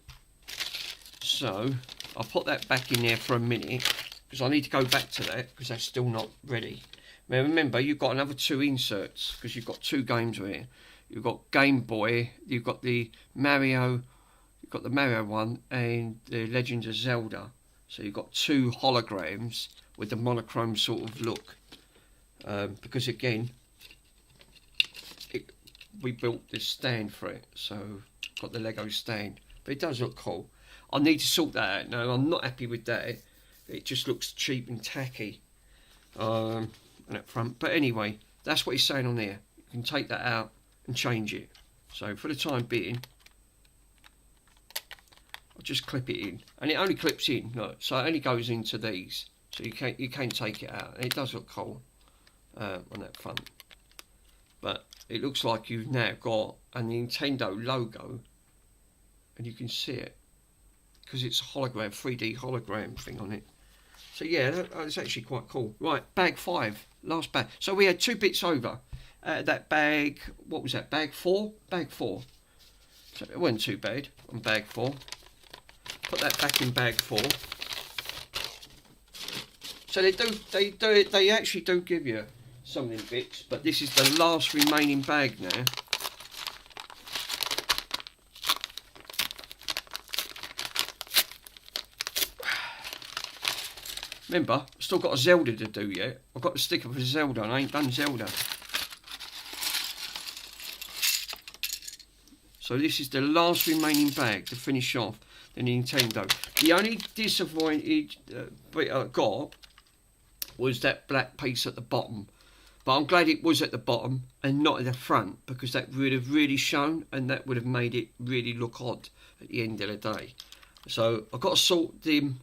So I'll put that back in there for a minute because I need to go back to that because that's still not ready. Now remember, you've got another 2 inserts because you've got 2 games here. You've got Game Boy, you've got the Mario, you've got the Mario one, and the Legend of Zelda. So you've got 2 holograms with the monochrome sort of look. Because again, we built this stand for it, so got the Lego stand. But it does look cool. I need to sort that out. No, I'm not happy with that. It just looks cheap and tacky on that front. But anyway, that's what he's saying on there. You can take that out and change it. So for the time being, I'll just clip it in, and it only clips in. Look, so it only goes into these. So you can take it out. And it does look cool on that front. But it looks like you've now got a Nintendo logo, and you can see it because it's a hologram, 3D hologram thing on it. So yeah, that's actually quite cool. Right, bag 5, last bag. So we had 2 bits over. That bag, what was that? Bag 4? Bag 4. So it wasn't too bad on bag 4. Put that back in bag 4. So they actually do give you some of the bits, but this is the last remaining bag now. Remember, I've still got a Zelda to do yet. I've got the sticker for Zelda and I ain't done Zelda. So this is the last remaining bag to finish off the Nintendo. The only disadvantage bit I got was that black piece at the bottom. But I'm glad it was at the bottom and not at the front, because that would have really shown and that would have made it really look odd at the end of the day. So I've got to sort them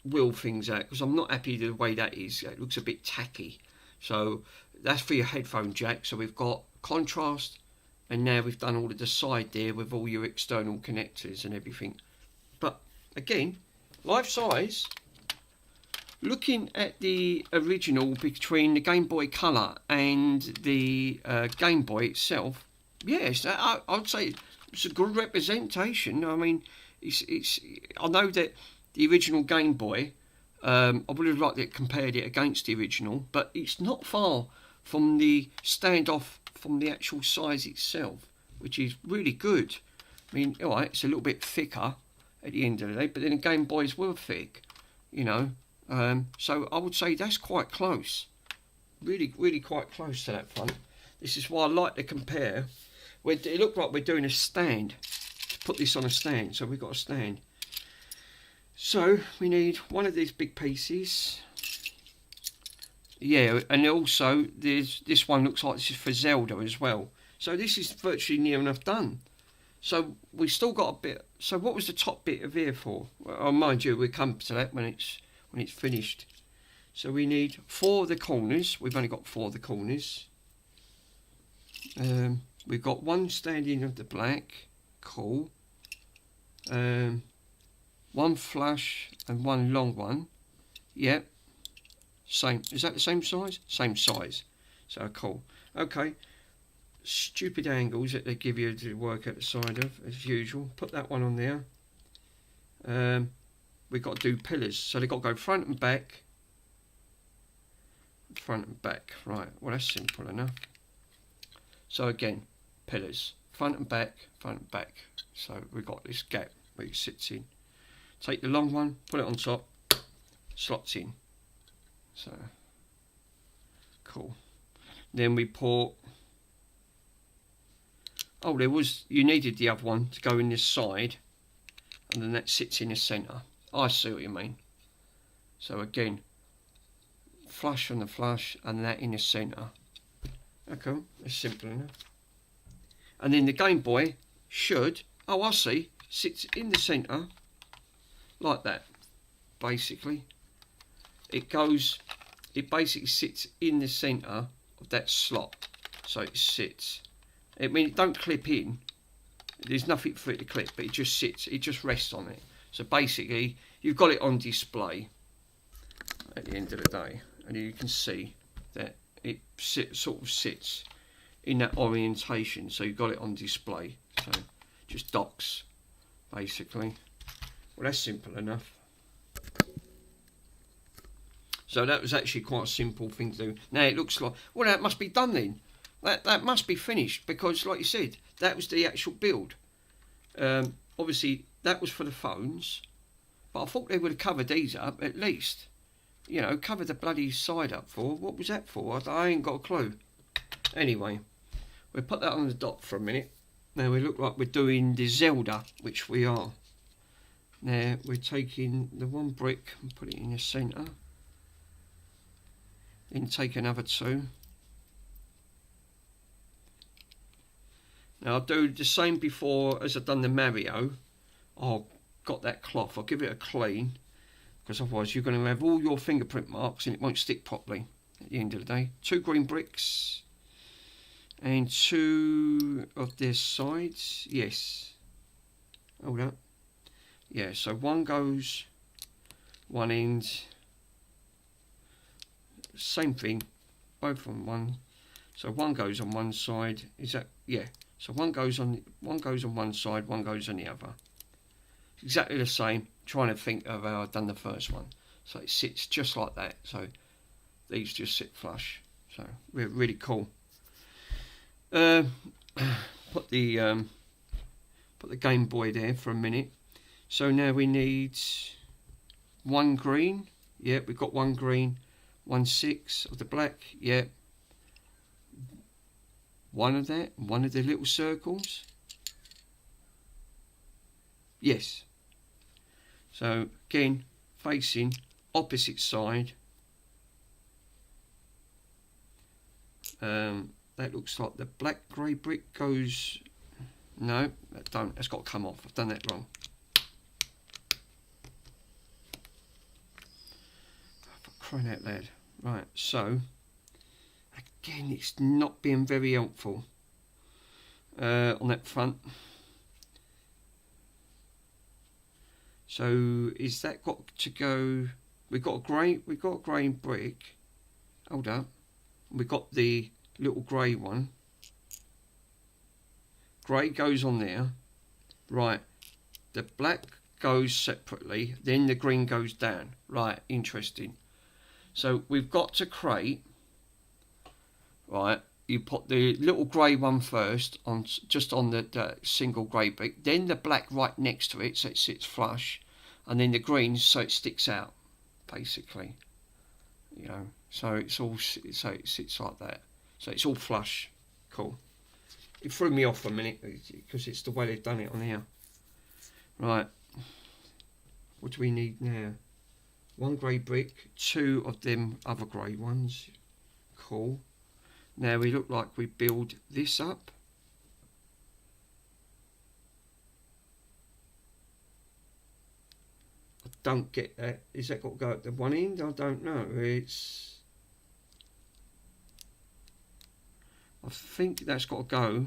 wheel things out because I'm not happy with the way that is. It looks a bit tacky. So that's for your headphone jack. So we've got contrast, and now we've done all of the side there with all your external connectors and everything. But again, life size. Looking at the original between the Game Boy Color and the Game Boy itself, yes, I'd say it's a good representation. I mean, it's. I know that the original Game Boy, I would have liked it compared it against the original, but it's not far from the standoff from the actual size itself, which is really good. I mean, alright, it's a little bit thicker at the end of the day, but then the Game Boys were thick, you know. So I would say that's quite close, really quite close to that front. This is why I like to compare. It looked like we're doing a stand, to put this on a stand, so we've got a stand. So we need one of these big pieces. Yeah, and also this one looks like this is for Zelda as well. So this is virtually near enough done. So we still got a bit. So what was the top bit of here for? Well, mind you, we'll come to that when it's finished. So we need 4 of the corners. We've only got 4 of the corners. We've got 1 standing of the black. Cool. 1 flush and 1 long one. Yep. Same. Is that the same size? Same size. So cool. Okay. Stupid angles that they give you to work at the side of, as usual. Put that one on there. We've got to do pillars. So they've got to go front and back. Front and back. Right. Well, that's simple enough. So again, pillars. Front and back. Front and back. So we've got this gap where it sits in. Take the long one, put it on top, slots in. So, cool. Then we put, oh, you needed the other one to go in this side, and then that sits in the centre. I see what you mean. So again, flush on the flush, and that in the centre. Okay, it's simple enough. And then the Game Boy should, oh I see, sits in the centre, like that, basically. It basically sits in the centre of that slot, so it sits. I mean, it don't clip in, there's nothing for it to clip, but it just sits, it just rests on it. So basically, you've got it on display at the end of the day, and you can see that it sort of sits in that orientation, so you've got it on display. So just docks, basically. Well, that's simple enough. So that was actually quite a simple thing to do. Now it looks like, well, that must be done then. That must be finished, because like you said, that was the actual build. Obviously that was for the phones, but I thought they would have covered these up at least. You know, cover the bloody side up for. What was that for? I ain't got a clue. Anyway, we'll put that on the dot for a minute. Now we look like we're doing the Zelda, which we are. Now we're taking the one brick and put it in the centre. Then take another two. Now I'll do the same before as I've done the Mario. I'll got that cloth, I'll give it a clean, because otherwise you're going to have all your fingerprint marks and it won't stick properly at the end of the day. 2 green bricks and 2 of their sides. Yes, hold up. Yeah, so one goes one end, same thing, both on one. So one goes on one side. Is that, yeah, so one goes on one side, one goes on the other. Exactly the same. Trying to think of how I've done the first one. So it sits just like that. So these just sit flush. So really cool. Put the Game Boy there for a minute. So now we need 1 green. Yeah, we've got 1 green. 1 6 of the black. Yeah. 1 of that. 1 of the little circles. Yes. So again, facing opposite side. That looks like the black grey brick goes. No, that don't. That's got to come off. I've done that wrong. For crying out loud. Right. So again, it's not being very helpful on that front. So is that got to go? We got a grey brick. Hold up. We got the little grey one. Grey goes on there. Right. The black goes separately. Then the green goes down. Right. Interesting. So we've got to create. Right. You put the little grey one first on, just on the single grey brick, then the black right next to it, so it sits flush, and then the green so it sticks out, basically. You know, so it's all, so it sits like that, so it's all flush. Cool. It threw me off for a minute because it's the way they've done it on here. Right. What do we need now? 1 grey brick, 2 of them other grey ones. Cool. Now we look like we build this up. I don't get that. Is that got to go at the one end? I don't know. It's. I think that's got to go.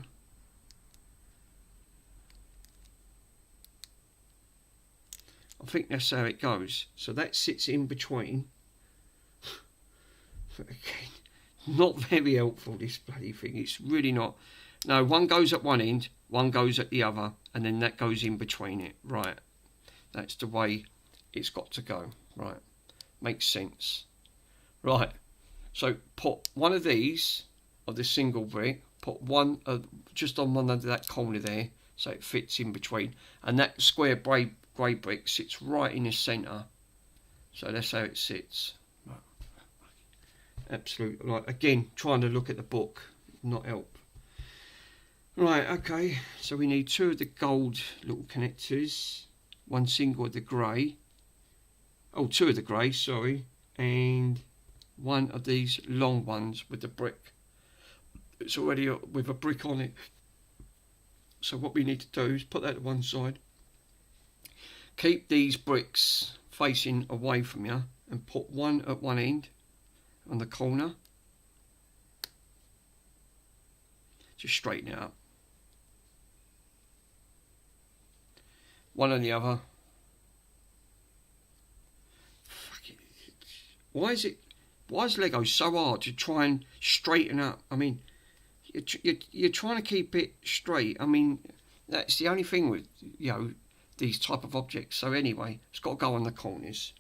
I think that's how it goes. So that sits in between. Again. Not very helpful, this bloody thing. It's really not. No, one goes at one end, one goes at the other, and then that goes in between it. Right. That's the way it's got to go. Right. Makes sense. Right. So put one of these, of the single brick, put one just on one under that corner there, so it fits in between. And that square grey brick sits right in the centre. So that's how it sits. Absolute, like, again, trying to look at the book, not help. Right, okay, so we need 2 of the gold little connectors, 1 single of the grey, oh, 2 of the grey, sorry, and 1 of these long ones with the brick. It's already with a brick on it. So what we need to do is put that to one side, keep these bricks facing away from you, and put 1 at one end, on the corner, just straighten it up. 1 on the other. Fuck it. Why is Lego so hard to try and straighten up? I mean, you're trying to keep it straight. I mean, that's the only thing with, you know, these type of objects. So anyway, it's got to go on the corners.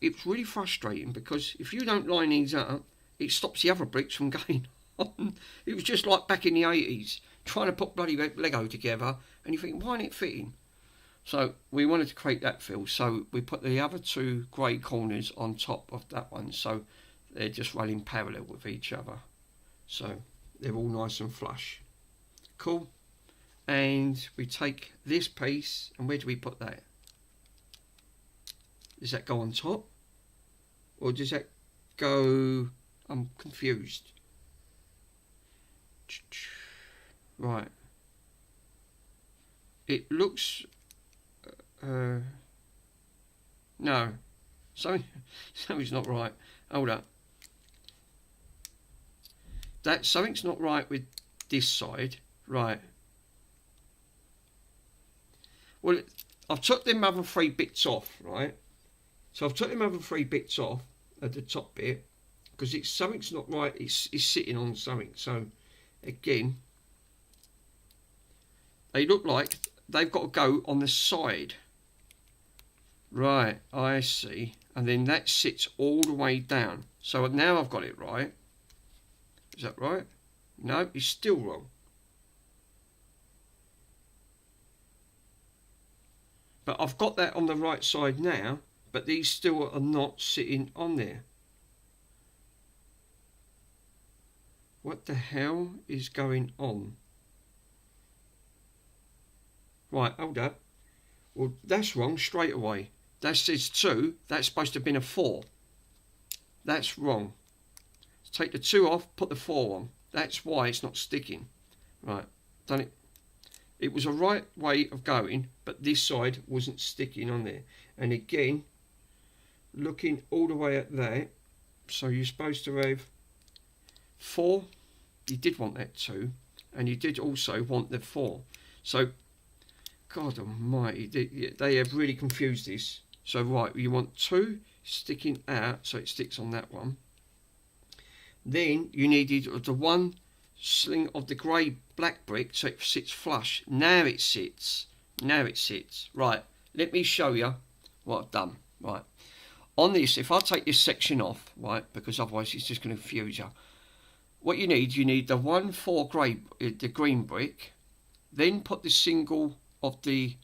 it's really frustrating because if you don't line these up, it stops the other bricks from going on. It was just like back in the 80s, trying to put bloody Lego together, and you think, why ain't it fitting? So we wanted to create that feel, so we put the other two grey corners on top of that one, so they're just running parallel with each other. So they're all nice and flush. Cool. And we take this piece, and where do we put that? Does that go on top? Or does that go... I'm confused. Right. It looks... no. Something's not right. Hold up. Something's not right with this side. Right. Well, I've took them other 3 bits off, right? So I've took them other 3 bits off at the top bit because something's not right. It's sitting on something. So again, they look like they've got to go on the side. Right, I see. And then that sits all the way down. So now I've got it right. Is that right? No, it's still wrong. But I've got that on the right side now, but these still are not sitting on there. What the hell is going on? Right, hold up. Well, that's wrong straight away. That says 2. That's supposed to have been a 4. That's wrong. Take the 2 off, put the 4 on. That's why it's not sticking. Right, done it. It was a right way of going, but this side wasn't sticking on there. And again, looking all the way at that, so you're supposed to have 4. You did want that 2, and you did also want the 4. So, God almighty, they have really confused this. So right, you want 2 sticking out, so it sticks on that one. Then you needed the one sling of the grey black brick so it sits flush. Now it sits. Now it sits. Right, let me show you what I've done. Right, on this, if I take this section off, right, because otherwise it's just going to confuse you. What you need the 1/4 grey, the green brick. Then put the single of the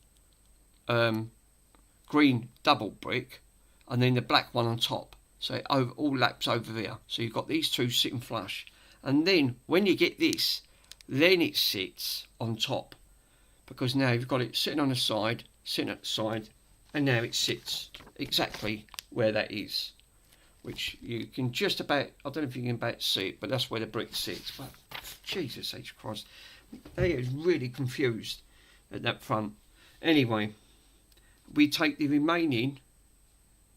green double brick, and then the black one on top. So it all laps over there. So you've got these 2 sitting flush. And then when you get this, then it sits on top. Because now you've got it sitting on the side, sitting at the side, and now it sits exactly where that is. Which you can just about, I don't know if you can about see it, but that's where the brick sits. But Jesus H. Christ, they are really confused at that front. Anyway, we take the remaining,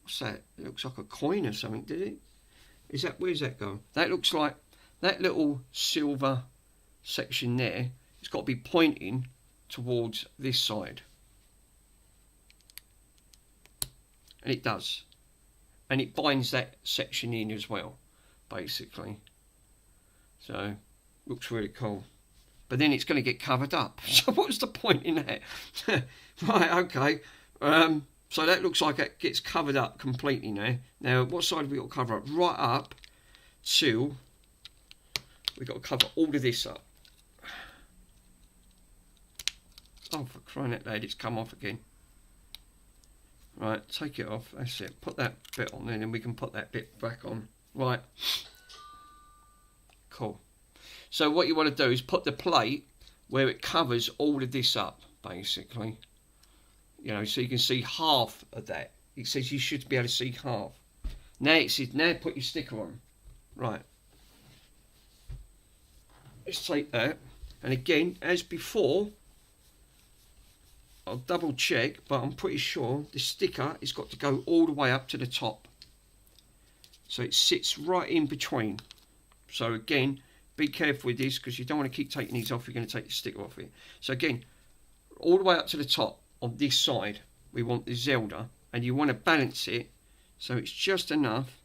what's that? It looks like a coin or something, did it? Is that, where's that go? That looks like that little silver section there. It's got to be pointing towards this side. And it does. And it binds that section in as well, basically. So, looks really cool. But then it's going to get covered up. So what's the point in that? Right, okay. So that looks like it gets covered up completely now. Now, what side have we got to cover up? Right up till we've got to cover all of this up. Oh, for crying out loud, it's come off again. Right, take it off. That's it. Put that bit on there, and then we can put that bit back on. Right. Cool. So what you want to do is put the plate where it covers all of this up, basically. You know, so you can see half of that. It says you should be able to see half. Now it says, now put your sticker on. Right. Let's take that. And again, as before, I'll double check, but I'm pretty sure the sticker has got to go all the way up to the top. So it sits right in between. So again, be careful with this because you don't want to keep taking these off. You're going to take the sticker off it. So again, all the way up to the top on this side, we want the Zelda, and you want to balance it so it's just enough.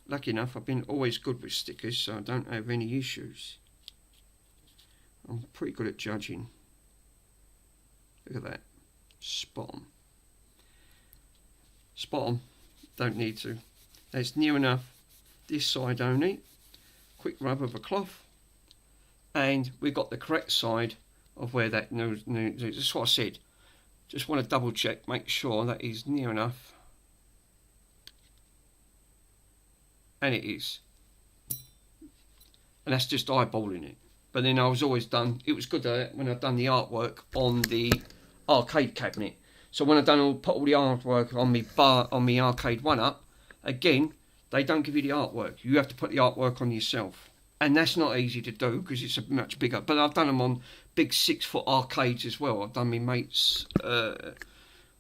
Lucky enough, I've been always good with stickers, so I don't have any issues. I'm pretty good at judging. Look at that. Spot on. spot on. Don't need to. That's near enough. This side only. Quick rub of a cloth, and we've got the correct side of where that nose. That's what I said. Just want to double check, make sure that is near enough, and it is. And that's just eyeballing it. But then I was always done. It was good when I've done the artwork on the arcade cabinet. So when I've put all the artwork on me arcade 1-up, again, they don't give you the artwork. You have to put the artwork on yourself. And that's not easy to do because it's a much bigger. But I've done them on big 6-foot arcades as well. I've done my mates.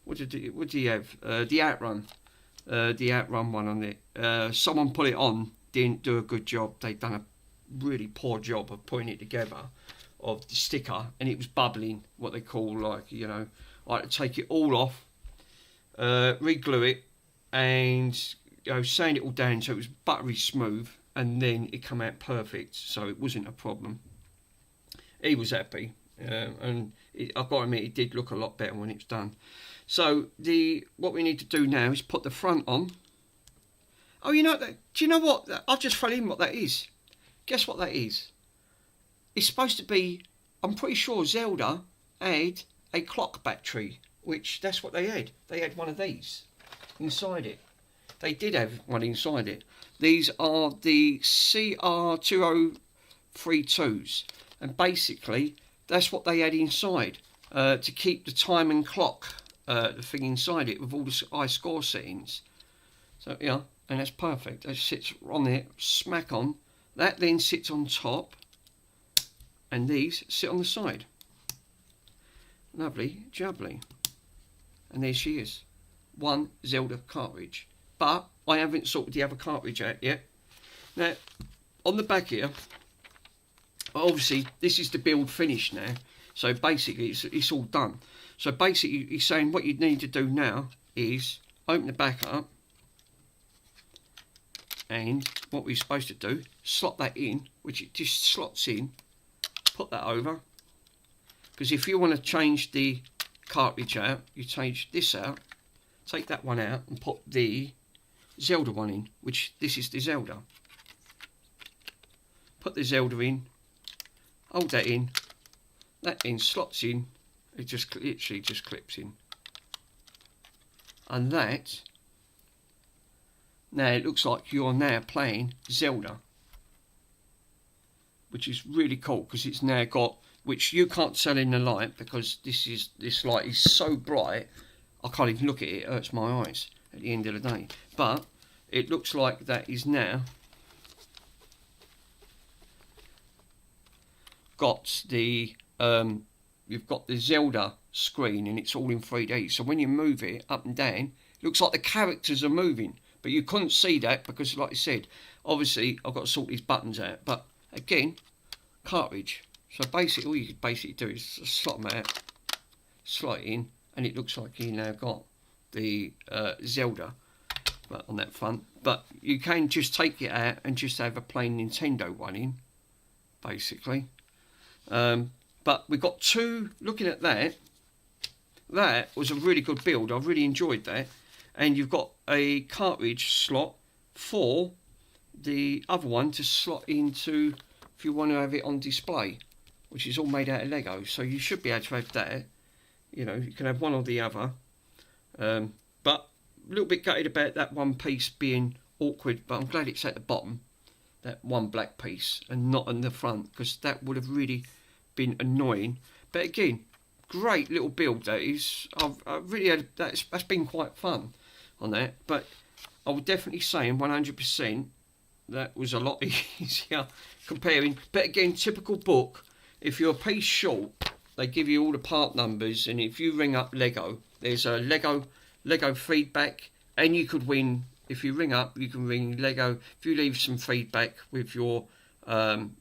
What did he have? The Outrun. The Outrun one on it. Someone put it on, didn't do a good job. They'd done a really poor job of putting it together, of the sticker, and it was bubbling. What they call, like, you know, I had to take it all off, re-glue it, and sand it all down so it was buttery smooth, and then it come out perfect, so it wasn't a problem. He was happy, and I've got to admit, it did look a lot better when it's done. So what we need to do now is put the front on. Oh, do you know what? I've just thrown in what that is. Guess what that is? It's supposed to be, I'm pretty sure Zelda had a clock battery, which that's what they had. They had one of these inside it. They did have one inside it. These are the CR2032s, and basically that's what they had inside to keep the time and clock, the thing inside it with all the high score settings. So yeah, and that's perfect. That sits on there, smack on. That then sits on top, and these sit on the side. Lovely jubbly. And there she is. One Zelda cartridge. But I haven't sorted the other cartridge out yet. Now, on the back here, obviously, this is the build finished now. So basically, it's all done. So basically, he's saying what you need to do now is open the back up. And what we're supposed to do, slot that in, which it just slots in. Put that over. Because if you want to change the cartridge out, you change this out, take that one out and put the Zelda one in, which this is the Zelda. Put the Zelda in, hold that in, that in slots in, it just literally just clips in. And that, now it looks like you're now playing Zelda, which is really cool because it's now got, which you can't tell in the light because this light is so bright I can't even look at it. It hurts my eyes at the end of the day. But it looks like that is now got the you've got the Zelda screen and it's all in 3D. So when you move it up and down, it looks like the characters are moving. But you couldn't see that because, like I said, obviously I've got to sort these buttons out. But again, cartridge. So basically, all you could basically do is slot them out, slot it in, and it looks like you now got the Zelda on that front. But you can just take it out and just have a plain Nintendo one in, basically. But we've got two. Looking at that, that was a really good build. I really enjoyed that. And you've got a cartridge slot for the other one to slot into if you want to have it on display, which is all made out of Lego. So you should be able to have that. You know, you can have one or the other. But a little bit gutted about that one piece being awkward, but I'm glad it's at the bottom, that one black piece, and not on the front, because that would have really been annoying. But again, great little build that is. I've really had that's been quite fun on that. But I would definitely say, in 100%, that was a lot easier comparing. But again, typical book. If you're a piece short, they give you all the part numbers, and if you ring up Lego, there's a Lego feedback, and you could win. If you ring up, you can ring Lego. If you leave some feedback with your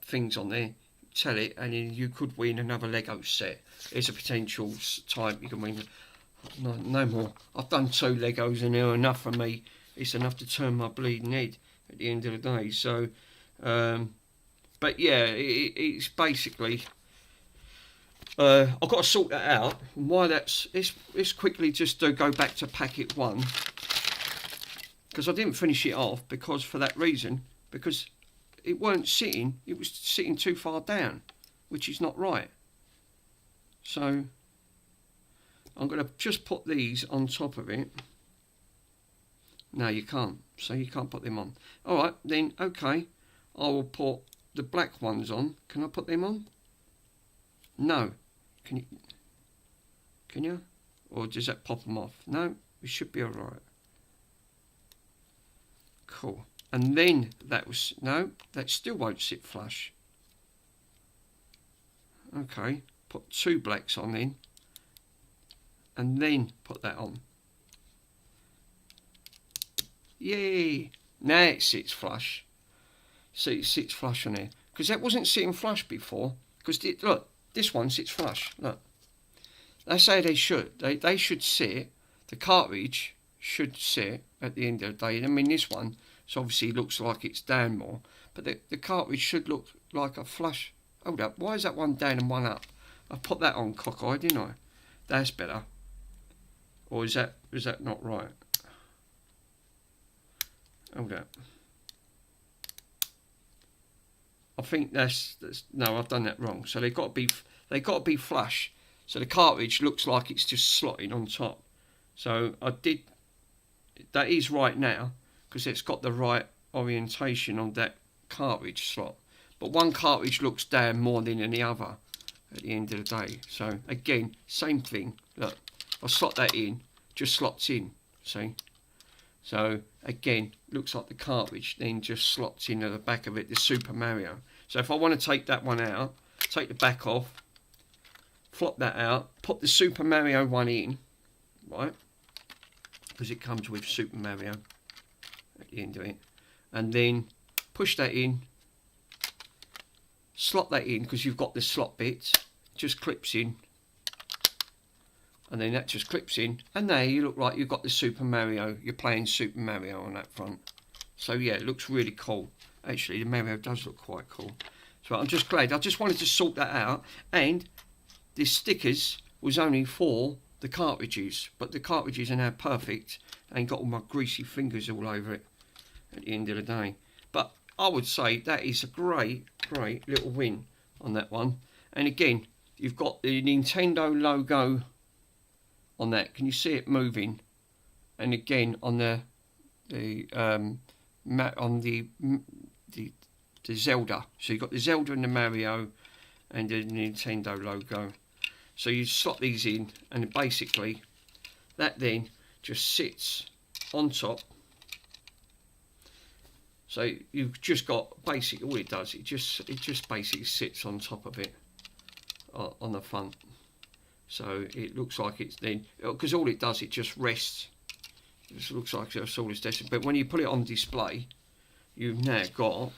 things on there, tell it, and then you could win another Lego set. There's a potential type you can win. No more. I've done 2 Legos and they're enough for me. It's enough to turn my bleeding head at the end of the day. So, but yeah, it's basically. I've got to sort that out. And why that's it's quickly just to go back to packet 1. because I didn't finish it off because for that reason, because it weren't sitting, it was sitting too far down, which is not right. So I'm going to just put these on top of it. No, you can't. So you can't put them on. All right, then, okay. I will put the black ones on. Can I put them on? No. Can you? Can you? Or does that pop them off? No, it should be all right. Cool. And then that was... No, that still won't sit flush. Okay. Put 2 blacks on then. And then put that on. Yay! Now it sits flush. See, it sits flush on there. Because that wasn't sitting flush before. Because, look, this one sits flush. Look. That's how they should. They should sit. The cartridge should sit at the end of the day. I mean, this one, so obviously looks like it's down more. But the cartridge should look like a flush. Hold up. Why is that one down and one up? I put that on cockeyed, didn't I? That's better. Or is that not right? Hold up. I think that's no, I've done that wrong. So they got to be flush. So the cartridge looks like it's just slotting on top. So that is right now because it's got the right orientation on that cartridge slot. But one cartridge looks down more than the other at the end of the day. So again, same thing. Look, I slot that in, just slots in. See? So again, looks like the cartridge then just slots into the back of it, the Super Mario. So if I want to take that one out, take the back off, flop that out, put the Super Mario one in, right? Because it comes with Super Mario at the end of it. And then push that in, slot that in because you've got the slot bits, just clips in. And then that just clips in, and there you look like you've got the Super Mario. You're playing Super Mario on that front. So yeah, it looks really cool. Actually, the Mario does look quite cool. So I'm just glad. I just wanted to sort that out. And the stickers was only for the cartridges, but the cartridges are now perfect. And got all my greasy fingers all over it at the end of the day. But I would say that is a great little win on that one. And again, you've got the Nintendo logo on that. Can you see it moving? And again on the Zelda. So you've got the Zelda and the Mario and the Nintendo logo. So you slot these in, and basically that then just sits on top. So you've just got basically all it does. It just basically sits on top of it on the front. So it looks like it's then, because all it does, it just rests. It just looks like that's all it's destined. But when you put it on display, you've now got,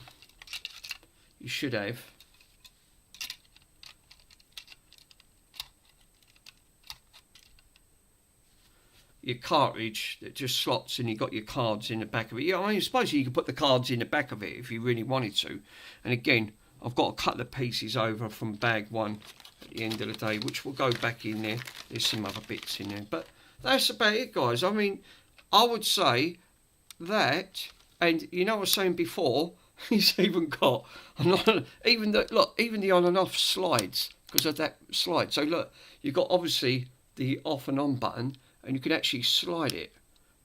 you should have your cartridge that just slots, and you've got your cards in the back of it. Yeah, I mean, suppose you could put the cards in the back of it if you really wanted to. And again, I've got a couple of pieces over from bag one at the end of the day, which will go back in there. There's some other bits in there, but that's about it, guys. I mean, I would say that, and you know what I was saying before, he's even got even the on and off slides because of that slide. So look, you've got obviously the off and on button, and you can actually slide it.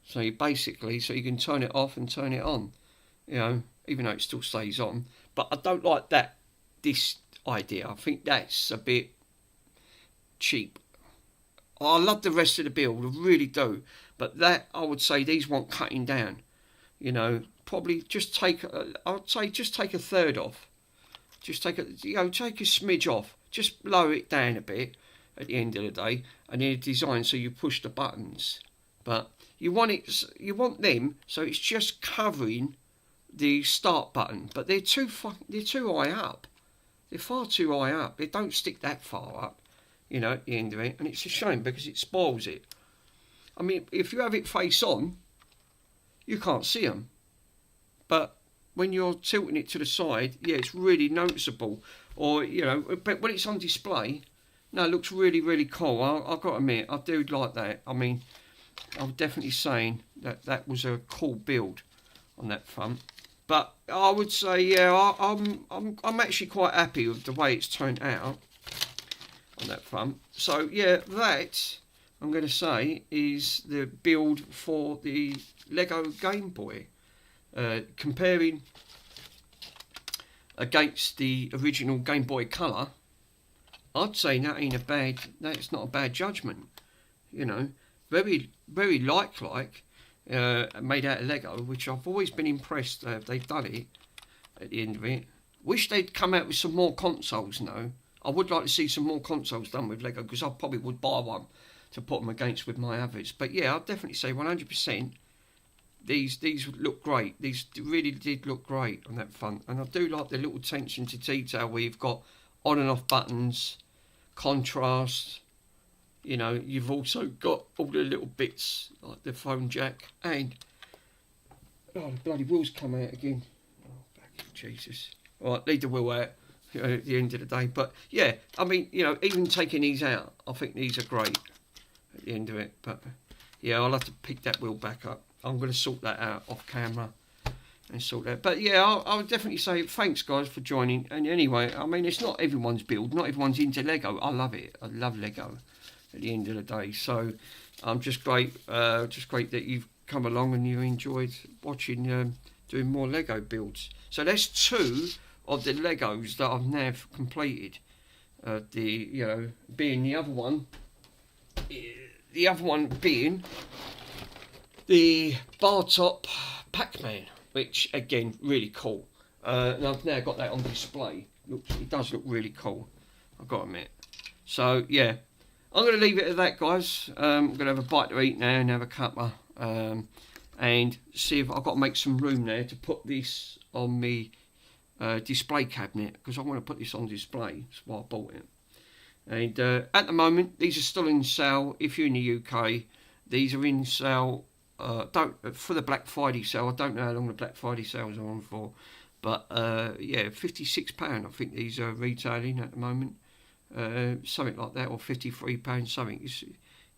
So you basically, so you can turn it off and turn it on, you know, even though it still stays on. But I don't like this idea. I think that's a bit cheap. I love the rest of the build, I really do. But that, I would say, these want cutting down. You know, probably just take, I'd say just take a third off. Just take a smidge off. Just lower it down a bit at the end of the day. And then design so you push the buttons. But you want them so it's just covering the start button. But they're too high up. They're far too high up. They don't stick that far up, you know, at the end of it. And it's a shame because it spoils it. I mean, if you have it face on, you can't see them. But when you're tilting it to the side, yeah, it's really noticeable. Or, you know, but when it's on display, no, it looks really, really cool. I've got to admit, I do like that. I mean, I'm definitely saying that was a cool build on that front. But I would say, yeah, I'm actually quite happy with the way it's turned out on that front. So yeah, that I'm going to say is the build for the Lego Game Boy. Comparing against the original Game Boy Color, I'd say that's not a bad judgment. You know, very like made out of Lego, which I've always been impressed they've done it at the end of it. Wish they'd come out with some more consoles, no. I would like to see some more consoles done with Lego, because I probably would buy one to put them against with my others. But yeah, I'd definitely say 100%. These look great. These really did look great on that front, and I do like the little attention to detail where you've got on and off buttons, contrast. You know, you've also got all the little bits like the phone jack, and the bloody wheels come out again. Oh, Jesus! All right, leave the wheel out at the end of the day. But yeah, I mean, you know, even taking these out, I think these are great at the end of it. But yeah, I'll have to pick that wheel back up. I'm going to sort that out off camera and sort that. But yeah, I would definitely say thanks, guys, for joining. And anyway, I mean, it's not everyone's build. Not everyone's into Lego. I love it. I love Lego at the end of the day. So I'm just great that you've come along and you enjoyed watching doing more Lego builds. So that's 2 of the Legos that I've now completed. Being the other one being the bar top Pac-Man, which again really cool. And I've now got that on display. It does look really cool, I've got to admit. So yeah, I'm going to leave it at that, guys. I'm going to have a bite to eat now and have a cuppa, and see if I've got to make some room there to put this on the display cabinet, because I want to put this on display. That's why I bought it. And at the moment, these are still in sale. If you're in the UK, these are in sale. For the Black Friday sale. I don't know how long the Black Friday sales are on for, but yeah, £56 I think these are retailing at the moment, something like that, or £53 something.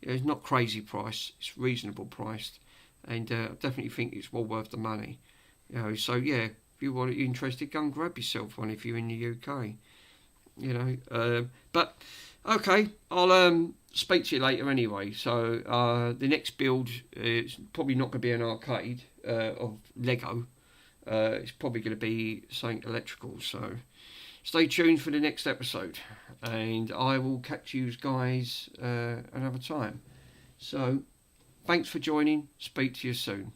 It's not crazy price, it's reasonable priced, and I definitely think it's well worth the money. You know, so yeah, if you're interested, go and grab yourself one if you're in the UK. You know, but okay, I'll speak to you later anyway. So the next build is probably not going to be an arcade of Lego. It's probably going to be something electrical. So stay tuned for the next episode, and I will catch you guys another time. So thanks for joining. Speak to you soon.